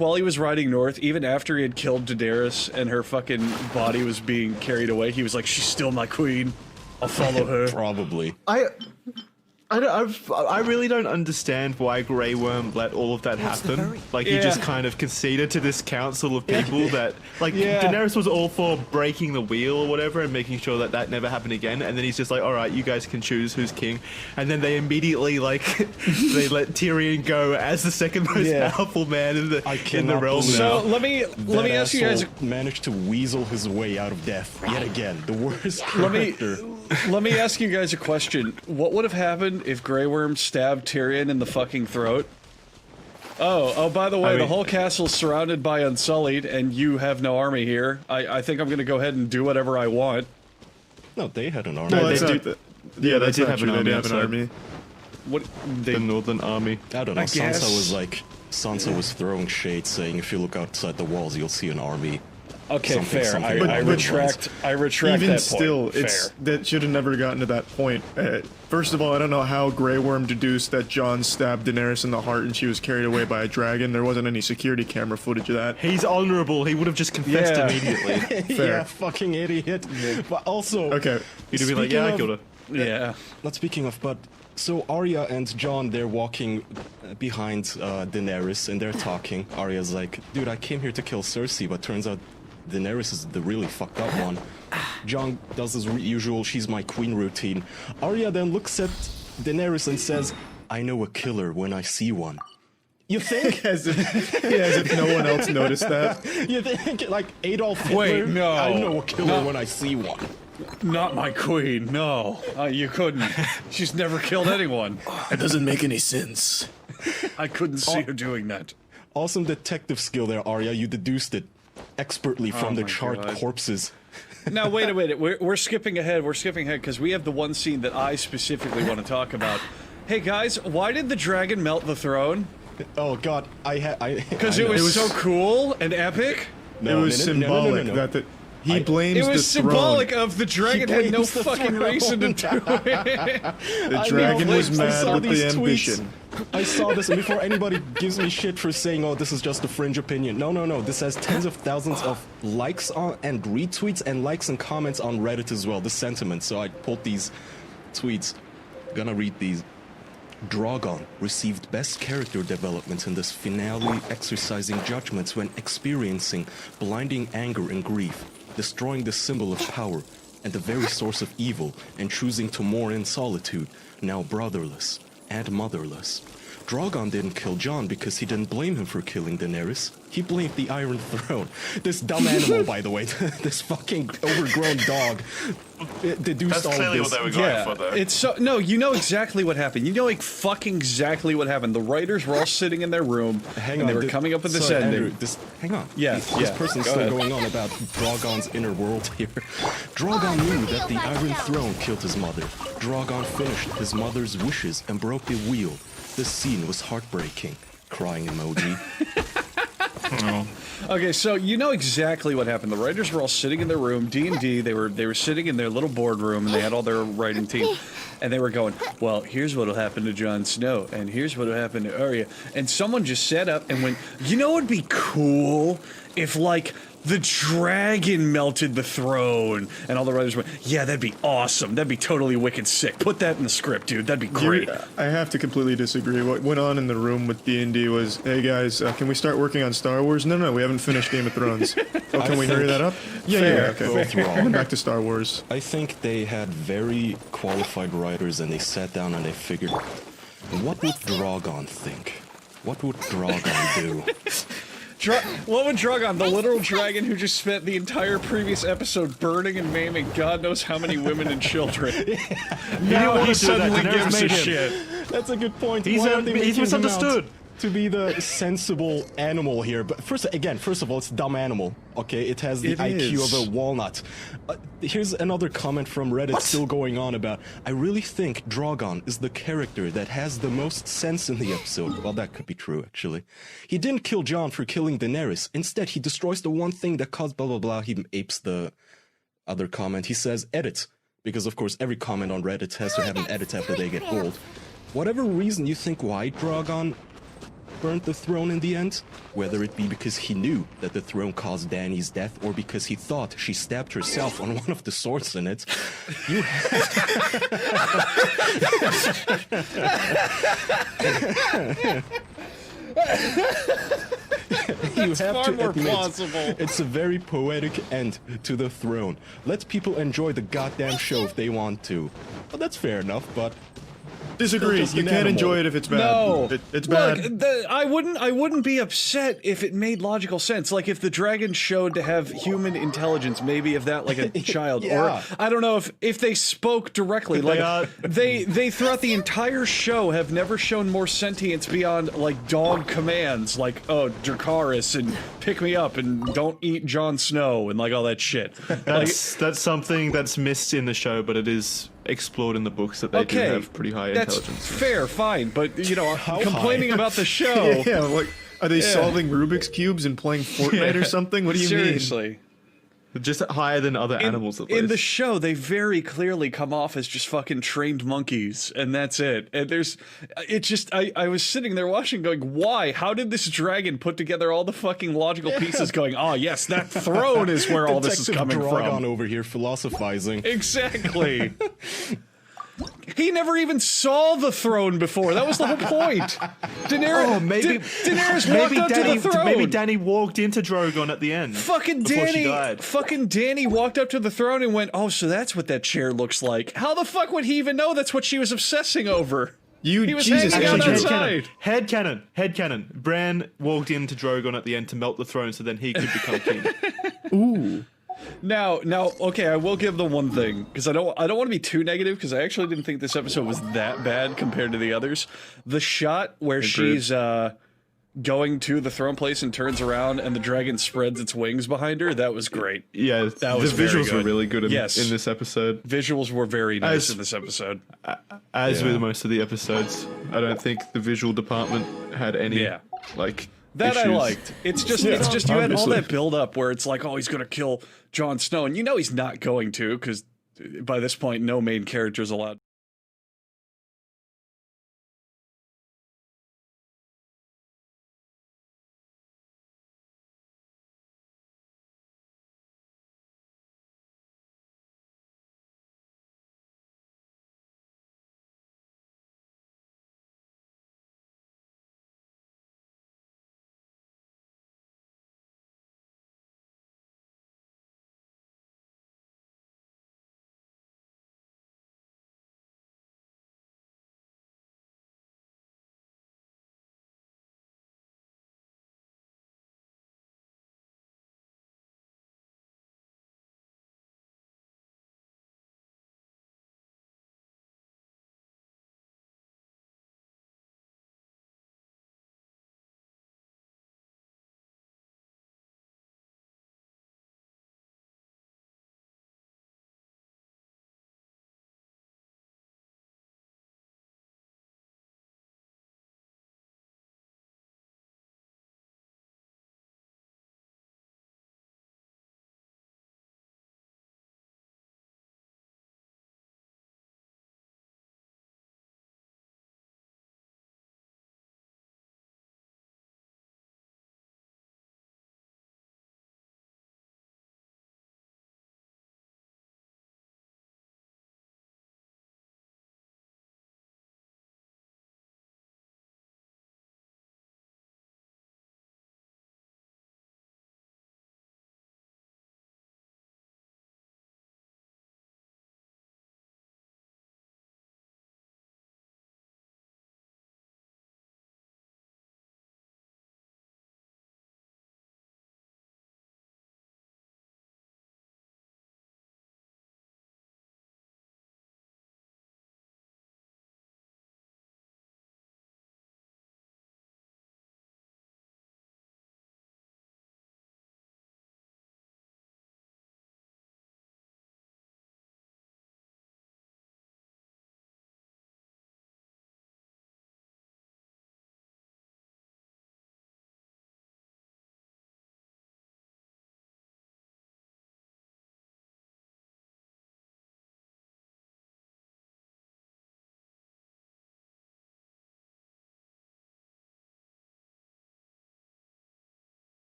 while he was riding north, even after he had killed Daenerys and her fucking body was being carried away, he was like, she's still my queen. I'll follow her. Probably. I really don't understand why Grey Worm let all of that happen. Like, he just kind of conceded to this council of people that, like, Daenerys was all for breaking the wheel or whatever and making sure that that never happened again. And then he's just like, all right, you guys can choose who's king. And then they immediately, like, they let Tyrion go as the second most powerful man in the realm now. So let me ask you guys. Managed to weasel his way out of death yet again. The worst Let me character. let me ask you guys a question. What would have happened if Grey Worm stabbed Tyrion in the fucking throat? Oh, by the way, the whole castle's surrounded by Unsullied, and you have no army here. I think I'm gonna go ahead and do whatever I want. No, they had an army. No, they they did. Yeah, they that's did not have true. an They army did have an outside. army. What The Northern Army. I don't know. I guess. Sansa was throwing shade, saying if you look outside the walls, you'll see an army. Okay, fair. I along those lines. retract Even that still, point. it's Fair. that should have never gotten to that point. First of all, I don't know how Grey Worm deduced that Jon stabbed Daenerys in the heart and she was carried away by a dragon. There wasn't any security camera footage of that. He's honorable. He would have just confessed Yeah. immediately. Fair. Yeah, fucking idiot. But also, Okay. You'd be like, yeah, I killed her. Yeah. Not speaking of, but so Arya and Jon, they're walking behind Daenerys and they're talking. Arya's like, dude, I came here to kill Cersei, but turns out Daenerys is the really fucked up one. Jon does his usual she's my queen routine. Arya then looks at Daenerys and says, I know a killer when I see one. You think? as if no one else noticed that. You think like Adolf Hitler? Wait, no. I know a killer when I see one. Not my queen, no. You couldn't. She's never killed anyone. That doesn't make any sense. I couldn't see her doing that. Awesome detective skill there, Arya. You deduced it expertly from the charred corpses. Now, wait a minute. We're skipping ahead. We're skipping ahead because we have the one scene that I specifically want to talk about. Hey, guys, why did the dragon melt the throne? Oh, God. Because it was so cool and epic? It was symbolic that he blames the throne. It was symbolic of the dragon had no fucking reason to do it. The dragon was mad with the ambition. I saw this, and before anybody gives me shit for saying, oh, this is just a fringe opinion. No. This has tens of thousands of likes on and retweets and likes and comments on Reddit as well, the sentiment. So I pulled these tweets. Gonna read these. Drogon received best character development in this finale, exercising judgments when experiencing blinding anger and grief, destroying the symbol of power and the very source of evil, and choosing to mourn in solitude, now brotherless and motherless. Drogon didn't kill Jon because he didn't blame him for killing Daenerys. He blamed the Iron Throne. This dumb animal, by the way, this fucking overgrown dog, deduced all of this. That's clearly what they were going for, though. It's so no. You know exactly what happened. You know like fucking exactly what happened. The writers were all sitting in their room, and they were coming up with this ending. Andrew, hang on. Yeah, This person's still going on about Drogon's inner world here. Drogon knew that the Iron Throne killed his mother. Drogon finished his mother's wishes and broke the wheel. This scene was heartbreaking. Crying emoji. Okay, so you know exactly what happened. The writers were all sitting in their room, D&D. They were sitting in their little boardroom, and they had all their writing team, and they were going, "Well, here's what'll happen to Jon Snow, and here's what'll happen to Arya." And someone just sat up and went, "You know what'd be cool if like the dragon melted the throne?" And all the writers went, "Yeah, that'd be awesome. That'd be totally wicked sick. Put that in the script, dude. That'd be great." I have to completely disagree. What went on in the room with D&D was, hey guys, can we start working on Star Wars? No, we haven't finished Game of Thrones. Oh, can we hurry that up? Yeah, okay. Both wrong. Back to Star Wars. I think they had very qualified writers and they sat down and they figured, what would Drogon think? What would Drogon do? What would Drogon, the literal dragon who just spent the entire previous episode burning and maiming God knows how many women and children, now he suddenly gives a shit. That's a good point. He's misunderstood. To be the sensible animal here, but first of all, it's a dumb animal. Okay, it has the IQ of a walnut. Here's another comment from Reddit still going on about, I really think Drogon is the character that has the most sense in the episode. Well, that could be true, actually. He didn't kill Jon for killing Daenerys. Instead, he destroys the one thing that caused blah blah blah. He apes the other comment. He says, edit. Because, of course, every comment on Reddit has to have an edit after they get gold. Whatever reason you think why Drogon burnt the throne in the end, whether it be because he knew that the throne caused Dany's death or because he thought she stabbed herself on one of the swords in it, you have to admit, it's a very poetic end to the throne. Let people enjoy the goddamn show if they want to. Well, that's fair enough, but disagree. You can't enjoy it if it's bad. No, it's bad. Look, I wouldn't be upset if it made logical sense. Like if the dragon showed to have human intelligence, maybe if that like a child, or I don't know if they spoke directly. Like they throughout the entire show have never shown more sentience beyond like dog commands, like oh Dracarys and pick me up and don't eat Jon Snow and like all that shit. That's something that's missed in the show, but it is explored in the books that they do have pretty high intelligence. That's fair, fine, but you know, complaining about the show. Yeah, like are they solving Rubik's cubes and playing Fortnite or something? What do you mean? Seriously. Just higher than other animals at least. In the show, they very clearly come off as just fucking trained monkeys, and that's it. And I was sitting there watching going, why? How did this dragon put together all the fucking logical pieces going, oh yes, that throne is where all this is coming Drogon from. over here philosophizing. Exactly. He never even saw the throne before. That was the whole point. Daenerys walked up to the throne. Maybe Danny walked into Drogon at the end. Fucking Danny walked up to the throne and went, "Oh, so that's what that chair looks like." How the fuck would he even know that's what she was obsessing over? He was Jesus, hanging out outside. Headcanon. Bran walked into Drogon at the end to melt the throne so then he could become king. Ooh. Now, okay, I will give them one thing because I don't want to be too negative because I actually didn't think this episode was that bad compared to the others. The shot where she's going to the throne place and turns around and the dragon spreads its wings behind her, that was great. Yeah, that was the visuals very good. were really good in Yes. this episode. Visuals were very nice in this episode. As with most of the episodes, I don't think the visual department had any like that issues. I liked. It's just you had all that build up where it's like, oh, he's gonna kill Jon Snow, and you know he's not going to because by this point no main character is allowed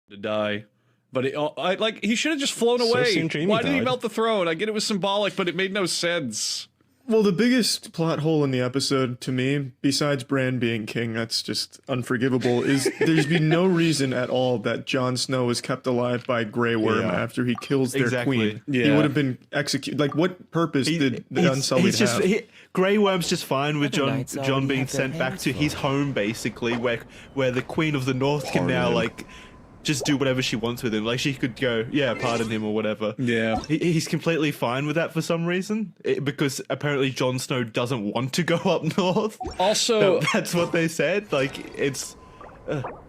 to die. But he should have just flown So away. soon Jamie Why did he died. melt the throne? I get it was symbolic, but it made no sense. Well, the biggest plot hole in the episode to me, besides Bran being king, that's just unforgivable, is there's been no reason at all that Jon Snow was kept alive by Grey Worm Yeah. after he kills their Exactly. queen. He Yeah. would have been executed. Like, what purpose did the Unsullied have? Grey Worm's just fine with Other John knights John already being have their sent back hands to his home, basically, where the Queen of the North can Pardon now him. like just do whatever she wants with him. Like she could go, yeah, pardon him or whatever. Yeah. He's completely fine with that for some reason, because apparently Jon Snow doesn't want to go up north. Also, that's what they said. Like it's.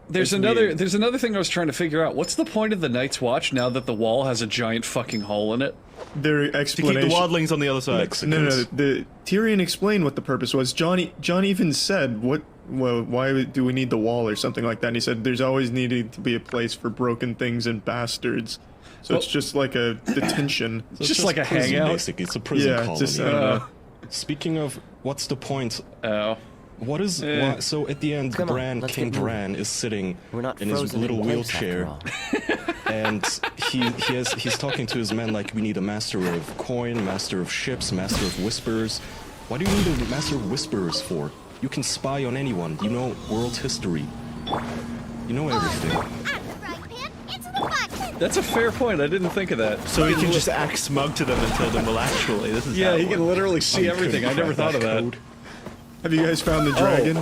There's it's another weird. there's another thing I was trying to figure out. What's the point of the Night's Watch now that the wall has a giant fucking hole in it? Their To keep explanation. the wildlings on the other side. No. The Tyrion explained what the purpose was. John even said, why do we need the wall or something like that? And he said, there's always needed to be a place for broken things and bastards. So it's just like a detention. So it's like a prison, hangout? Basically, it's a prison Yeah, colony. just, I don't know. Speaking of, what's the point? Oh. What is so at the end? Come on, Bran, let's King get moving. Bran, is sitting We're not in his frozen little in place wheelchair, after all. and he's talking to his men like, we need a master of coin, master of ships, master of whispers. What do you need a master of whispers for? You can spy on anyone. You know world history. You know everything. That's a fair point. I didn't think of that. So he can just act smug to them and tell them, well, actually, this is Yeah, how it he can works. literally see everything. I never thought of that. Have you guys found the dragon?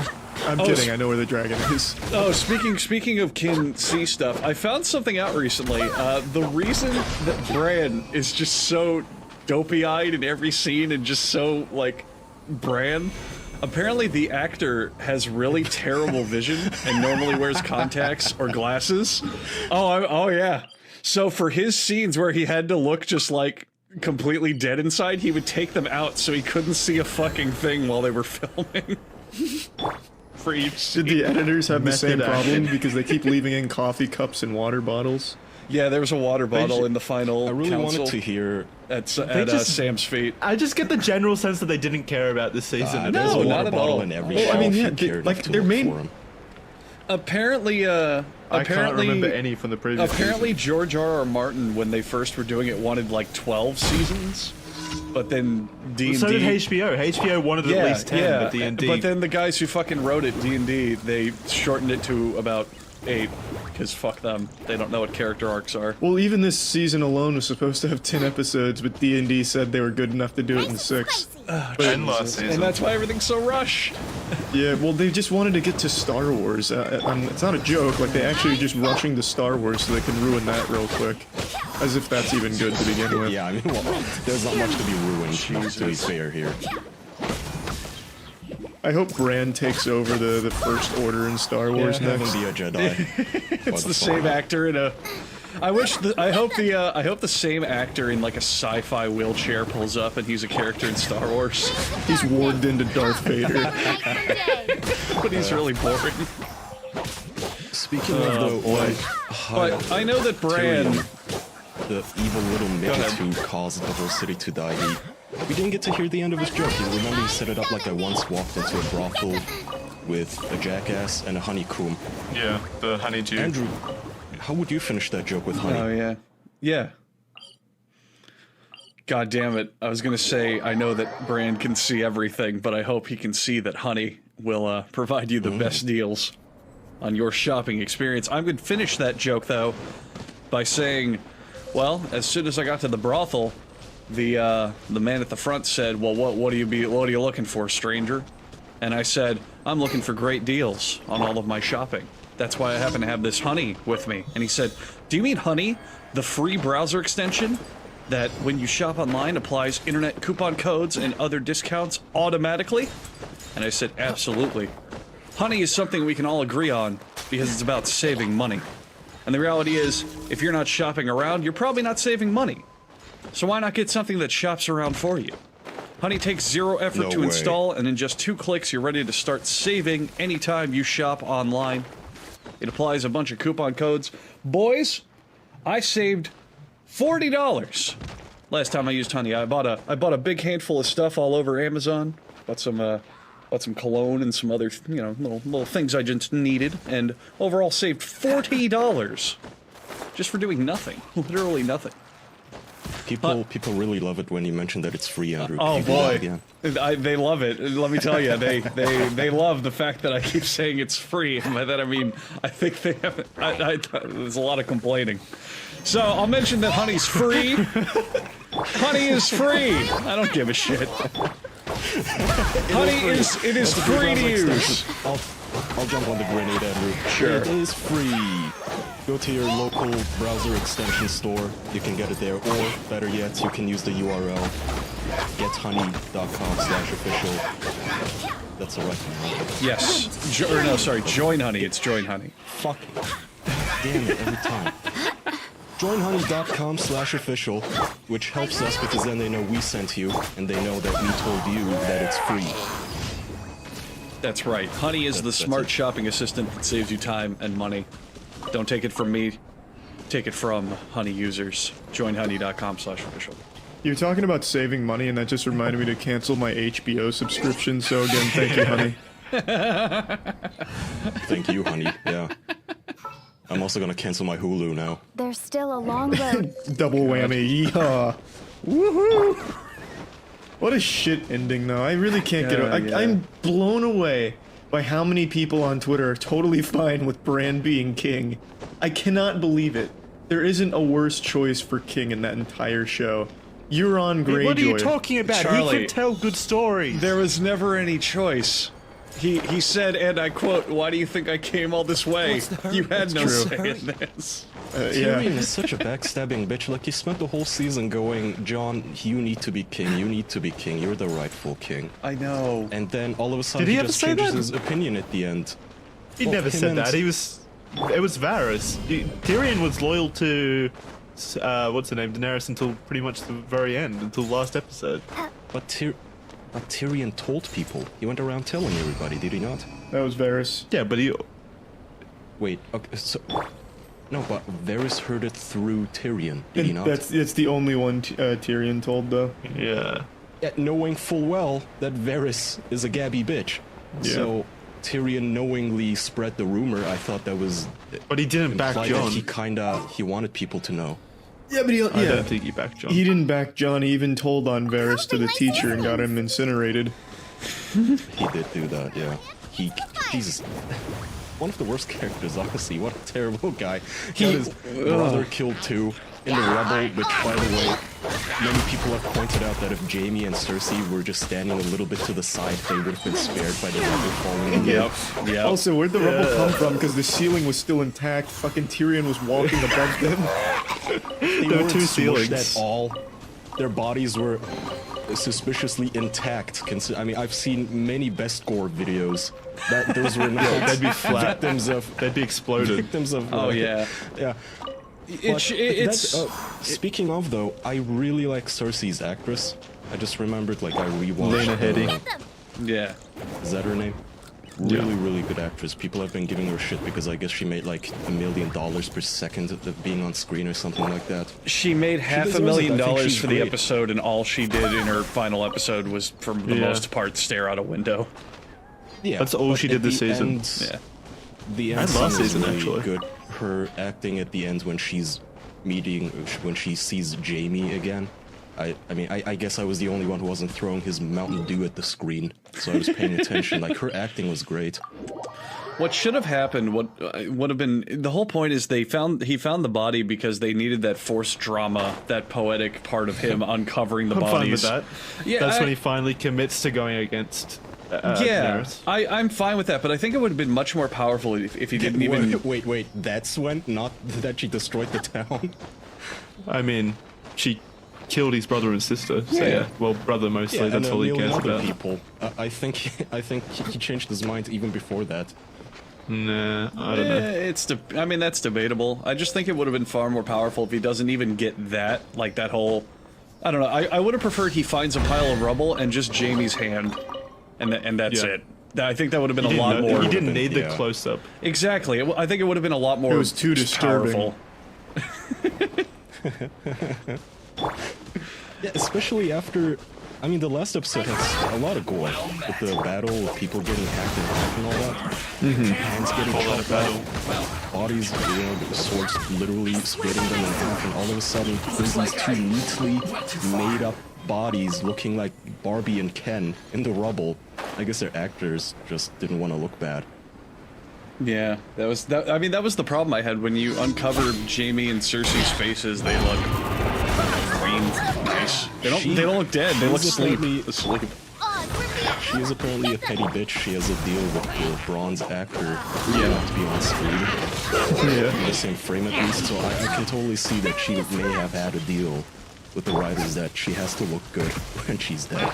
I'm Oh, kidding. I know where the dragon is. Oh, speaking of Kin see stuff, I found something out recently. The reason that Bran is just so dopey-eyed in every scene and just so like Bran, apparently the actor has really terrible vision and normally wears contacts or glasses. Oh yeah. So for his scenes where he had to look just like completely dead inside, he would take them out so he couldn't see a fucking thing while they were filming. For each Did the editors have the same Method problem acting. because they keep leaving in coffee cups and water bottles? Yeah, there was a water bottle in the final. I really council wanted to hear. at just- Sam's feet. I just get the general sense that they didn't care about this season. at There's all. a not water at bottle all. in every Well, I mean, shelf. yeah, You cared like, enough to their look main- for 'em. Apparently, I can't remember any from the previous Apparently, season. George R.R. Martin, when they first were doing it, wanted like 12 seasons, but then D&D. So did HBO. HBO wanted at least 10, but D&D. But then the guys who fucking wrote it, D&D, they shortened it to about 8, because fuck them. They don't know what character arcs are. Well, even this season alone was supposed to have 10 episodes, but D&D said they were good enough to do it in 6. and last season. And that's why everything's so rushed. Yeah, well, they just wanted to get to Star Wars. It's not a joke. Like, they actually are just rushing to Star Wars so they can ruin that real quick. As if that's even good to begin with. Yeah, I mean, well, there's not much to be ruined, to be fair here. I hope Bran takes over the First Order in Star Wars Have next. him be a Jedi. It's the same actor in a. I hope the same actor in like a sci-fi wheelchair pulls up and he's a character in Star Wars. He's warged into Darth Vader. But he's really boring. Speaking of the like, But I know that Bran. Tyrion, the evil little midget who caused the whole city to die, we didn't get to hear the end of his joke. You remember he set it up like I once walked into a brothel with a jackass and a honeycomb. Yeah, the honeydew. Andrew, how would you finish that joke with honey? Oh yeah, yeah. God damn it! I was gonna say I know that Bran can see everything, but I hope he can see that honey will provide you the best deals on your shopping experience. I'm gonna finish that joke though by saying, well, as soon as I got to the brothel, the man at the front said, "Well, what are you looking for, stranger?" And I said, "I'm looking for great deals on all of my shopping. That's why I happen to have this honey with me." And he said, "Do you mean honey, the free browser extension that when you shop online applies internet coupon codes and other discounts automatically?" And I said, "Absolutely. Honey is something we can all agree on because it's about saving money. And the reality is, if you're not shopping around, you're probably not saving money. So why not get something that shops around for you? Honey takes 0 effort No to way. install, and in just 2 clicks, you're ready to start saving anytime you shop online. It applies a bunch of coupon codes. Boys, I saved $40 last time I used Honey. I bought a big handful of stuff all over Amazon. Bought some cologne and some other, little things I just needed, and overall saved $40. just for doing nothing, literally nothing. People really love it when you mention that it's free, Andrew. Oh People love it, boy, yeah. they love it. Let me tell you, they love the fact that I keep saying it's free. And by that I mean, I think they have. There's a lot of complaining. So I'll mention that honey's free. Honey is free. I don't give a shit. Honey is free to use. I'll jump on the grenade, Andrew. Sure. It is free. Go to your local browser extension store. You can get it there, or better yet, you can use the URL gethoney.com/official. That's the right one, right? Yes. No, sorry. Join Honey. It's Join Honey. Fuck. Damn it, every time. Joinhoney.com/official, which helps us because then they know we sent you, and they know that we told you that it's free. That's right. Honey is the smart shopping assistant that saves you time and money. Don't take it from me. Take it from Honey users. Joinhoney.com/official. You're talking about saving money, and that just reminded me to cancel my HBO subscription. So again, thank you, Honey. Thank you, Honey. Yeah. I'm also gonna cancel my Hulu now. There's still a long road. Double whammy, yeehaw. Woohoo! What a shit ending, though. I really can't get it. I'm blown away by how many people on Twitter are totally fine with Bran being king. I cannot believe it. There isn't a worse choice for king in that entire show. Euron Greyjoy. What are you talking about? Charlie, he could tell good stories. There was never any choice. He said, and I quote, "Why do you think I came all this way? You had no say in this." Tyrion is such a backstabbing bitch. Like, he spent the whole season going, Jon, you need to be king, you need to be king, you're the rightful king. I know. And then all of a sudden Did he he ever just say changes that? his opinion at the end. He Well, never him said and- that. It was Varys. Tyrion was loyal to what's her name, Daenerys, until pretty much the very end, until last episode. But Tyrion told people. He went around telling everybody, did he not? That was Varys. Yeah, but he... Wait, okay, so... No, but Varys heard it through Tyrion, did he not? That's the only one Tyrion told, though. Yeah. Knowing full well that Varys is a gabby bitch. Yeah. So Tyrion knowingly spread the rumor. I thought that was... But he didn't back Jon. He wanted people to know. Yeah, but I don't think he backed Jon. He didn't back Jon. He even told on Varys to the teacher and got him incinerated. He did do that, yeah. Jesus. One of the worst characters, honestly. What a terrible guy. He got his brother killed too in the rubble, which, by the way, many people have pointed out that if Jaime and Cersei were just standing a little bit to the side, they would have been spared by the rubble falling in. Yep. Also, where'd the rubble come from? Because the ceiling was still intact. Fucking Tyrion was walking above them. They There were weren't two smushed ceilings. at all. Their bodies were suspiciously intact. I mean, I've seen many best gore videos. That those were not they'd be flat. victims of. They'd be exploded. Victims of. Oh yeah. Yeah. It's speaking of though, I really like Cersei's actress. I just remembered, like, I rewatched. Lena Headey. Yeah. Is that her name? Really good actress. People have been giving her shit because I guess she made like $1 million per second of being on screen or something like that. She made deserves it. $500,000 I think she's for the great. episode, and all she did in her final episode was, for the most part, stare out a window. Yeah, That's all but she at did this the season. end- Yeah. The end And last scene is season, really actually. good. Her acting at the end when she's when she sees Jaime again. I mean, I guess I was the only one who wasn't throwing his Mountain Dew at the screen, so I was paying attention. Like, her acting was great. What should have happened, what would have been, the whole point is he found the body because they needed that forced drama, that poetic part of him uncovering the I'm bodies. fine with that. Yeah, That's when he finally commits to going against Daenerys. I'm fine with that, but I think it would have been much more powerful if he didn't even... Wait, that's when? Not that she destroyed the town? I mean, she killed his brother and sister. So yeah. Well, brother mostly. Yeah, That's and all he cares other about. people. I think he changed his mind even before that. Nah, I don't know. I mean, that's debatable. I just think it would have been far more powerful if he doesn't even get that, like that whole... I don't know. I would have preferred he finds a pile of rubble and just Jaime's hand, and that's it. I think that would have been a lot more... He didn't need the close-up. Exactly. I think it would have been a lot more... It was too disturbing. Powerful. Yeah, especially after I mean, the last episode has a lot of gore with the battle with people getting hacked and all that. Hands getting chopped off, bodies, the swords literally splitting them in half, and all of a sudden there's these two neatly made up bodies looking like Barbie and Ken in the rubble. I guess their actors just didn't want to look bad. Yeah, that was the problem I had when you uncovered Jamie and Cersei's faces. They look green, nice. They don't look dead. They look asleep. She is apparently a petty bitch. She has a deal with the bronze actor not to be on screen. In the same frame at least. So I can totally see that she may have had a deal with the writers that she has to look good when she's dead.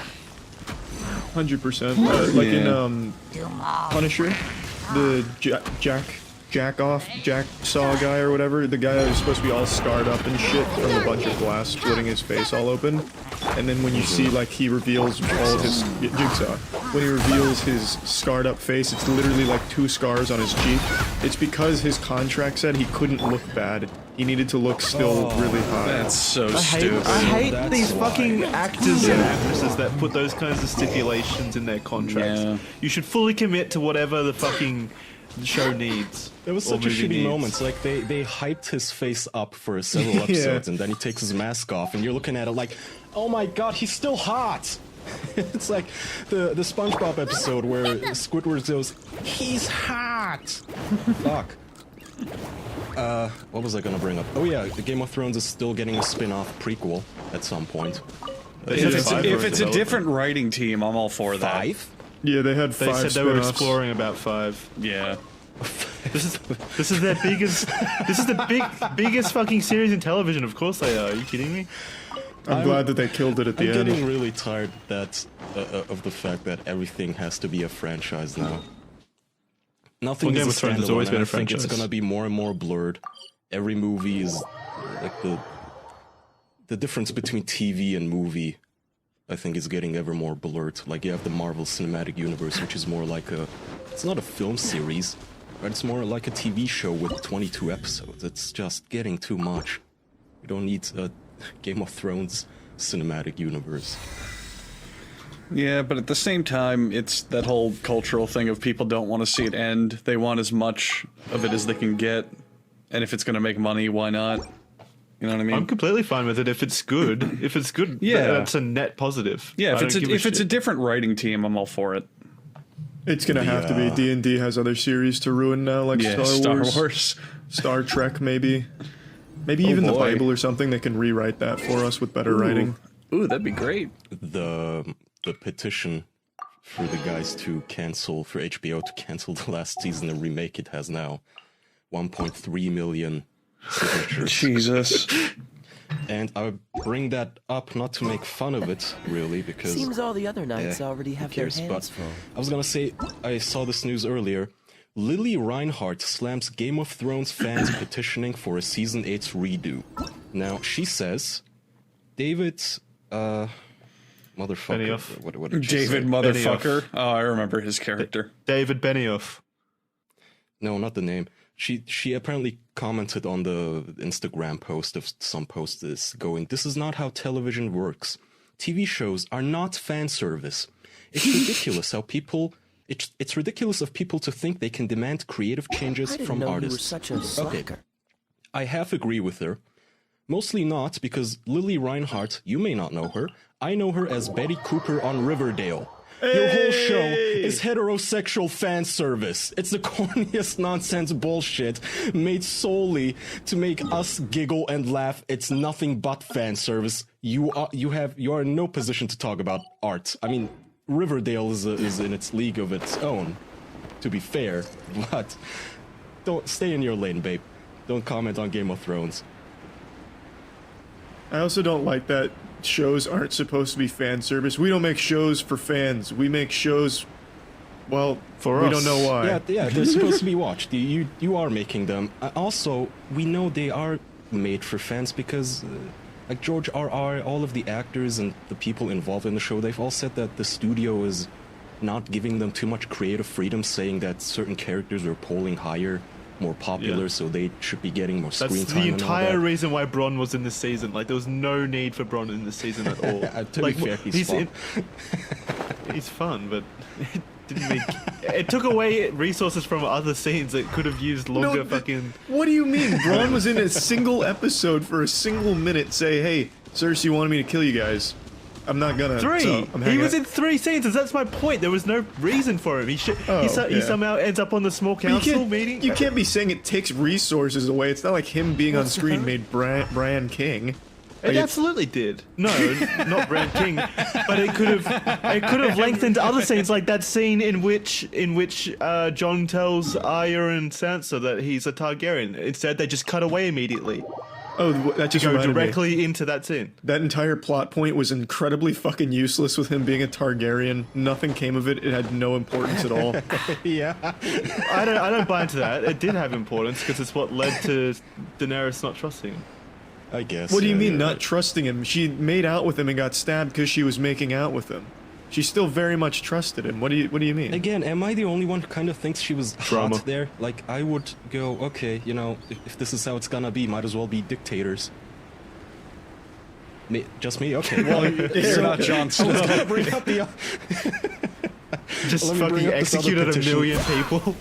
100%. Like in Punisher, the Jack Saw guy or whatever, the guy that was supposed to be all scarred up and shit from a bunch of glass splitting his face all open. And then when you see, like, he reveals all of his Jigsaw, when he reveals his scarred up face, it's literally like 2 scars on his cheek. It's because his contract said he couldn't look bad. He needed to look still really hot. That's so stupid. I hate these fucking actors and actresses that put those kinds of stipulations in their contracts. Yeah. You should fully commit to whatever the fucking show needs. There was such a shitty moment. Like, they hyped his face up for several episodes, and then he takes his mask off, and you're looking at it like, oh my god, he's still hot! It's like the SpongeBob episode where Squidward goes, he's hot! Fuck. What was I gonna bring up? Oh yeah, the Game of Thrones is still getting a spin-off prequel at some point. If it's a different writing team, I'm all for that. 5? Yeah, they had 5 They said they were exploring about 5. Yeah. This is their biggest. This is the biggest fucking series in television. Of course they are. Are you kidding me? I'm glad that they killed it at the end. I'm getting really tired of the fact that everything has to be a franchise now. Nothing Game is of a Thrones has standalone, always been and a I think it's franchise. gonna be more and more blurred. Every movie is like the difference between TV and movie, I think, is getting ever more blurred. Like, you have the Marvel Cinematic Universe, which is more like it's not a film series, but it's more like a TV show with 22 episodes. It's just getting too much. You don't need a Game of Thrones cinematic universe. Yeah, but at the same time, it's that whole cultural thing of people don't want to see it end. They want as much of it as they can get. And if it's going to make money, why not? You know what I mean? I'm completely fine with it if it's good. If it's good, Yeah. that's a net positive. Yeah, I don't give if it's a shit. different writing team, I'm all for it. It's gonna have to be. D&D has other series to ruin now, like Star Wars. Star Trek, maybe. Maybe even the boy. Bible or something. They can rewrite that for us with better writing. Ooh, that'd be great. The petition for the guys to cancel, for HBO to cancel the last season and remake it has now 1.3 million signatures. Jesus. And I bring that up not to make fun of it, really, because... Seems all the other knights already have their hands full. I was gonna say, I saw this news earlier. Lily Reinhardt slams Game of Thrones fans petitioning for a Season 8 redo. Now, she says, David, motherfucker. Benioff. What did she David say? motherfucker. Oh, I remember his character. David Benioff. No, not the name. She apparently commented on the Instagram post of some posters going, this is not how television works. TV shows are not fan service. It's ridiculous how people... It's ridiculous of people to think they can demand creative changes from artists. You were such a slacker. Okay. I half agree with her. Mostly not, because Lily Reinhardt, you may not know her. I know her as Betty Cooper on Riverdale. Your whole show is heterosexual fan service. It's the corniest nonsense bullshit made solely to make us giggle and laugh. It's nothing but fan service. You are in no position to talk about art. I mean, Riverdale is in its league of its own, to be fair, but don't stay in your lane, babe. Don't comment on Game of Thrones. I also don't like that shows aren't supposed to be fan service. We don't make shows for fans. We make shows, well, for we us. don't know why. Yeah, they're supposed to be watched. You are making them. Also, we know they are made for fans because, like George R.R., all of the actors and the people involved in the show, they've all said that the studio is not giving them too much creative freedom, saying that certain characters are polling higher more popular, so they should be getting more screen That's time. the and all entire that. reason why Bronn was in this season. Like, there was no need for Bronn in this season at all. To like, be fair, he's fun. He's fun, but it didn't make. It took away resources from other scenes that could have used longer fucking. What do you mean? Bronn was in a single episode for a single minute. Say, hey, Cersei wanted me to kill you guys. I'm not gonna. Three. So I'm He hanging was out. in 3 scenes. That's my point. There was no reason for him. He somehow ends up on the small But council meeting. You can't be saying it takes resources away. It's not like him being on screen made Bran king. It absolutely did. No, not Bran King, but it could have lengthened other scenes, like that scene in which Jon tells Arya and Sansa that he's a Targaryen. Instead, they just cut away immediately. Oh, that just go reminded directly me. into that scene. That entire plot point was incredibly fucking useless with him being a Targaryen. Nothing came of it. It had no importance at all. Yeah. I don't buy into that. It did have importance because it's what led to Daenerys not trusting him. I guess. What do you mean not trusting him? She made out with him and got stabbed because she was making out with him. She still very much trusted him. What do you mean? Again, am I the only one who kind of thinks she was Drama. hot there? Like, I would go, okay, you know, if this is how it's gonna be, might as well be dictators. Just me? Okay. Well, you're not Jon Snow. I was gonna bring up the... Just Let me bring fucking up this other executed a petition. million people.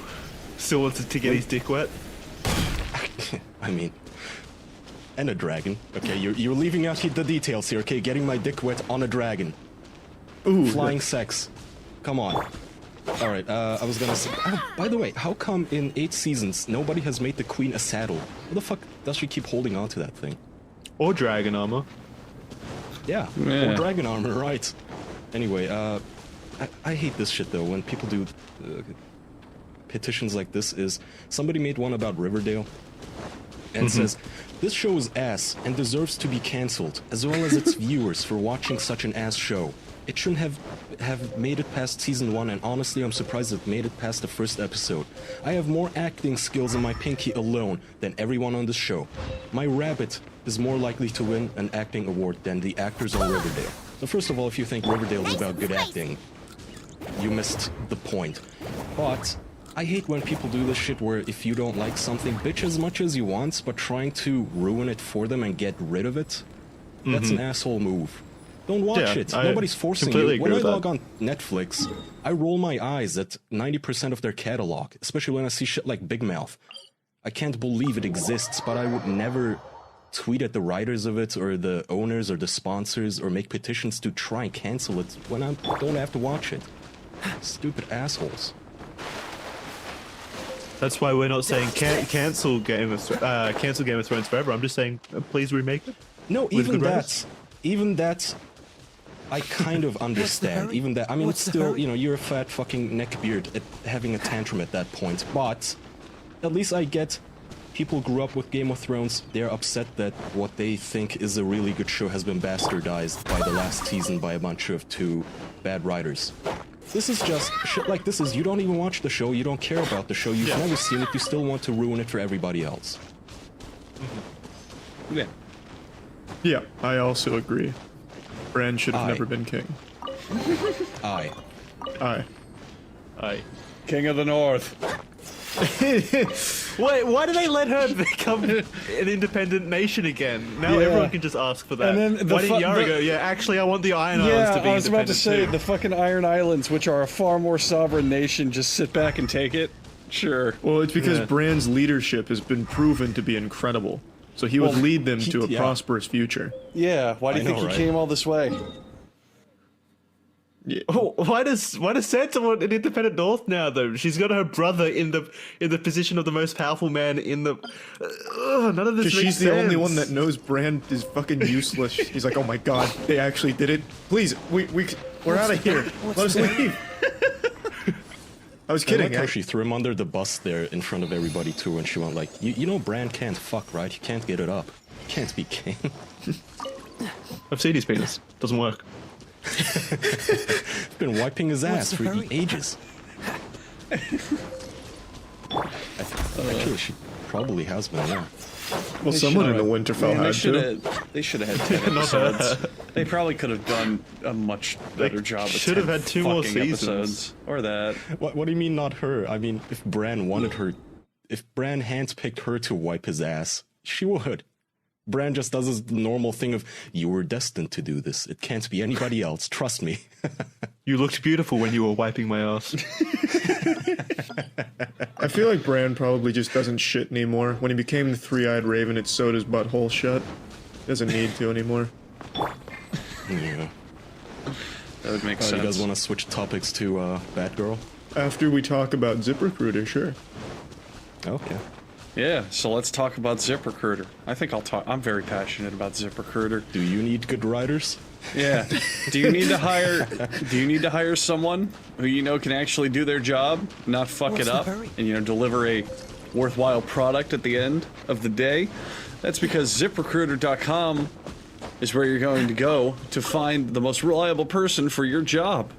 Still wanted to get his dick wet. I mean... And a dragon. Okay, you're leaving out the details here, okay? Getting my dick wet on a dragon. Ooh. Flying sex. Come on. Alright, I was gonna say... Oh, by the way, how come in 8 seasons nobody has made the queen a saddle? What the fuck does she keep holding on to that thing? Or dragon armor. Yeah, or dragon armor, right. Anyway, I hate this shit though, when people do petitions like this is... Somebody made one about Riverdale, and says, this show is ass and deserves to be cancelled, as well as its viewers for watching such an ass show. It shouldn't have made it past season 1, and honestly I'm surprised it made it past the first episode. I have more acting skills in my pinky alone than everyone on this show. My rabbit is more likely to win an acting award than the actors on Riverdale. So first of all, if you think Riverdale is about good acting, you missed the point. But I hate when people do this shit where if you don't like something, bitch as much as you want, but trying to ruin it for them and get rid of it, that's an asshole move. Don't watch it. Nobody's forcing you. When I log on Netflix, I roll my eyes at 90% of their catalog, especially when I see shit like Big Mouth. I can't believe it exists, but I would never tweet at the writers of it, or the owners, or the sponsors, or make petitions to try and cancel it when I don't have to watch it. Stupid assholes. That's why we're not saying cancel Game of Thrones forever. I'm just saying please remake it. No, With even good writers. that, I kind of understand. Even that, I mean, it's still, you know, you're a fat fucking neckbeard at having a tantrum at that point, but at least I get people grew up with Game of Thrones, they're upset that what they think is a really good show has been bastardized by the last season by a bunch of 2 bad writers. This is just shit like this is, you don't even watch the show, you don't care about the show, you've never seen it, you still want to ruin it for everybody else. Yeah. Yeah, I also agree. Bran should have never been king. Aye. King of the North. Wait, why do they let her become an independent nation again? Now everyone can just ask for that. And then why didn't Yara go, yeah, actually I want the Iron Islands to be I was about to independent say, too. the fucking Iron Islands, which are a far more sovereign nation, just sit back and take it? Sure. Well, it's because Bran's leadership has been proven to be incredible. So he would lead them to a prosperous future. Yeah, why do you think he came all this way? Yeah. Oh, why does Sansa want an independent North now though? She's got her brother in the position of the most powerful man in the. None of this makes sense. She's the only one that knows Bran is fucking useless. He's like, oh my god, they actually did it. Please, we're out of here. Let us leave. I was kidding. I like how she threw him under the bus there in front of everybody too, and she went like, you know Bran can't fuck, right? He can't get it up. He can't be king. I've seen his penis. Doesn't work. I've been wiping his ass for ages. Actually, she probably has been, yeah. Well, someone in the Winterfell had to. They should have had 10 episodes. They probably could have done a much better job. Should have had 2 more fucking seasons. episodes. Or that. What do you mean not her? I mean, if Bran wanted her if Bran handpicked her to wipe his ass, she would. Bran just does the normal thing of, you were destined to do this. It can't be anybody else. Trust me. You looked beautiful when you were wiping my ass. I feel like Bran probably just doesn't shit anymore. When he became the three-eyed raven, it sewed his butthole shut. Doesn't need to anymore. Yeah. That would make You sense. guys want to switch topics to Batgirl? After we talk about ZipRecruiter, sure. Okay. Yeah, so let's talk about ZipRecruiter. I think I'll talk. I'm very passionate about ZipRecruiter. Do you need good writers? Yeah. Do you need to hire? Do you need to hire someone who you know can actually do their job, not fuck it up, and deliver a worthwhile product at the end of the day? That's because ZipRecruiter.com is where you're going to go to find the most reliable person for your job.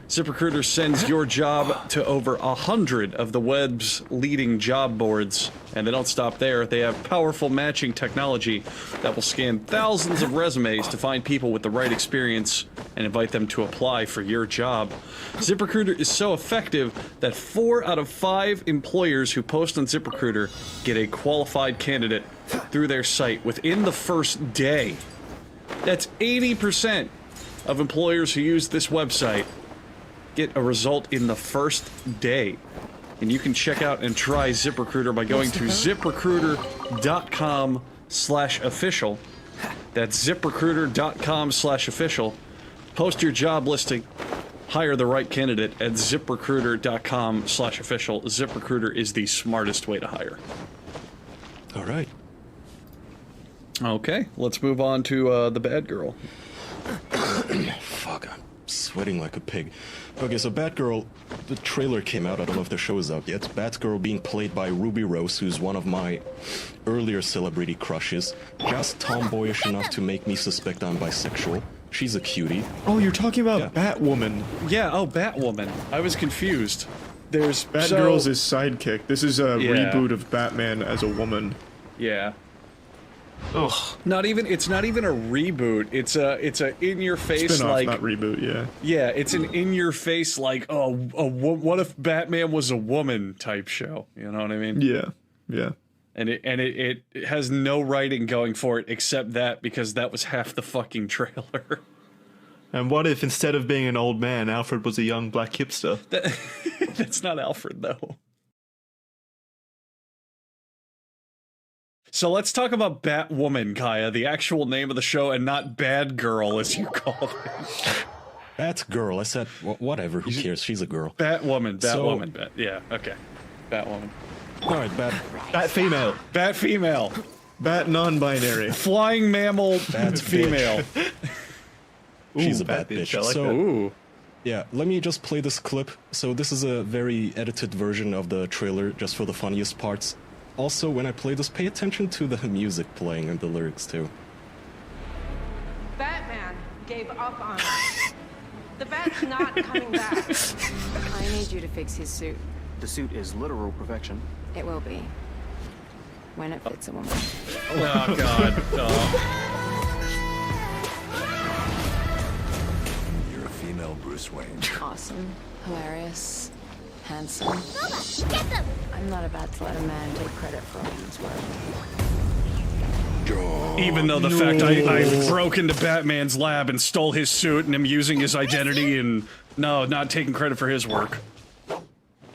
ZipRecruiter sends your job to over 100 of the web's leading job boards. And they don't stop there. They have powerful matching technology that will scan thousands of resumes to find people with the right experience and invite them to apply for your job. ZipRecruiter is so effective that 4 out of 5 employers who post on ZipRecruiter get a qualified candidate through their site within the first day. That's 80% of employers who use this website get a result in the first day. And you can check out and try ZipRecruiter by going to ZipRecruiter.com/official. That's ZipRecruiter.com/official. Post your job listing. Hire the right candidate at ZipRecruiter.com/official. ZipRecruiter is the smartest way to hire. All right. Okay, let's move on to the bad girl. Fuck, I'm sweating like a pig. Okay, so Batgirl, the trailer came out. I don't know if the show is out yet. Batgirl being played by Ruby Rose, who's one of my earlier celebrity crushes. Just tomboyish enough to make me suspect I'm bisexual. She's a cutie. Oh, you're talking about Batwoman. Yeah, oh, Batwoman. I was confused. There's Batgirl's his sidekick. This is a reboot of Batman as a woman. Yeah. Ugh. It's not even a reboot. It's a in your face Spin-off, like not reboot. Yeah. Yeah, it's an in your face like what if Batman was a woman type show. You know what I mean? Yeah. Yeah. And it has no writing going for it except that because that was half the fucking trailer. And what if instead of being an old man, Alfred was a young black hipster? That's not Alfred though. So let's talk about Batwoman, Kaya, the actual name of the show, and not Bad Girl, as you call it. Batgirl. I said, whatever, who cares? She's a girl. Batwoman, So- yeah, okay. Batwoman. All right, Bat female. Bat female. Bat non-binary. Flying mammal Bat female. She's a bad bad bitch. bitch, I like so, that. Ooh. yeah, let me just play this clip. So this is a very edited version of the trailer, just for the funniest parts. Also, when I play this, pay attention to the music playing and the lyrics too. Batman gave up on us. The Bat's not coming back. I need you to fix his suit. The suit is literal perfection. It will be. When it fits a woman. Oh, God. Oh. You're a female Bruce Wayne. Awesome. Hilarious. Handsome. Get them! I'm not about to let a man take credit for all his work. Even though the fact I broke into Batman's lab and stole his suit and am using his identity and not taking credit for his work.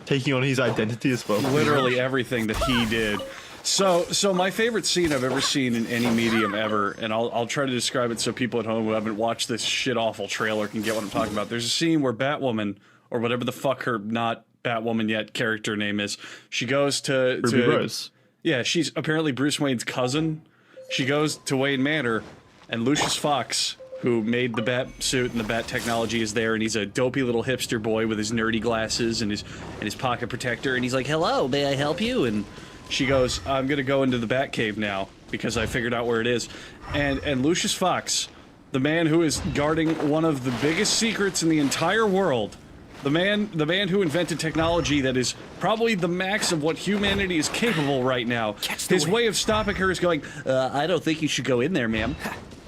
Taking on his identity as well. Literally everything that he did. So my favorite scene I've ever seen in any medium ever, and I'll try to describe it so people at home who haven't watched this shit awful trailer can get what I'm talking about. There's a scene where Batwoman, or whatever the fuck her not Batwoman yet character name is, she goes to Ruby Rose. Yeah, she's apparently Bruce Wayne's cousin. She goes to Wayne Manor, and Lucius Fox, who made the bat suit and the bat technology, is there, and he's a dopey little hipster boy with his nerdy glasses and his pocket protector, and he's like, "Hello, may I help you?" And she goes, "I'm gonna go into the Batcave now because I figured out where it is." And Lucius Fox, the man who is guarding one of the biggest secrets in the entire world, the man who invented technology that is probably the max of what humanity is capable right now. His way of stopping her is going, "I don't think you should go in there, ma'am.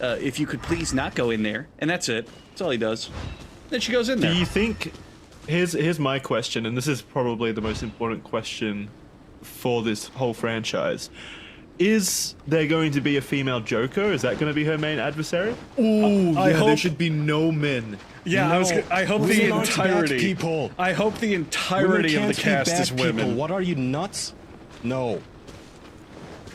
If you could please not go in there." And that's it. That's all he does. Then she goes in there. Do you think... Here's my question, and this is probably the most important question for this whole franchise. Is there going to be a female Joker? Is that going to be her main adversary? Ooh, I there hope- should be no men. Yeah, I hope the entirety. People. I hope the entirety of the cast is women. What are you, nuts? No.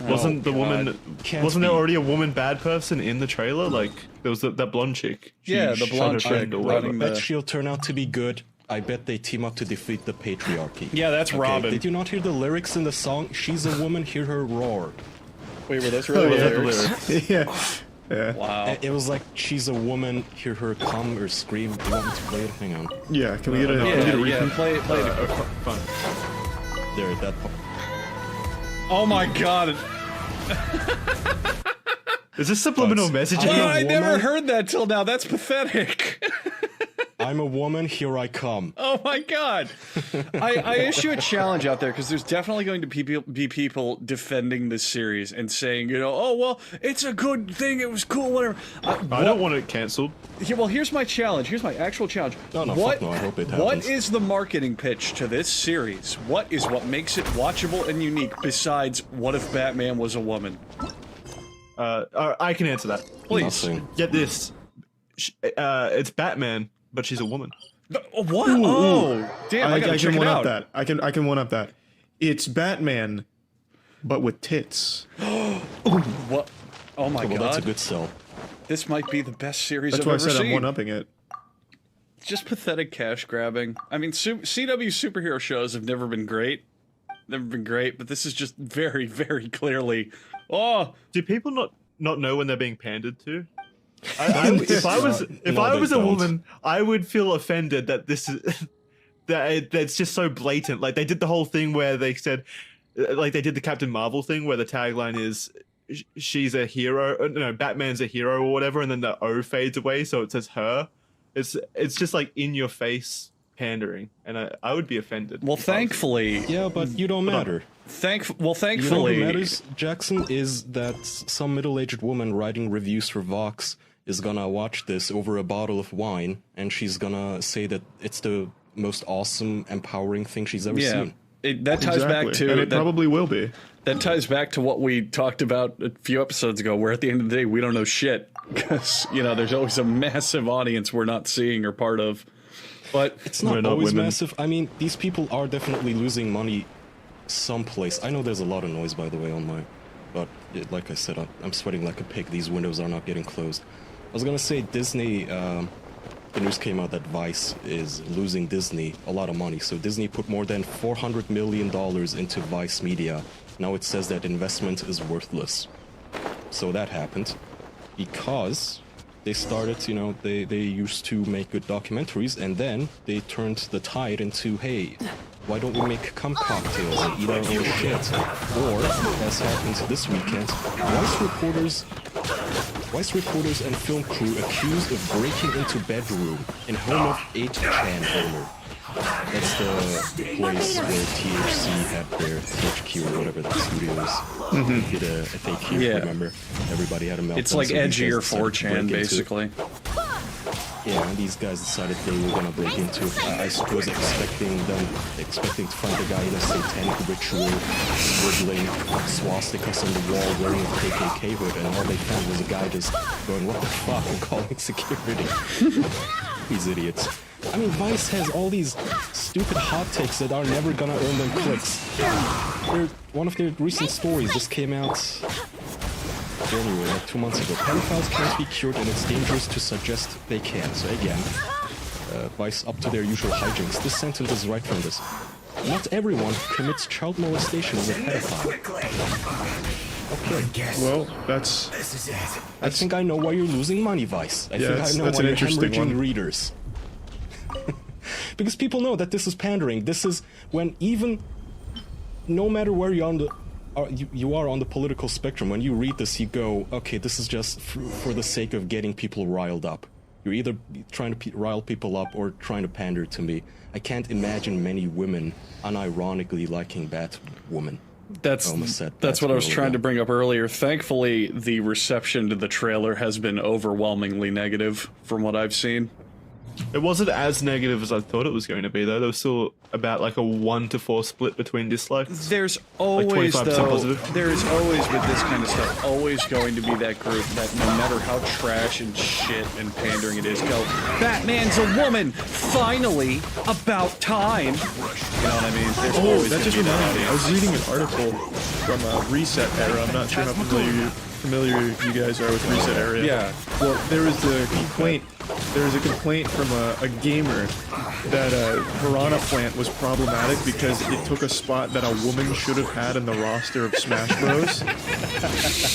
Wasn't the woman? Can't Wasn't there be. already a woman bad person in the trailer? Like there was that blonde chick. She Yeah, the shot blonde her chick friend or I whatever. bet she'll turn out to be good. I bet they team up to defeat the patriarchy. Yeah, that's Robin. Did you not hear the lyrics in the song? She's a woman, hear her roar. Wait, were those really lyrics? Yeah. Yeah. Wow. It was like, she's a woman, hear her come or scream. Do you want me to play it? Hang on. Yeah, can we get a, Yeah, can we get a yeah, repeat? play it. Fun. There, that part. Oh my god. Is this subliminal messaging? Oh, I never heard that till now. That's pathetic. I'm a woman, here I come. Oh my god. I issue a challenge out there because there's definitely going to be people defending this series and saying, you know, oh, well, it's a good thing, it was cool, whatever. I don't want it cancelled. Yeah, well, here's my challenge. Here's my actual challenge. No, what, fuck no, I hope it What happens. is the marketing pitch to this series? What is what makes it watchable and unique besides what if Batman was a woman? I can answer that. Please. Nothing. Get this. It's Batman, but she's a woman. What? Ooh, oh, damn! I gotta check can it one out. up that. I can one up that. It's Batman, but with tits. What? Oh my Well, god! that's a good sell. This might be the best series That's I've why I ever said seen. I'm one upping it. Just pathetic cash grabbing. I mean, CW superhero shows have never been great. But this is just very, very clearly. Oh, do people not know when they're being pandered to? If I was a don't. woman, I would feel offended that this is that's just so blatant. Like they did the whole thing where they said, like they did the Captain Marvel thing where the tagline is she's a hero, no, Batman's a hero or whatever, and then the O fades away, so it says her. It's just like in your face pandering, and I would be offended. well, thankfully, Yeah, but you don't matter. thankfully, You know thankfully, what matters, Jackson, is that some middle-aged woman writing reviews for Vox is gonna watch this over a bottle of wine, and she's gonna say that it's the most awesome, empowering thing she's ever seen. That ties back to and it that, probably will be. that ties back to what we talked about a few episodes ago, where at the end of the day we don't know shit because there's always a massive audience we're not seeing or part of. But It's not always massive. I mean, these people are definitely losing money someplace. I know there's a lot of noise, by the way, on my... But, like I said, I'm sweating like a pig. These windows are not getting closed. I was gonna say, Disney... the news came out that Vice is losing Disney a lot of money. So Disney put more than $400 million into Vice Media. Now it says that investment is worthless. So that happened because they started, they used to make good documentaries, and then they turned the tide into, hey, why don't we make cum cocktails and eat our own shit? Or, as happened this weekend, Vice reporters and film crew accused of breaking into bedroom in home of 8chan owner. That's the place where THC had their THQ or whatever that studio is. Did a FAQ, Yeah. remember? Everybody had a meltdown. it's like so these edgier guys decided to 4chan, break into it. basically. Yeah, and these guys decided they were gonna break into it. I suppose expecting to find a guy in a satanic ritual, scribbling swastikas on the wall, wearing a KKK hood, and all they found was a guy just going, what the fuck, and calling security. These idiots. I mean, Vice has all these stupid hot takes that are never gonna earn them clicks. One of their recent stories just came out January, like 2 months ago. Pedophiles can't be cured and it's dangerous to suggest they can. So again, Vice up to their usual hijinks. This sentence is right from this. Not everyone who commits child molestation is a pedophile. Okay. Well, that's... I think I know why you're losing money, Vice. I think I know that's why an you're interesting hemorrhaging one. readers. Because people know that this is pandering. This is when even, no matter where you're on the, you are on the political spectrum, when you read this, you go, okay, this is just for the sake of getting people riled up. You're either trying to rile people up or trying to pander to me. I can't imagine many women unironically liking Batwoman. That's what I was trying to bring up earlier. Thankfully, the reception to the trailer has been overwhelmingly negative from what I've seen. It wasn't as negative as I thought it was going to be, though. There was still about like a 1-to-4 split between dislikes. There's Like always, 25% though, positive. there's always with this kind of stuff, always going to be that group that no matter how trash and shit and pandering it is, go, Batman's a woman! Finally! About time! You know what I mean? There's Oh, always that gonna just be that reminded me. I was audience. reading an article from Reset Era. I'm not sure how familiar you guys are with Reset Era. Yeah. Well, there was a complaint. There was a complaint from a gamer that Piranha Plant was problematic because it took a spot that a woman should have had in the roster of Smash Bros.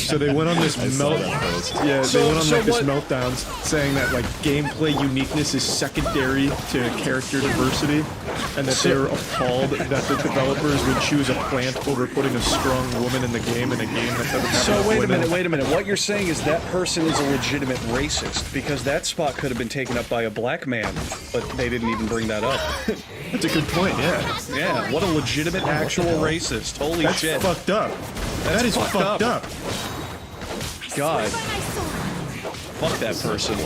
So they went on this I saw that post. Yeah, So- they went on so like this what- meltdowns saying that like gameplay uniqueness is secondary to character diversity, and that they were appalled that the developers would choose a plant over putting a strong woman in the game that doesn't have So enough wait a women. minute. What you're saying is that person is a legitimate racist because that spot could have been taken up by a black man, but they didn't even bring that up. That's a good point. Yeah. Yeah. What a legitimate actual racist. Holy That's shit. fucked up. That is fucked up. God. Fuck that person.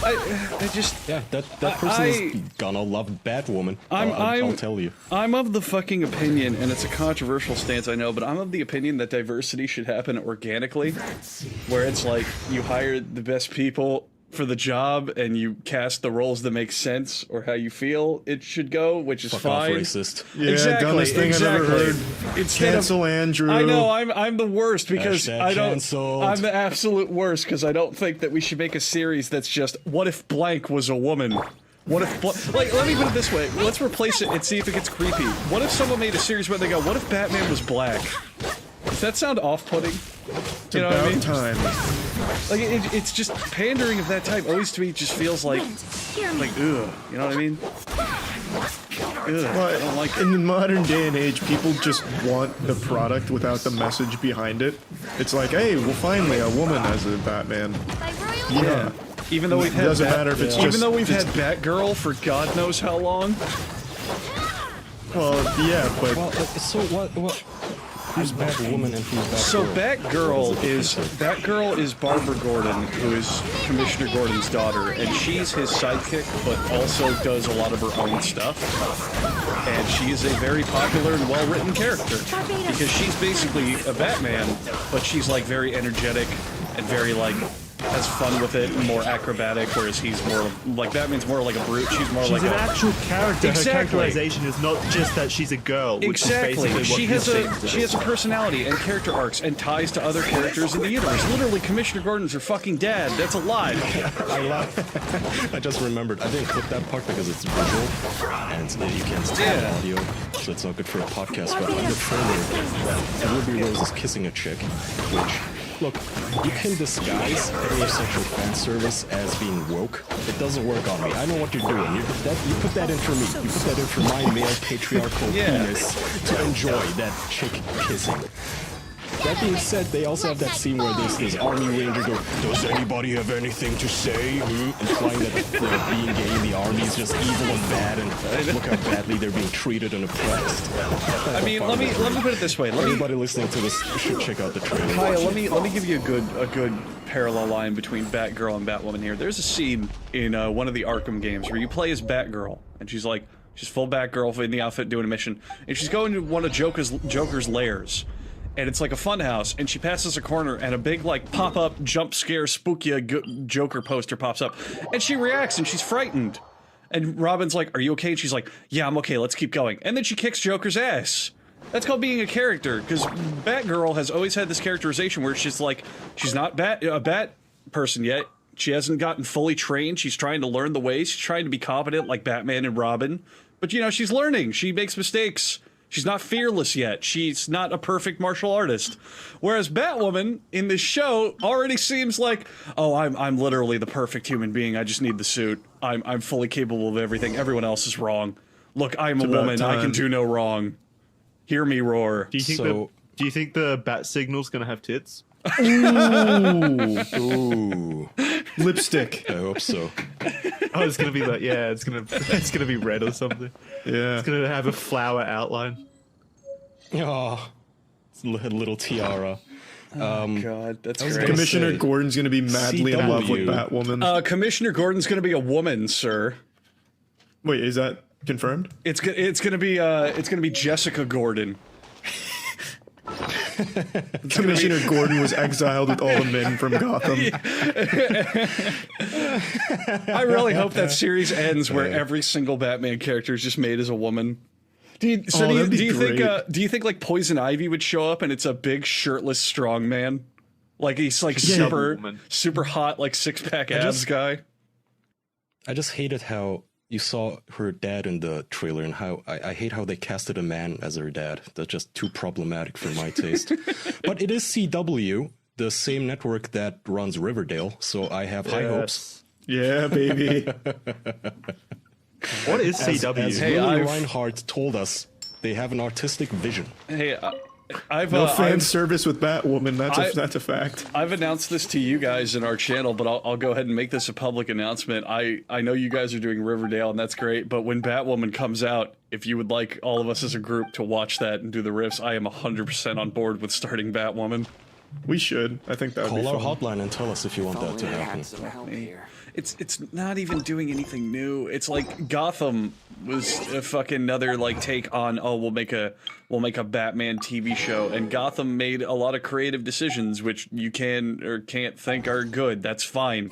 I just that person is gonna love Batwoman. I'll tell you. I'm of the fucking opinion, and it's a controversial stance, I know, but I'm of the opinion that diversity should happen organically, where it's like you hire the best people for the job and you cast the roles that make sense or how you feel it should go, which is Fuck fine. off, racist. Yeah, dumbest thing I've ever heard. Instead Cancel of, Andrew. I know I'm the worst because Hashtag I don't. canceled. I'm the absolute worst because I don't think that we should make a series that's just what if blank was a woman. What if, like, let me put it this way. Let's replace it and see if it gets creepy. What if someone made a series where they go, what if Batman was black? Does that sound off-putting? It's You know what I about mean? time. Like, it's just pandering of that type always to me just feels like, ugh, you know what I mean? Ugh, I don't like it. In the modern day and age, people just want the product without the message behind it. It's like, hey, well, finally, a woman as a Batman. Yeah. Even though we've had doesn't matter if it's just. even though we've had Batgirl for God knows how long. Well, yeah, but Well, so what? Who's Batwoman and who's Batgirl? So Batgirl is Barbara Gordon, who is Commissioner Gordon's daughter, and she's his sidekick, but also does a lot of her own stuff. And she is a very popular and well-written character because she's basically a Batman, but she's like very energetic and very like has fun with it, and more acrobatic, whereas he's more like Batman's more like a brute. She's more She's like an a actual character. Her Exactly. characterization is not just that she's a girl, which Exactly. is basically what She this has seems to she be. has a personality and character arcs and ties to other characters in the universe. Literally, Commissioner Gordon's her fucking dad. That's a lie. I just remembered. I didn't clip that part because it's visual and you can't see the audio, so it's not good for a podcast. But on the trailer, Ruby Rose is kissing a chick, which. Look, you can disguise heterosexual fan service as being woke. It doesn't work on me. I know what you're doing. You put that in for me. You put that in for my male patriarchal penis to enjoy that chick kissing. That being said, they also have that scene where there's this army ranger go, does anybody have anything to say? Implying that being gay in the army is just evil and bad, and look how badly they're being treated and oppressed. I mean, let me put it this way. Everybody listening to this should check out the trailer. Kyle, let me give you a good parallel line between Batgirl and Batwoman here. There's a scene in one of the Arkham games where you play as Batgirl, and she's full Batgirl in the outfit doing a mission, and she's going to one of Joker's lairs. And it's like a fun house, and she passes a corner, and a big, like, pop-up, jump scare, spooky Joker poster pops up. And she reacts, and she's frightened. And Robin's like, are you okay? And she's like, yeah, I'm okay, let's keep going. And then she kicks Joker's ass. That's called being a character, because Batgirl has always had this characterization where she's like, she's not a bat person yet. She hasn't gotten fully trained. She's trying to learn the ways. She's trying to be competent like Batman and Robin. But, you know, she's learning. She makes mistakes. She's not fearless yet. She's not a perfect martial artist. Whereas Batwoman in this show already seems like, oh, I'm literally the perfect human being. I just need the suit. I'm fully capable of everything. Everyone else is wrong. Look, I'm a woman. I can do no wrong. Hear me roar. Do you think the bat signal's gonna have tits? Ooh. Lipstick. I hope so. Oh, it's gonna be like, yeah, it's gonna be red or something. Yeah. It's gonna have a flower outline. Oh, it's a little tiara. God, that's great. Commissioner Gordon's going to be madly in love with Batwoman. Commissioner Gordon's going to be a woman, sir. Wait, is that confirmed? It's going to be Jessica Gordon. Commissioner Gordon was exiled with all the men from Gotham. I really hope that series ends where every single Batman character is just made as a woman. Do you think like Poison Ivy would show up and it's a big shirtless strong man? Like he's like super hot, like six-pack abs guy. I just hated how you saw her dad in the trailer, and how I hate how they casted a man as her dad. That's just too problematic for my taste. But it is CW, the same network that runs Riverdale, so I have high hopes. Yeah, baby. What is CW? As Willie Reinhardt told us, they have an artistic vision. Hey, no fan service with Batwoman. That's a fact. I've announced this to you guys in our channel, but I'll go ahead and make this a public announcement. I know you guys are doing Riverdale, and that's great. But when Batwoman comes out, if you would like all of us as a group to watch that and do the riffs, I am 100% on board with starting Batwoman. We should. I think that would be fun. Call our hotline and tell us if you want that to happen. It's not even doing anything new. It's like Gotham was a fucking another like take on we'll make a Batman TV show, and Gotham made a lot of creative decisions which you can or can't think are good. That's fine.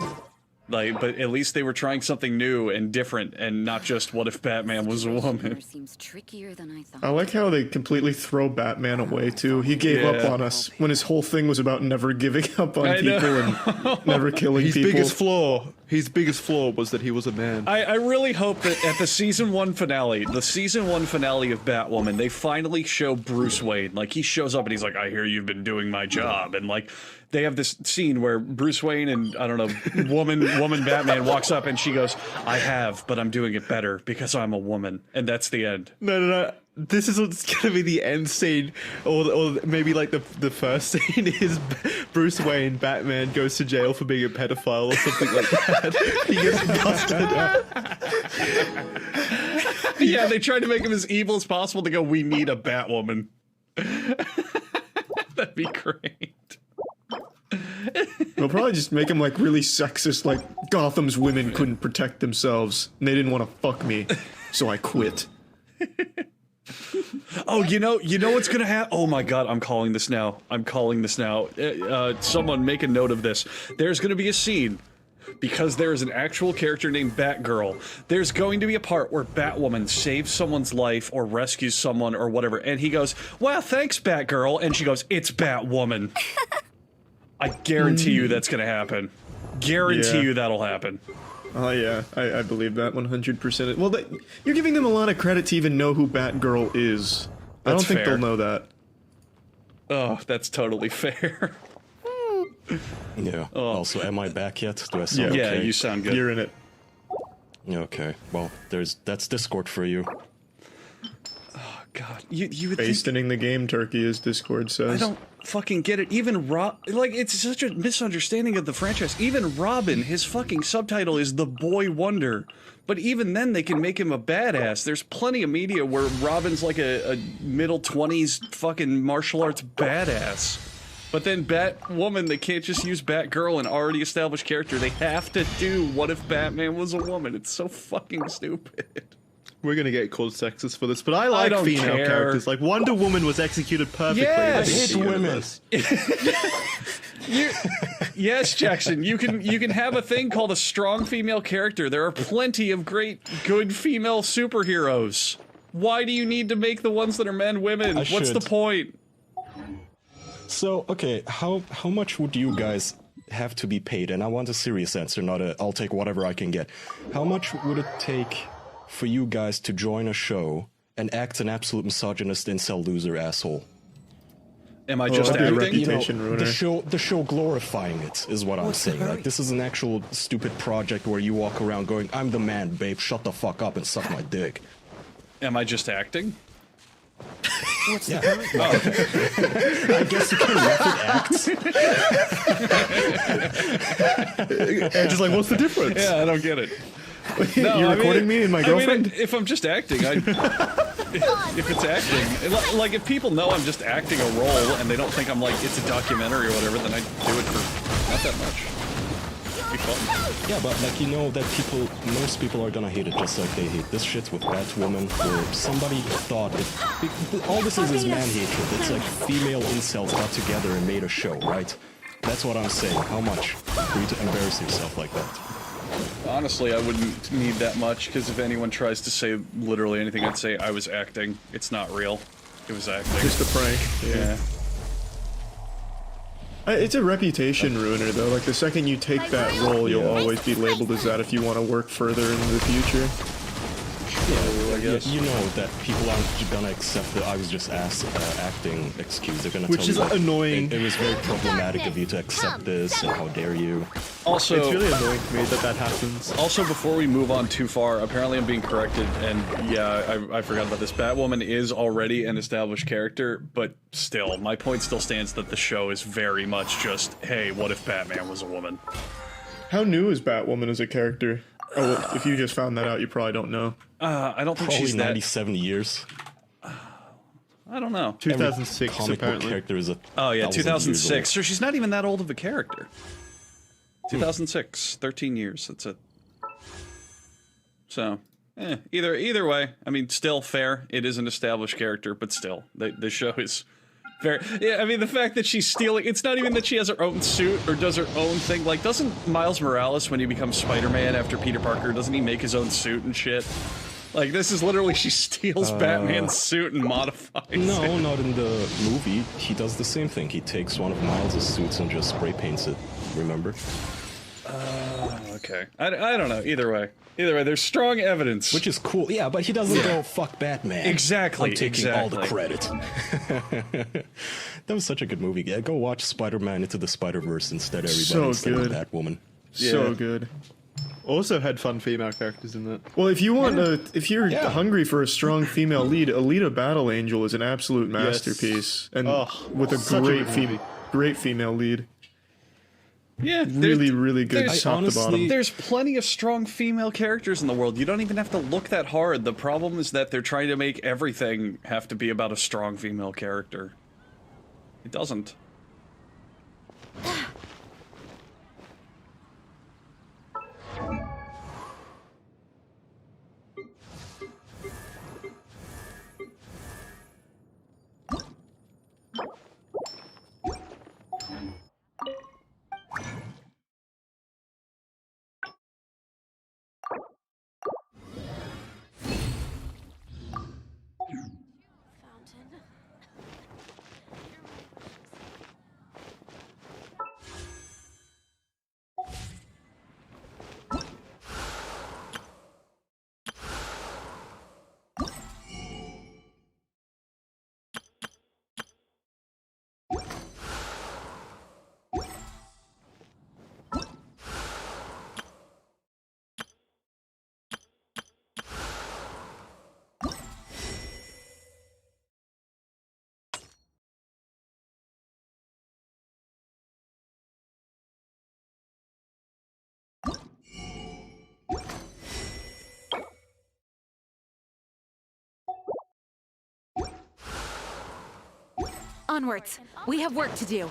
Like, but at least they were trying something new and different, and not just what if Batman was a woman. Seems trickier than I thought. I like how they completely throw Batman away too. He gave up on us when his whole thing was about never giving up on people and never killing people. His biggest flaw was that he was a man. I really hope that at the season 1 finale of Batwoman, they finally show Bruce Wayne. Like, he shows up and he's like, I hear you've been doing my job. And like, they have this scene where Bruce Wayne and, I don't know, woman Batman walks up and she goes, I have, but I'm doing it better because I'm a woman. And that's the end. No. This is what's gonna be the end scene, or maybe like the first scene is Bruce Wayne, Batman goes to jail for being a pedophile or something like that. He gets busted. Yeah, they tried to make him as evil as possible to go, we need a Batwoman. That'd be great. They'll probably just make him like really sexist, like Gotham's women couldn't protect themselves and they didn't want to fuck me, so I quit. Oh, you know what's gonna happen? Oh my god, I'm calling this now. Someone make a note of this. There's gonna be a scene, because there is an actual character named Batgirl. There's going to be a part where Batwoman saves someone's life or rescues someone or whatever, and he goes, well, thanks, Batgirl, and she goes, it's Batwoman. I guarantee you that's gonna happen. Guarantee you that'll happen. Oh yeah, I believe that 100%. Well, you're giving them a lot of credit to even know who Batgirl is. I don't think they'll know that. Oh, that's totally fair. Yeah. Also, am I back yet? Do I sound okay? Yeah, you sound good. You're in it. Okay. Well, that's Discord for you. Oh god, you would Basting the game, Turkey, as Discord says. I don't fucking get it. Even it's such a misunderstanding of the franchise. Even Robin, his fucking subtitle is The Boy Wonder. But even then, they can make him a badass. There's plenty of media where Robin's like a middle 20s fucking martial arts badass. But then Batwoman, they can't just use Batgirl, an already established character. They have to do what if Batman was a woman. It's so fucking stupid. We're gonna get called sexist for this, but I like female characters. Like Wonder Woman was executed perfectly. Yes, women. Yes, Jackson. You can have a thing called a strong female character. There are plenty of great, good female superheroes. Why do you need to make the ones that are men women? What's the point? So, okay, how much would you guys have to be paid? And I want a serious answer, not a I'll take whatever I can get. How much would it take for you guys to join a show and act an absolute misogynist incel loser asshole? Am I just acting? The show glorifying it is what I'm saying. Like, this is an actual stupid project where you walk around going, I'm the man, babe, shut the fuck up and suck my dick. Am I just acting? What's the hurry? Oh. I guess you can method act. And just like, what's the difference? Yeah, I don't get it. No, you're recording me and my girlfriend? If I'm just acting, if it's acting, like if people know I'm just acting a role and they don't think I'm like it's a documentary or whatever, then I do it for not that much. It'd be fun. Yeah, but like you know that most people are gonna hate it just like they hate this shit with Batwoman, where somebody thought all this is man hatred. It's like female incels got together and made a show, right? That's what I'm saying. How much for you to embarrass yourself like that? Honestly, I wouldn't need that much, because if anyone tries to say literally anything, I'd say I was acting. It's not real. It was acting. Just a prank. Yeah. It's a reputation ruiner, though. Like, the second you take that role, you'll always be labeled as that if you want to work further into the future. Yeah, I guess. You know that people aren't gonna accept the I was just acting excuse. They're gonna Which tell you is that annoying. It was very problematic of you to accept this, and how dare you. Also, it's really annoying to me that happens. Also, before we move on too far, apparently I'm being corrected, and yeah, I forgot about this. Batwoman is already an established character, but still, my point still stands that the show is very much just, hey, what if Batman was a woman? How new is Batwoman as a character? Oh, well, if you just found that out, you probably don't know. I don't think Probably she's that... 97 years. I don't know. 2006, comic apparently. book character is a Oh yeah, 1,000 years 2006. old. So she's not even that old of a character. 2006, 13 years. That's it. So, either way, I mean, still fair. It is an established character, but still, the show is very. Yeah, I mean, the fact that she's stealing. It's not even that she has her own suit or does her own thing. Like, doesn't Miles Morales, when he becomes Spider-Man after Peter Parker, doesn't he make his own suit and shit? Like, this is literally she steals Batman's suit and modifies it. No, not in the movie. He does the same thing. He takes one of Miles' suits and just spray paints it. Remember? Okay. I don't know. Either way, there's strong evidence. Which is cool. Yeah, but he doesn't go, fuck Batman. Exactly. I'm taking all the exactly. credit. That was such a good movie. Yeah, go watch Spider-Man Into the Spider-Verse instead, everybody. So instead good. of Batwoman. So good. Also had fun female characters in that. Well, if you want if you're hungry for a strong female lead, Alita Battle Angel is an absolute masterpiece, and with a great female lead. Yeah, really good top to bottom. There's plenty of strong female characters in the world. You don't even have to look that hard. The problem is that they're trying to make everything have to be about a strong female character. It doesn't. Onwards. We have work to do.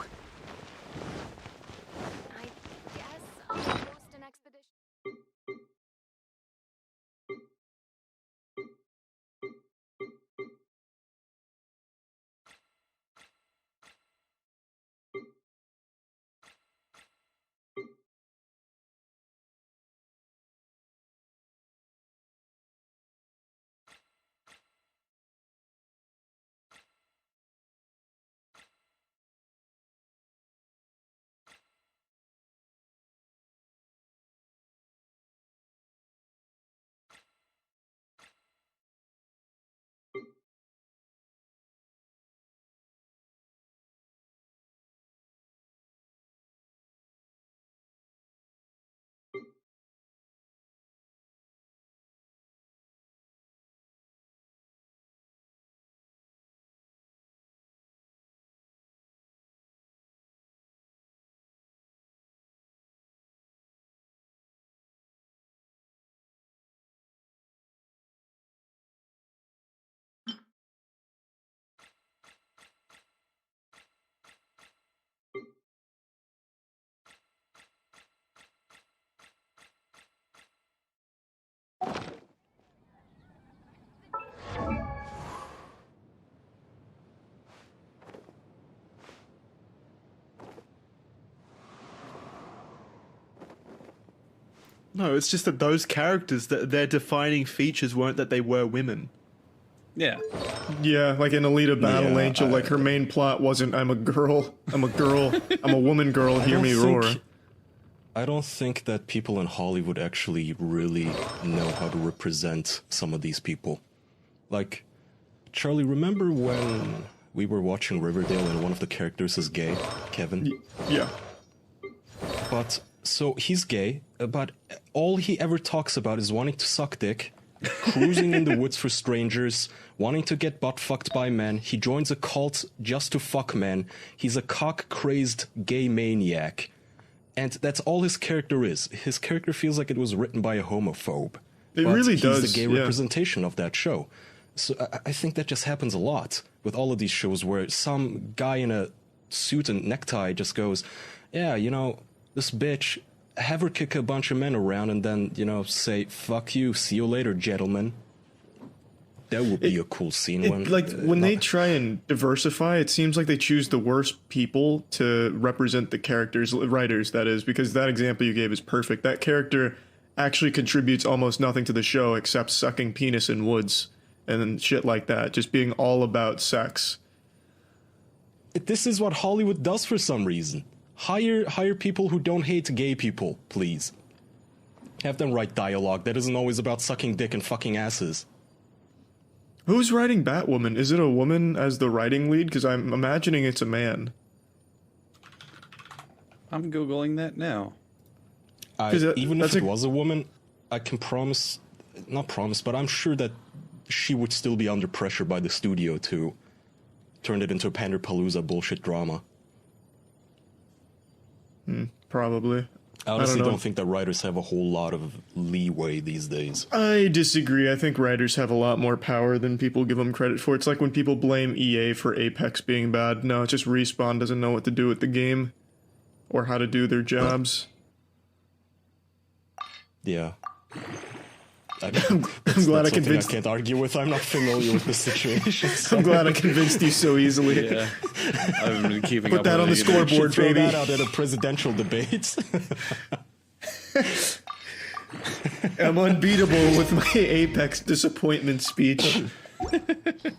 No, it's just that those characters, that their defining features weren't that they were women. Yeah. Yeah, like in Alita Battle Angel, like her main plot wasn't I'm a girl, I'm a woman girl, hear me roar. I don't think that people in Hollywood actually really know how to represent some of these people. Like, Charlie, remember when we were watching Riverdale and one of the characters is gay, Kevin? Yeah. But, so he's gay, but all he ever talks about is wanting to suck dick, cruising in the woods for strangers, wanting to get butt fucked by men. He joins a cult just to fuck men. He's a cock-crazed gay maniac. And that's all his character is. His character feels like it was written by a homophobe. It really does. He's the gay representation of that show. So I think that just happens a lot with all of these shows where some guy in a suit and necktie just goes, yeah, you know, this bitch, have her kick a bunch of men around and then, you know, say, fuck you, see you later, gentlemen. That would be a cool scene. When they try and diversify, it seems like they choose the worst people to represent the characters, writers, that is, because that example you gave is perfect. That character actually contributes almost nothing to the show except sucking penis in woods and shit like that, just being all about sex. This is what Hollywood does for some reason. Hire people who don't hate gay people, please. Have them write dialogue that isn't always about sucking dick and fucking asses. Who's writing Batwoman? Is it a woman as the writing lead? Because I'm imagining it's a man. I'm Googling that now. Even if it was a woman, I can promise, not promise, but I'm sure that she would still be under pressure by the studio to turn it into a Panderpalooza bullshit drama. Probably. I honestly don't think that writers have a whole lot of leeway these days. I disagree. I think writers have a lot more power than people give them credit for. It's like when people blame EA for Apex being bad. No, it's just Respawn doesn't know what to do with the game or how to do their jobs. Yeah. I'm glad I convinced. I can't argue with. I'm not familiar with the situation. So. I'm glad I convinced you so easily. Yeah, I've been keeping Put up that with on the scoreboard, throw baby. that out at a presidential debate. I'm unbeatable with my Apex disappointment speech.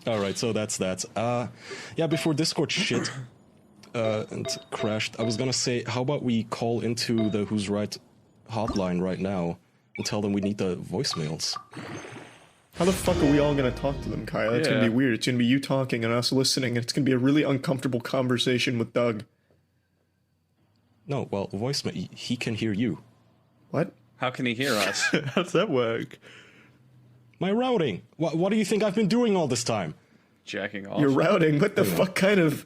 All right, so that's that. Yeah, before Discord shit and crashed, I was gonna say, how about we call into the Who's Right hotline right now and tell them we need the voicemails. How the fuck are we all gonna talk to them, Kyle? That's gonna be weird. It's gonna be you talking and us listening, and it's gonna be a really uncomfortable conversation with Doug. No, well, voicemail, he can hear you. What? How can he hear us? How does that work? My routing. What do you think I've been doing all this time? Jacking off. You're routing? What the fuck kind of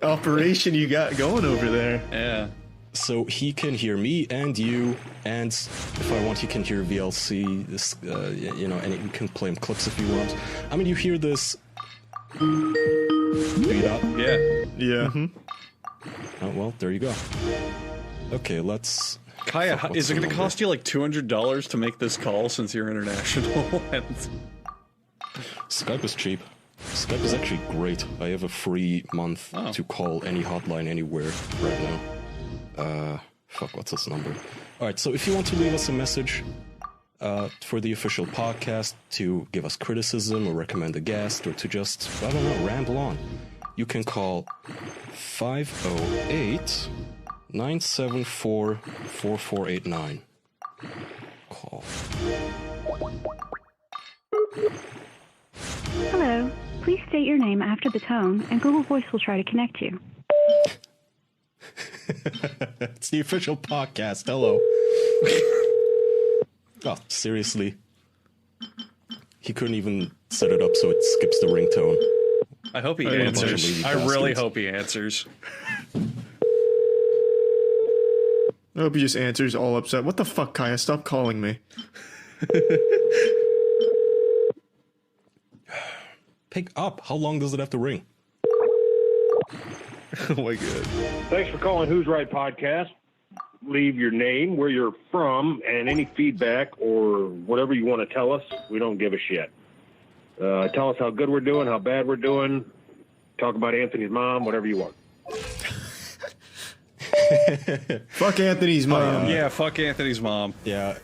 operation you got going over there? Yeah. So he can hear me and you, and if I want, he can hear VLC. This, you know, and we can play him clips if you want. I mean, you hear this beat up? Yeah. Yeah. Mm-hmm. Oh well, there you go. Okay, let's. Kaya, is it going to cost you like $200 to make this call since you're international? Skype is cheap. Skype is actually great. I have a free month to call any hotline anywhere right now. Fuck, what's this number? Alright, so if you want to leave us a message for the official podcast, to give us criticism or recommend a guest, or to just, I don't know, ramble on, you can call 508-974-4489. Call. Hello. Please state your name after the tone, and Google Voice will try to connect you. It's the official podcast. Hello. Oh, seriously? He couldn't even set it up so it skips the ringtone. I hope he answers. I really hope he answers. I hope he just answers all upset. What the fuck, Kaya? Stop calling me. Pick up. How long does it have to ring? Oh my god. Thanks for calling Who's Right Podcast. Leave your name, where you're from, and any feedback or whatever you want to tell us. We don't give a shit. Tell us how good we're doing, how bad we're doing. Talk about Anthony's mom, whatever you want. Fuck Anthony's mom. Yeah, fuck Anthony's mom. Yeah.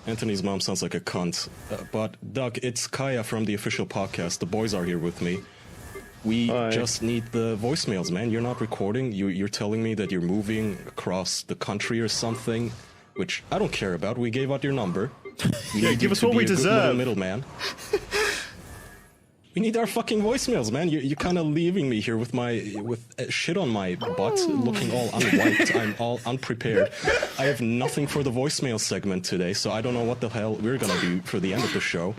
Anthony's mom sounds like a cunt. But, Doug, it's Kaya from the official podcast. The boys are here with me. We just need the voicemails, man. You're not recording. You're telling me that you're moving across the country or something, which I don't care about. We gave out your number. Yeah, give us what we deserve. Middleman. We need our fucking voicemails, man. You're kind of leaving me here with shit on my butt, looking all unwiped. I'm all unprepared. I have nothing for the voicemail segment today, so I don't know what the hell we're gonna do for the end of the show.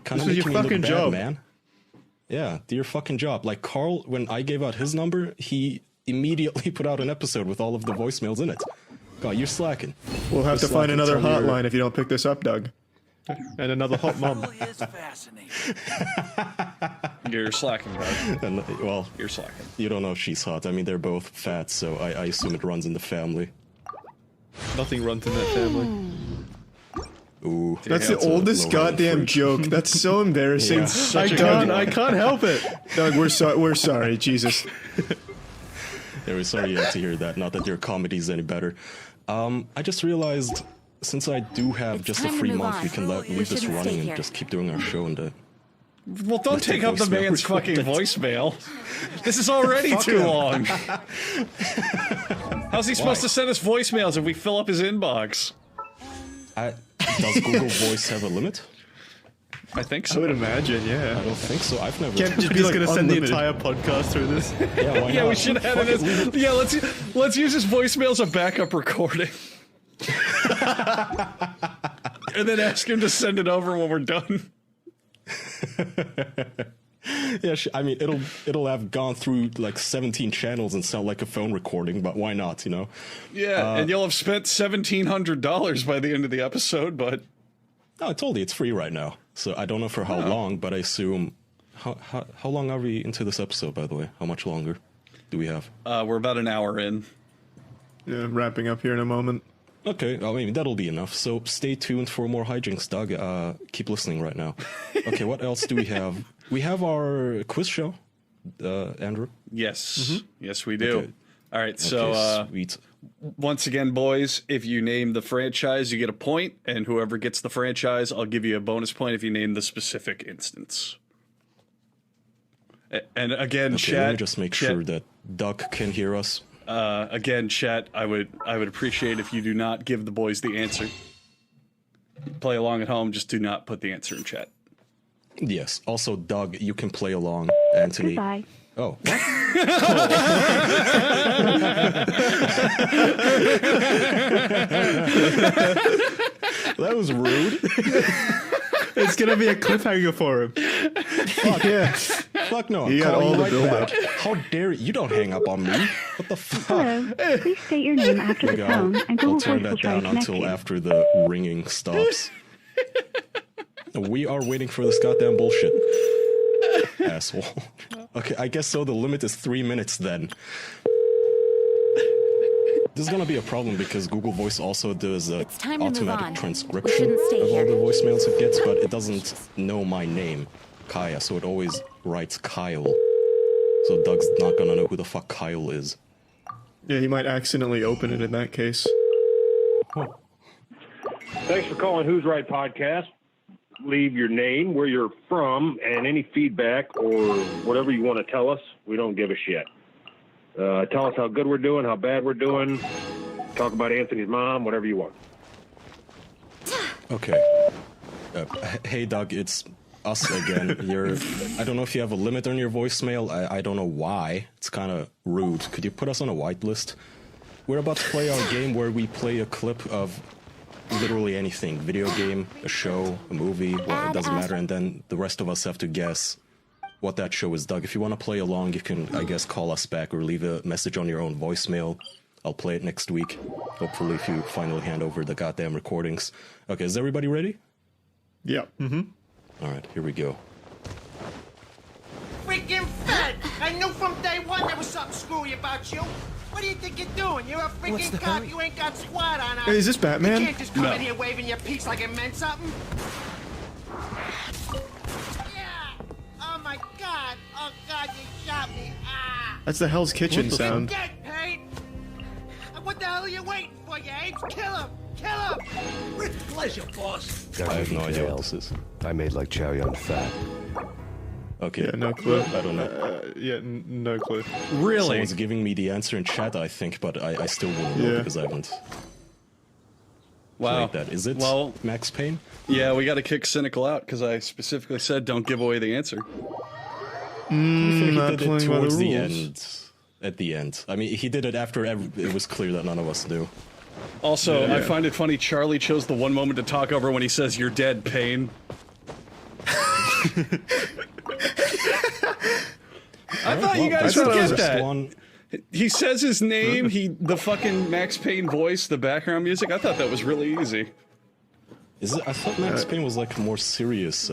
Kind of This is your fucking job, man. Yeah, do your fucking job. Like Carl, when I gave out his number, he immediately put out an episode with all of the voicemails in it. God, you're slacking. We'll have to find another hotline if you don't pick this up, Doug. And another hot mom. You're slacking, bro. And, well, you're slacking. You don't know if she's hot. I mean, they're both fat, so I assume it runs in the family. Nothing runs in that family. Ooh, that's the oldest goddamn joke. That's so embarrassing. Yeah. I can't help it. Doug, we're sorry. Jesus. Yeah, we're sorry you had to hear that. Not that your comedy's any better. I just realized, since I do have just a free month, we can leave this running and just keep doing our show and well, don't take up the man's fucking voicemail. This is already too long. How's he supposed to send us voicemails if we fill up his inbox? Does Google Voice have a limit? I think so. I would imagine, yeah. I don't think so. I've never. Can't just be like, gonna send the entire podcast through this. Yeah, why yeah, not? we should have it as. Yeah, let's use his voicemail as a backup recording. And then ask him to send it over when we're done. Yeah, I mean, it'll have gone through like 17 channels and sound like a phone recording, but why not, you know? Yeah, and you'll have spent $1,700 by the end of the episode, but... No, I told you, it's free right now. So I don't know for how long, but I assume... How long are we into this episode, by the way? How much longer do we have? We're about an hour in. Yeah, wrapping up here in a moment. Okay, I mean, that'll be enough. So stay tuned for more hijinks, Doug. Keep listening right now. Okay, what else do we have? We have our quiz show, Andrew. Yes. Yes, we do. Okay. All right, so sweet. Once again, boys, if you name the franchise, you get a point, and whoever gets the franchise, I'll give you a bonus point if you name the specific instance. And again, okay, chat... let me just make sure that Doug can hear us. Again, chat, I would appreciate if you do not give the boys the answer. Play along at home, just do not put the answer in chat. Yes. Also, Doug, you can play along. Anthony. Goodbye. Oh. That was rude. It's gonna be a cliffhanger for him. Fuck yeah. Fuck no. He got all the build-up. How dare you? You don't hang up on me. What the fuck? Hello. Please state your name after the tone, and Google I'll turn Voice will that try to down connect until you. after the ringing stops. We are waiting for this goddamn bullshit. Asshole. Okay, I guess so. The limit is 3 minutes then. This is gonna be a problem because Google Voice also does automatic transcription of all the voicemails it gets, but it doesn't know my name, Kaya, so it always writes Kyle. So Doug's not gonna know who the fuck Kyle is. Yeah, he might accidentally open it in that case. Thanks for calling Who's Right Podcast. Leave your name, where you're from, and any feedback or whatever you want to tell us. We don't give a shit. Tell us how good we're doing, how bad we're doing. Talk about Anthony's mom, whatever you want. Okay. Hey, Doug, it's us again. I don't know if you have a limit on your voicemail. I don't know why. It's kind of rude. Could you put us on a whitelist? We're about to play our game where we play a clip of literally anything. Video game, a show, a movie, well, it doesn't matter. And then the rest of us have to guess what that show is. Doug, if you want to play along, you can, I guess, call us back or leave a message on your own voicemail. I'll play it next week. Hopefully, if you finally hand over the goddamn recordings. Okay, is everybody ready? Yeah. Mm-hmm. All right, here we go. Freaking fed! I knew from day one there was something screwy about you. What do you think you're doing? You're a freaking cop. You ain't got squat on us. Hey, is this Batman? You can't just come No. in here waving your piece like it meant something. Yeah. Oh my God. Oh God, you shot me. Ah. That's the Hell's Kitchen You sound. get paid. I have no idea what this is. I made like Chow Yun fat. Okay. Yeah, no clue. I don't know. No clue. Really? Someone's giving me the answer in chat, I think, but I still wouldn't know because I haven't Wow. played that. Is it Max Payne? Yeah, we got to kick Cynical out because I specifically said don't give away the answer. I think he did it towards the end. At the end. I mean, he did it after it was clear that none of us knew. Also, I find it funny Charlie chose the one moment to talk over when he says, "You're dead, Payne." I thought you guys would get that. He says his name, the fucking Max Payne voice, the background music. I thought that was really easy. Is it? I thought Max Payne was like more serious.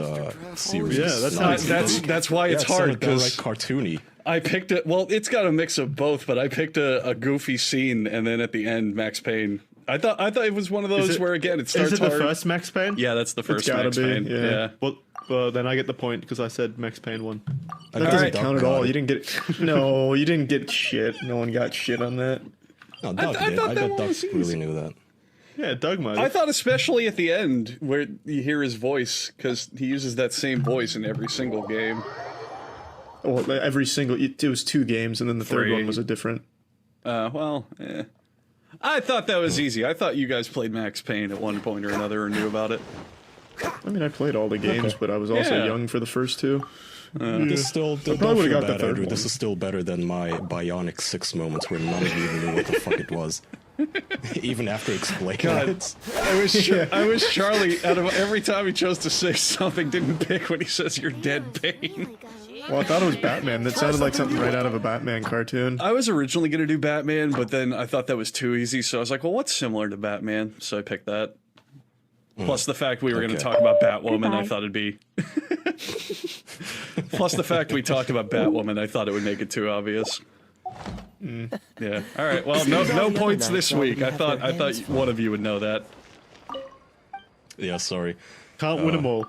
Serious. Yeah, that's why it's hard because like cartoony. I picked it. Well, it's got a mix of both, but I picked a goofy scene, and then at the end, Max Payne. I thought it was one of those where again it starts. Is it the hard. first Max Payne? Yeah, that's the first It's gotta Max be, Payne. Yeah. Well, then I get the point because I said Max Payne 1. That doesn't count at all. You didn't get. No, you didn't get shit. No one got shit on that. No, Doug did. I bet Doug really knew that. Yeah, Doug might. I thought especially at the end where you hear his voice because he uses that same voice in every single game. Well, every single. It was 2 games, and then the third one was a different. I thought that was easy. I thought you guys played Max Payne at one point or another or knew about it. I mean, I played all the games, but I was also young for the first 2. This still I probably would have got the third Andrew. one. This is still better than my Bionic 6 moments where none of you even knew what the fuck it was. Even after explaining it. I wish Charlie, out of every time he chose to say something, didn't pick when he says "You're dead, Payne." Well, I thought it was Batman. That sounded like something right out of a Batman cartoon. I was originally going to do Batman, but then I thought that was too easy, so I was like, well, what's similar to Batman? So I picked that. Plus the fact we were going to talk about Batwoman, I thought it'd be... Plus the fact we talked about Batwoman, I thought it would make it too obvious. Yeah. All right. Well, no points this week. I thought one of you would know that. Yeah, sorry. Can't win them all.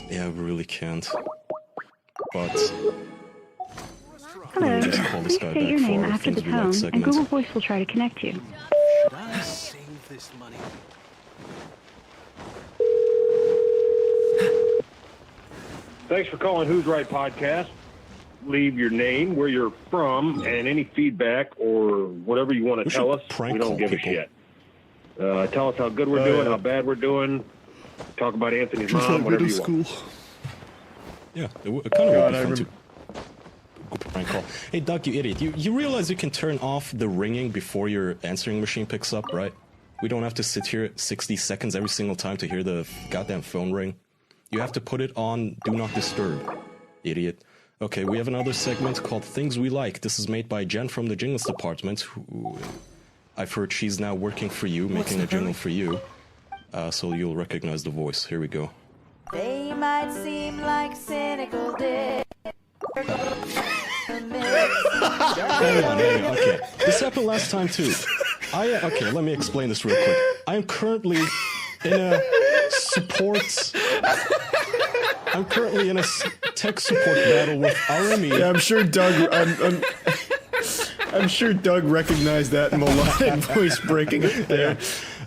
Yeah, we really can't. But Hello. Please state your name after the tone, and Google Voice will try to connect you. Should I save this money? Thanks for calling Who's Right Podcast. Leave your name, where you're from, and any feedback or whatever you want to tell us. We don't give a shit. Tell us how good we're doing, how bad we're doing. Talk about Anthony's mom, whatever you want. yeah, it kind of would be fun to prank call. Hey, Doug, you idiot! You realize you can turn off the ringing before your answering machine picks up, right? We don't have to sit here 60 seconds every single time to hear the goddamn phone ring. You have to put it on Do Not Disturb, idiot. Okay, we have another segment called Things We Like. This is made by Jen from the Jingles Department, who I've heard she's now working for you, making a jingle for you. So you'll recognize the voice. Here we go. They might seem like cynical dicks. Hang on. Okay, this happened last time too. Okay, let me explain this real quick. I am currently in a tech support battle with RME. Yeah, I'm sure Doug. I'm sure Doug recognized that melodic voice breaking it there.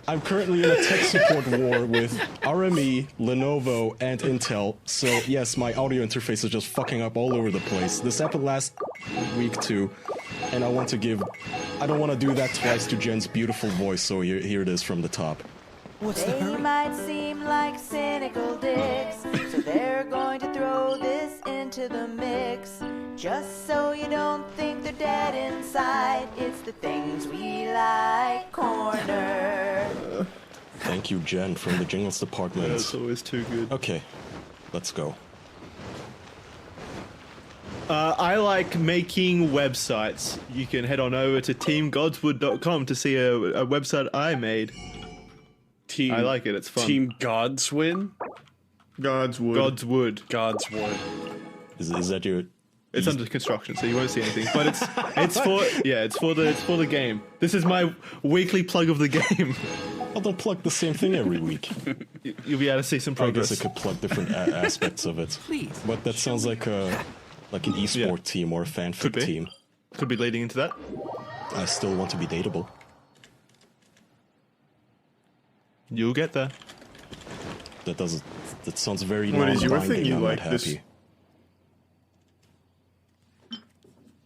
I'm currently in a tech support war with RME, Lenovo, and Intel. So yes, my audio interface is just fucking up all over the place. This happened last week too, and I don't want to do that twice to Jen's beautiful voice. So here it is from the top. They might seem like cynical dicks, so they're going to throw this into the mix. Just so you don't think they're dead inside, it's the Things We Like corner. Thank you, Jen, from the Jingles Department. That's always too good. Okay, let's go. I like making websites. You can head on over to teamgodswood.com to see a website I made. I like it. It's fun. Team Godswin? Godswood. Godswood. Is that your... It's under construction, so you won't see anything. But it's for the game. This is my weekly plug of the game. Well, don't plug the same thing every week. You'll be able to see some progress. I guess I could plug different aspects of it. Please. But that sounds like an esport team or a fanfic team. Could be leading into that. I still want to be dateable. You'll get there. That doesn't. That sounds very. What is your non-binding. thing you I'm like not this? happy.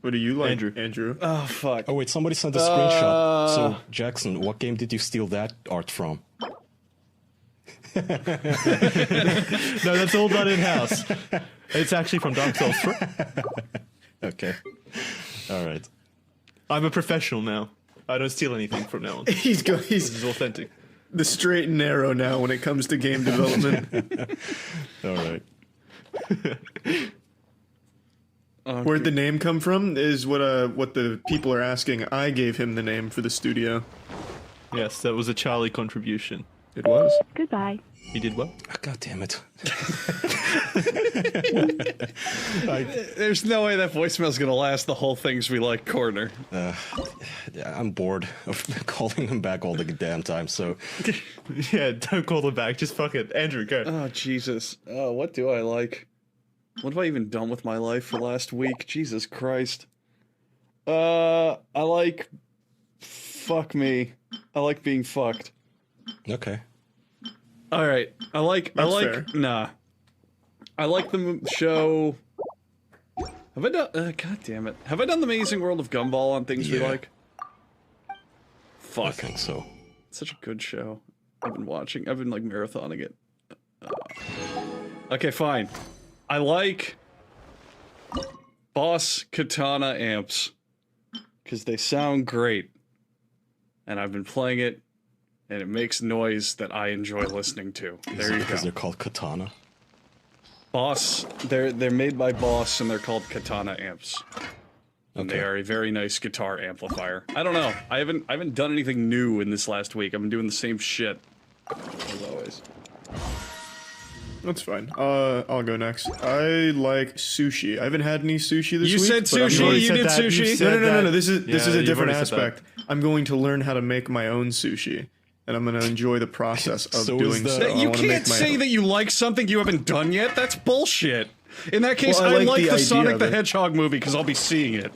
What do you like, Andrew? Oh fuck! Oh wait, somebody sent a screenshot. So Jackson, what game did you steal that art from? No, that's all done in house. It's actually from Dark Souls 3. Okay. All right. I'm a professional now. I don't steal anything from now on. He's This is authentic. the straight and narrow now when it comes to game development. All right. Where'd the name come from is what the people are asking. I gave him the name for the studio. Yes, that was a Charlie contribution. It was. Goodbye. He did well. Oh, God damn it. There's no way that voicemail's gonna last the whole Things We Like corner. I'm bored of calling them back all the damn time, so... Yeah, don't call them back. Just fuck it. Andrew, go. Oh, Jesus. Oh, what do I like? What have I even done with my life for last week? Jesus Christ. I like... Fuck me. I like being fucked. Okay. Alright. That's fair. Nah. I like the show... Have I done... God damn it. Have I done The Amazing World of Gumball on Things We Yeah. Like? Fuck. I think so. It's such a good show. I've been watching. I've been like marathoning it. Okay, fine. I like Boss Katana amps because they sound great, and I've been playing it, and it makes noise that I enjoy listening to. There you go. Because they're called Katana. Boss. They're made by Boss, and they're called Katana amps. And they are a very nice guitar amplifier. I don't know. I haven't done anything new in this last week. I've been doing the same shit as always. That's fine. I'll go next. I like sushi. I haven't had any sushi this You week. said but I'm sushi, going- you did sushi. No. This is a you've different already said that. aspect. I'm going to learn how to make my own sushi, and I'm going to enjoy the process of So is doing the- so. I You wanna can't make my say own. that you like something you haven't done yet. That's bullshit. In that case, Well, I like the idea Sonic of the it. Hedgehog movie because I'll be seeing it.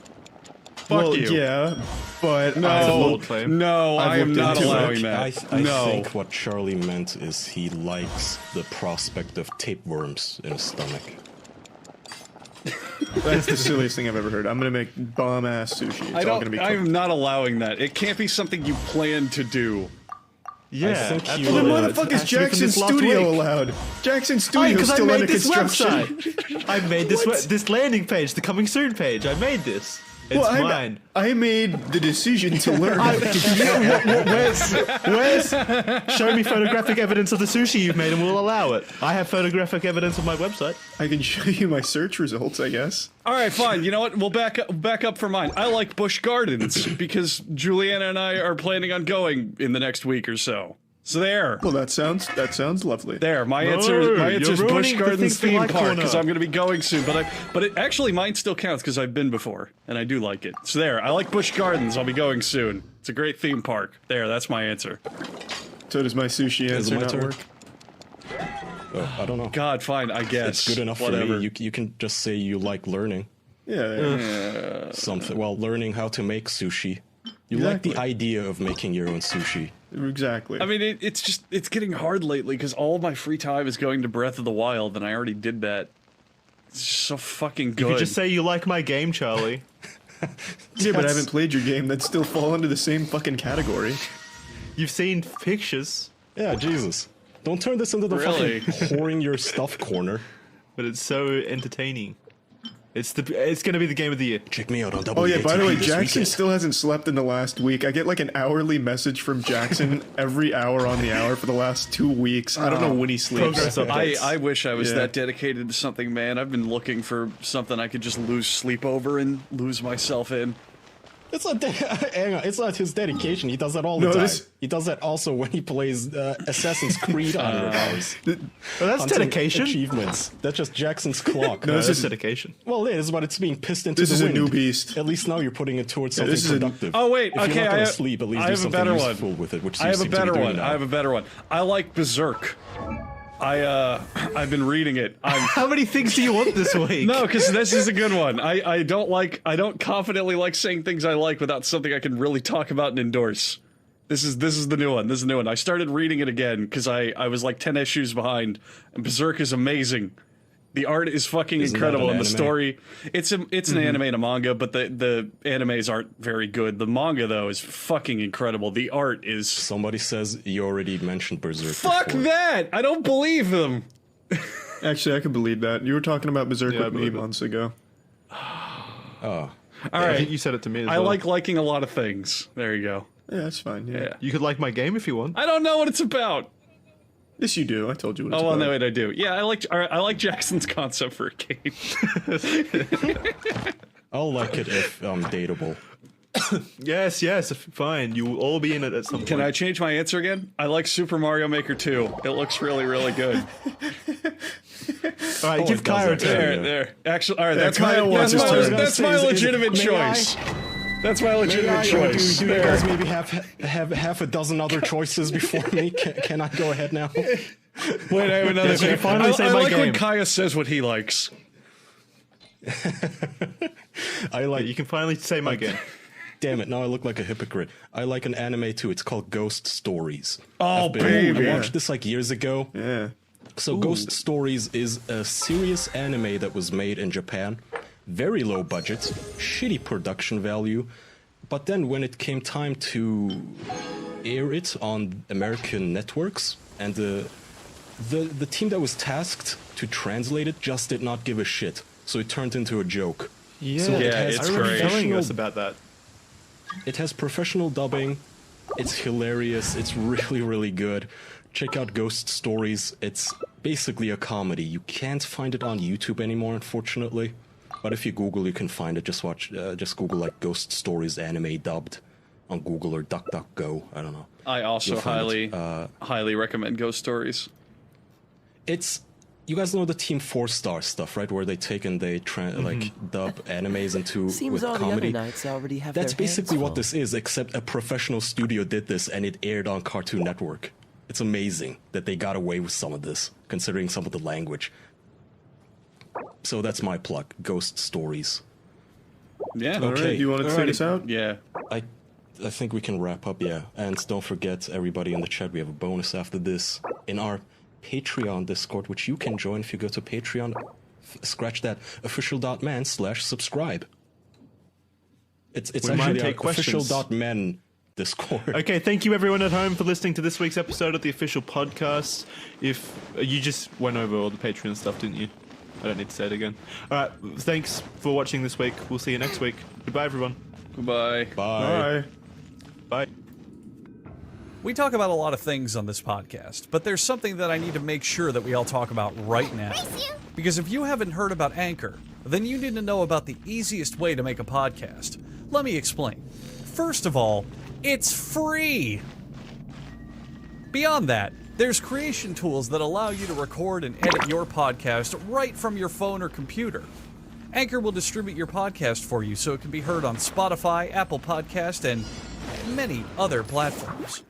Fuck Well, you. yeah, but No, I've no, I am looked not into it. allowing that. I No. think what Charlie meant is he likes the prospect of tapeworms in his stomach. That's the silliest thing I've ever heard. I'm gonna make bomb ass sushi. It's I all gonna don't. be I cooked. am not allowing that. It can't be something you plan to do. Yeah. think Well, then why the It's fuck is actually from Jackson's this last studio week. allowed? Jackson's studio is Because I still made under this construction. website. I made this landing page, the coming soon page. I made this. It's Well, mine. I made the decision to learn. Where's? Show me photographic evidence of the sushi you've made, and we'll allow it. I have photographic evidence on my website. I can show you my search results, I guess. All right, fine. You know what? We'll back up for mine. I like Busch Gardens because Juliana and I are planning on going in the next week or so. So there. Well, that sounds lovely. There, my No, answer is you're Busch ruining the Gardens Things We theme Like park corner. because I'm going to be going soon. But it actually mine still counts because I've been before and I do like it. So there, I like Busch Gardens. I'll be going soon. It's a great theme park. There, that's my answer. So does my sushi Is it answer my not turn? work? Oh, I don't know. God, fine. I guess It's good enough Whatever. for me. You can just say you like learning Yeah. something. Well, learning how to make sushi. You like the idea of making your own sushi. Exactly. I mean, it's getting hard lately because all of my free time is going to Breath of the Wild, and I already did that. It's just so fucking good. You could just say you like my game, Charlie. Yeah, but I haven't played your game. That'd still fall into the same fucking category. You've seen pictures. Yeah, Jesus. Don't turn this into the Really? fucking whoring your stuff corner. But it's so entertaining. It's gonna be the game of the year. Check me out on Oh yeah, by the way, WATP this Jackson weekend. still hasn't slept in the last week. I get like an hourly message from Jackson every hour on the hour for the last 2 weeks. I don't know when he sleeps. Progress updates. I wish I was Yeah. that dedicated to something, man. I've been looking for something I could just lose sleep over and lose myself in. It's not. Hang on, it's not his dedication. He does that all the No, time. this- He does that also when he plays Assassin's Creed 100 hours. Well, that's Hunting dedication. Achievements. That's just Jackson's clock. No, This this is is dedication. Well, it is, but it's being pissed into This the is a wind. new beast. At least now you're putting it towards Yeah, something this is a- productive. Oh wait, if okay. You're not I gonna have, sleep. At least I do have a something better useful one. with it, which I you have a seem to be better doing one. now. I have a better one. I like Berserk. I've been reading it. How many things do you want this week? No, because this is a good one. I don't confidently like saying things I like without something I can really talk about and endorse. This is the new one. This is the new one. I started reading it again because I was like 10 issues behind, and Berserk is amazing. The art is fucking incredible, and the story. It's an anime and a manga, but the animes aren't very good. The manga though is fucking incredible. The art is. Somebody says you already mentioned Berserk. Fuck before. that! I don't believe them. Actually, I could believe that. You were talking about Berserk with me months ago. Oh. All right. I think you said it to me as I well. like liking a lot of things. There you go. Yeah, that's fine. Yeah. You could like my game if you want. I don't know what it's about. Yes, you do. I told you what it's Oh, well, about. no, wait, I do. Yeah, I like Jackson's concept for a game. I'll like it if dateable. Yes, fine. You will all be in it at some point. Can I change my answer again? I like Super Mario Maker 2. It looks really, really good. All right, give Kaya a turn. There. Actually, all right, Yeah, that's Kaya wants his turn. that's my legitimate May choice. That's my legitimate choice. Do you guys maybe have half a dozen other choices before me? Can I go ahead now? Wait, I have another thing. finally say I my like when game. Kaya says what he likes. I like. You can finally say my game. Damn it! Now I look like a hypocrite. I like an anime too. It's called Ghost Stories. Oh, baby! I watched this like years ago. Yeah. So Ghost Stories is a serious anime that was made in Japan. Very low budget, shitty production value. But then when it came time to air it on American networks, and the team that was tasked to translate it just did not give a shit. So it turned into a joke. Yeah, So it has I remember telling professional- us about that. It has professional dubbing. It's hilarious. It's really, really good. Check out Ghost Stories. It's basically a comedy. You can't find it on YouTube anymore, unfortunately. But if you Google, you can find it. Just Google like Ghost Stories anime dubbed on Google or DuckDuckGo. I don't know. I also You'll find it. highly recommend Ghost Stories. You guys know the Team 4-Star stuff, right? Where they take and they like dub animes into Seems with all comedy. the other nights already have That's their hands basically what full. this is, except a professional studio did this and it aired on Cartoon Network. It's amazing that they got away with some of this, considering some of the language. So that's my plug. Ghost Stories. Yeah. All right, you want to take us out? Yeah. I think we can wrap up, yeah. And don't forget, everybody in the chat, we have a bonus after this in our Patreon Discord, which you can join if you go to Patreon. Scratch that official.man/subscribe. It's We might actually take our questions. official.men Discord. Okay, thank you everyone at home for listening to this week's episode of the official podcast. If you just went over all the Patreon stuff, didn't you? I don't need to say it again. All right, thanks for watching this week. We'll see you next week. Goodbye, everyone. Goodbye. Bye. Bye. We talk about a lot of things on this podcast, but there's something that I need to make sure that we all talk about right now. Because if you haven't heard about Anchor, then you need to know about the easiest way to make a podcast. Let me explain. First of all, it's free! Beyond that, there's creation tools that allow you to record and edit your podcast right from your phone or computer. Anchor will distribute your podcast for you so it can be heard on Spotify, Apple Podcast, and many other platforms.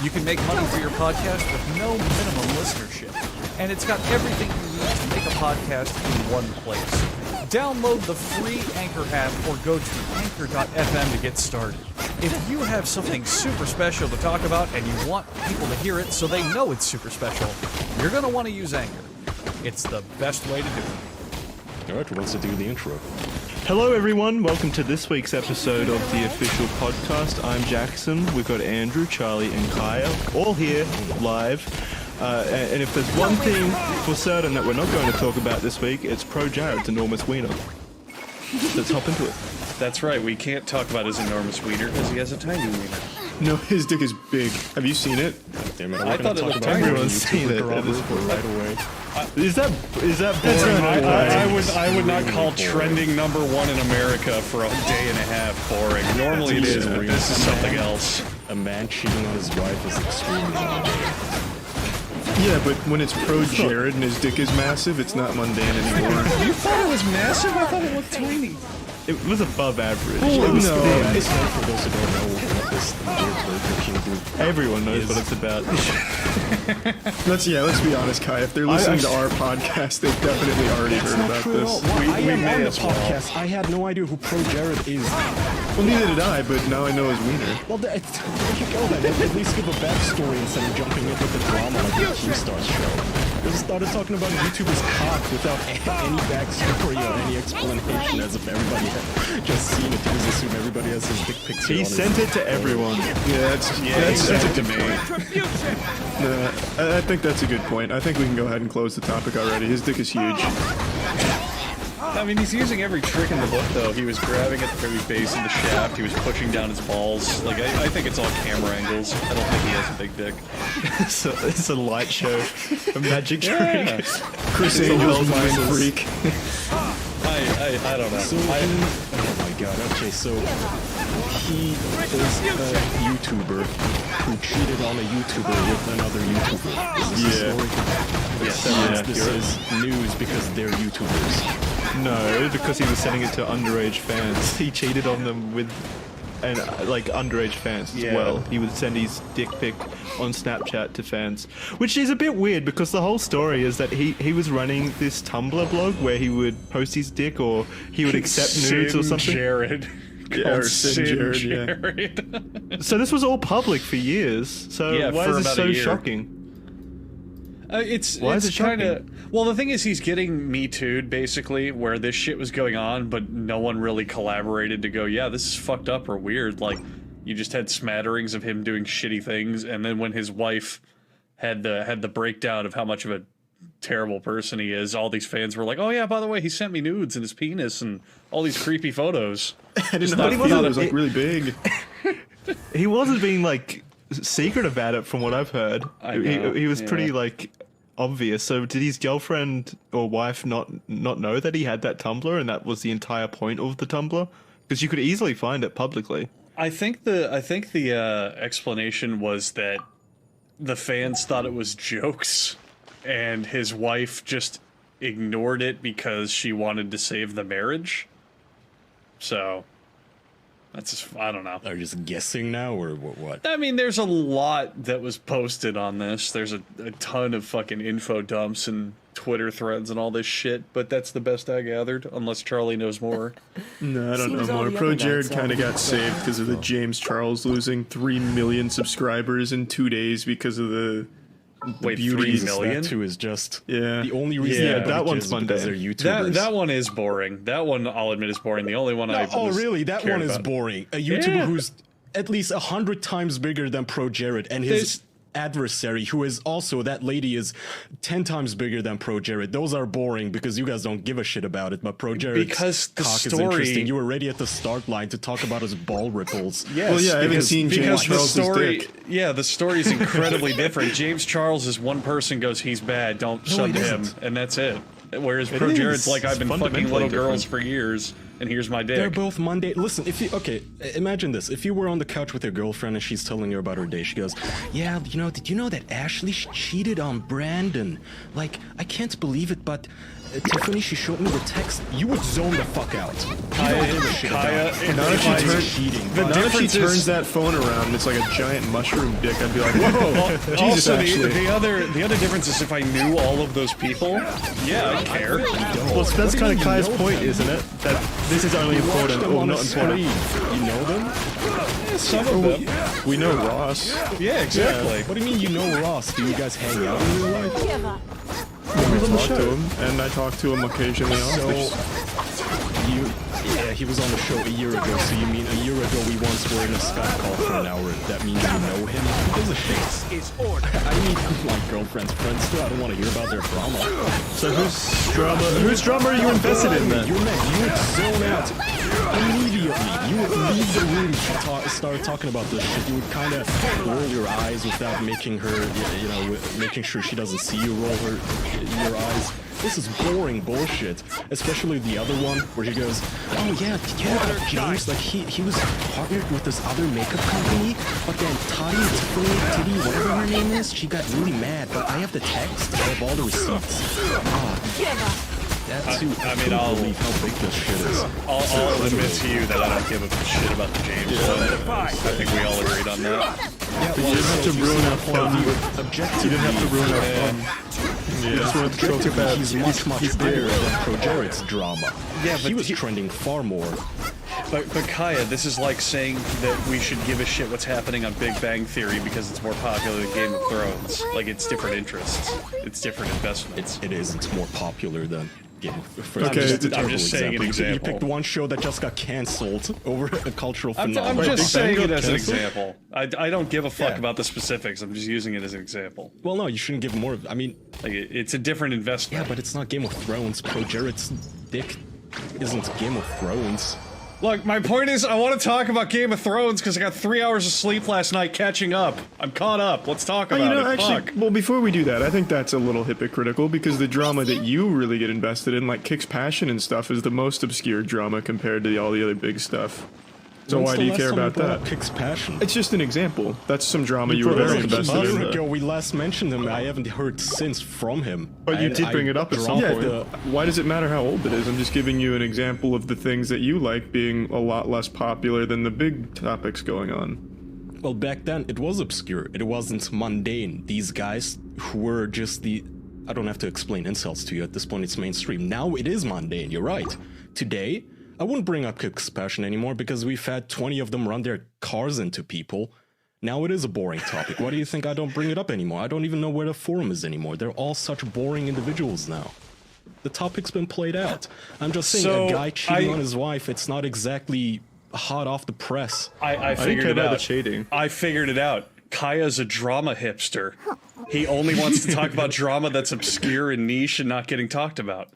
You can make money for your podcast with no minimum listenership, and it's got everything you need to make a podcast in one place. Download the free Anchor app or go to anchor.fm to get started. If you have something super special to talk about and you want people to hear it so they know it's super special, you're going to want to use Anchor. It's the best way to do it. Alright, who wants to do the intro? Hello, everyone. Welcome to this week's episode of the official podcast. I'm Jackson. We've got Andrew, Charlie, and Kaya all here live. And if there's one thing for certain that we're not going to talk about this week, it's Pro Jared's enormous wiener. Let's hop into it. That's right. We can't talk about his enormous wiener because he has a tiny wiener. No, his dick is big. Have you seen it? Damn it, I thought it looked tiny. Everyone's seen it at this point. Right away. Is that boring? I would not call trending #1 in America for a day and a half boring. Normally it is, but this is something else. A man cheating on his wife is extremely mundane. Yeah, but when it's pro Jared and his dick is massive, it's not mundane anymore. You thought it was massive? I thought it looked tiny. It was above average. Oh, it was no. It's not for those who don't know what this Burger King dude Everyone knows what it's about. Let's be honest, Kai. If they're listening to our podcast, they've definitely already heard about this. I am on the podcast. I had no idea who Pro Jared is. Well, neither did I, but now I know his wiener. Well, there you go then. At least give a backstory instead of jumping in with the drama like the Q-Stars show. They just started talking about YouTuber's cock without any backstory or any explanation, as if everybody had just seen it. You just assume everybody has his dick pics. He sent it to everyone. Yeah, that's it to me. I think that's a good point. I think we can go ahead and close the topic already. His dick is huge. I mean, he's using every trick in the book, though. He was grabbing at the very base of the shaft. He was pushing down his balls. Like, I think it's all camera angles. I don't think he has a big dick. So it's a light show, a magic trick. Yeah. Chris Angel's mind freak. I don't know. So oh my god, okay, so he is a YouTuber who cheated on a YouTuber with another YouTuber. Is this the story? Yes, this is news because they're YouTubers. No, because he was sending it to underage fans. He cheated on them with underage fans as well. He would send his dick pic on Snapchat to fans, which is a bit weird because the whole story is that he was running this Tumblr blog where he would post his dick or he would accept nudes or something. Jared. Or Sin Jared. So this was all public for years. So why is this so shocking? It's kind of well. The thing is, he's getting Me Too'd basically, where this shit was going on, but no one really collaborated to go, yeah, this is fucked up or weird. Like, you just had smatterings of him doing shitty things, and then when his wife had the breakdown of how much of a terrible person he is, all these fans were like, oh yeah, by the way, he sent me nudes and his penis and all these creepy photos. I didn't know it was like really big. He wasn't being like secret about it, from what I've heard. He was pretty like obvious. So did his girlfriend or wife not know that he had that Tumblr and that was the entire point of the Tumblr? Because you could easily find it publicly. I think the explanation was that the fans thought it was jokes, and his wife just ignored it because she wanted to save the marriage. So that's just, I don't know. Are you just guessing now, or what? I mean, there's a lot that was posted on this. There's a ton of fucking info dumps and Twitter threads and all this shit, but that's the best I gathered, unless Charlie knows more. No, I don't know more. Pro Jared kind of got saved because of the James Charles losing 3 million subscribers in 2 days because of the beauty. 3 million? That too is just the only reason. Yeah, that one's Monday. They're YouTubers. That one is boring. That one, I'll admit, is boring. The only one really? That one is boring. A YouTuber who's at least 100 times bigger than Pro Jared, and his adversary, who is also, that lady is 10 times bigger than Pro Jared. Those are boring because you guys don't give a shit about it, but Pro Jared's cock is interesting. You were ready at the start line to talk about his ball ripples. Yes, well, yeah, I haven't seen James Charles' dick. Yeah, the story is incredibly different. James Charles is one person goes, he's bad, don't sub him, and that's it. Whereas Pro Jared's like, I've been fucking little girls for years, and here's my dick. They're both Monday. Listen, imagine this. If you were on the couch with your girlfriend and she's telling you about her day, she goes, yeah, did you know that Ashley cheated on Brandon? Like, I can't believe it, but Tiffany, she showed me the text. You would zone the fuck out. Now if she turns that phone around and it's like a giant mushroom dick, I'd be like, whoa. Jesus, also, Ashley. the other difference is if I knew all of those people, yeah, I'd care. Well, so that's kind of Kai's point, isn't it? That this is only important or not important. You know them? Yeah, some of them. We know Ross. Yeah, exactly. Yeah. What do you mean you know Ross? Do you guys hang out in real life? I talk to him, and I talk to him occasionally. He was on the show a year ago, so you mean a year ago we once were in a Skype call for an hour. That means you know him? Who gives a shit? I mean, my girlfriend's friends too. I don't want to hear about their drama. So whose drama are you invested in then? You would zone out. immediately, you would leave the room to start talking about this shit. You would kind of roll your eyes without making her, making sure she doesn't see you roll your eyes. This is boring bullshit. Especially the other one where he goes, oh yeah, did you know about James? Like he was partnered with this other makeup company, but then Tiffany, whatever her name is, she got really mad. But I have the text, I have all the receipts. That's I'll believe how big this shit is. I'll admit to you that I don't give a shit about the James one. I think we all agreed on that. Yeah, well, you didn't have to ruin our fun. You didn't have to ruin our fun. Yeah, just wanted to talk about he's much bigger than ProJared's drama. Yeah, but he was trending far more. But Kaya, this is like saying that we should give a shit what's happening on Big Bang Theory because it's more popular than Game of Thrones. Like, it's different interests. It's different investments. It is. It's more popular than Game of Thrones. Okay, I'm just saying an example. You picked one show that just got cancelled over a cultural phenomenon. I'm just saying it as an example. I don't give a fuck about the specifics. I'm just using it as an example. Well, no, you shouldn't give more. I mean, like, it's a different investment. Yeah, but it's not Game of Thrones. ProJared's dick isn't Game of Thrones. Look, my point is, I want to talk about Game of Thrones because I got 3 hours of sleep last night catching up. I'm caught up. Let's talk about it. Actually, well, before we do that, I think that's a little hypocritical because the drama that you really get invested in, like Kick's Passion and stuff, is the most obscure drama compared to all the other big stuff. So why do you care about that? Kick's Passion. It's just an example. That's some drama you were very invested in. Ago, we last mentioned him. I haven't heard since from him. But you did bring it up at some point. Why does it matter how old it is? I'm just giving you an example of the things that you like being a lot less popular than the big topics going on. Well, back then, it was obscure. It wasn't mundane. These guys who were just the... I don't have to explain incels to you. At this point, it's mainstream. Now it is mundane. You're right. Today... I wouldn't bring up Kick's Passion anymore because we've had 20 of them run their cars into people. Now it is a boring topic. Why do you think I don't bring it up anymore? I don't even know where the forum is anymore. They're all such boring individuals now. The topic's been played out. I'm just saying, a guy cheating on his wife, it's not exactly hot off the press. I figured it out. I figured it out. Kaya's a drama hipster. He only wants to talk about drama that's obscure and niche and not getting talked about.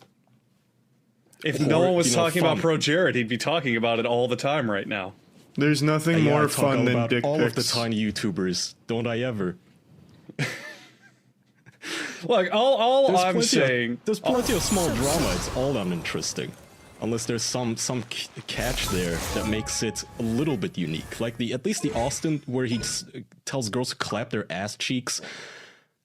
If no one was talking about ProJared, he'd be talking about it all the time right now. There's nothing more fun than dick pics. All of the tiny YouTubers, don't I ever? Look, all I'm saying... There's plenty of small drama, it's all uninteresting. Unless there's some catch there that makes it a little bit unique. Like at least the Austin where he tells girls to clap their ass cheeks.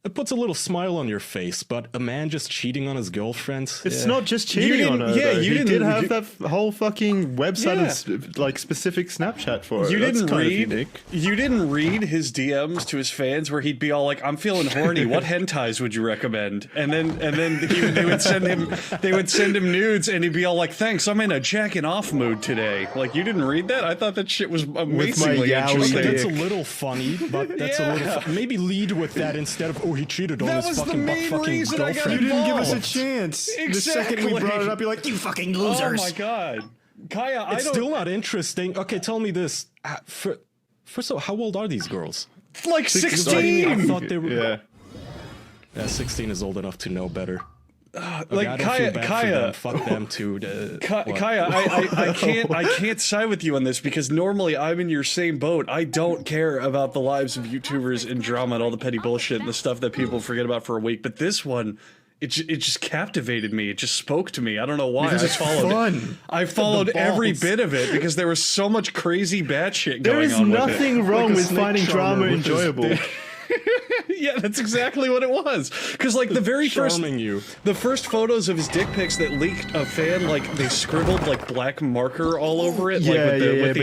It puts a little smile on your face, but a man just cheating on his girlfriend... It's not just cheating on her, though. He did have that whole fucking website and like specific Snapchat for it. You didn't read his DMs to his fans where he'd be all like, I'm feeling horny, what hentais would you recommend? And then they would send him nudes and he'd be all like, thanks, I'm in a jacking off mood today. Like, you didn't read that? I thought that shit was amazingly interesting. That's a little funny, but that's a little maybe lead with that instead of, oh, he cheated on his fucking girlfriend. You didn't give us a chance. Exactly. The second we brought it up, you're like, you fucking losers. Oh my god. Kaya, it's still not interesting. Okay, tell me this. First of all, how old are these girls? Like 16! I thought they were... Yeah, 16 is old enough to know better. Like Kaya, fuck them too. Kaya, I can't side with you on this because normally I'm in your same boat. I don't care about the lives of YouTubers and drama and all the petty bullshit and the stuff that people forget about for a week. But this one, it just captivated me. It just spoke to me. I don't know why. Because it's fun. I followed every bit of it because there was so much crazy bad shit going on. There is nothing wrong with finding drama enjoyable. Yeah, that's exactly what it was. Because like the first photos of his dick pics that leaked, a fan like they scribbled like black marker all over it. But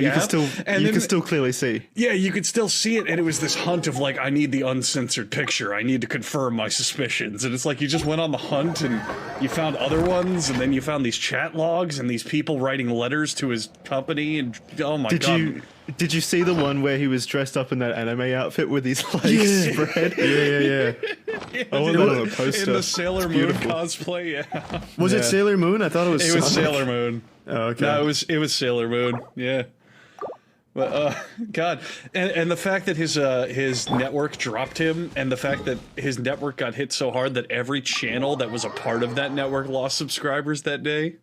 you can still clearly see. Yeah, you could still see it, and it was this hunt of like, I need the uncensored picture. I need to confirm my suspicions, and it's like you just went on the hunt and you found other ones, and then you found these chat logs and these people writing letters to his company, and oh my god. Did you see the one where he was dressed up in that anime outfit with his legs spread? Yeah. I want that on a poster. In the Sailor Moon cosplay, yeah. Was it Sailor Moon? I thought it was It was Sailor Moon. Oh, okay. No, it was Sailor Moon, yeah. But, God. And the fact that his network dropped him, and the fact that his network got hit so hard that every channel that was a part of that network lost subscribers that day.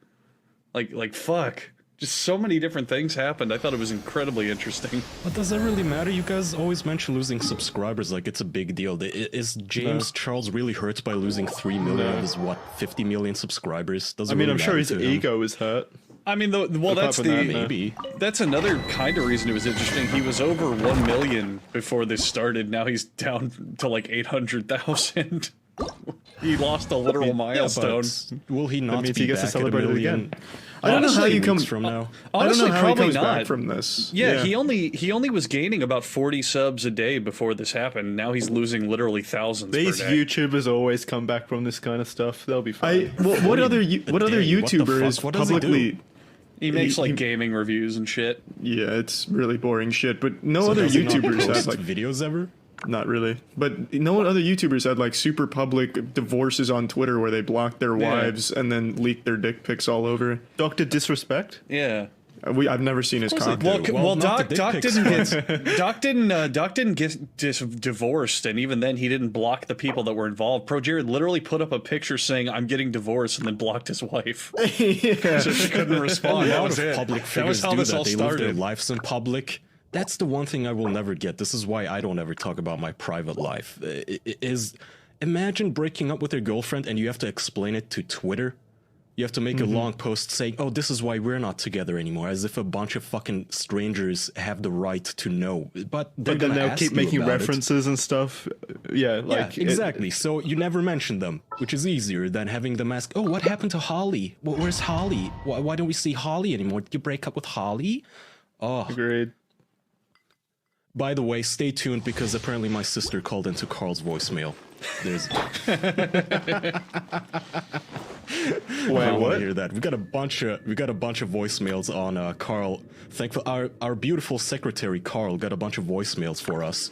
Like fuck. Just so many different things happened. I thought it was incredibly interesting. But does that really matter? You guys always mention losing subscribers like it's a big deal. Is James Charles really hurt by losing 3 million of his, 50 million subscribers? Does it I mean, really I'm sure his matter to him? ego is hurt. I mean, that's maybe. That's another kind of reason it was interesting. He was over 1 million before this started. Now he's down to like 800,000. He lost a literal milestone. Will he not means be he gets to back at celebrate a it million? again. I don't know how you come from now. Honestly, I don't know how probably he comes not. back from this. Yeah, he only was gaining about 40 subs a day before this happened. Now he's losing literally thousands. These per day. YouTubers always come back from this kind of stuff. They'll be fine. What other YouTuber is publicly? He makes like gaming reviews and shit. Yeah, it's really boring shit. But no So other does he not YouTubers post had like videos ever. Not really, but no other YouTubers had like super public divorces on Twitter where they blocked their wives and then leaked their dick pics all over. Dr. Disrespect. Yeah. I've never seen his cock. Well, Doc didn't get divorced, and even then he didn't block the people that were involved. Pro Jared literally put up a picture saying "I'm getting divorced" and then blocked his wife. Yeah. So she couldn't respond. A That lot was of it. public That figures was how do this that. all They live their started. lives in public. That's the one thing I will never get. This is why I don't ever talk about my private life. Imagine breaking up with your girlfriend and you have to explain it to Twitter. You have to make a long post saying, "Oh, this is why we're not together anymore," as if a bunch of fucking strangers have the right to know. But then they'll keep making references and stuff. Yeah, like exactly. So you never mention them, which is easier than having them ask, "Oh, what happened to Holly? Where's Holly? Why don't we see Holly anymore? Did you break up with Holly?" Oh, agreed. By the way, stay tuned because apparently my sister called into Carl's voicemail. There's. Wait, what? Hear that? We got a bunch of voicemails on Carl. Thankfully, our beautiful secretary Carl got a bunch of voicemails for us.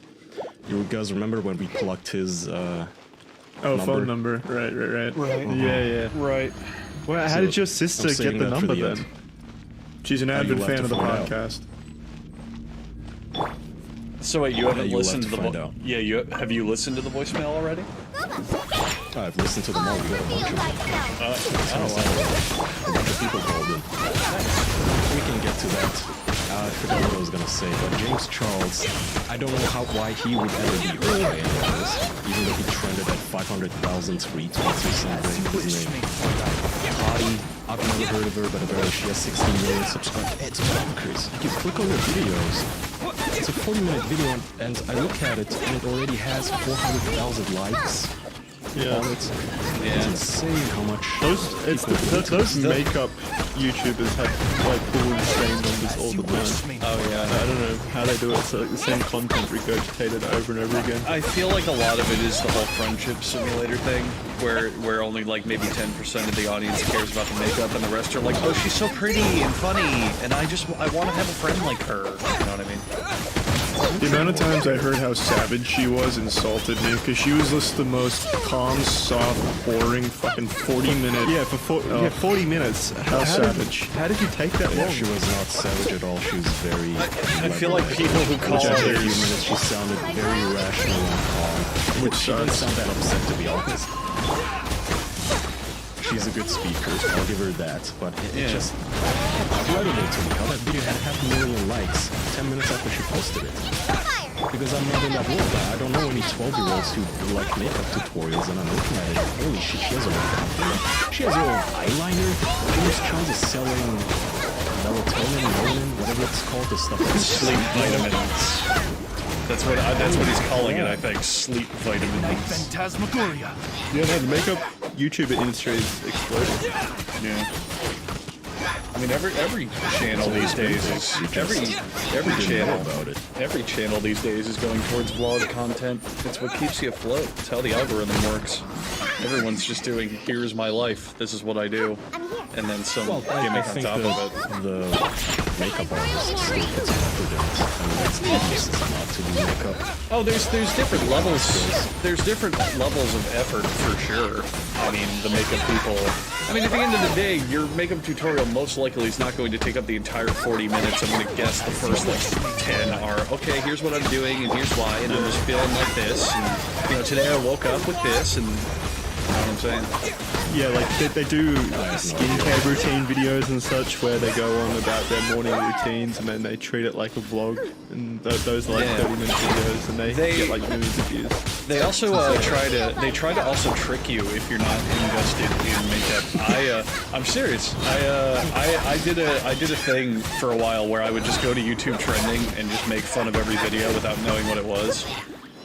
You guys remember when we plugged his phone number? Right. Yeah. Right. Well, how did your sister get the number then? She's an avid you'll have fan to of the find out. podcast. So wait, you haven't you'll listened have to to the find out. have you listened to the voicemail already? I've listened to them all. We got a bunch of a bunch of people called in. We can get to that. I forgot what I was gonna say, but James Charles, I don't know why he would ever be hurt by any of this, even though he trended at 500,000 retweets or something. His name, Hottie, I've never heard of her, but apparently she has 16 million subscribers. It's bonkers. You click on her videos. It's a 40-minute video, and I look at it, and it already has 400,000 likes. Yeah, it's insane how much those makeup YouTubers have like cool insane numbers all the time. Oh yeah, I don't know how they do it. So like the same content regurgitated over and over again. I feel like a lot of it is the whole friendship simulator thing, where only like maybe 10% of the audience cares about the makeup, and the rest are like, oh, she's so pretty and funny, and I want to have a friend like her. You know what I mean? The amount of times I heard how savage she was insulted me because she was just the most calm, soft, boring, fucking 40-minute. Yeah, for 40 minutes. How savage? How did you take that long? She was not savage at all. She was very. I feel like people who call after a few others. minutes, she sounded very rational and calm. Which she didn't sound that upset, to be honest. She's a good speaker, I'll give her that, but it just incredible to me how that video had 500,000 likes 10 minutes after she posted it. Because I'm not in that world. I don't know any 12-year-olds who like makeup tutorials, and I'm looking at it. Holy shit, she has her own company. She has her own eyeliner. James Charles is selling melatonin, whatever it's called, the stuff. Sleep vitamins. That's what he's calling it, I think. Sleep vitamins. Phantasmagoria. Yeah, no, the makeup YouTuber industry is exploding. Yeah. I mean, every channel these days is every channel these days is going towards vlog content. It's what keeps you afloat. It's how the algorithm works. Everyone's just doing, here's my life, this is what I do, and then some gimmick on top of it. The makeup artist still gets confident. I mean, that's tedious not to do makeup. Oh, there's different levels. There's different levels of effort for sure. I mean, the makeup people. I mean, at the end of the day, your makeup tutorial most likely is not going to take up the entire 40 minutes. I'm going to guess the first like 10 are, okay, here's what I'm doing and here's why, and I'm just feeling like this. And, you know, today I woke up with this, and I don't what I'm saying? Yeah, like they do skincare routine videos and such where they go on about their morning routines and then they treat it like a vlog, and those are like 30-minute videos and they get like millions of views. They also try to also trick you if you're not invested in makeup. I'm serious. I did a thing for a while where I would just go to YouTube trending and just make fun of every video without knowing what it was.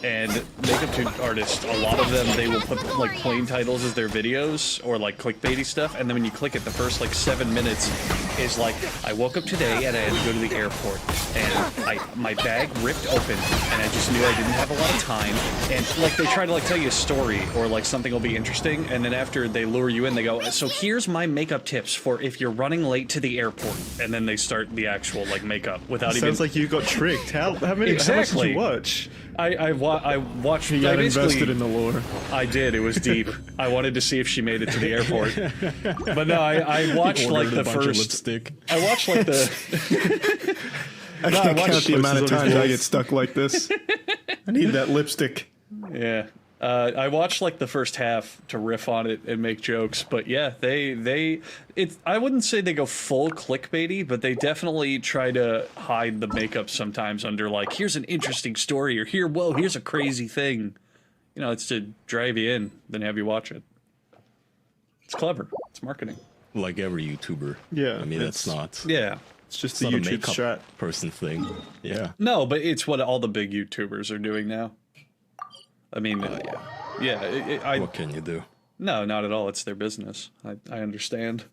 And makeup artists, a lot of them, they will put like plain titles as their videos or like clickbaity stuff, and then when you click it, the first like 7 minutes is like, I woke up today and I had to go to the airport, and my bag ripped open, and I just knew I didn't have a lot of time, and like they try to like tell you a story or like something will be interesting, and then after they lure you in, they go, so here's my makeup tips for if you're running late to the airport, and then they start the actual like makeup without even. Sounds like you got tricked. How many? Exactly. How much did you watch? I watched. You got invested in the lore. I did. It was deep. I wanted to see if she made it to the airport. But no, I watched like the first. Lipstick. I watched like the. I can't count the amount of times I get stuck like this. I need that lipstick. Yeah. I watched like the first half to riff on it and make jokes, but yeah, I wouldn't say they go full clickbaity, but they definitely try to hide the makeup sometimes under like, here's an interesting story, or here's a crazy thing. You know, it's to drive you in, then have you watch it. It's clever. It's marketing. Like every YouTuber. Yeah. I mean, that's not. Yeah. It's just it's the not a YouTube makeup strat person thing. Yeah. No, but it's what all the big YouTubers are doing now. I mean, yeah. What can you do? No, not at all. It's their business. I understand.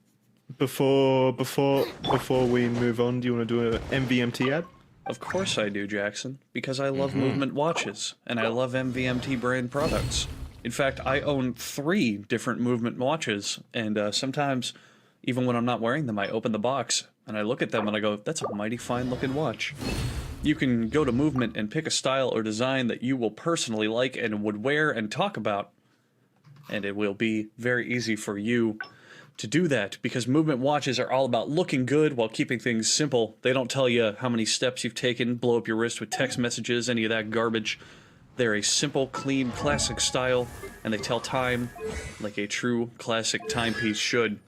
Before we move on, do you want to do an MVMT ad? Of course I do, Jackson, because I love movement watches, and I love MVMT brand products. In fact, I own 3 different movement watches, and sometimes, even when I'm not wearing them, I open the box, and I look at them and I go, that's a mighty fine looking watch. You can go to Movement and pick a style or design that you will personally like and would wear and talk about, and it will be very easy for you to do that, because Movement watches are all about looking good while keeping things simple. They don't tell you how many steps you've taken, blow up your wrist with text messages, any of that garbage. They're a simple, clean, classic style, and they tell time like a true classic timepiece should.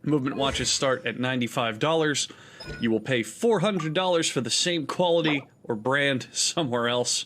Movement watches start at $95. You will pay $400 for the same quality or brand somewhere else.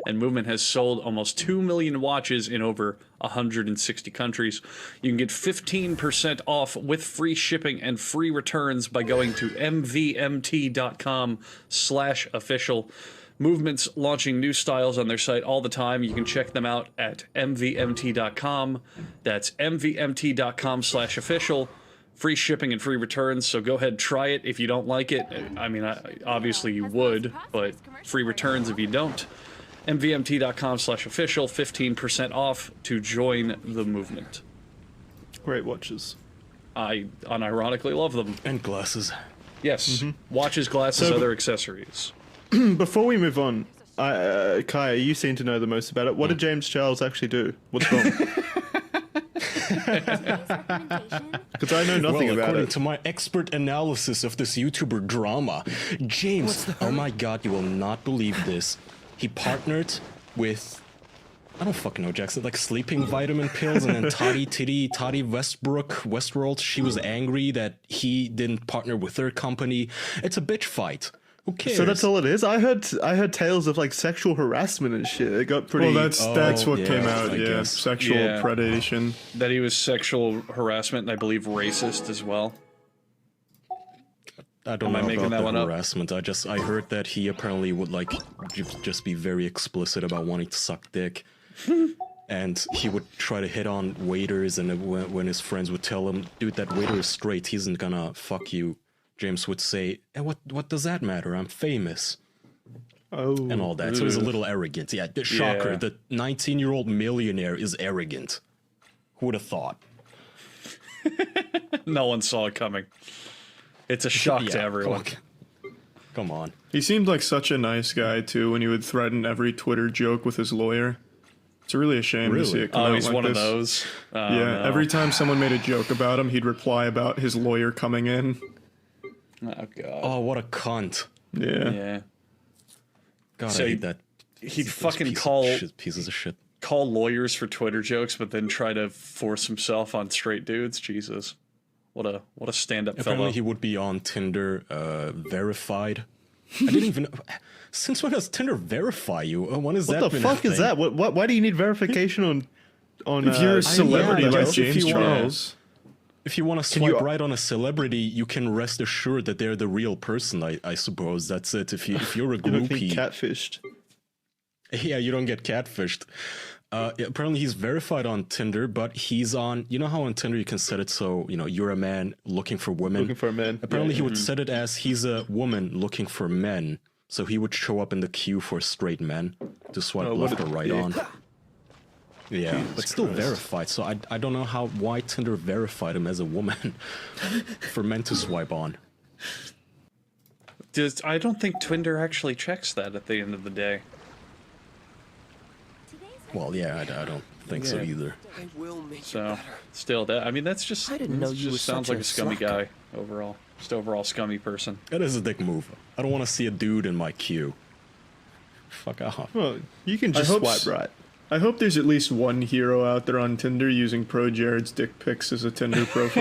And Movement has sold almost 2 million watches in over 160 countries. You can get 15% off with free shipping and free returns by going to mvmt.com/official. Movement's launching new styles on their site all the time. You can check them out at mvmt.com. That's mvmt.com/official. Free shipping and free returns, so go ahead, try it. If you don't like it, I mean, obviously you would, but free returns if you don't. mvmt.com/official, 15% off to join the movement. Great watches. I unironically love them. And glasses. Yes, watches, glasses, other accessories. Before we move on, Kaya, you seem to know the most about it. What did James Charles actually do? What's wrong? Because I know nothing about according it. to my expert analysis of this YouTuber drama, James, oh my god, you will not believe this. He partnered with, I don't fucking know, Jackson, like sleeping vitamin pills, and then Toddy Westworld, she was angry that he didn't partner with their company. It's a bitch fight. Who cares? So that's all it is. I heard tales of like sexual harassment and shit. It got pretty. Well, that's what came out. I guess. Sexual predation. That he was sexual harassment, and I believe racist as well. I don't know about the harassment. I heard that he apparently would like just be very explicit about wanting to suck dick. And he would try to hit on waiters, and when his friends would tell him, dude, that waiter is straight, he isn't gonna fuck you, James would say, what does that matter? I'm famous. Oh. And all that. So he's a little arrogant. Yeah, shocker. The 19-year-old millionaire is arrogant. Who would have thought? No one saw it coming. It's a shock to everyone. Come on. He seemed like such a nice guy, too, when he would threaten every Twitter joke with his lawyer. It's really a shame to see it come out he's like one this. of those? No. Every time someone made a joke about him, he'd reply about his lawyer coming in. Oh, God. Oh, what a cunt. Yeah. Yeah. God, So I hate that. He'd fucking call... Pieces of shit. call lawyers for Twitter jokes, but then try to force himself on straight dudes. Jesus, what a stand-up fellow. Apparently, he would be on Tinder, verified. I didn't even. Since when does Tinder verify you? When is that? What the fuck is that? Why do you need verification on? If you're a celebrity like James Charles. If you want to swipe right on a celebrity, you can rest assured that they're the real person. I suppose that's it. If you're a groupie, you don't get catfished. Yeah, you don't get catfished. Apparently, he's verified on Tinder, but he's on. You know how on Tinder you can set it so you're a man looking for women. Looking for a man. Apparently, he would set it as he's a woman looking for men, so he would show up in the queue for straight men to swipe left or right on. Yeah, Jesus but still Christ. Verified. So I don't know why Tinder verified him as a woman for men to swipe on. I don't think Tinder actually checks that at the end of the day. Well, yeah, I don't think so either. So, still, that's just. I didn't know you just sounds like a scummy guy overall. Just overall scummy person. That is a dick move. I don't want to see a dude in my queue. Fuck off. Well, you can just swipe right. I hope there's at least one hero out there on Tinder using Pro Jared's dick pics as a Tinder profile.